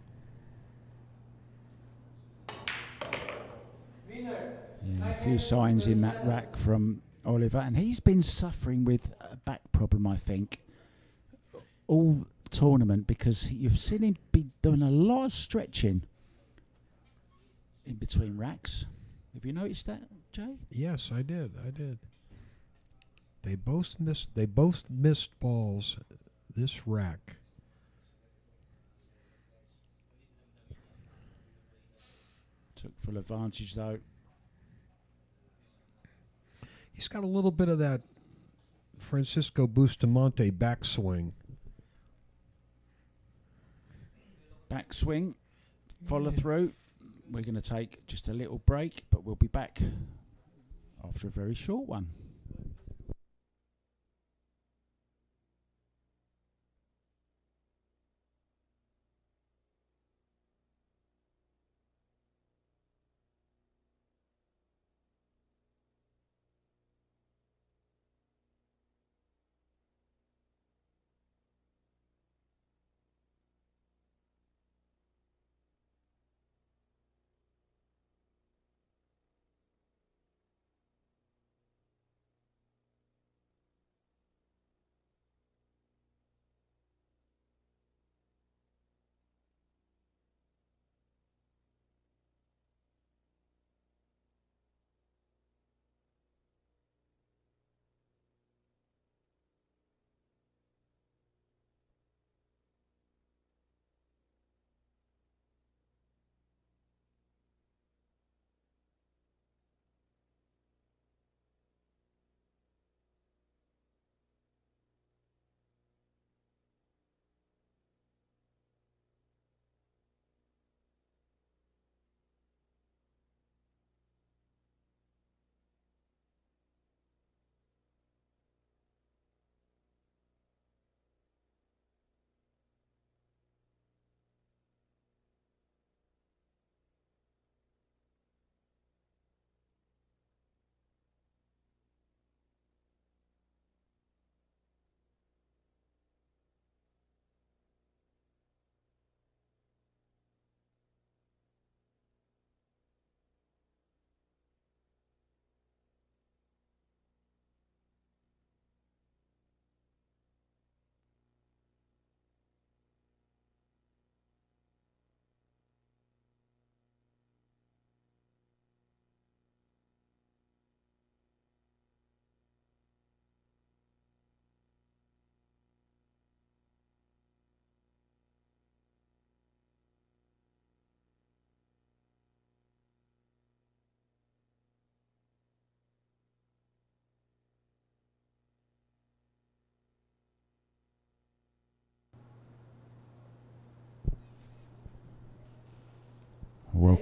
Yeah, a few signs in that rack from Oliver, and he's been suffering with a back problem, I think, all tournament, because you've seen him be doing a lot of stretching in between racks. Have you noticed that, Jay? Yes, I did. They both missed balls this rack. Took full advantage, though. He's got a little bit of that Francisco Bustamante backswing. Backswing, follow through. We're going to take just a little break, but we'll be back after a very short one.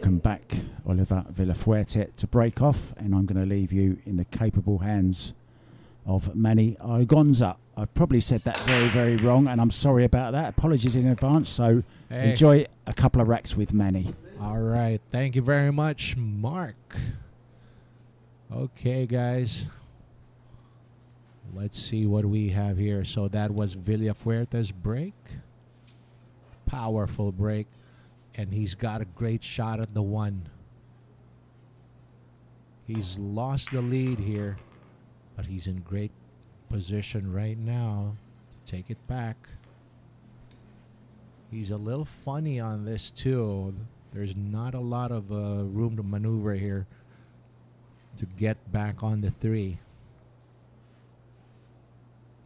welcome back Oliver Villafuerte to break off, and I'm going to leave you in the capable hands of Manny Argonza. I've probably said that very, very wrong, and I'm sorry about that. Apologies in advance. So enjoy a couple of racks with Manny. All right. Thank you very much, Mark. Okay, guys. Let's see what we have here. So that was Villafuerte's break. Powerful break. And he's got a great shot at the one. He's lost the lead here, but he's in great position right now to take it back. He's a little funny on this too. There's not a lot of room to maneuver here to get back on the three.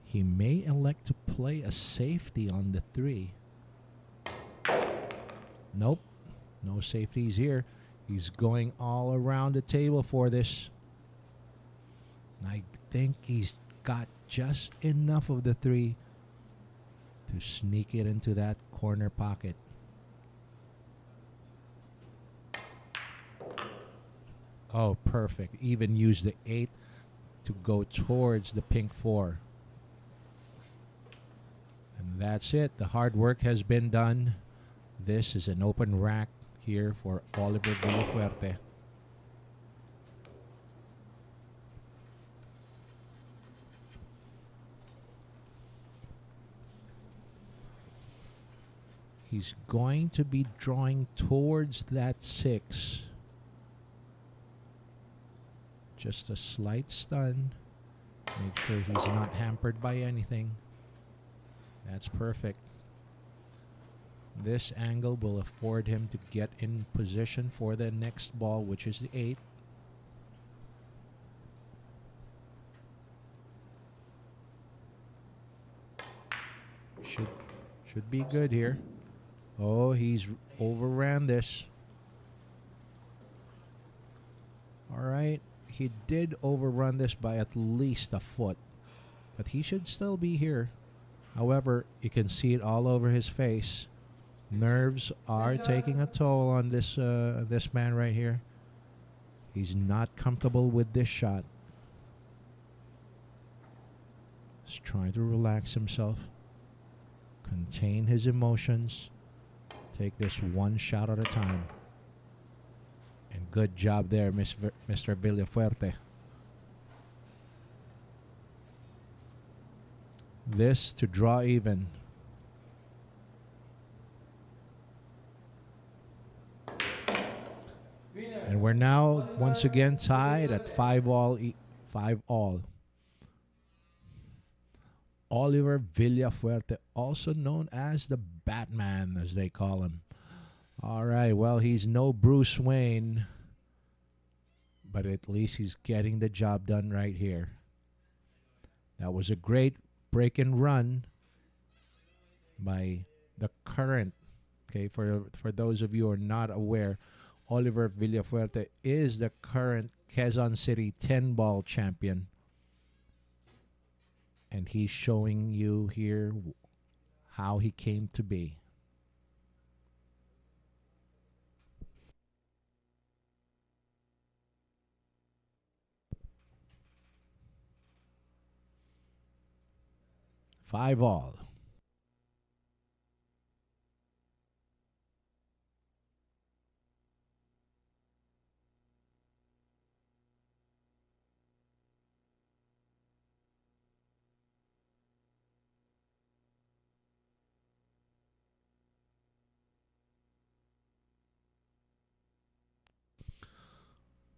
He may elect to play a safety on the three. Nope, no safeties here. He's going all around the table for this. I think he's got just enough of the three to sneak it into that corner pocket. Oh, perfect. Even use the 8 to go towards the pink 4. And that's it. The hard work has been done. This is an open rack here for Oliver Villafuerte. He's going to be drawing towards that 6. Just a slight stun. Make sure he's not hampered by anything. That's perfect. This angle will afford him to get in position for the next ball, which is the 8. Should be good here. Oh, he's overran this. All right. He did overrun this by at least a foot, but he should still be here. However, you can see it all over his face. Nerves are taking a toll on this this man right here. He's not comfortable with this shot. He's trying to relax himself, contain his emotions, take this one shot at a time. And good job there, Mr. Villafuerte. This to draw even. And we're now once again tied at 5-all. 5-all. Oliver Villafuerte, also known as the Batman, as they call him. All right, well, he's no Bruce Wayne, but at least he's getting the job done right here. That was a great break and run by the current, okay, for those of you who are not aware, Oliver Villafuerte is the current Quezon City 10-ball champion. And he's showing you here how he came to be. Five all.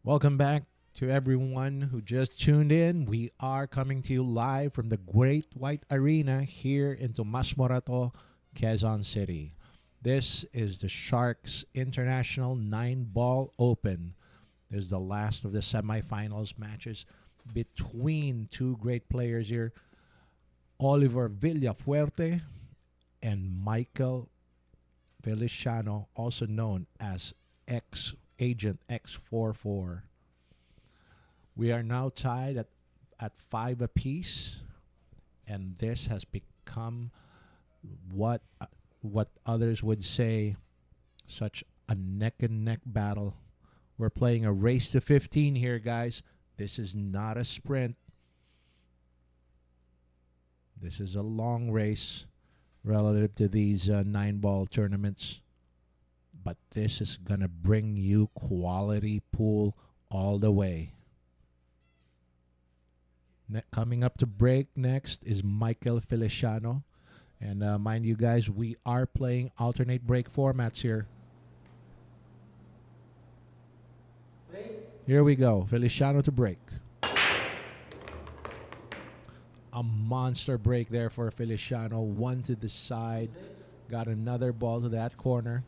Welcome back to everyone who just tuned in. We are coming to you live from the Great White Arena here in Tomas Morato, Quezon City. This is the Sharks International 9-ball Open. This is the last of the semifinals matches between two great players here, Oliver Villafuerte and Michael Feliciano, also known as Agent X44. We are now tied at 5 apiece, and this has become what others would say such a neck and neck battle. We're playing a race to 15 here, guys. This is not a sprint. This is a long race relative to these 9-ball tournaments. But this is going to bring you quality pool all the way. Coming up to break next is Michael Feliciano. And mind you guys, we are playing alternate break formats here. Here we go. Feliciano to break. A monster break there for Feliciano. One to the side. Got another ball to that corner.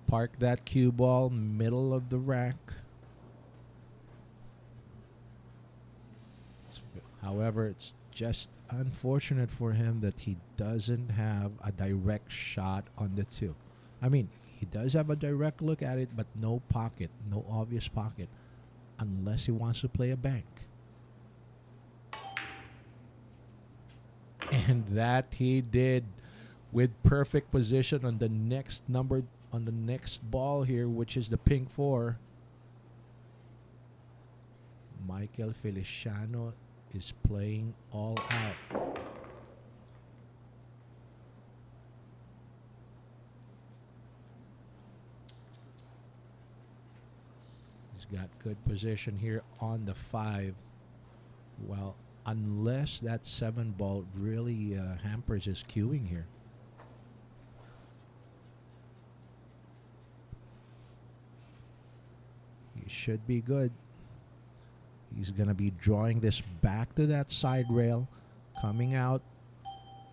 Park that cue ball middle of the rack. However, it's just unfortunate for him that he doesn't have a direct shot on the two. I mean, he does have a direct look at it, but no pocket, no obvious pocket, unless he wants to play a bank. And that he did with perfect position on the next number, on the next ball here, which is the pink 4. Michael Feliciano is playing all out. He's got good position here on the 5. Well, unless that 7 ball really hampers his cueing here. He should be good. He's going to be drawing this back to that side rail, coming out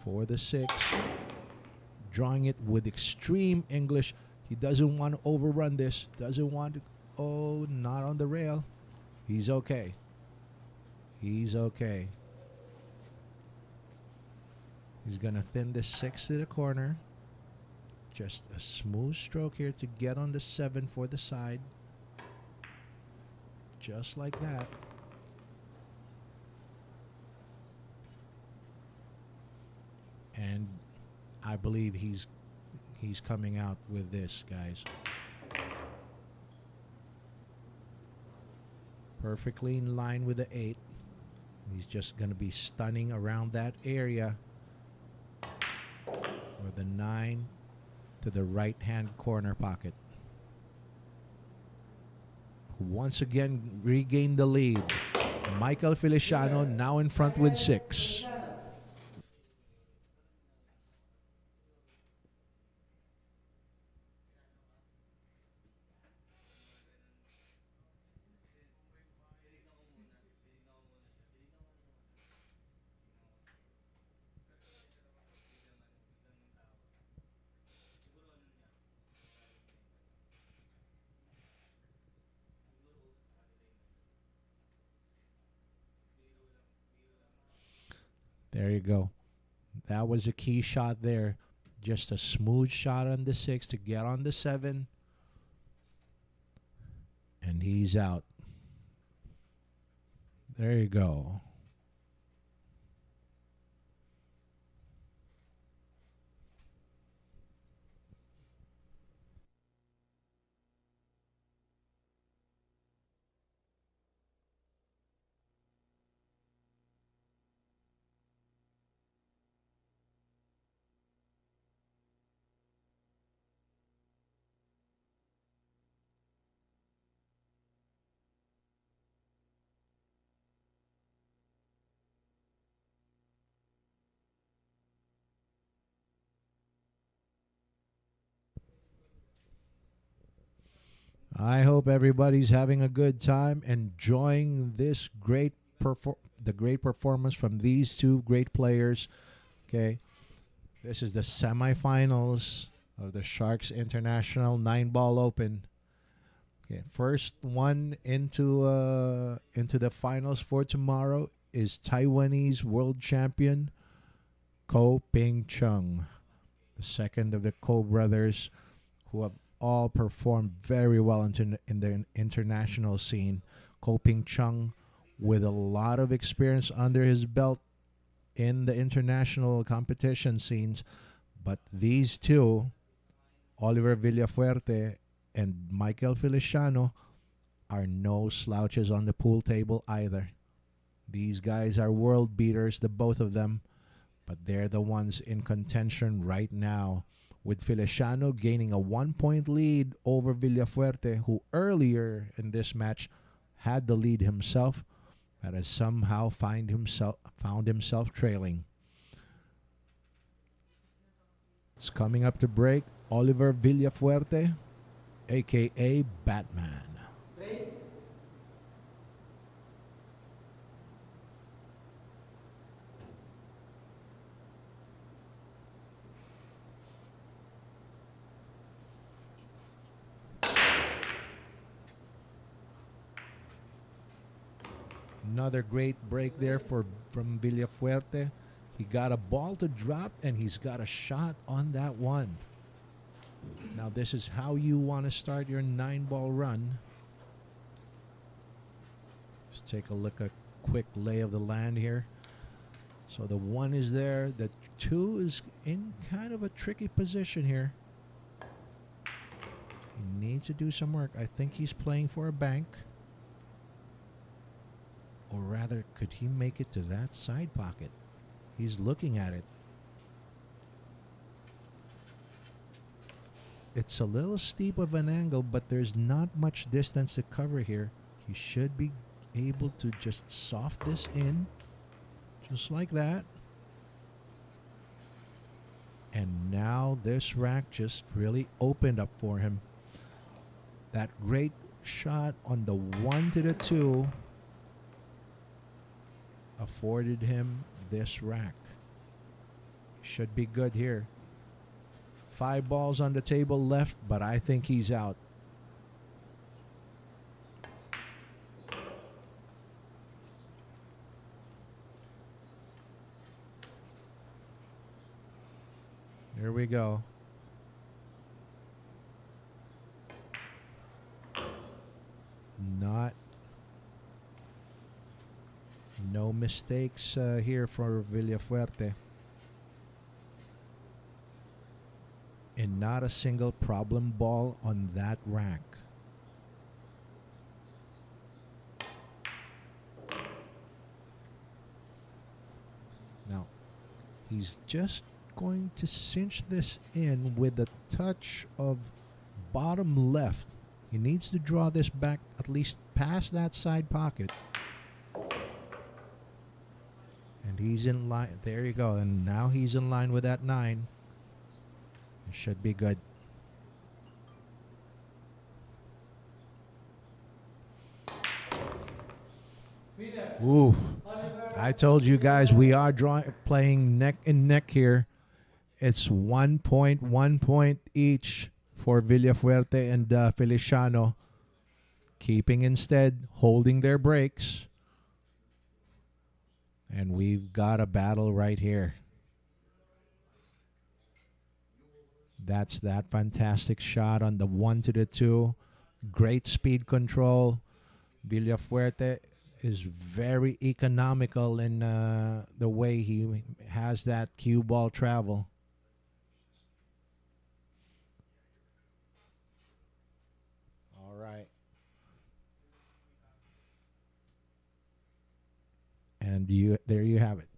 for the 6, drawing it with extreme English. He doesn't want to overrun this, doesn't want to, oh, not on the rail. He's okay. He's okay. He's going to thin the 6 to the corner. Just a smooth stroke here to get on the 7 for the side. Just like that. And I believe he's coming out with this, guys. Perfectly in line with the 8. He's just going to be stunning around that area. Or the 9 to the right-hand corner pocket. Once again, regained the lead. Michael Feliciano now in front with 6. There you go. That was a key shot there. Just a smooth shot on the 6 to get on the 7. And he's out. There you go. I hope everybody's having a good time, enjoying this the great performance from these two great players. Okay, this is the semifinals of the Sharks International 9-Ball Open. Okay, first one into the finals for tomorrow is Taiwanese world champion Ko Ping Chung, the second of the Ko brothers, who have all performed very well in the international scene. Ko Ping Chung, with a lot of experience under his belt, in the international competition scenes, but these two, Oliver Villafuerte and Michael Feliciano, are no slouches on the pool table either. These guys are world beaters, the both of them, but they're the ones in contention right now, with Feliciano gaining a 1-point lead over Villafuerte, who earlier in this match had the lead himself, but has somehow found himself trailing. It's coming up to break. Oliver Villafuerte, aka Batman. Another great break there from Villafuerte. He got a ball to drop, and he's got a shot on that one. Now this is how you want to start your 9-ball run. Let's take a look at a quick lay of the land here. So the 1 is there. The 2 is in kind of a tricky position here. He needs to do some work. I think he's playing for a bank. Or rather, could he make it to that side pocket? He's looking at it. It's a little steep of an angle, but there's not much distance to cover here. He should be able to just soft this in, just like that. And now this rack just really opened up for him. That great shot on the 1 to the 2 afforded him this rack. Should be good here. 5 balls on the table left, but I think he's out. There we go. No mistakes here for Villafuerte. And not a single problem ball on that rack. Now, he's just going to cinch this in with a touch of bottom left. He needs to draw this back at least past that side pocket. And he's in line. There you go. And now he's in line with that 9. It should be good. Ooh. I told you guys we are playing neck and neck here. It's 1 point, 1 point each for Villafuerte and Feliciano. Keeping instead, holding their breaks. And we've got a battle right here. That's that fantastic shot on the 1 to the 2. Great speed control. Villafuerte is very economical in the way he has that cue ball travel. All right. And there you have it.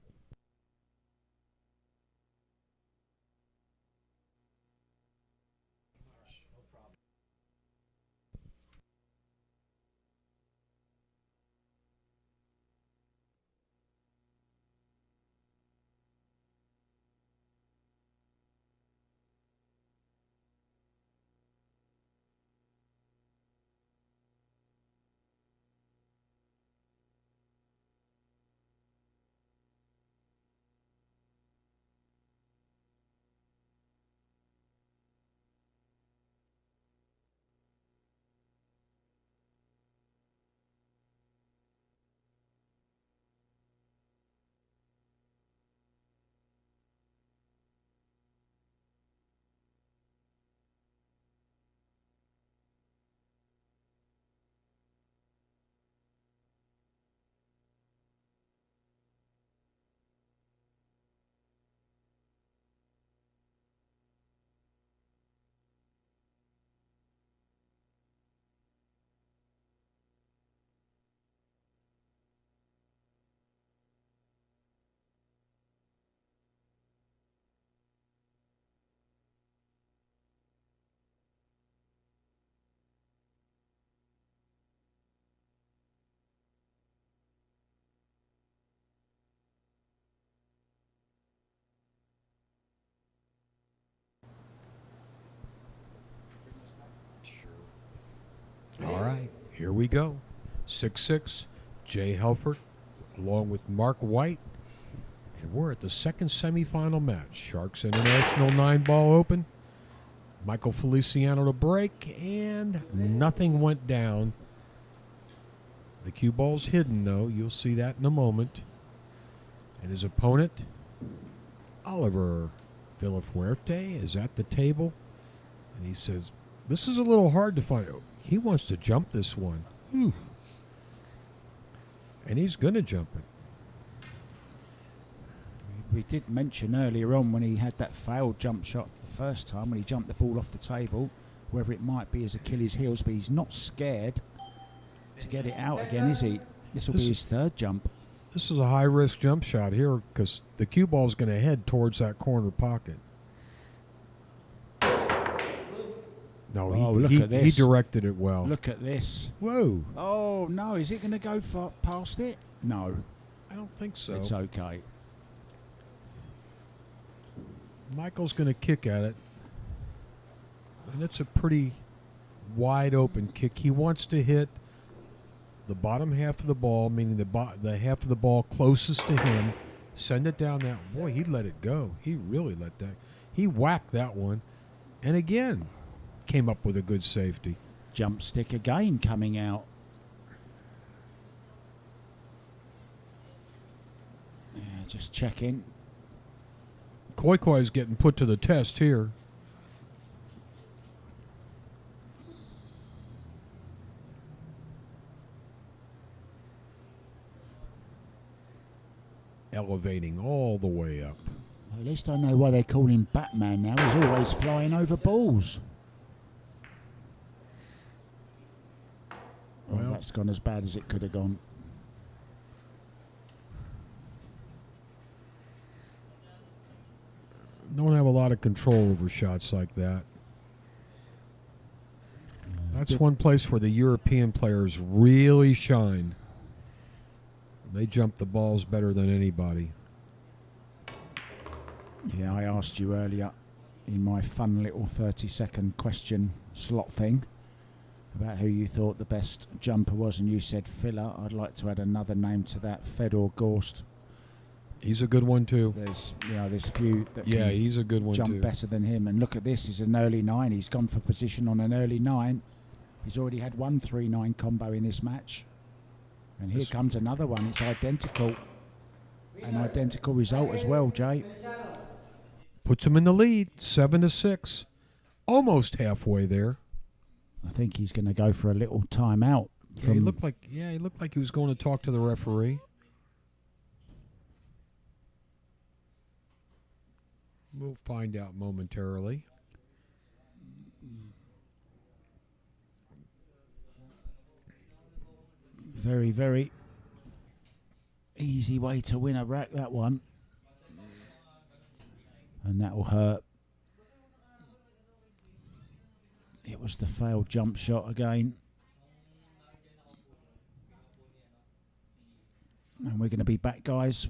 All right, here we go. 6'6", Jay Helfert, along with Mark White. And we're at the second semifinal match. Sharks International 9-Ball Open. Michael Feliciano to break, and nothing went down. The cue ball's hidden, though. You'll see that in a moment. And his opponent, Oliver Villafuerte, is at the table. And he says, this is a little hard to find. He wants to jump this one. And he's going to jump it. We did mention earlier on when he had that failed jump shot the first time, when he jumped the ball off the table, whether it might be his Achilles heels, but he's not scared to get it out again, is he? This will be his third jump. This is a high-risk jump shot here because the cue ball is going to head towards that corner pocket. No, look at this. He directed it well. Look at this. Whoa. Oh, no. Is it going to go past it? No. I don't think so. It's okay. Michael's going to kick at it. And it's a pretty wide open kick. He wants to hit the bottom half of the ball, meaning the half of the ball closest to him. Send it down that. Boy, he let it go. He really let that. He whacked that one. And again, came up with a good safety. Jump stick again coming out. Yeah, just checking. Koi is getting put to the test here. Elevating all the way up. At least I know why they call him Batman now. He's always flying over balls. Well, that's gone as bad as it could have gone. Don't have a lot of control over shots like that. That's one place where the European players really shine. They jump the balls better than anybody. Yeah, I asked you earlier in my fun little 30-second question slot thing about who you thought the best jumper was, and you said Filler. I'd like to add another name to that, Fedor Gorst. He's a good one too. There's a few that yeah, can he's a good one jump too. better than him. And look at this, he's an early 9. He's gone for position on an early 9. He's already had one 3-9 combo in this match. And here comes another one. It's identical. An identical result as well, Jay. Puts him in the lead, 7-6. Almost halfway there. I think he's going to go for a little timeout. Yeah, he looked like he was going to talk to the referee. We'll find out momentarily. Very, very easy way to win a rack, that one. And that will hurt. It was the failed jump shot again. And we're going to be back, guys.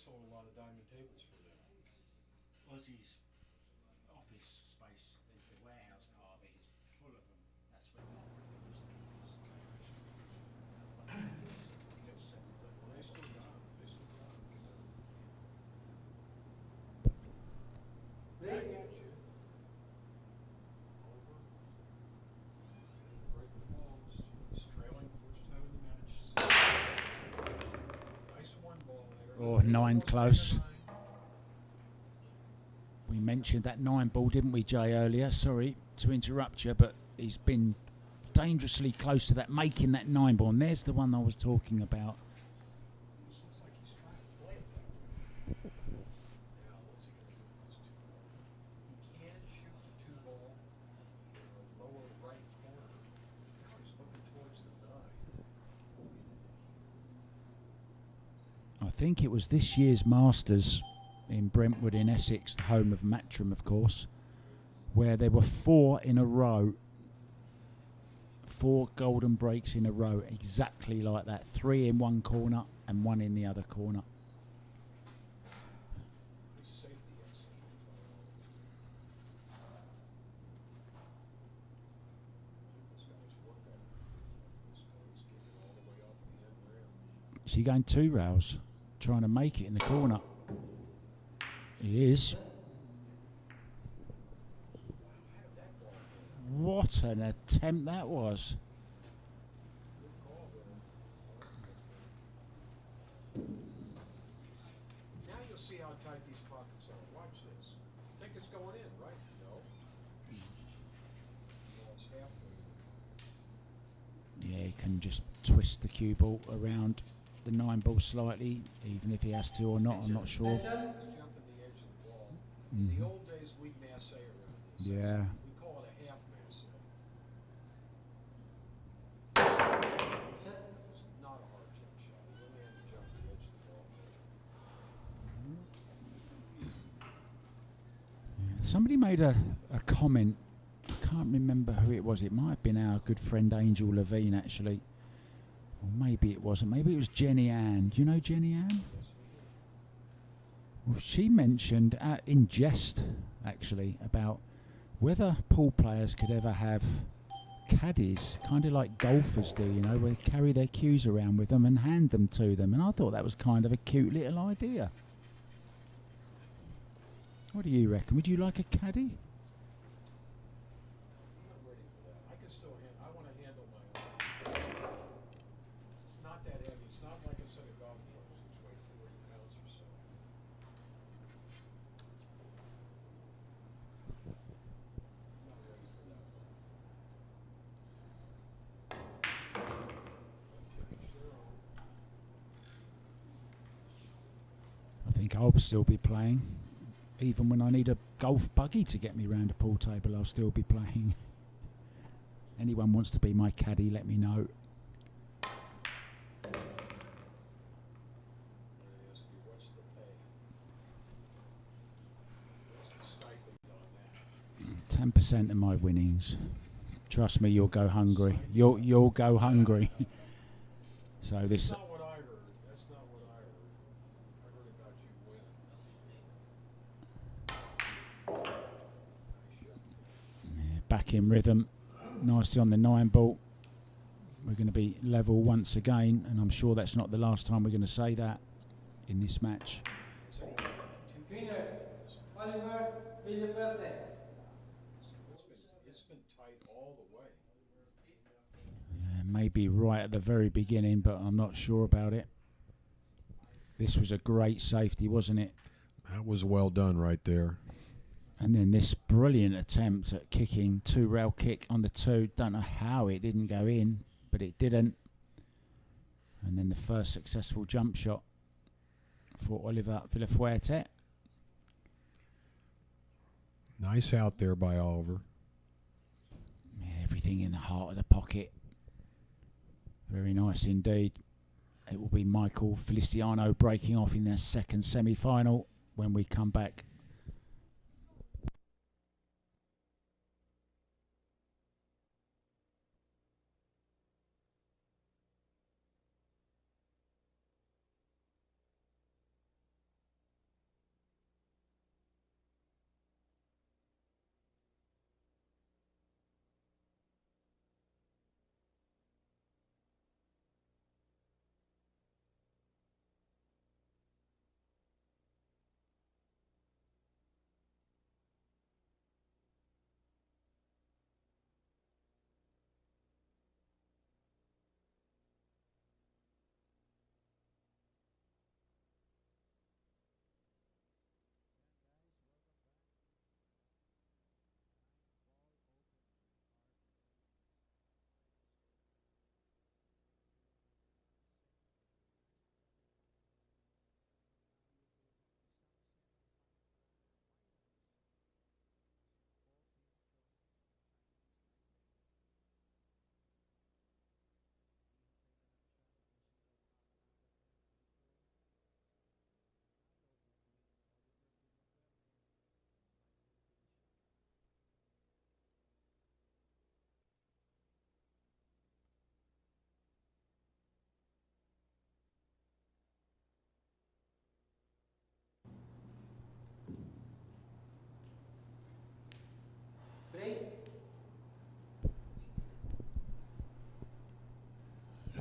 sold a lot of diamond tables for them. Ozzy's office space, the warehouse part of it, is full of them. That's where everything used to keep his tables. Little 7-foot. Well, they still got 'em. They still got 'em. Back at you. Over. Break the balls. He's trailing first time in the match. Nice one ball there. Oh, 9 Almost close. made a 9. We mentioned that 9 ball, didn't we, Jay, earlier? Sorry to interrupt you, but he's been dangerously close to that, making that 9 ball. And there's the one I was talking about. This looks like he's trying to play it that way. Now, what's he going to do with this 2 ball? He can shoot the 2 ball in the lower right corner. Now he's looking towards the 9. I think it was this year's Masters in Brentwood in Essex, the home of Matcham, of course, where there were 4 in a row. 4 golden breaks in a row, exactly like that. 3 in one corner and 1 in the other corner. Nice safety executed by all. This guy's working. This guy's getting all the way off the end rail. Is he going 2 rails? Trying to make it in the corner. He is. What an attempt that was. Good call there. Now you'll see how tight these pockets are. Watch this. Think it's going in, right? No. Well, it's halfway. Yeah, he can just twist the cue ball around the 9 ball slightly, even if he has to or not, I'm not sure. He's jumping the edge of the ball. In the old days, we'd masse around this. Yeah. We call it a half masse. It's not a hard jump shot. You only have to jump the edge of the ball. Yeah, somebody made a comment. I can't remember who it was. It might have been our good friend Angel Levine, actually. Or maybe it wasn't. Maybe it was Jenny Ann. Do you know Jenny Ann? Well, she mentioned in jest, actually, about whether pool players could ever have caddies, kind of like golfers do, you know, where they carry their cues around with them and hand them to them. And I thought that was kind of a cute little idea. What do you reckon? Would you like a caddy? I'm not ready for that. I can still handle. I want to handle my own. It's not that heavy. It's not like a set of golf clubs which weigh 40 pounds or so. I'm not ready for that one. I think I'll still be playing. Even when I need a golf buggy to get me round a pool table, I'll still be playing. Anyone wants to be my caddy, let me know. I'm going to ask you, what's the pay? What's the stipend on that? 10% of my winnings. Trust me, you'll go hungry. You'll go hungry. So That's this, not what I heard. That's not what I heard. I heard about you winning. Nice shot. yeah, back in rhythm, nicely on the 9 ball. We're going to be level once again, and I'm sure that's not the last time we're going to say that in this match. Oliver Villaverde. It's been tight all the way. Yeah, maybe right at the very beginning, but I'm not sure about it. This was a great safety, wasn't it? That was well done right there. And then this brilliant attempt at kicking 2-rail kick on the 2. Don't know how it didn't go in, but it didn't. And then the first successful jump shot for Oliver Villafuerte. Nice out there by Oliver. Yeah, everything in the heart of the pocket. Very nice indeed. It will be Michael Feliciano breaking off in their second semi-final when we come back.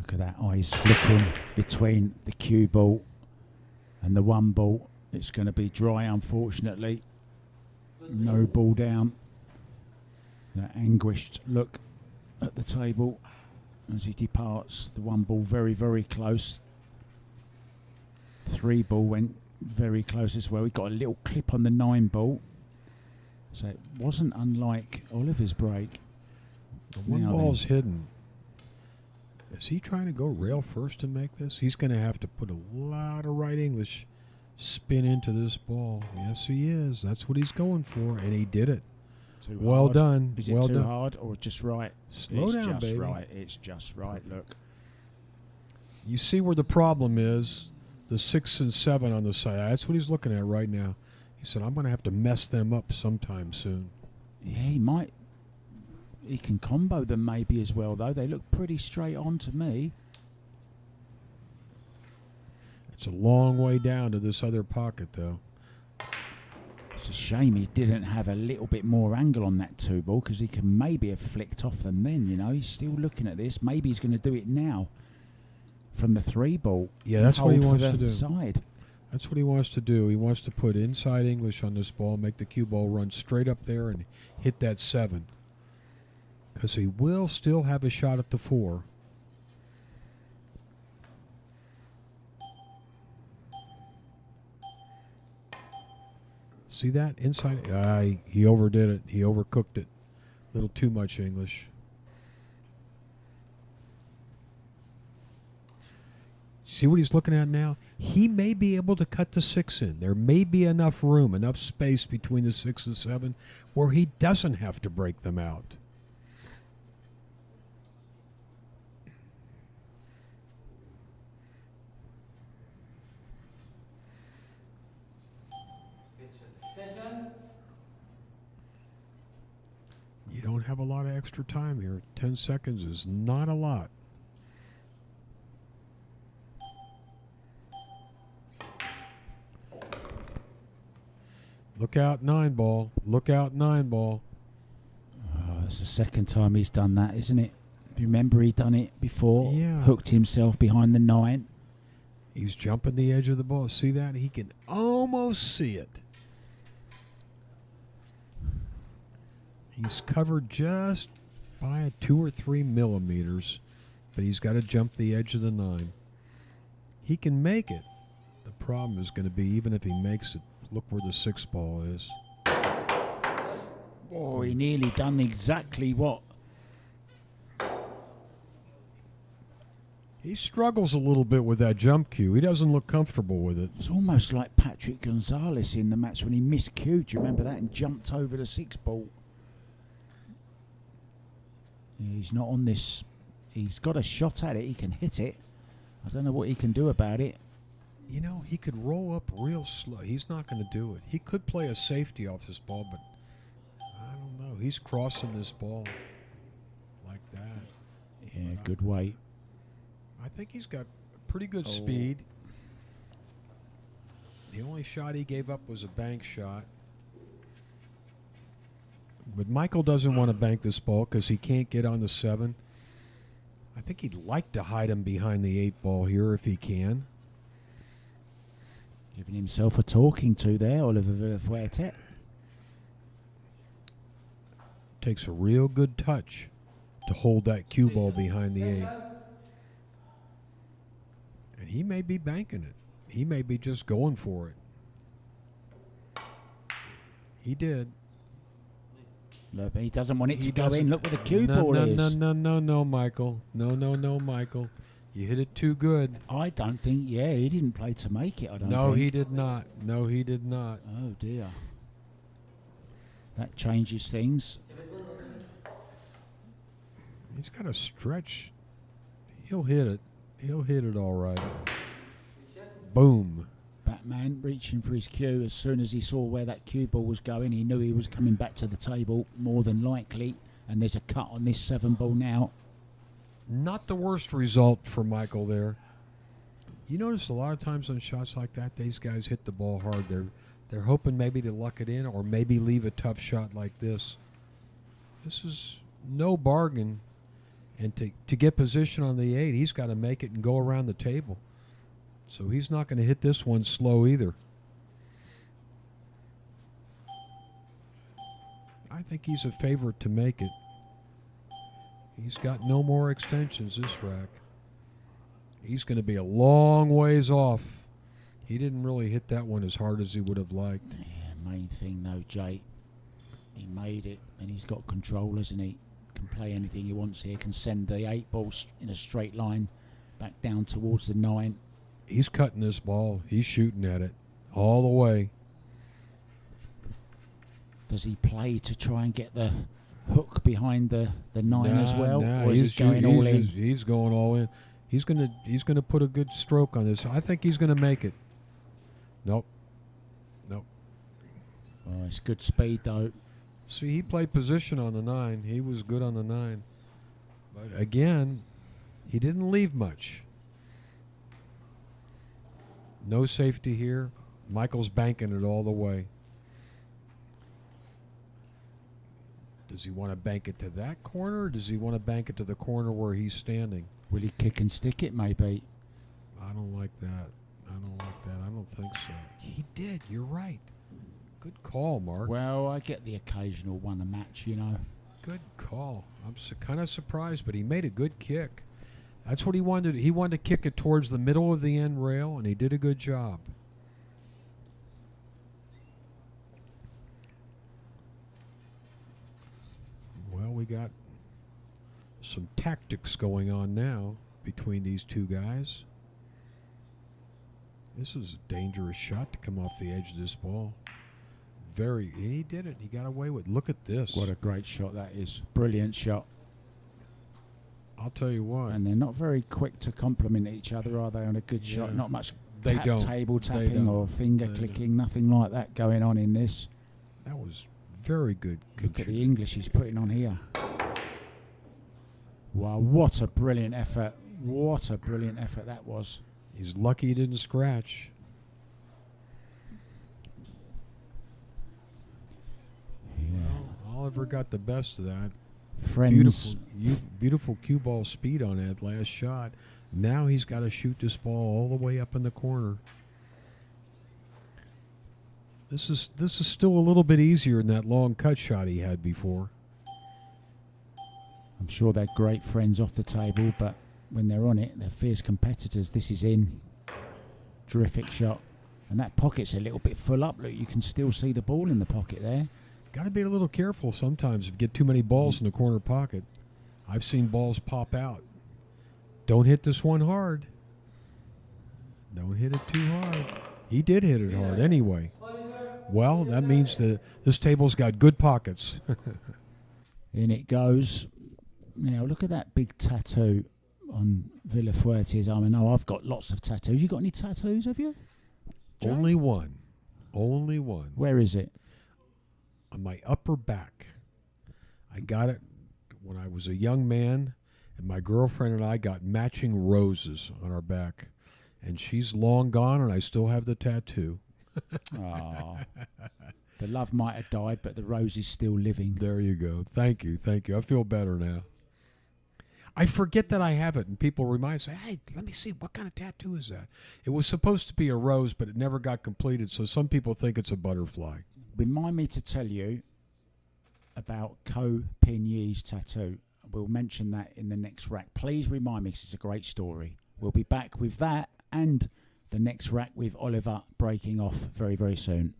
Look at that, eyes flicking between the cue ball and the one ball. It's going to be dry, unfortunately. No ball down. That anguished look at the table as he departs. The one ball very, very close. 3 ball went very close as well. He got a little clip on the 9 ball. So it wasn't unlike Oliver's break. The one Now ball's hidden. Is he trying to go rail first to make this? He's going to have to put a lot of right English spin into this ball. Yes, he is. That's what he's going for, and he did it. Too Well hard. done. Is it Well too done. hard or just right? Slow It's down, just baby. right. It's just right. Look. You see where the problem is? The 6 and 7 on the side. That's what he's looking at right now. He said, I'm going to have to mess them up sometime soon. Yeah, he might. He can combo them maybe as well, though. They look pretty straight on to me. It's a long way down to this other pocket, though. It's a shame he didn't have a little bit more angle on that 2 ball, because he can maybe have flicked off them then, you know. He's still looking at this. Maybe he's going to do it now from the 3 ball. Yeah, that's what he Hold wants for to the do. Side. That's what he wants to do. He wants to put inside English on this ball, make the cue ball run straight up there and hit that 7. Because he will still have a shot at the 4. See that? Inside. He overdid it. He overcooked it. A little too much English. See what he's looking at now? He may be able to cut the 6 in. There may be enough room, enough space between the 6 and 7 where he doesn't have to break them out. Station. You don't have a lot of extra time here. 10 seconds is not a lot. Look out, 9-ball. Look out, 9-ball. It's the second time he's done that, isn't it? Remember he done it before? Yeah. Hooked himself behind the 9. He's jumping the edge of the ball. See that? He can almost see it. He's covered just by 2 or 3 millimeters, but he's got to jump the edge of the 9. He can make it. The problem is going to be, even if he makes it, look where the 6 ball is. Oh, he nearly done exactly what? He struggles a little bit with that jump cue. He doesn't look comfortable with it. It's almost like Patrick Gonzalez in the match when he missed cue. Do you remember that? And jumped over the 6 ball. He's not on this. He's got a shot at it. He can hit it. I don't know what he can do about it. You know, he could roll up real slow. He's not going to do it. He could play a safety off this ball, but I don't know. He's crossing this ball like that. Yeah, good weight. I think he's got pretty good speed. The only shot he gave up was a bank shot. But Michael doesn't want to bank this ball because he can't get on the 7. I think he'd like to hide him behind the 8 ball here if he can. Giving himself a talking to there, Oliver Villafuerte. Takes a real good touch to hold that cue ball behind the 8. And he may be banking it. He may be just going for it. He did. Look, he doesn't want it He to go doesn't- in. Look where the cue no, ball no, is. No, Michael. No, Michael. You hit it too good. I don't think, he didn't play to make it, I don't No, think. he did not. No, he did not. Oh, dear. That changes things. He's got a stretch. He'll hit it. He'll hit it all right. Boom. Batman reaching for his cue. As soon as he saw where that cue ball was going, he knew he was coming back to the table, more than likely. And there's a cut on this 7 ball now. Not the worst result for Michael there. You notice a lot of times on shots like that, these guys hit the ball hard. They're hoping maybe to luck it in or maybe leave a tough shot like this. This is no bargain. And to get position on the 8, he's got to make it and go around the table. So he's not going to hit this one slow either. I think he's a favorite to make it. He's got no more extensions this rack. He's going to be a long ways off. He didn't really hit that one as hard as he would have liked. Yeah, main thing though, Jay, he made it and he's got control, hasn't he? Can play anything he wants here, can send the 8 ball in a straight line back down towards the 9. He's cutting this ball. He's shooting at it all the way. Does he play to try and get the hook behind the 9 as well? Nah, or is he going all in? He's going all in. He's gonna put a good stroke on this. I think he's gonna make it. Nope. Oh, it's good speed though. See, he played position on the 9. He was good on the 9. But again, he didn't leave much. No safety here. Michael's banking it all the way. Does he want to bank it to that corner, or does he want to bank it to the corner where he's standing? Will he kick and stick it maybe? I don't like that. I don't think so. He did. You're right. Good call, Mark. Well, I get the occasional one a match, you know. Good call. I'm kind of surprised, but he made a good kick. That's what he wanted. He wanted to kick it towards the middle of the end rail, and he did a good job. Well, we got some tactics going on now between these two guys. This is a dangerous shot to come off the edge of this ball. And he did it. He got away with it. Look at this. What a great shot that is. Brilliant shot. I'll tell you what. And they're not very quick to compliment each other, are they, on a good shot? Not much table tapping or finger clicking, nothing like that going on in this. That was very good. Look at the English he's putting on here. Wow, what a brilliant effort. What a brilliant effort that was. He's lucky he didn't scratch. Yeah. Well, Oliver got the best of that. Friends. Beautiful cue ball speed on that last shot. Now he's got to shoot this ball all the way up in the corner. This is still a little bit easier than that long cut shot he had before. I'm sure they're great friends off the table, but when they're on it, they're fierce competitors. This is in. Terrific shot. And that pocket's a little bit full up. Look, you can still see the ball in the pocket there. Got to be a little careful sometimes if you get too many balls in the corner pocket. I've seen balls pop out. Don't hit this one hard. Don't hit it too hard. He did hit it hard anyway. Well, that means that this table's got good pockets. In it goes. Now, look at that big tattoo on Villafuerte's arm. I know I've got lots of tattoos. You got any tattoos, have you? Jay? Only one. Only one. Where is it? On my upper back. I got it when I was a young man, and my girlfriend and I got matching roses on our back. And she's long gone, and I still have the tattoo. Oh, the love might have died, but the rose is still living. There you go. Thank you. Thank you. I feel better now. I forget that I have it, and people remind me, hey, let me see, what kind of tattoo is that? It was supposed to be a rose, but it never got completed, so some people think it's a butterfly. Remind me to tell you about Ko Pin Yee's tattoo. We'll mention that in the next rack. Please remind me, because it's a great story. We'll be back with that and the next rack with Oliver breaking off very, very soon.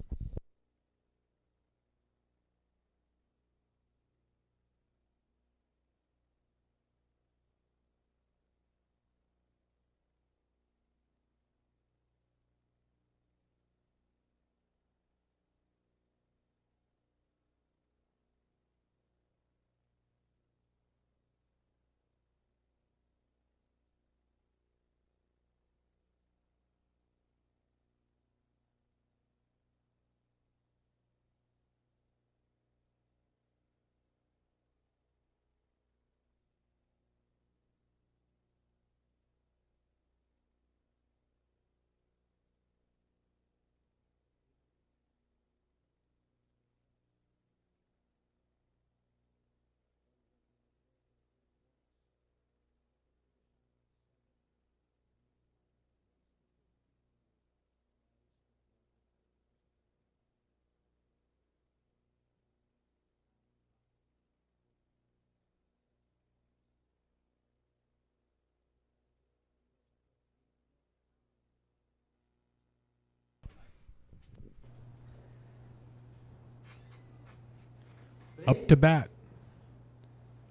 Up to bat.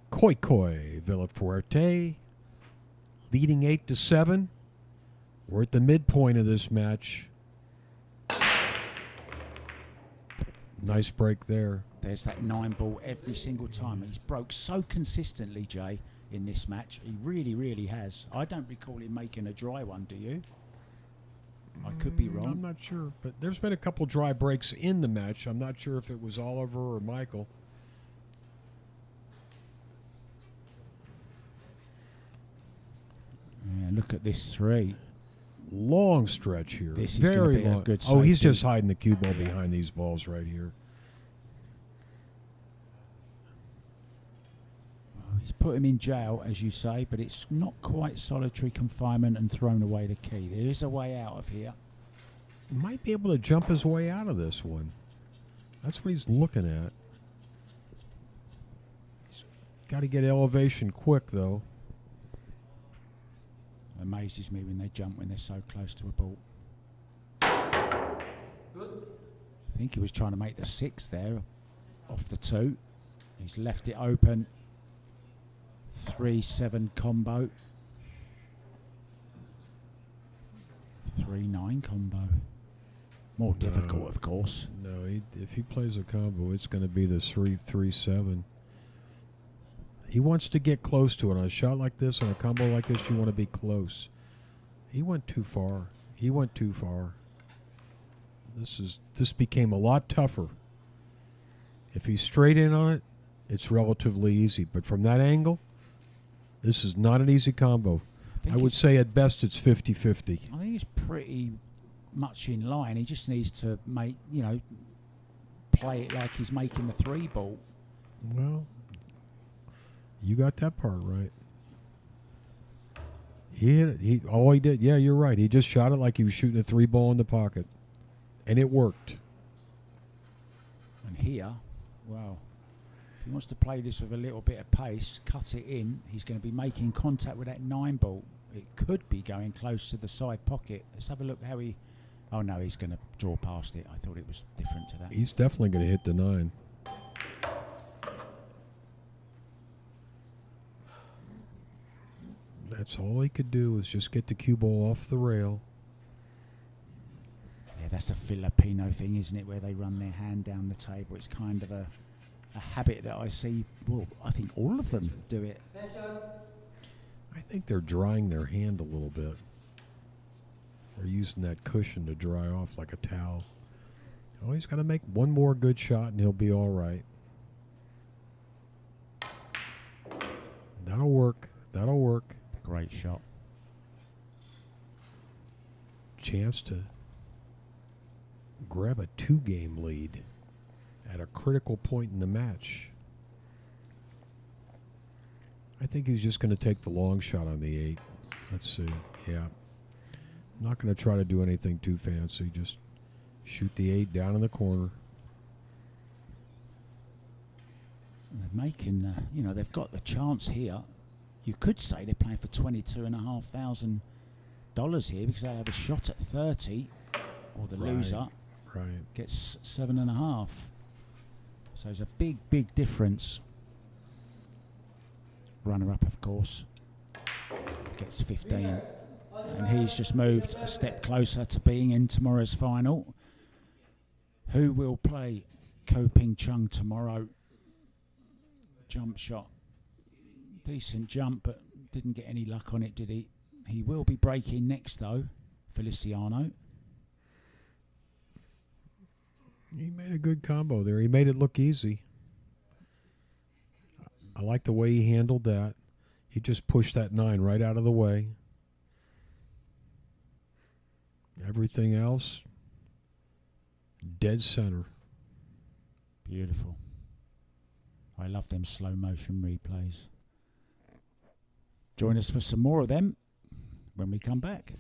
Koi Villafuerte leading 8-7. We're at the midpoint of this match. Nice break there. There's that 9-ball every single time. He's broke so consistently, Jay, in this match. He really, really has. I don't recall him making a dry one, do you? I could be wrong. I'm not sure, but there's been a couple dry breaks in the match. I'm not sure if it was Oliver or Michael. Yeah, look at this 3. Long stretch here. This is very gonna be a long. good Oh, he's safety. just hiding the cue ball behind these balls right here. He's put him in jail, as you say, but it's not quite solitary confinement and thrown away the key. There is a way out of here. Might be able to jump his way out of this one. That's what he's looking at. He's got to get elevation quick, though. Amazes me when they jump when they're so close to a ball. Good. I think he was trying to make the 6 there off the 2. He's left it open. 3-7 combo. 3-9 combo. More difficult, of course. No, if he plays a combo, it's going to be the 3-3-7. He wants to get close to it. On a shot like this, on a combo like this, you want to be close. He went too far. He went too far. This became a lot tougher. If he's straight in on it, it's relatively easy. But from that angle, this is not an easy combo. I would say at best it's 50-50. I think he's pretty much in line. He just needs to make, play it like he's making the 3 ball. Well, you got that part right. He hit it. All he did, yeah, you're right. He just shot it like he was shooting a 3 ball in the pocket. And it worked. And here, wow. If he wants to play this with a little bit of pace, cut it in, he's going to be making contact with that 9 ball. It could be going close to the side pocket. Let's have a look how he... Oh, no, he's going to draw past it. I thought it was different to that. He's definitely going to hit the 9. That's all he could do was just get the cue ball off the rail. Yeah, that's a Filipino thing, isn't it, where they run their hand down the table. It's kind of a habit that I see, well, I think all of them do it. I think they're drying their hand a little bit. They're using that cushion to dry off like a towel. Oh, he's got to make one more good shot and he'll be all right. That'll work. That'll work. Great shot. Chance to grab a 2-game lead at a critical point in the match. I think he's just going to take the long shot on the 8. Let's see. Yeah. I'm not going to try to do anything too fancy. Just shoot the 8 down in the corner. They're making, they've got the chance here. You could say they're playing for $22,500 here because they have a shot at 30, or the loser gets 7.5. So it's a big, big difference. Runner-up, of course, gets 15, and he's just moved a step closer to being in tomorrow's final. Who will play Ko Ping Chung tomorrow? Jump shot. Decent jump, but didn't get any luck on it, did he? He will be breaking next, though, Feliciano. He made a good combo there. He made it look easy. I like the way he handled that. He just pushed that 9 right out of the way. Everything else, dead center. Beautiful. I love them slow motion replays. Join us for some more of them when we come back.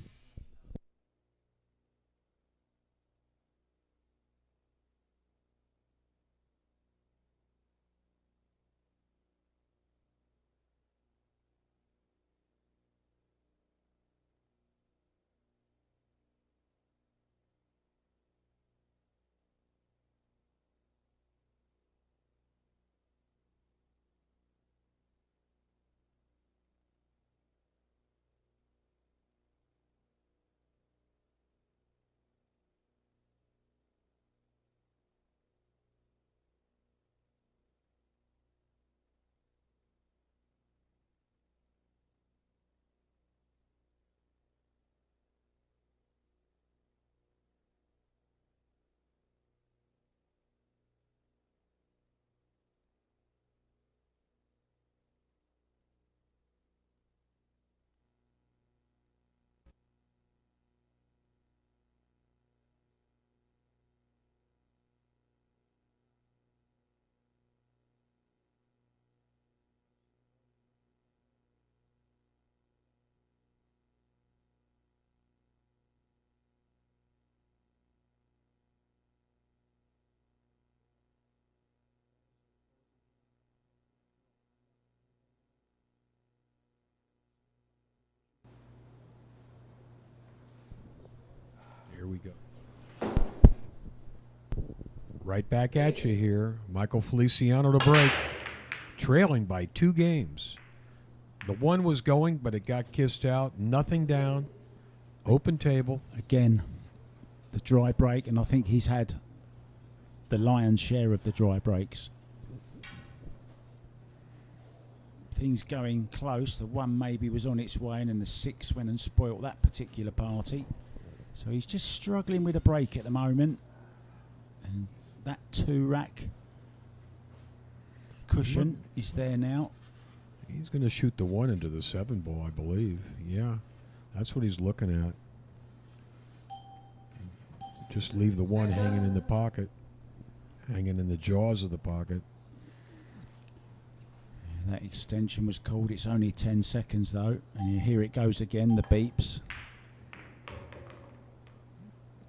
Here we go. Right back at you here. Michael Feliciano to break. Trailing by 2 games. The one was going, but it got kissed out. Nothing down. Open table. Again, the dry break, and I think he's had the lion's share of the dry breaks. Things going close. The 1 maybe was on its way, and then the 6 went and spoilt that particular party. So he's just struggling with a break at the moment. And that 2-rack cushion is there now. He's going to shoot the 1 into the 7 ball, I believe. Yeah, that's what he's looking at. Just leave the 1 hanging in the pocket, hanging in the jaws of the pocket. That extension was called. It's only 10 seconds though, and here it goes again, the beeps.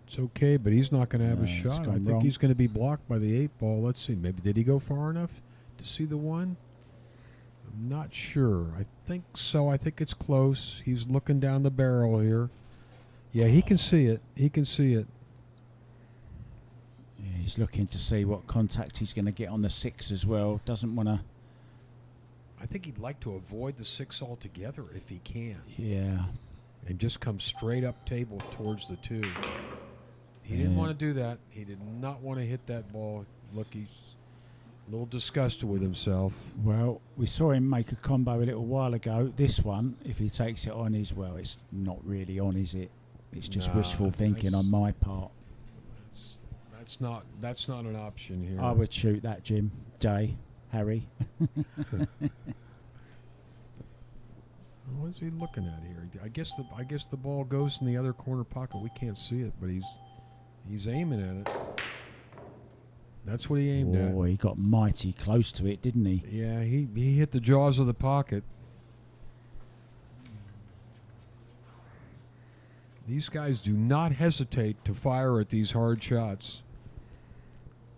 It's okay, but he's not going to have a It's shot. I gone think wrong. he's going to be blocked by the 8 ball. Let's see. Maybe did he go far enough to see the 1? I'm not sure. I think so. I think it's close. He's looking down the barrel here. Yeah, he can see it. He can see it. Yeah, he's looking to see what contact he's going to get on the 6 as well. Doesn't want to. I think he'd like to avoid the 6 altogether if he can. Yeah. And just come straight up table towards the 2. He didn't want to do that. He did not want to hit that ball. Look, he's a little disgusted with himself. Well, we saw him make a combo a little while ago. This one, if he takes it on, is well, it's not really on, is it? It's just Nah, wishful thinking on my part. That's not an option here. I would shoot that, Jim. Jay, Harry. What is he looking at here? I guess the ball goes in the other corner pocket. We can't see it, but he's aiming at it. That's what he aimed at. Oh, he got mighty close to it, didn't he? Yeah, he hit the jaws of the pocket. These guys do not hesitate to fire at these hard shots.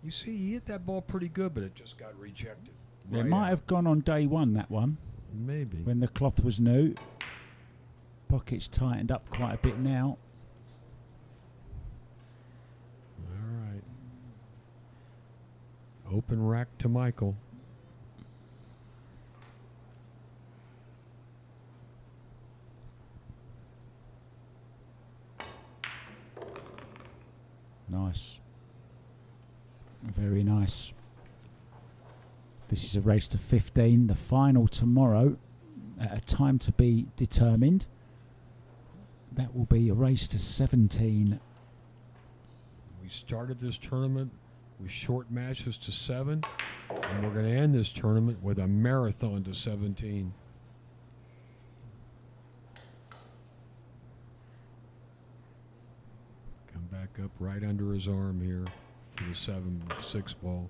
You see, he hit that ball pretty good, but it just got rejected. It might have gone on day 1, that one. Maybe. When the cloth was new. Pockets tightened up quite a bit now. All right. Open rack to Michael. Nice. Very nice. This is a race to 15. The final tomorrow at a time to be determined. That will be a race to 17. We started this tournament with short matches to 7, and we're going to end this tournament with a marathon to 17. Come back up right under his arm here for the 7-6 ball.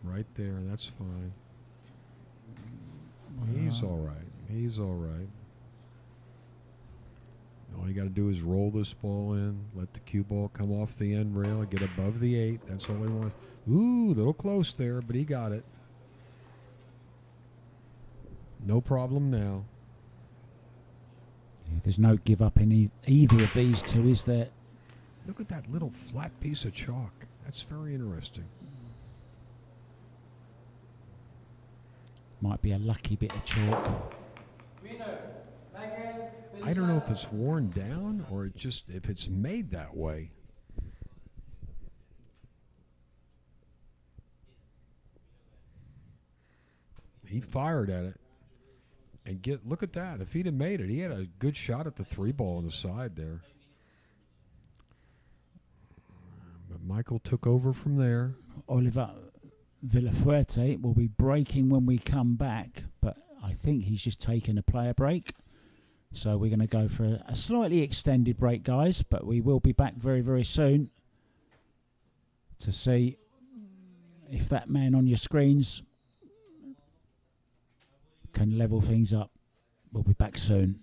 Right there, that's fine. He's all right. He's all right. All you got to do is roll this ball in, let the cue ball come off the end rail, get above the 8. That's all he wants. Ooh, a little close there, but he got it. No problem now. Yeah, there's no give up in either of these two, is there? Look at that little flat piece of chalk. That's very interesting. Might be a lucky bit of chalk. Winner, Michael I don't know if it's worn down or it just if it's made that way. He fired at it. And look at that. If he'd have made it, he had a good shot at the 3 ball on the side there. But Michael took over from there. Oliver Villafuerte will be breaking when we come back, but I think he's just taken a player break. So we're going to go for a slightly extended break, guys, but we will be back very, very soon to see if that man on your screens can level things up. We'll be back soon.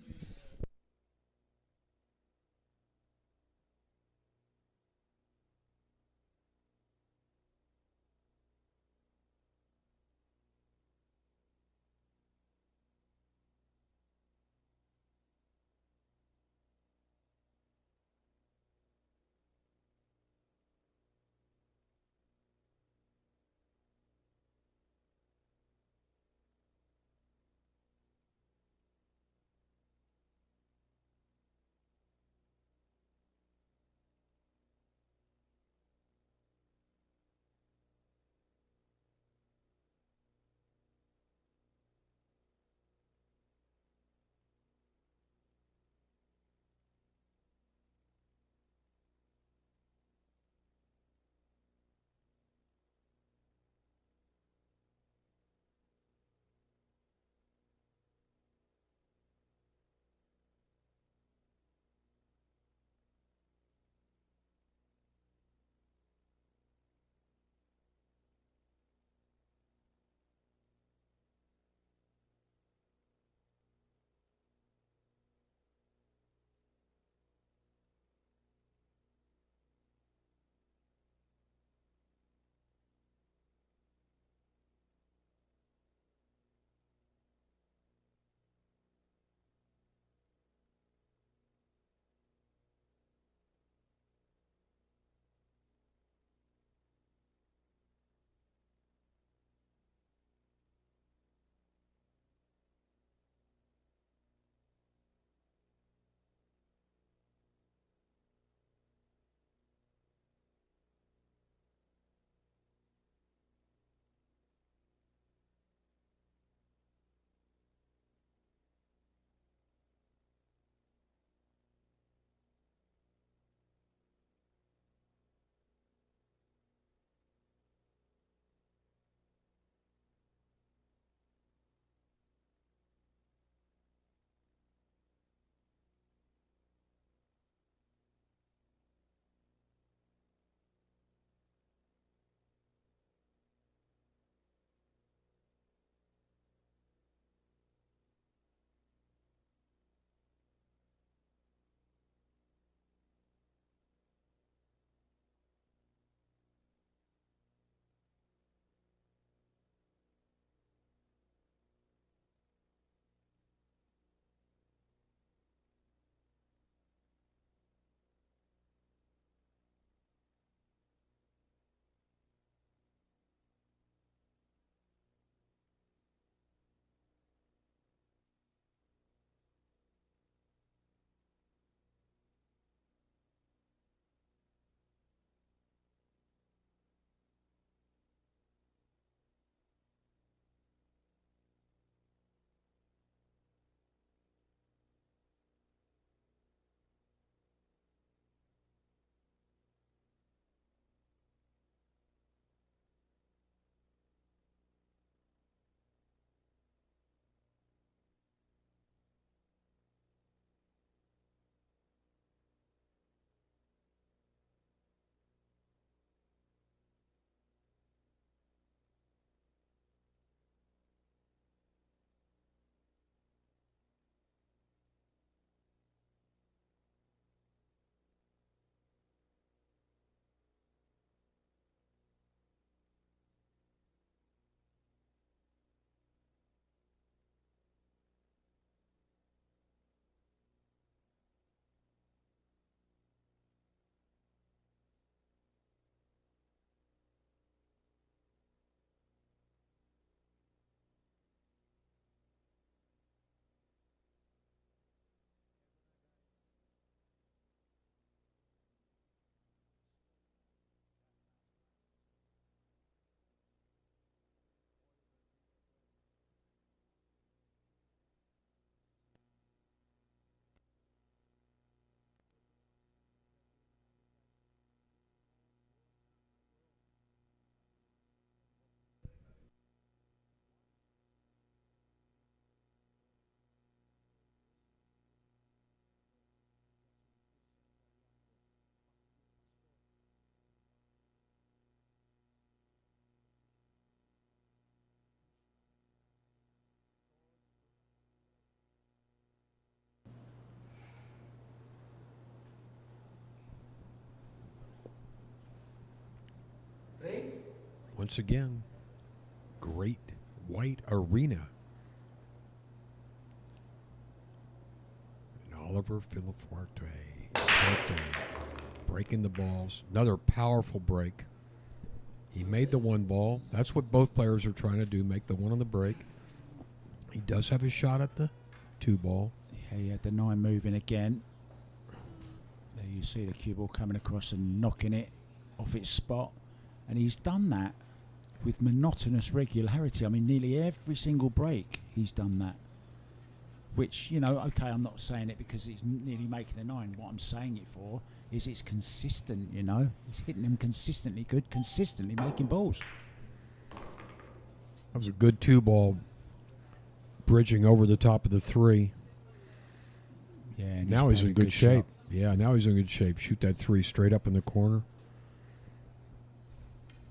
Once again, Great White Arena. And Oliver Filaforte breaking the balls. Another powerful break. He made the one ball. That's what both players are trying to do, make the one on the break. He does have a shot at the 2 ball. Yeah, he had the 9 moving again. There you see the cue ball coming across and knocking it off its spot. And he's done that with monotonous regularity. I mean, nearly every single break he's done that. Which, you know, okay, I'm not saying it because he's nearly making the 9. What I'm saying it for is it's consistent, you know. He's hitting them consistently good, consistently making balls. That was a good 2 ball bridging over the top of the 3. Yeah, and now he's in good shape. Shot. Yeah, now he's in good shape. Shoot that 3 straight up in the corner.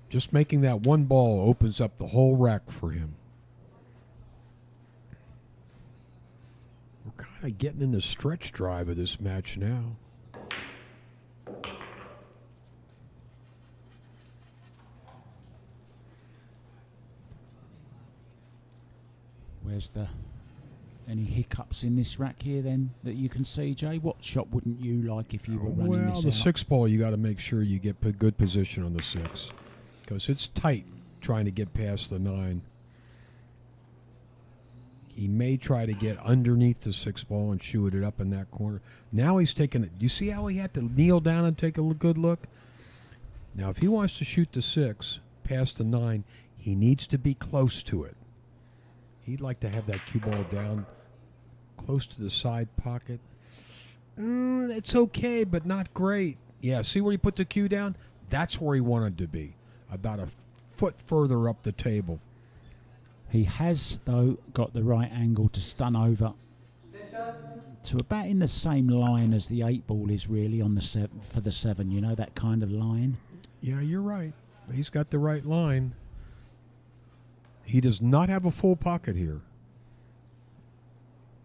Just making that one ball opens up the whole rack for him. We're kind of getting in the stretch drive of this match now. Where's the any hiccups in this rack here then that you can see, Jay? What shot wouldn't you like if you were running Well, this the out? 6 ball, you got to make sure you get good position on the 6 because it's tight trying to get past the 9. He may try to get underneath the 6 ball and shoot it up in that corner. Now he's taking it. You see how he had to kneel down and take a good look? Now, if he wants to shoot the 6 past the 9, he needs to be close to it. He'd like to have that cue ball down close to the side pocket. It's okay, but not great. Yeah, see where he put the cue down? That's where he wanted to be, about a foot further up the table. He has, though, got the right angle to stun over to about in the same line as the 8 ball is really on the 7 for the 7. You know, that kind of line. Yeah, you're right. He's got the right line. He does not have a full pocket here.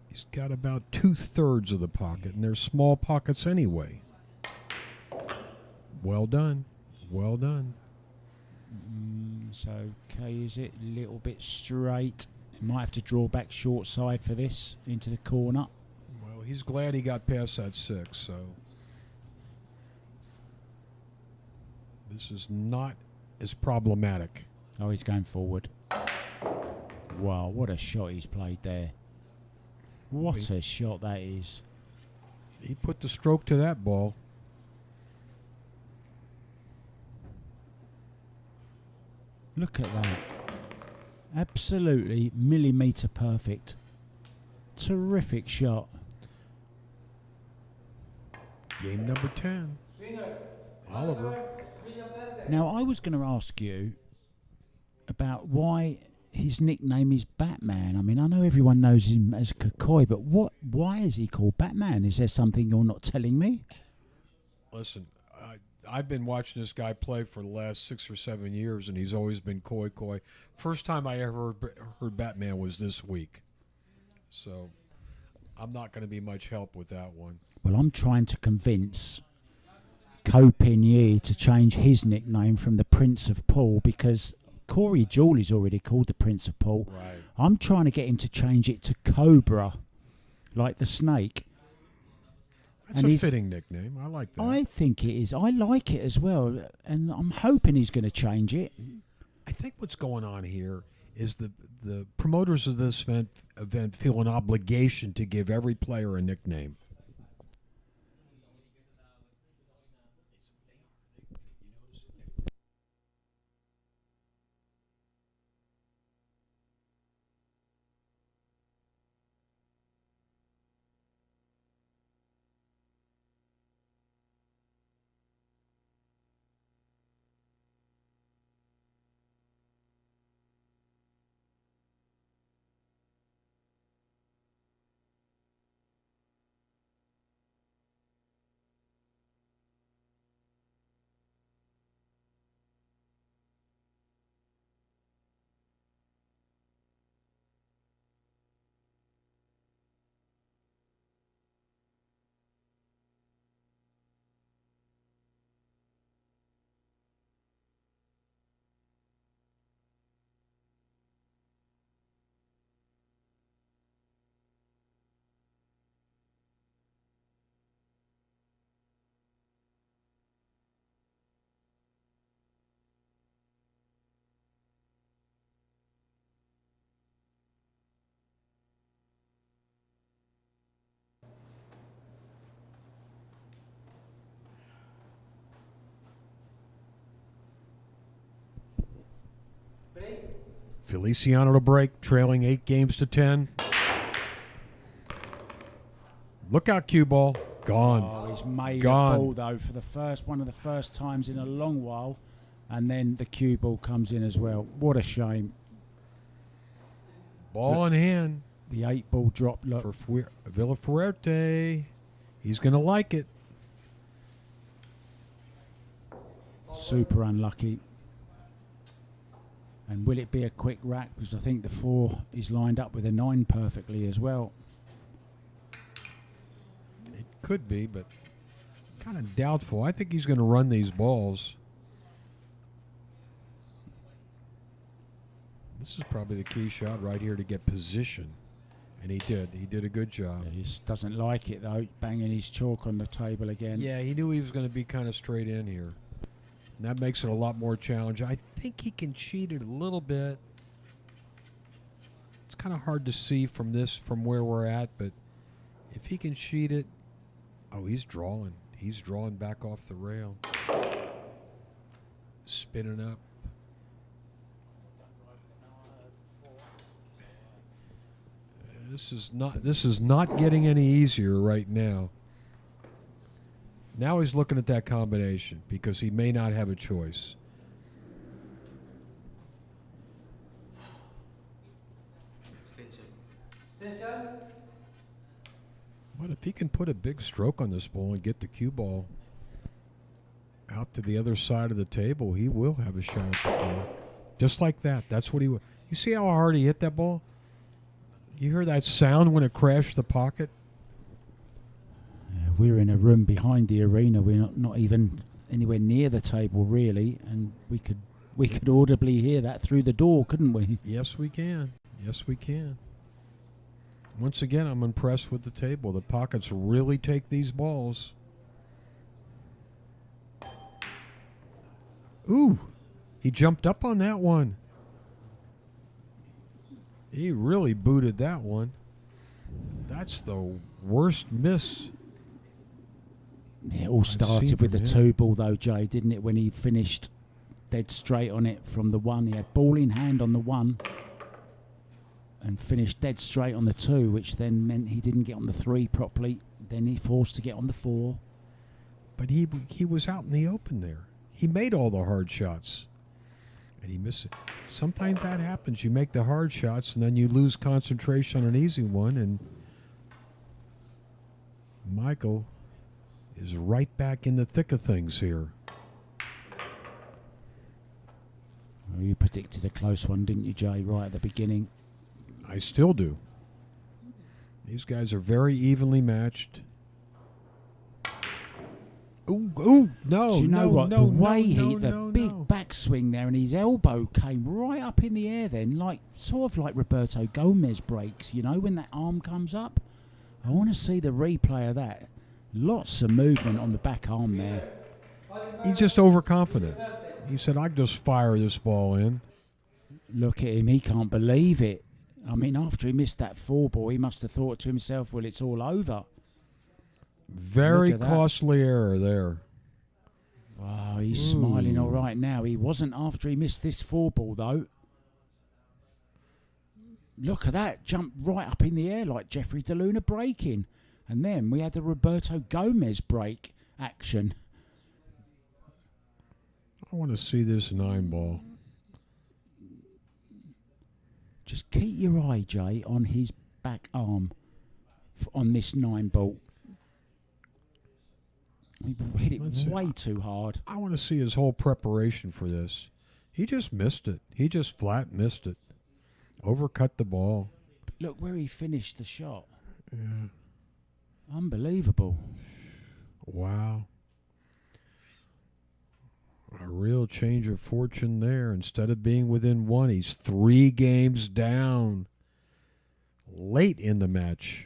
He's got about 2/3 of the pocket, and there's small pockets anyway. Well done. Well done. So, okay, is it a little bit straight? He might have to draw back short side for this into the corner. Well, he's glad he got past that 6, so this is not as problematic. Oh, he's going forward. Wow, what a shot he's played there. What a shot that is. He put the stroke to that ball. Look at that. Absolutely millimetre perfect. Terrific shot. Game number 10. Oliver. Now, I was going to ask you about why his nickname is Batman. I mean, I know everyone knows him as Kukoi, but why is he called Batman? Is there something you're not telling me? Listen, I've been watching this guy play for the last 6 or 7 years, and he's always been Koi. First time I ever heard Batman was this week. So I'm not going to be much help with that one. Well, I'm trying to convince Ko Pin Yi to change his nickname from the Prince of Paul because Corey Jewel's already called the Prince of Paul. Right. I'm trying to get him to change it to Cobra, like the snake. That's a fitting nickname. I like that. I think it is. I like it as well, and I'm hoping he's going to change it. I think what's going on here is the promoters of this event feel an obligation to give every player a nickname. Feliciano to break, trailing 8-10. Look out, cue ball. Gone. Oh, he's made Gone. a ball though for one of the first times in a long while, and then the cue ball comes in as well. What a shame. Ball in hand The 8-ball drop. Look, for Villafuerte. He's going to like it. super unlucky. And will it be a quick rack? Because I think the 4 is lined up with a 9 perfectly as well. It could be, but kind of doubtful. I think he's going to run these balls. This is probably the key shot right here to get position. And he did. He did a good job. He just doesn't like it though, banging his chalk on the table again. Yeah, he knew he was going to be kind of straight in here. And that makes it a lot more challenging. I think he can cheat it a little bit. It's kind of hard to see from where we're at, but if he can cheat it, oh, he's drawing. He's drawing back off the rail. Spinning up. This is not getting any easier right now. Now he's looking at that combination because he may not have a choice. Extension. But if he can put a big stroke on this ball and get the cue ball out to the other side of the table, he will have a shot at the 4. Just like that. That's what he would. You see how hard he hit that ball? You hear that sound when it crashed the pocket? We're in a room behind the arena. We're not even anywhere near the table really, and we could audibly hear that through the door, couldn't we? Yes, we can. Yes, we can. Once again, I'm impressed with the table. The pockets really take these balls. Ooh, he jumped up on that one. He really booted that one. That's the worst miss. It all seen started with the from him. 2-ball though, Jay, didn't it? When he finished dead straight on it from the 1. He had ball in hand on the 1 and finished dead straight on the 2, which then meant he didn't get on the 3 properly. Then he forced to get on the 4. But he was out in the open there. He made all the hard shots. And he missed it. Sometimes that happens. You make the hard shots and then you lose concentration on an easy one. And Michael is right back in the thick of things here. Well, you predicted a close one, didn't you, Jay, right at the beginning? I still do. These guys are very evenly matched. Ooh, no, Do you know no, what? no, the way no, big no. backswing there, and his elbow came right up in the air then, like sort of like Roberto Gomez breaks, you know, when that arm comes up. I want to see the replay of that. Lots of movement on the back arm there. He's just overconfident. He said, I can just fire this ball in. Look at him, he can't believe it. I mean, after he missed that 4-ball, he must have thought to himself, well, it's all over. Very Look at that. costly error there. Wow, he's smiling all right now. He wasn't after he missed this 4-ball, though. Look at that. Jumped right up in the air like Jeffrey DeLuna breaking. And then we had the Roberto Gomez break action. I want to see this 9-ball. Just keep your eye, Jay, on his back arm on this 9-ball. He hit it Let's see. way too hard. I want to see his whole preparation for this. He just missed it. He just flat missed it. Overcut the ball. Look where he finished the shot. Yeah. Unbelievable. Wow. A real change of fortune there. Instead of being within 1, he's 3 games down late in the match.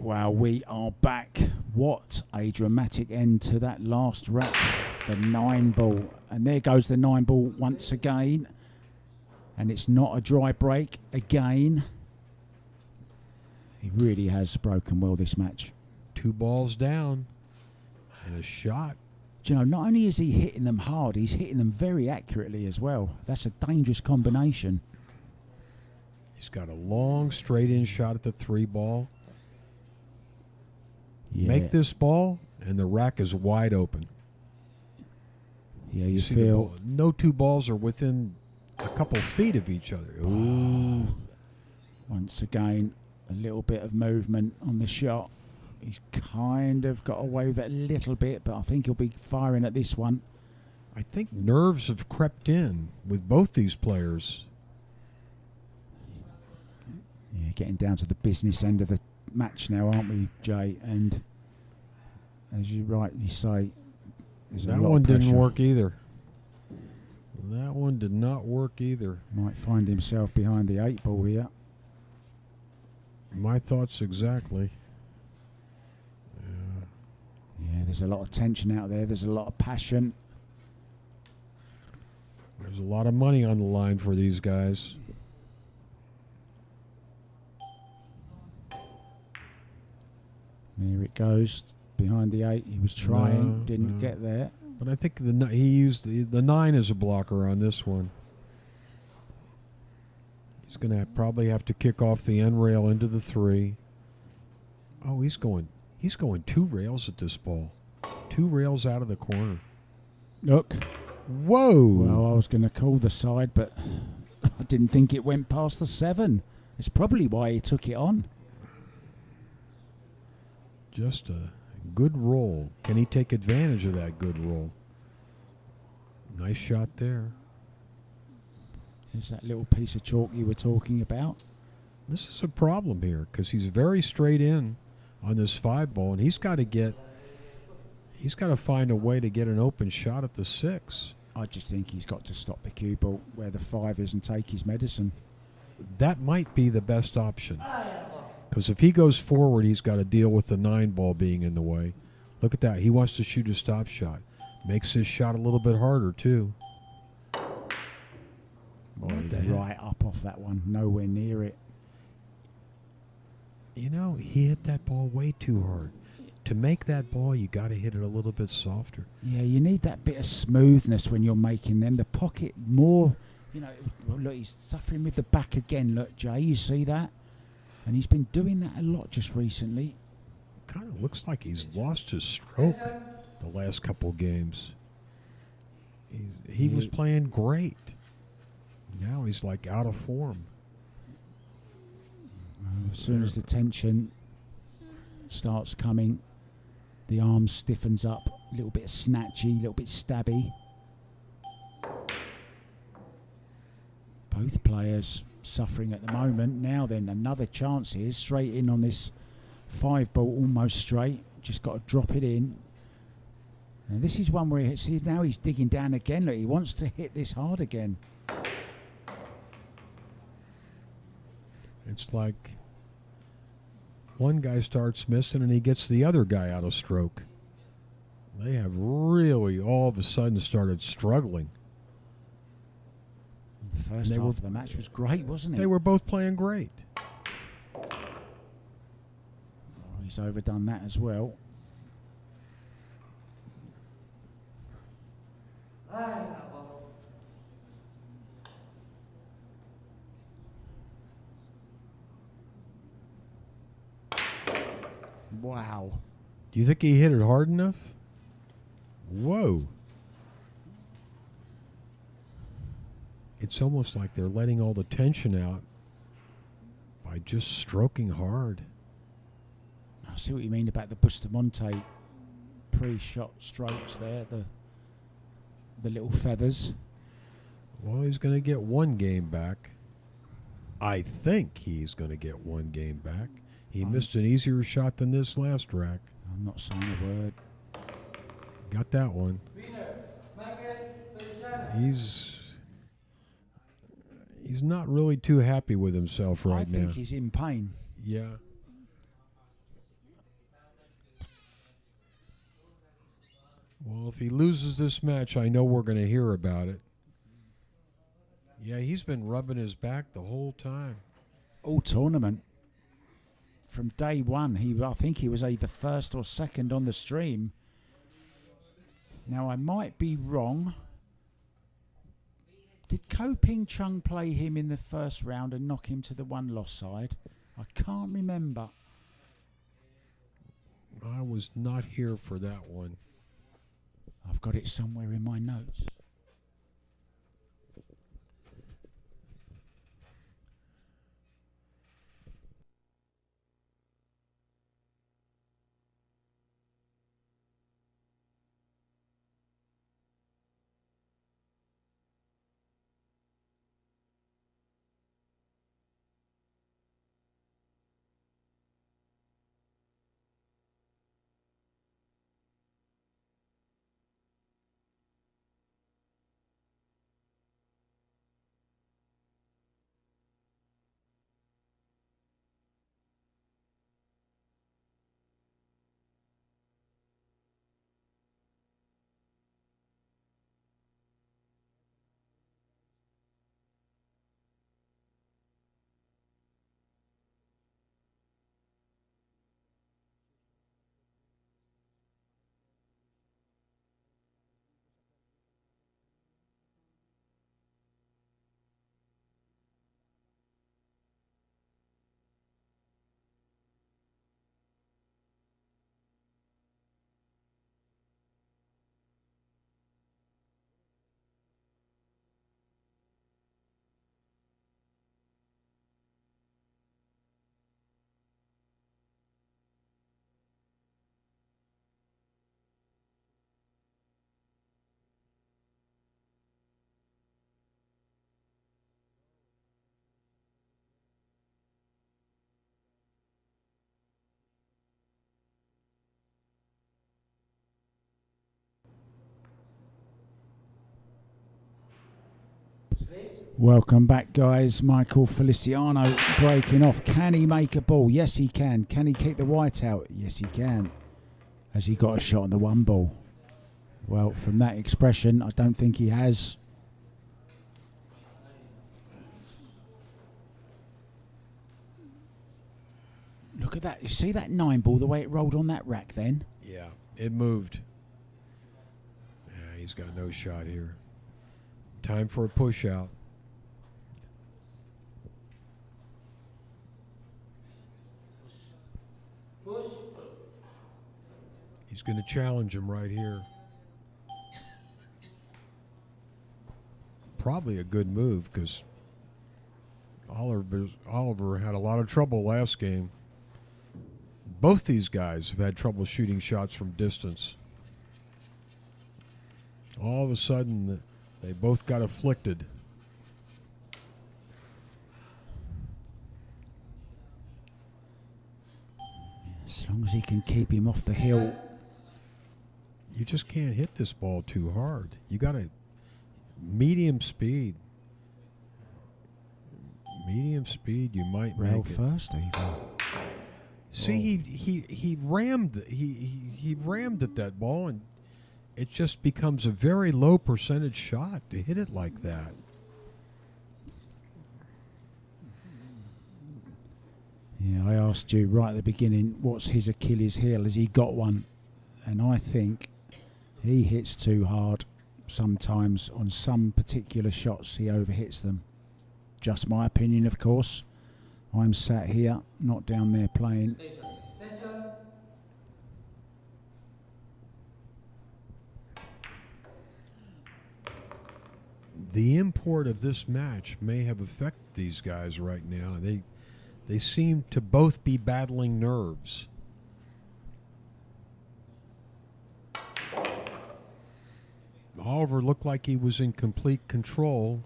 Wow, we are back. What a dramatic end to that last rack. The 9-ball. And there goes the 9-ball once again. And it's not a dry break again. He really has broken well this match. 2 balls down and a shot. Do you know, not only is he hitting them hard, he's hitting them very accurately as well. That's a dangerous combination. He's got a long straight-in shot at the 3 ball. Yeah. Make this ball, and the rack is wide open. Yeah, you see the feel... ball, no 2 balls are within a couple feet of each other. Ooh. Once again, a little bit of movement on the shot. He's kind of got away with it a little bit, but I think he'll be firing at this one. I think nerves have crept in with both these players. Yeah, getting down to the business end of the match now, aren't we, Jay? And as you rightly say, there's That a lot one of pressure. didn't work either. That one did not work either. Might find himself behind the 8-ball here. My thoughts exactly. Yeah, there's a lot of tension out there. There's a lot of passion. There's a lot of money on the line for these guys. There it goes. Behind the 8. He was trying. Didn't get there. But I think he used the 9 as a blocker on this one. He's going to probably have to kick off the end rail into the 3. Oh, he's going 2 rails at this ball. 2 rails out of the corner. Look. Whoa. Well, I was going to call the side, but I didn't think it went past the 7. It's probably why he took it on. Just a good roll. Can he take advantage of that good roll? Nice shot there. There's that little piece of chalk you were talking about. This is a problem here because he's very straight in on this 5 ball, and he's got to find a way to get an open shot at the 6. I just think he's got to stop the cue ball where the 5 is and take his medicine. That might be the best option. Because if he goes forward, he's got to deal with the 9 ball being in the way. Look at that. He wants to shoot a stop shot. Makes his shot a little bit harder, too. What the heck? Right up off that one. Nowhere near it. You know, he hit that ball way too hard. To make that ball, you got to hit it a little bit softer. Yeah, you need that bit of smoothness when you're making them. The pocket more, you know, well, look, he's suffering with the back again. Look, Jay, you see that? And he's been doing that a lot just recently. Kind of looks like he's lost his stroke the last couple games. He was playing great. Now he's like out of form. As soon as the tension starts coming, the arm stiffens up. A little bit snatchy, a little bit stabby. Both players suffering at the moment. Now then, another chance here. Straight in on this 5 ball, almost straight. Just got to drop it in. And this is one where, see, now he's digging down again. Look, he wants to hit this hard again. It's like one guy starts missing and he gets the other guy out of stroke. They have really all of a sudden started struggling. The first half of the match was great, wasn't it? They were both playing great. Oh, he's overdone that as well. Wow. Do you think he hit it hard enough? Whoa. It's almost like they're letting all the tension out by just stroking hard. I see what you mean about the Bustamante pre-shot strokes there, the little feathers. Well, he's going to get 1 game back. I think he's going to get 1 game back. He missed an easier shot than this last rack. I'm not saying a word. Got that one. He's not really too happy with himself right now. I think he's in pain. Yeah. Well, if he loses this match, I know we're going to hear about it. Yeah, he's been rubbing his back the whole time. All tournament. From day one, I think he was either first or second on the stream. Now, I might be wrong. Did Ko Ping Chung play him in the first round and knock him to the one-loss side? I can't remember. I was not here for that one. I've got it somewhere in my notes. Welcome back, guys. Michael Feliciano breaking off. Can he make a ball? Yes, he can. Can he kick the white out? Yes, he can. Has he got a shot on the one ball? Well, from that expression, I don't think he has. Look at that. You see that 9-ball, the way it rolled on that rack then? Yeah, it moved. Yeah, he's got no shot here. Time for a push out. Push. He's going to challenge him right here. Probably a good move because Oliver had a lot of trouble last game. Both these guys have had trouble shooting shots from distance. All of a sudden, they both got afflicted. As long as he can keep him off the hill. You just can't hit this ball too hard. You got to medium speed. Medium speed, you might Rail make it. first, even. See, he rammed at that ball, and it just becomes a very low percentage shot to hit it like that. Yeah, I asked you right at the beginning, what's his Achilles heel? Has he got one? And I think he hits too hard sometimes. On some particular shots, he overhits them. Just my opinion, of course. I'm sat here, not down there playing. Station. The import of this match may have affected these guys right now. They seem to both be battling nerves. Oliver looked like he was in complete control.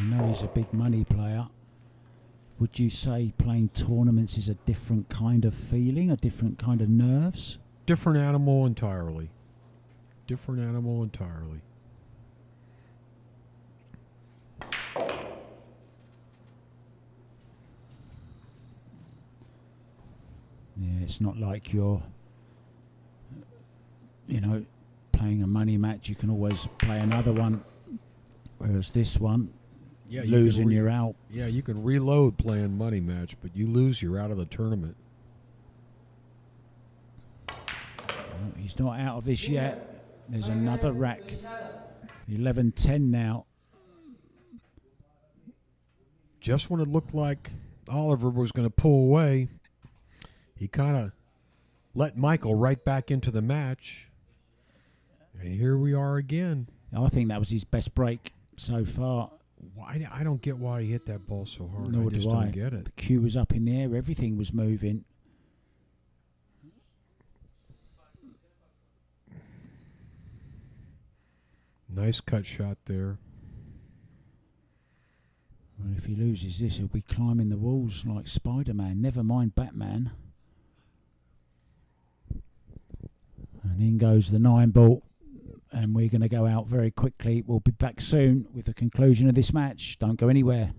You know he's a big money player. Would you say playing tournaments is a different kind of feeling, a different kind of nerves? Different animal entirely. Different animal entirely. Yeah, it's not like you're, playing a money match. You can always play another one. Whereas this one, Yeah, losing, you're out. Yeah, you can reload playing money match, but you lose, you're out of the tournament. Well, he's not out of this yet. There's another rack. 11-10 now. Just when it looked like Oliver was going to pull away, he kind of let Michael right back into the match. And here we are again. I think that was his best break so far. Why? I don't get why he hit that ball so hard. Nor I just do I. don't get it. The cue was up in the air. Everything was moving. Nice cut shot there. Well, if he loses this, he'll be climbing the walls like Spider-Man. Never mind Batman. And in goes the 9-ball. And we're going to go out very quickly. We'll be back soon with the conclusion of this match. Don't go anywhere.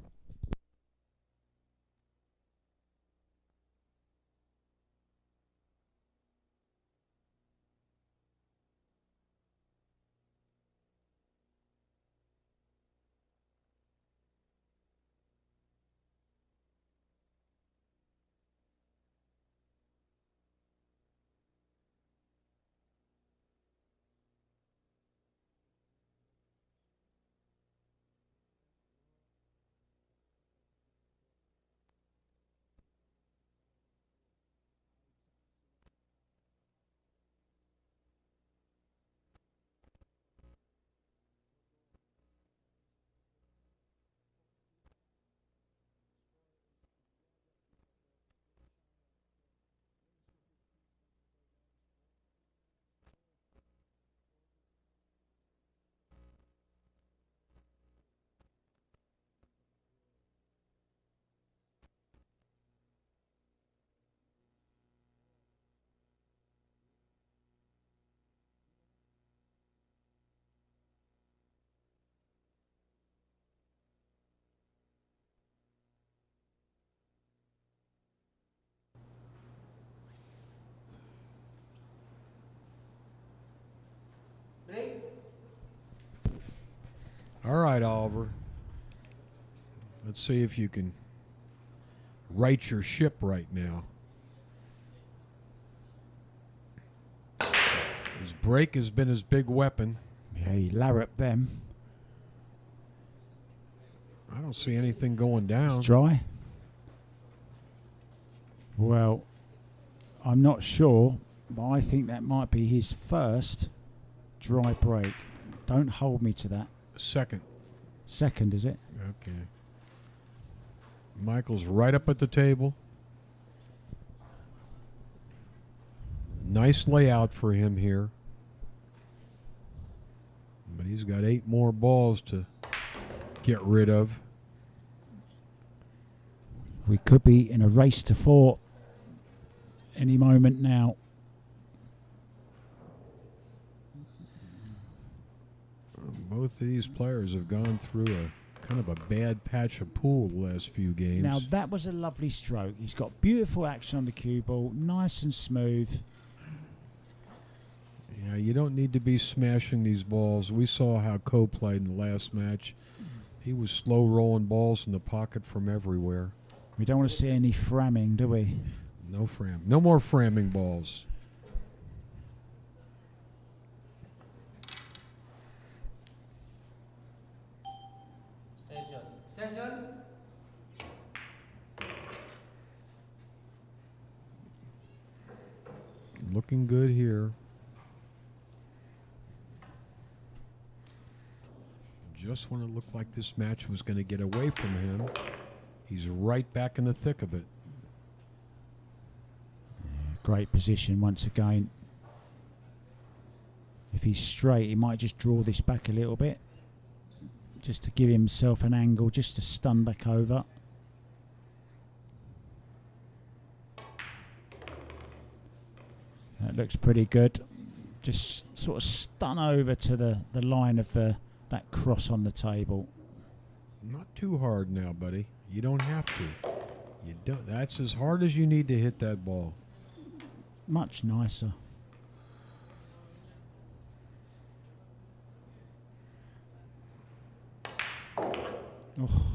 Break. All right, Oliver. Let's see if you can right your ship right now. His break has been his big weapon. Yeah, he larruped them. I don't see anything going down. It's dry. Well, I'm not sure, but I think that might be his first dry break. Don't hold me to that. Second. Second, is it? Okay. Michael's right up at the table. Nice layout for him here. But he's got 8 more balls to get rid of. We could be in a race to 4 any moment now. Both of these players have gone through a kind of a bad patch of pool the last few games. Now that was a lovely stroke. He's got beautiful action on the cue ball, nice and smooth. Yeah, you don't need to be smashing these balls. We saw how Coe played in the last match. He was slow rolling balls in the pocket from everywhere. We don't want to see any framming, do we? No fram. No more framming balls. Station. Station. Looking good here. Just when it looked like this match was going to get away from him, he's right back in the thick of it. Great position once again. If he's straight, he might just draw this back a little bit, just to give himself an angle, just to stun back over. That looks pretty good. Just sort of stun over to the line of that cross on the table. Not too hard now, buddy. You don't have to. You don't. That's as hard as you need to hit that ball. much nicer. Oh.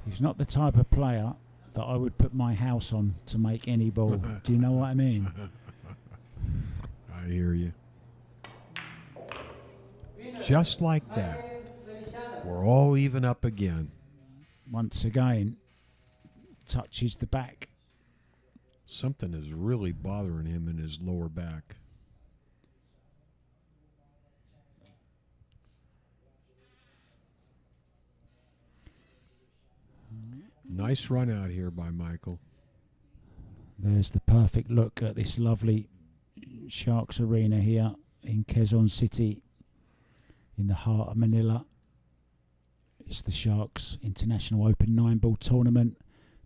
He's not the type of player that I would put my house on to make any ball. Do you know what I mean? I hear you. Just like that, we're all even up again. Once again, touches the back. Something is really bothering him in his lower back. Nice run out here by Michael. There's the perfect look at this lovely Sharks arena here in Quezon City, in the heart of Manila. It's the Sharks International Open 9-ball tournament,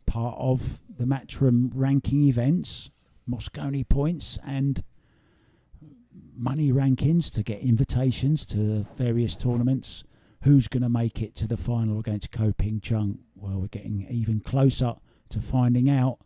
part of the Matchroom ranking events, Moscone points and money rankings to get invitations to various tournaments. Who's going to make it to the final against Ko Ping Chung? Well, we're getting even closer to finding out.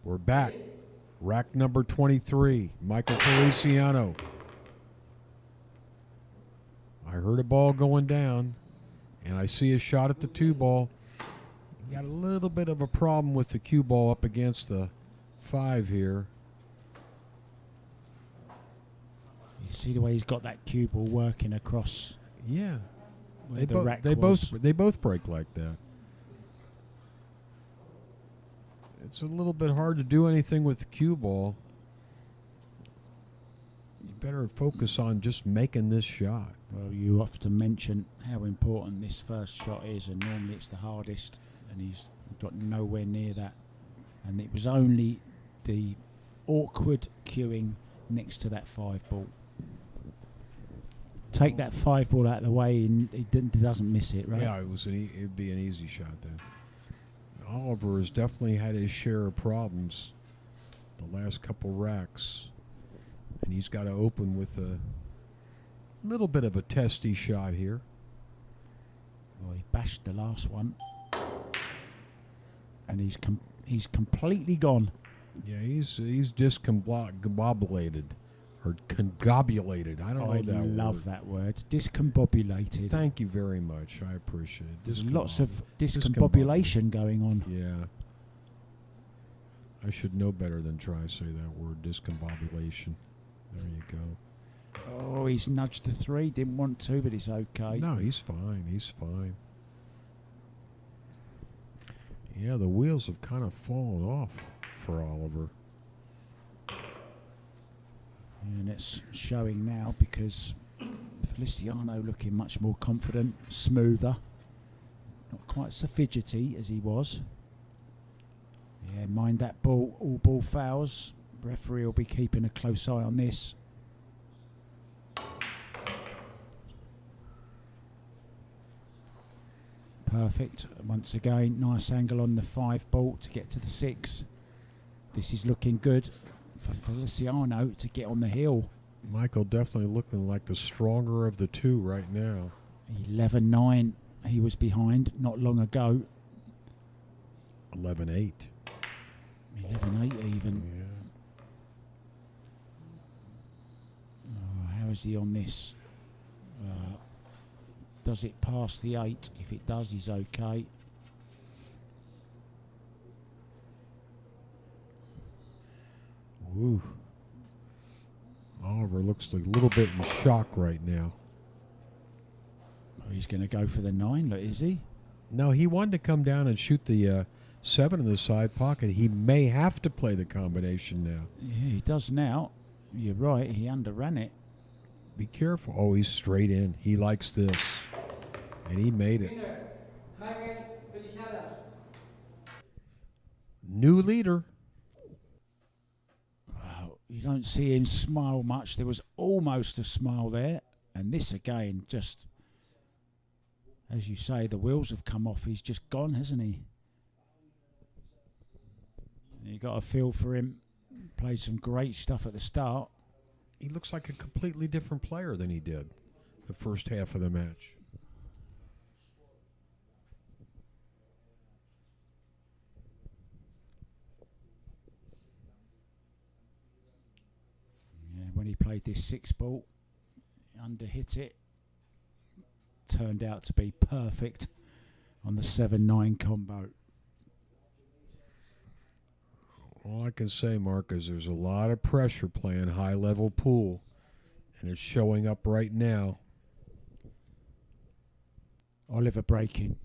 We're back. Rack number 23, Michael Feliciano. I heard a ball going down, and I see a shot at the 2 ball. Got a little bit of a problem with the cue ball up against the 5 here. You see the way he's got that cue ball working across. Yeah, Where they both break like that. It's a little bit hard to do anything with the cue ball. You better focus on just making this shot. Well, you often mention how important this first shot is, and normally it's the hardest, and he's got nowhere near that. And it was only the awkward cueing next to that 5 ball. Take that 5 ball out of the way, and he doesn't miss it, right? Yeah, it'd be an easy shot then. Oliver has definitely had his share of problems the last couple racks, and he's got to open with a little bit of a testy shot here. Well, he bashed the last one, and he's completely gone. Yeah, he's discombobulated or congobulated. I don't know that word. I love that word. Discombobulated. Thank you very much. I appreciate it. There's lots of discombobulation going on. Yeah. I should know better than try to say that word, discombobulation. There you go. Oh, he's nudged the 3. Didn't want to, but it's okay. No, he's fine. He's fine. Yeah, the wheels have kind of fallen off for Oliver. And it's showing now because Feliciano looking much more confident, smoother. Not quite so fidgety as he was. Yeah, mind that ball. All ball fouls. Referee will be keeping a close eye on this. Perfect. Once again, nice angle on the 5 ball to get to the 6. This is looking good for Feliciano to get on the hill. Michael definitely looking like the stronger of the two right now. 11-9. He was behind not long ago. 11-8. 11-8 even. Yeah. Oh, how is he on this? Does it pass the 8? If it does, he's okay. Woo. Oliver looks a little bit in shock right now. Oh, he's going to go for the 9, look, is he? No, he wanted to come down and shoot the 7 in the side pocket. He may have to play the combination now. Yeah, he does now. You're right, he underran it. Be careful. Oh, he's straight in. He likes this. And he made it. Winner, Michael Feliciano. New leader. Wow, you don't see him smile much. There was almost a smile there. And this again, just, as you say, the wheels have come off. He's just gone, hasn't he? You got a feel for him. Played some great stuff at the start. He looks like a completely different player than he did the first half of the match. Yeah, when he played this 6 ball, underhit it. Turned out to be perfect on the 7-9 combo. All I can say, Mark, is there's a lot of pressure playing high-level pool, and it's showing up right now. Oliver breaking.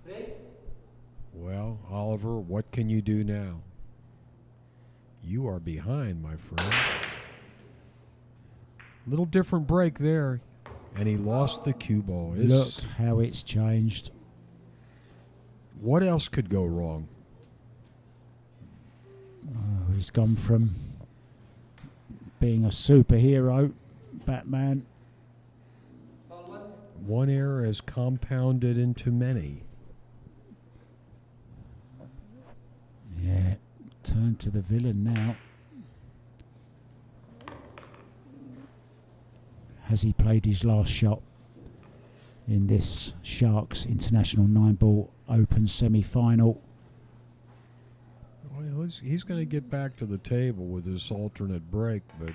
Break. Well, Oliver, what can you do now? You are behind, my friend. Little different break there, and he lost the cue ball. Look how it's changed. What else could go wrong? Oh, he's gone from being a superhero, Batman. Foul 1. One error has compounded into many. Yeah, turn to the villain now. Has he played his last shot in this Sharks International 9-ball Open semi-final? Well, he's going to get back to the table with this alternate break, but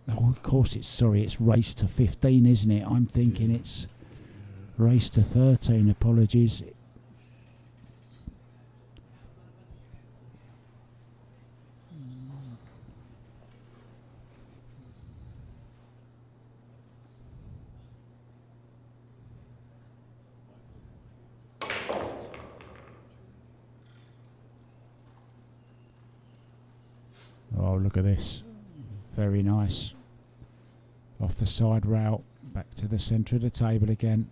Oh, of course it's race to 15, isn't it? I'm thinking it's race to 13. Apologies. Oh, look at this. Very nice. Off the side route, back to the centre of the table again.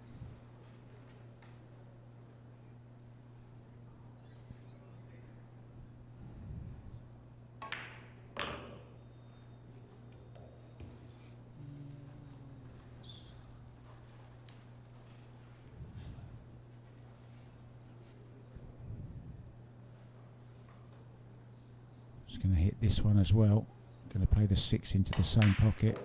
Just going to hit this one as well. Going to play the 6 into the same pocket.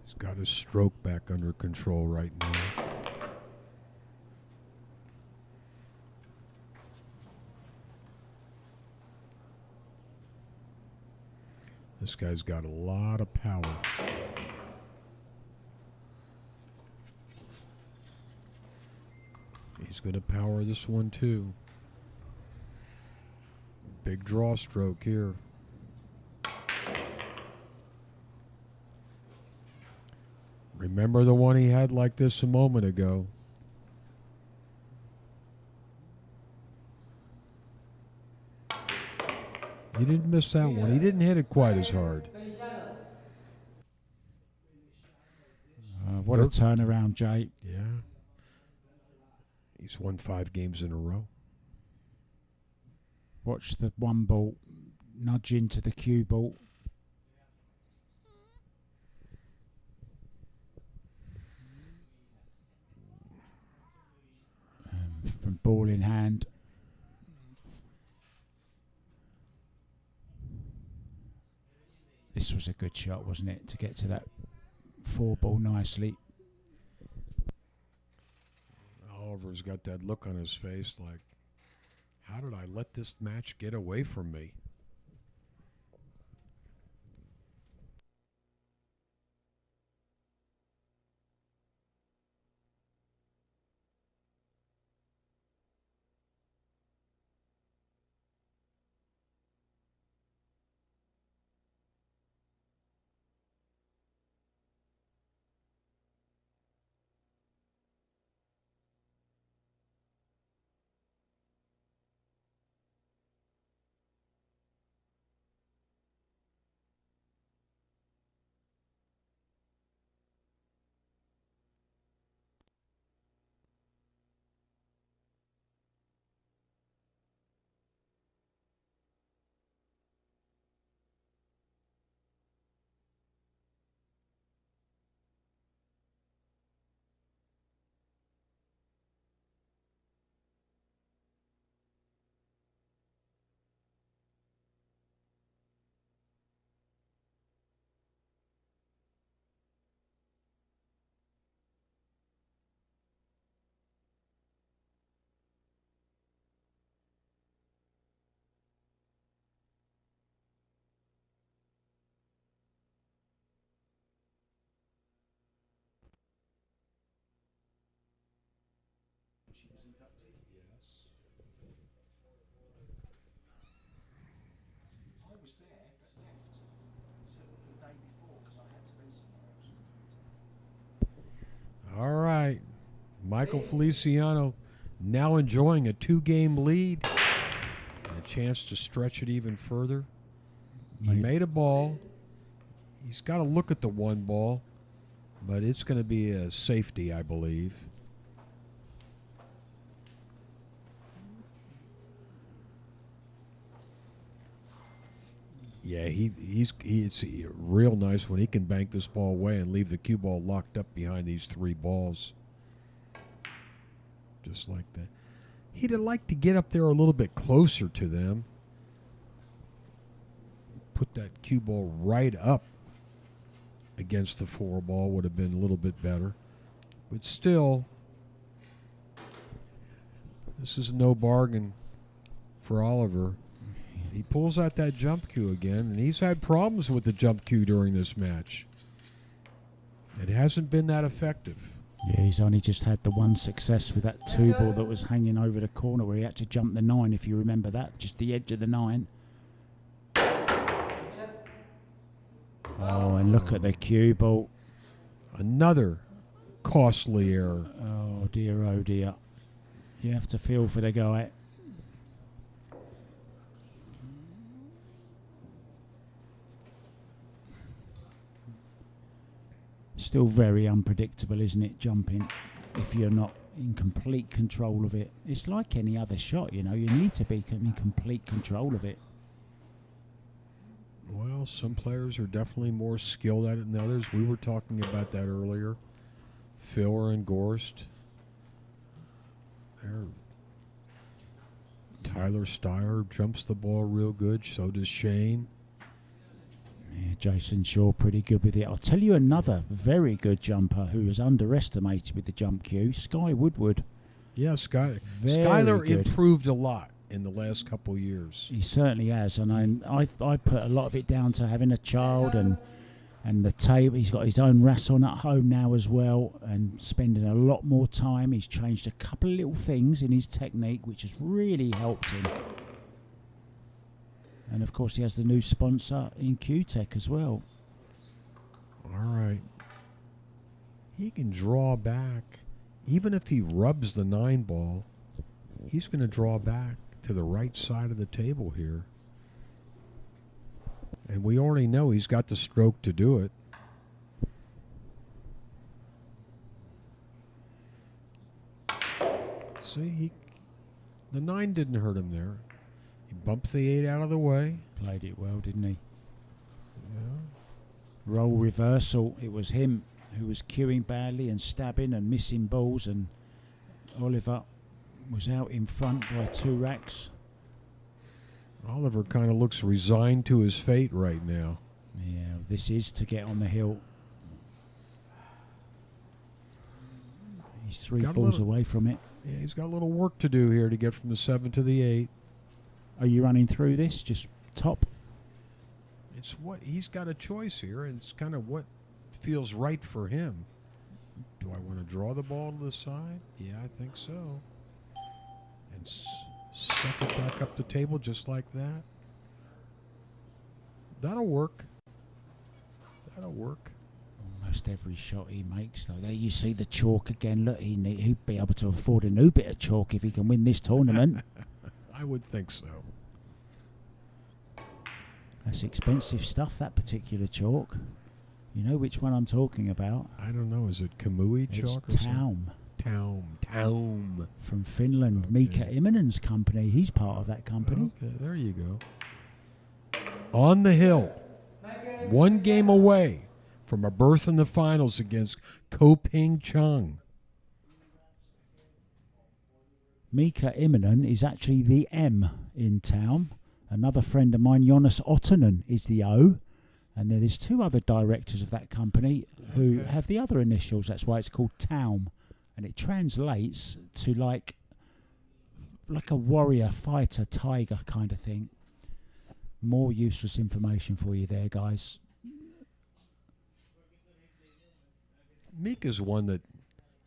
He's got his stroke back under control right now. This guy's got a lot of power. He's going to power this one too. Big draw stroke here. Remember the one he had like this a moment ago. He didn't miss that one. He didn't hit it quite as hard. What a turnaround, Jay. Yeah. He's won 5 games in a row. Watch the 1 ball nudge into the cue ball. From ball in hand. This was a good shot, wasn't it, to get to that 4 ball nicely. Oliver's got that look on his face like, how did I let this match get away from me? All right. Michael Feliciano now enjoying a 2-game lead and a chance to stretch it even further. He made a ball. He's got to look at the 1 ball, but it's going to be a safety, I believe. Yeah, it's real nice when he can bank this ball away and leave the cue ball locked up behind these 3 balls. Just like that. He'd like to get up there a little bit closer to them. Put that cue ball right up against the 4 ball would have been a little bit better. But still, this is no bargain for Oliver. He pulls out that jump cue again, and he's had problems with the jump cue during this match. It hasn't been that effective. Yeah, he's only just had the 1 success with that 2 ball that was hanging over the corner where he had to jump the 9, if you remember that, just the edge of the 9. Oh, and look at the cue ball. Another costly error. Oh, dear, oh, dear. You have to feel for the guy. Still very unpredictable, isn't it, jumping, if you're not in complete control of it. It's like any other shot, you know. You need to be in complete control of it. Well, some players are definitely more skilled at it than others. We were talking about that earlier. Filler and Gorst. There. Tyler Steyer jumps the ball real good. So does Shane. Yeah, Jason Shaw pretty good with it. I'll tell you another very good jumper who was underestimated with the jump cue, Sky Woodward. Yeah, Very Skyler good. improved a lot in the last couple years. He certainly has, and I put a lot of it down to having a child and the table. He's got his own rasson at home now as well, and spending a lot more time. He's changed a couple of little things in his technique, which has really helped him. And of course, he has the new sponsor in Q-Tech as well. All right. He can draw back. Even if he rubs the 9-ball, he's going to draw back to the right side of the table here. And we already know he's got the stroke to do it. See, the 9 didn't hurt him there. He bumped the 8 out of the way. Played it well, didn't he? Yeah. Role reversal. It was him who was queuing badly and stabbing and missing balls, and Oliver was out in front by 2 racks. Oliver kind of looks resigned to his fate right now. Yeah, this is to get on the hill. He's 3 balls away from it. Yeah, he's got a little work to do here to get from the 7 to the 8. Are you running through this? Just top? It's what he's got a choice here, and it's kind of what feels right for him. Do I want to draw the ball to the side? Yeah, I think so. And suck it back up the table just like that. That'll work. That'll work. Almost every shot he makes, though. There you see the chalk again. Look, he'd be able to afford a new bit of chalk if he can win this tournament. I would think so. That's expensive stuff, that particular chalk. You know which one I'm talking about? I don't know. Is it Kamui chalk It's or something? Taum. Taum. From Finland. Okay. Mika Iminen's company. He's part of that company. Okay, there you go. On the hill. 1 game away from a berth in the finals against Ko-Ping Chung. Mika Immonen is actually the M in town. Another friend of mine, Jonas Ottonen, is the O. And then there's 2 other directors of that company who have the other initials. That's why it's called Taum. And it translates to like a warrior, fighter, tiger kind of thing. More useless information for you there, guys. Mika's one that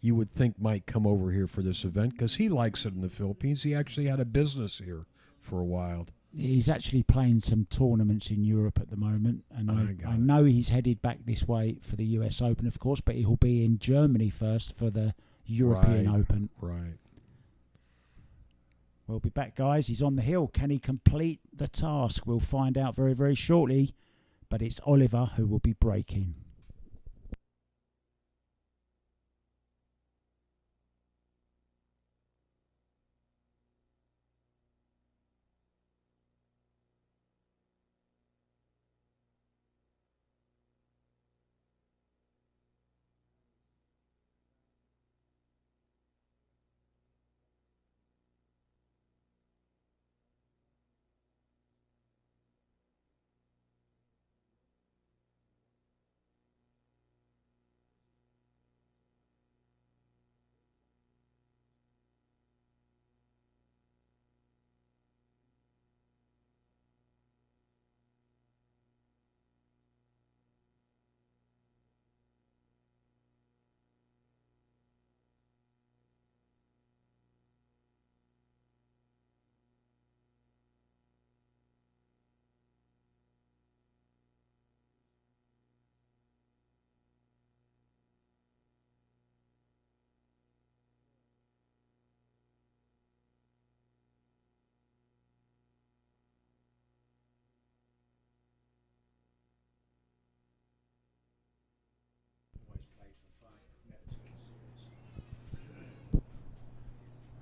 you would think might come over here for this event because he likes it in the Philippines. He actually had a business here for a while. He's actually playing some tournaments in Europe at the moment, and I know he's headed back this way for the US Open, of course, but he'll be in Germany first for the European Open. Right. We'll be back, guys. He's on the hill. Can he complete the task? We'll find out very, very shortly, but it's Oliver who will be breaking.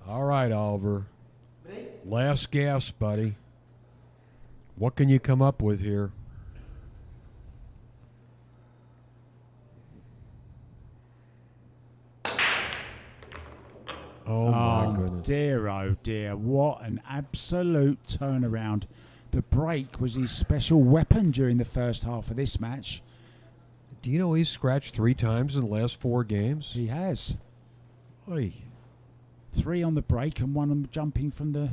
All right, Oliver. Last gasp, buddy. What can you come up with here? Oh, my goodness. Dear, oh dear. What an absolute turnaround. The break was his special weapon during the first half of this match. Do you know he's scratched 3 times in the last 4 games? He has. Oy. 3 on the break and 1 on jumping from the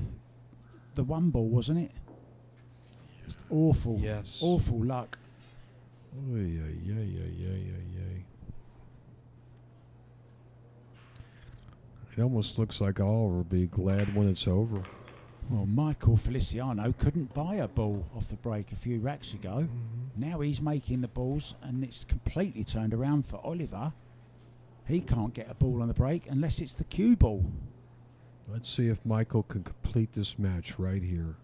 one ball, wasn't it? Just awful. Yes. Awful luck. Oy, oy, oy, oy, oy, oy, oy. It almost looks like Oliver will be glad when it's over. Well, Michael Feliciano couldn't buy a ball off the break a few racks ago. Now he's making the balls, and it's completely turned around for Oliver. He can't get a ball on the break unless it's the cue ball. Let's see if Michael can complete this match right here.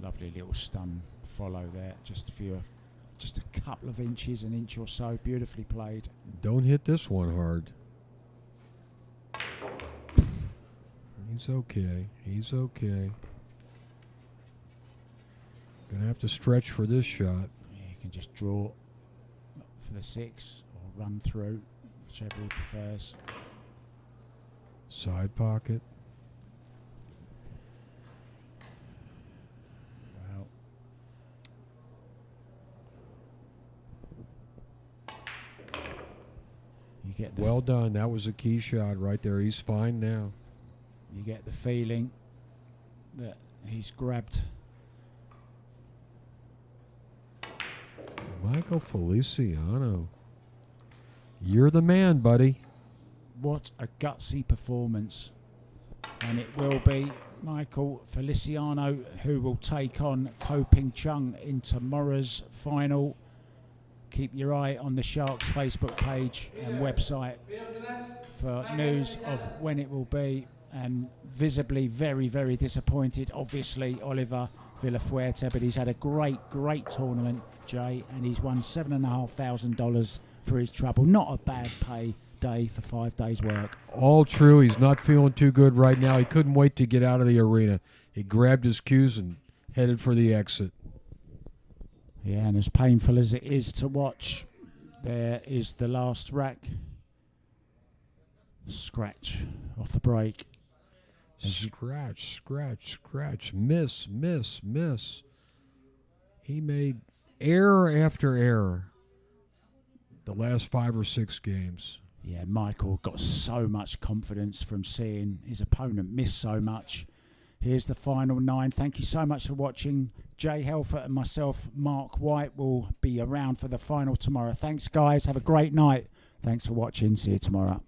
Lovely little stun follow there. Just a couple of inches, an inch or so. Beautifully played. Don't hit this one hard. He's okay. He's okay. Gonna have to stretch for this shot. Yeah, you can just draw for the 6 or run through, whichever he prefers. Side pocket. Well, you get the Well done. That was a key shot right there. He's fine now. you get the feeling that he's grabbed. Michael Feliciano. You're the man, buddy. What a gutsy performance. And it will be Michael Feliciano who will take on Ko Ping Chung in tomorrow's final. Keep your eye on the Sharks Facebook page and website for news of when it will be. And visibly very, very disappointed, obviously, Oliver Villafuerte, but he's had a great, great tournament, Jay, and he's won $7,500 for his trouble. Not a bad pay day for 5 days' work. All true. He's not feeling too good right now. He couldn't wait to get out of the arena. He grabbed his cues and headed for the exit. Yeah, and as painful as it is to watch, there is the last rack. Scratch off the break. Scratch, scratch, scratch. Miss, miss, miss. He made error after error the last 5 or 6 games. Yeah, Michael got so much confidence from seeing his opponent miss so much. Here's the final 9. Thank you so much for watching. Jay Helfer and myself, Mark White, will be around for the final tomorrow. Thanks, guys. Have a great night. Thanks for watching. See you tomorrow.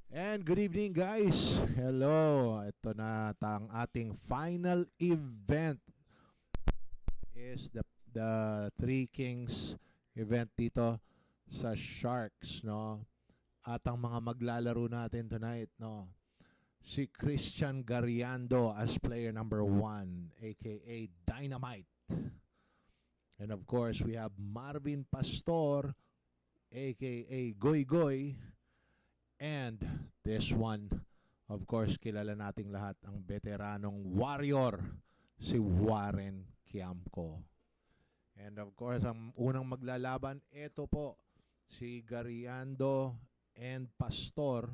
And good evening, guys. Hello. Ito na ang ating final event is the Three Kings event dito sa Sharks, no? At ang mga maglalaro natin tonight, no? Si Christian Gariando as player number 1, aka Dynamite. And of course, we have Marvin Pastor, aka Goy Goy. And this one, of course, kilala nating lahat, ang veteranong warrior, si Warren Quiamco. And of course, ang unang maglalaban, ito po, si Gariando and Pastor,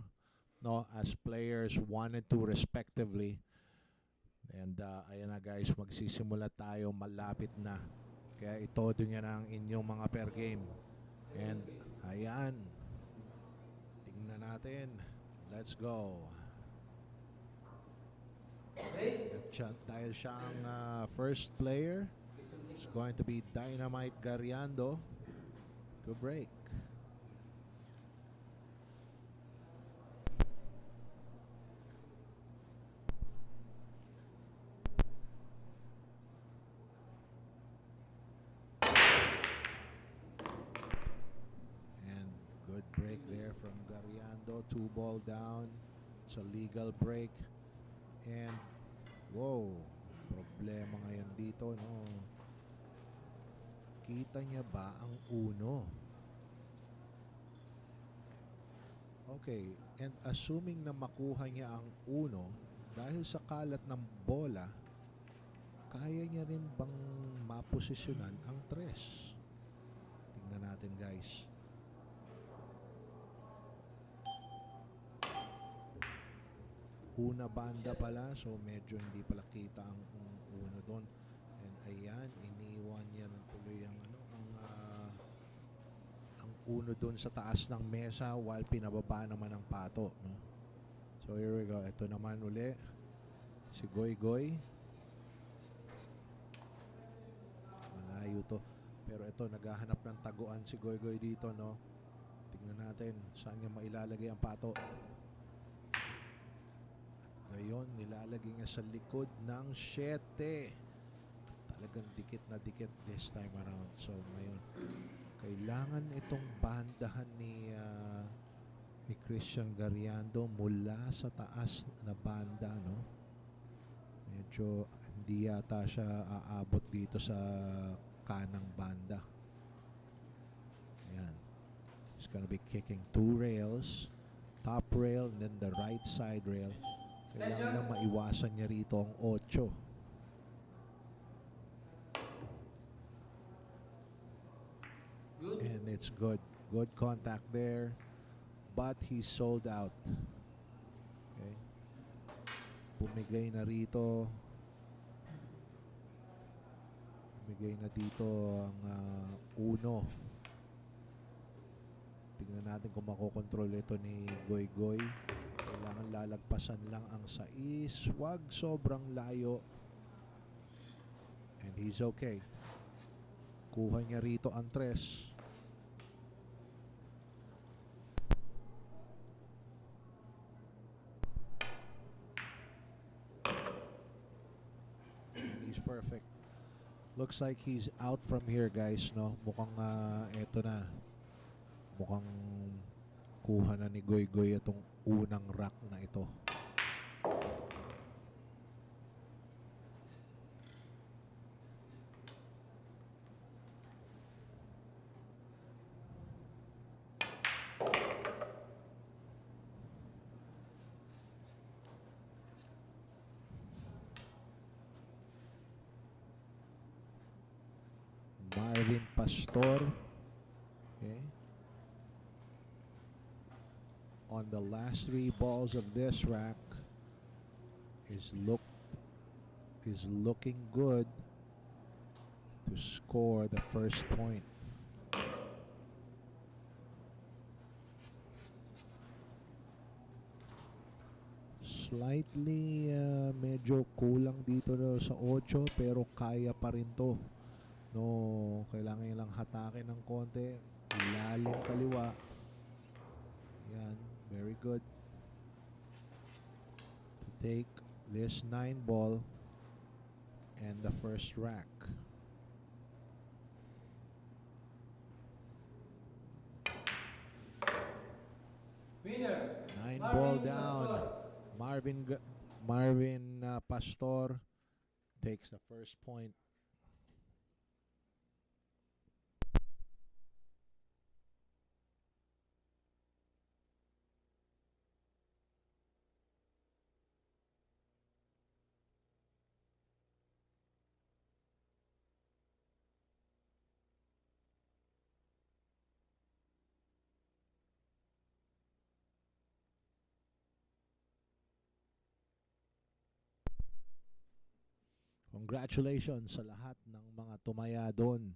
no, as players 1 and 2 respectively. And ayan na guys, magsisimula tayo, malapit na. Kaya itodo nyo na ang inyong mga per game. And ayan, tingnan natin. Let's go. At dahil siyang first player, it's going to be Dynamite Gariando to break. And good break there from Gariando. 2 ball down. It's a legal break. And whoa, problema ngayon dito, no? Kita niya ba ang uno? Okay, and assuming na makuha niya ang uno, dahil sa kalat ng bola, kaya niya rin bang maposisyonan ang 3? Tingnan natin, guys. Una banda pala, so medyo hindi pala kita ang uno doon. And ayan, iniwan niya ng tuloy ang ang uno doon sa taas ng mesa while pinababa naman ang pato, no? So here we go. Ito naman uli si Goy Goy. Malayo to. Pero ito, naghahanap ng taguan si Goy Goy dito, no? Tingnan natin saan niya mailalagay ang pato. Ngayon, nilalagay niya sa likod ng 7. Talagang dikit na dikit this time around. So, ngayon, kailangan itong bandahan ni Christian Gariando mula sa taas na banda, no? Medyo hindi yata siya aabot dito sa kanang banda. Ayan. He's gonna be kicking 2 rails. Top rail and then the right side rail. Kailangan lang maiwasan niya rito ang 8. And it's good. Good contact there. But he's sold out. Okay. Pumigay na rito. Pumigay na dito ang uno. Tingnan natin kung makokontrol ito ni Goy Goy. Kailangan lalagpasan lang ang 6. Wag sobrang layo. And he's okay. Kuha niya rito ang 3. And he's perfect. Looks like he's out from here, guys, no? Mukhang eto na. Mukhang kuha na ni Goy Goy itong unang rack na ito. Marvin Pastor. Okay. On the last 3 balls of this rack is looking good to score the first point. Slightly medyo kulang dito sa 8 pero kaya pa rin to. No, kailangan niya lang hatakin ng konti. Ilalim kaliwa. Yan, very good. take this 9-ball and the first rack. Winner. 9-ball Marvin down. Pastor. Marvin Pastor takes the first point. Congratulations sa lahat ng mga tumaya doon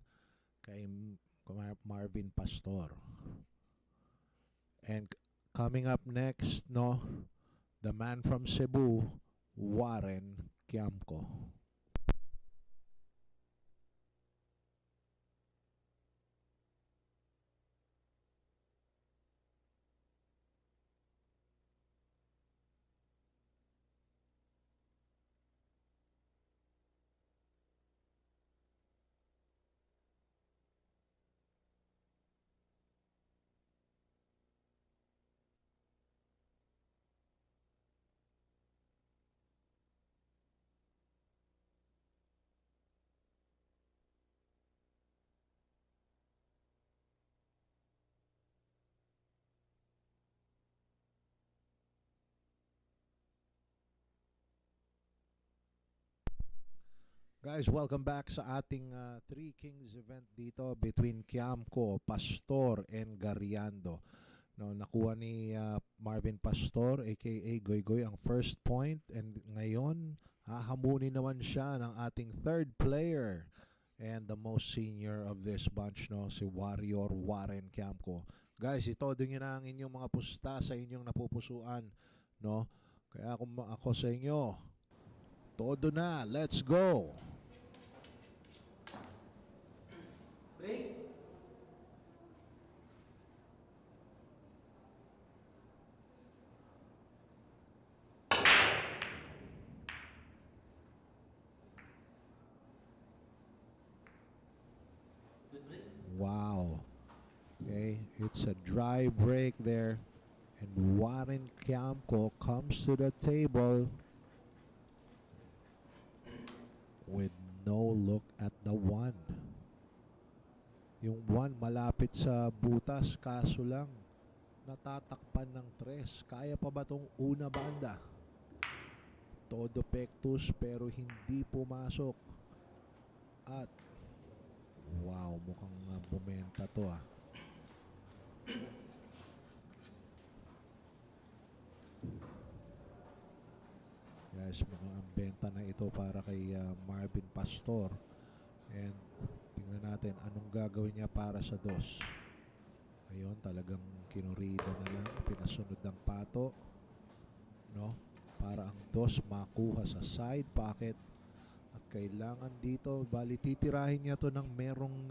kay Marvin Pastor. And coming up next, no, the man from Cebu, Warren Kiamco. Guys, welcome back sa ating Three Kings event dito between Kiamco, Pastor, and Gariando. No, nakuha ni Marvin Pastor aka Goy ang first point, and ngayon hahamunin naman siya ng ating third player and the most senior of this bunch, no, si Warrior Warren Kiamco. Guys, ito din yun ang inyong mga pusta sa inyong napupusuan, no? Kaya ako sa inyo, todo na, let's go! Break. Good break. Wow. Okay, it's a dry break there. And Warren Kiamco comes to the table with no look at the one. Yung one malapit sa butas, kaso lang natatakpan ng tres. Kaya pa ba tong una banda? Todo pectus pero hindi pumasok. At wow, mukhang bumenta to ah. Guys, mukhang ang benta na ito para kay Marvin Pastor. And tingnan natin anong gagawin niya para sa dos. Ayun, talagang kinurida na lang, pinasunod ng pato, no? Para ang dos makuha sa side pocket. At kailangan dito, bali titirahin niya to ng merong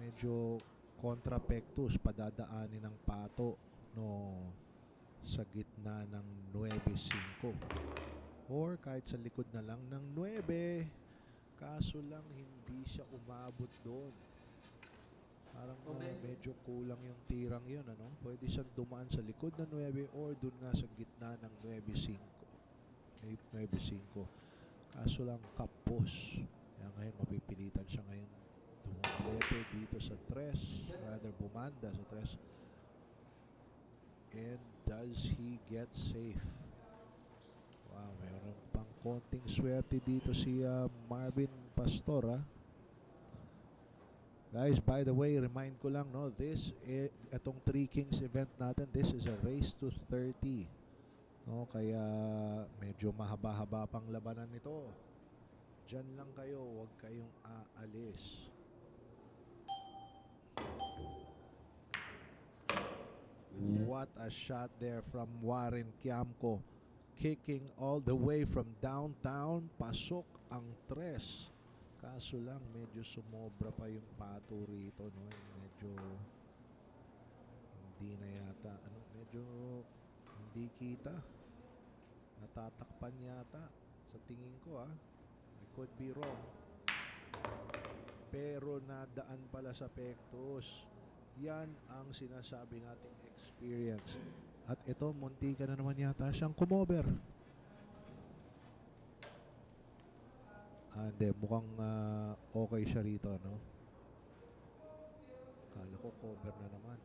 medyo kontrapektus, padadaanin ng pato, no, sa gitna ng 9-5 or kahit sa likod na lang ng 9. Kaso lang hindi siya umabot doon. Parang medyo kulang yung tirang yun, ano? Pwede siyang dumaan sa likod ng 9 or doon nga sa gitna ng 9-5. Kaso lang kapos. Kaya ngayon mapipilitan siya ngayon dumulete dito sa 3, rather bumanda sa 3. And does he get safe? Wow, mayroon pang konting swerte dito si Marvin Pastor, ha? Guys, by the way, remind ko lang, no, itong Three Kings event natin, this is a race to 30. No, kaya medyo mahaba-haba pang labanan nito. Diyan lang kayo, huwag kayong aalis. What a shot there from Warren Kiamco. Kicking all the way from downtown. Pasok ang 3. Kaso lang medyo sumobra pa yung pato rito, no? Medyo hindi na yata medyo hindi kita. Natatakpan yata sa tingin ko I could be wrong. Pero nadaan pala sa pectus. Yan ang sinasabi nating experience. At ito, munti ka na naman yata siyang kumover. Hindi, mukhang okay siya rito, no? Kala ko cover na naman.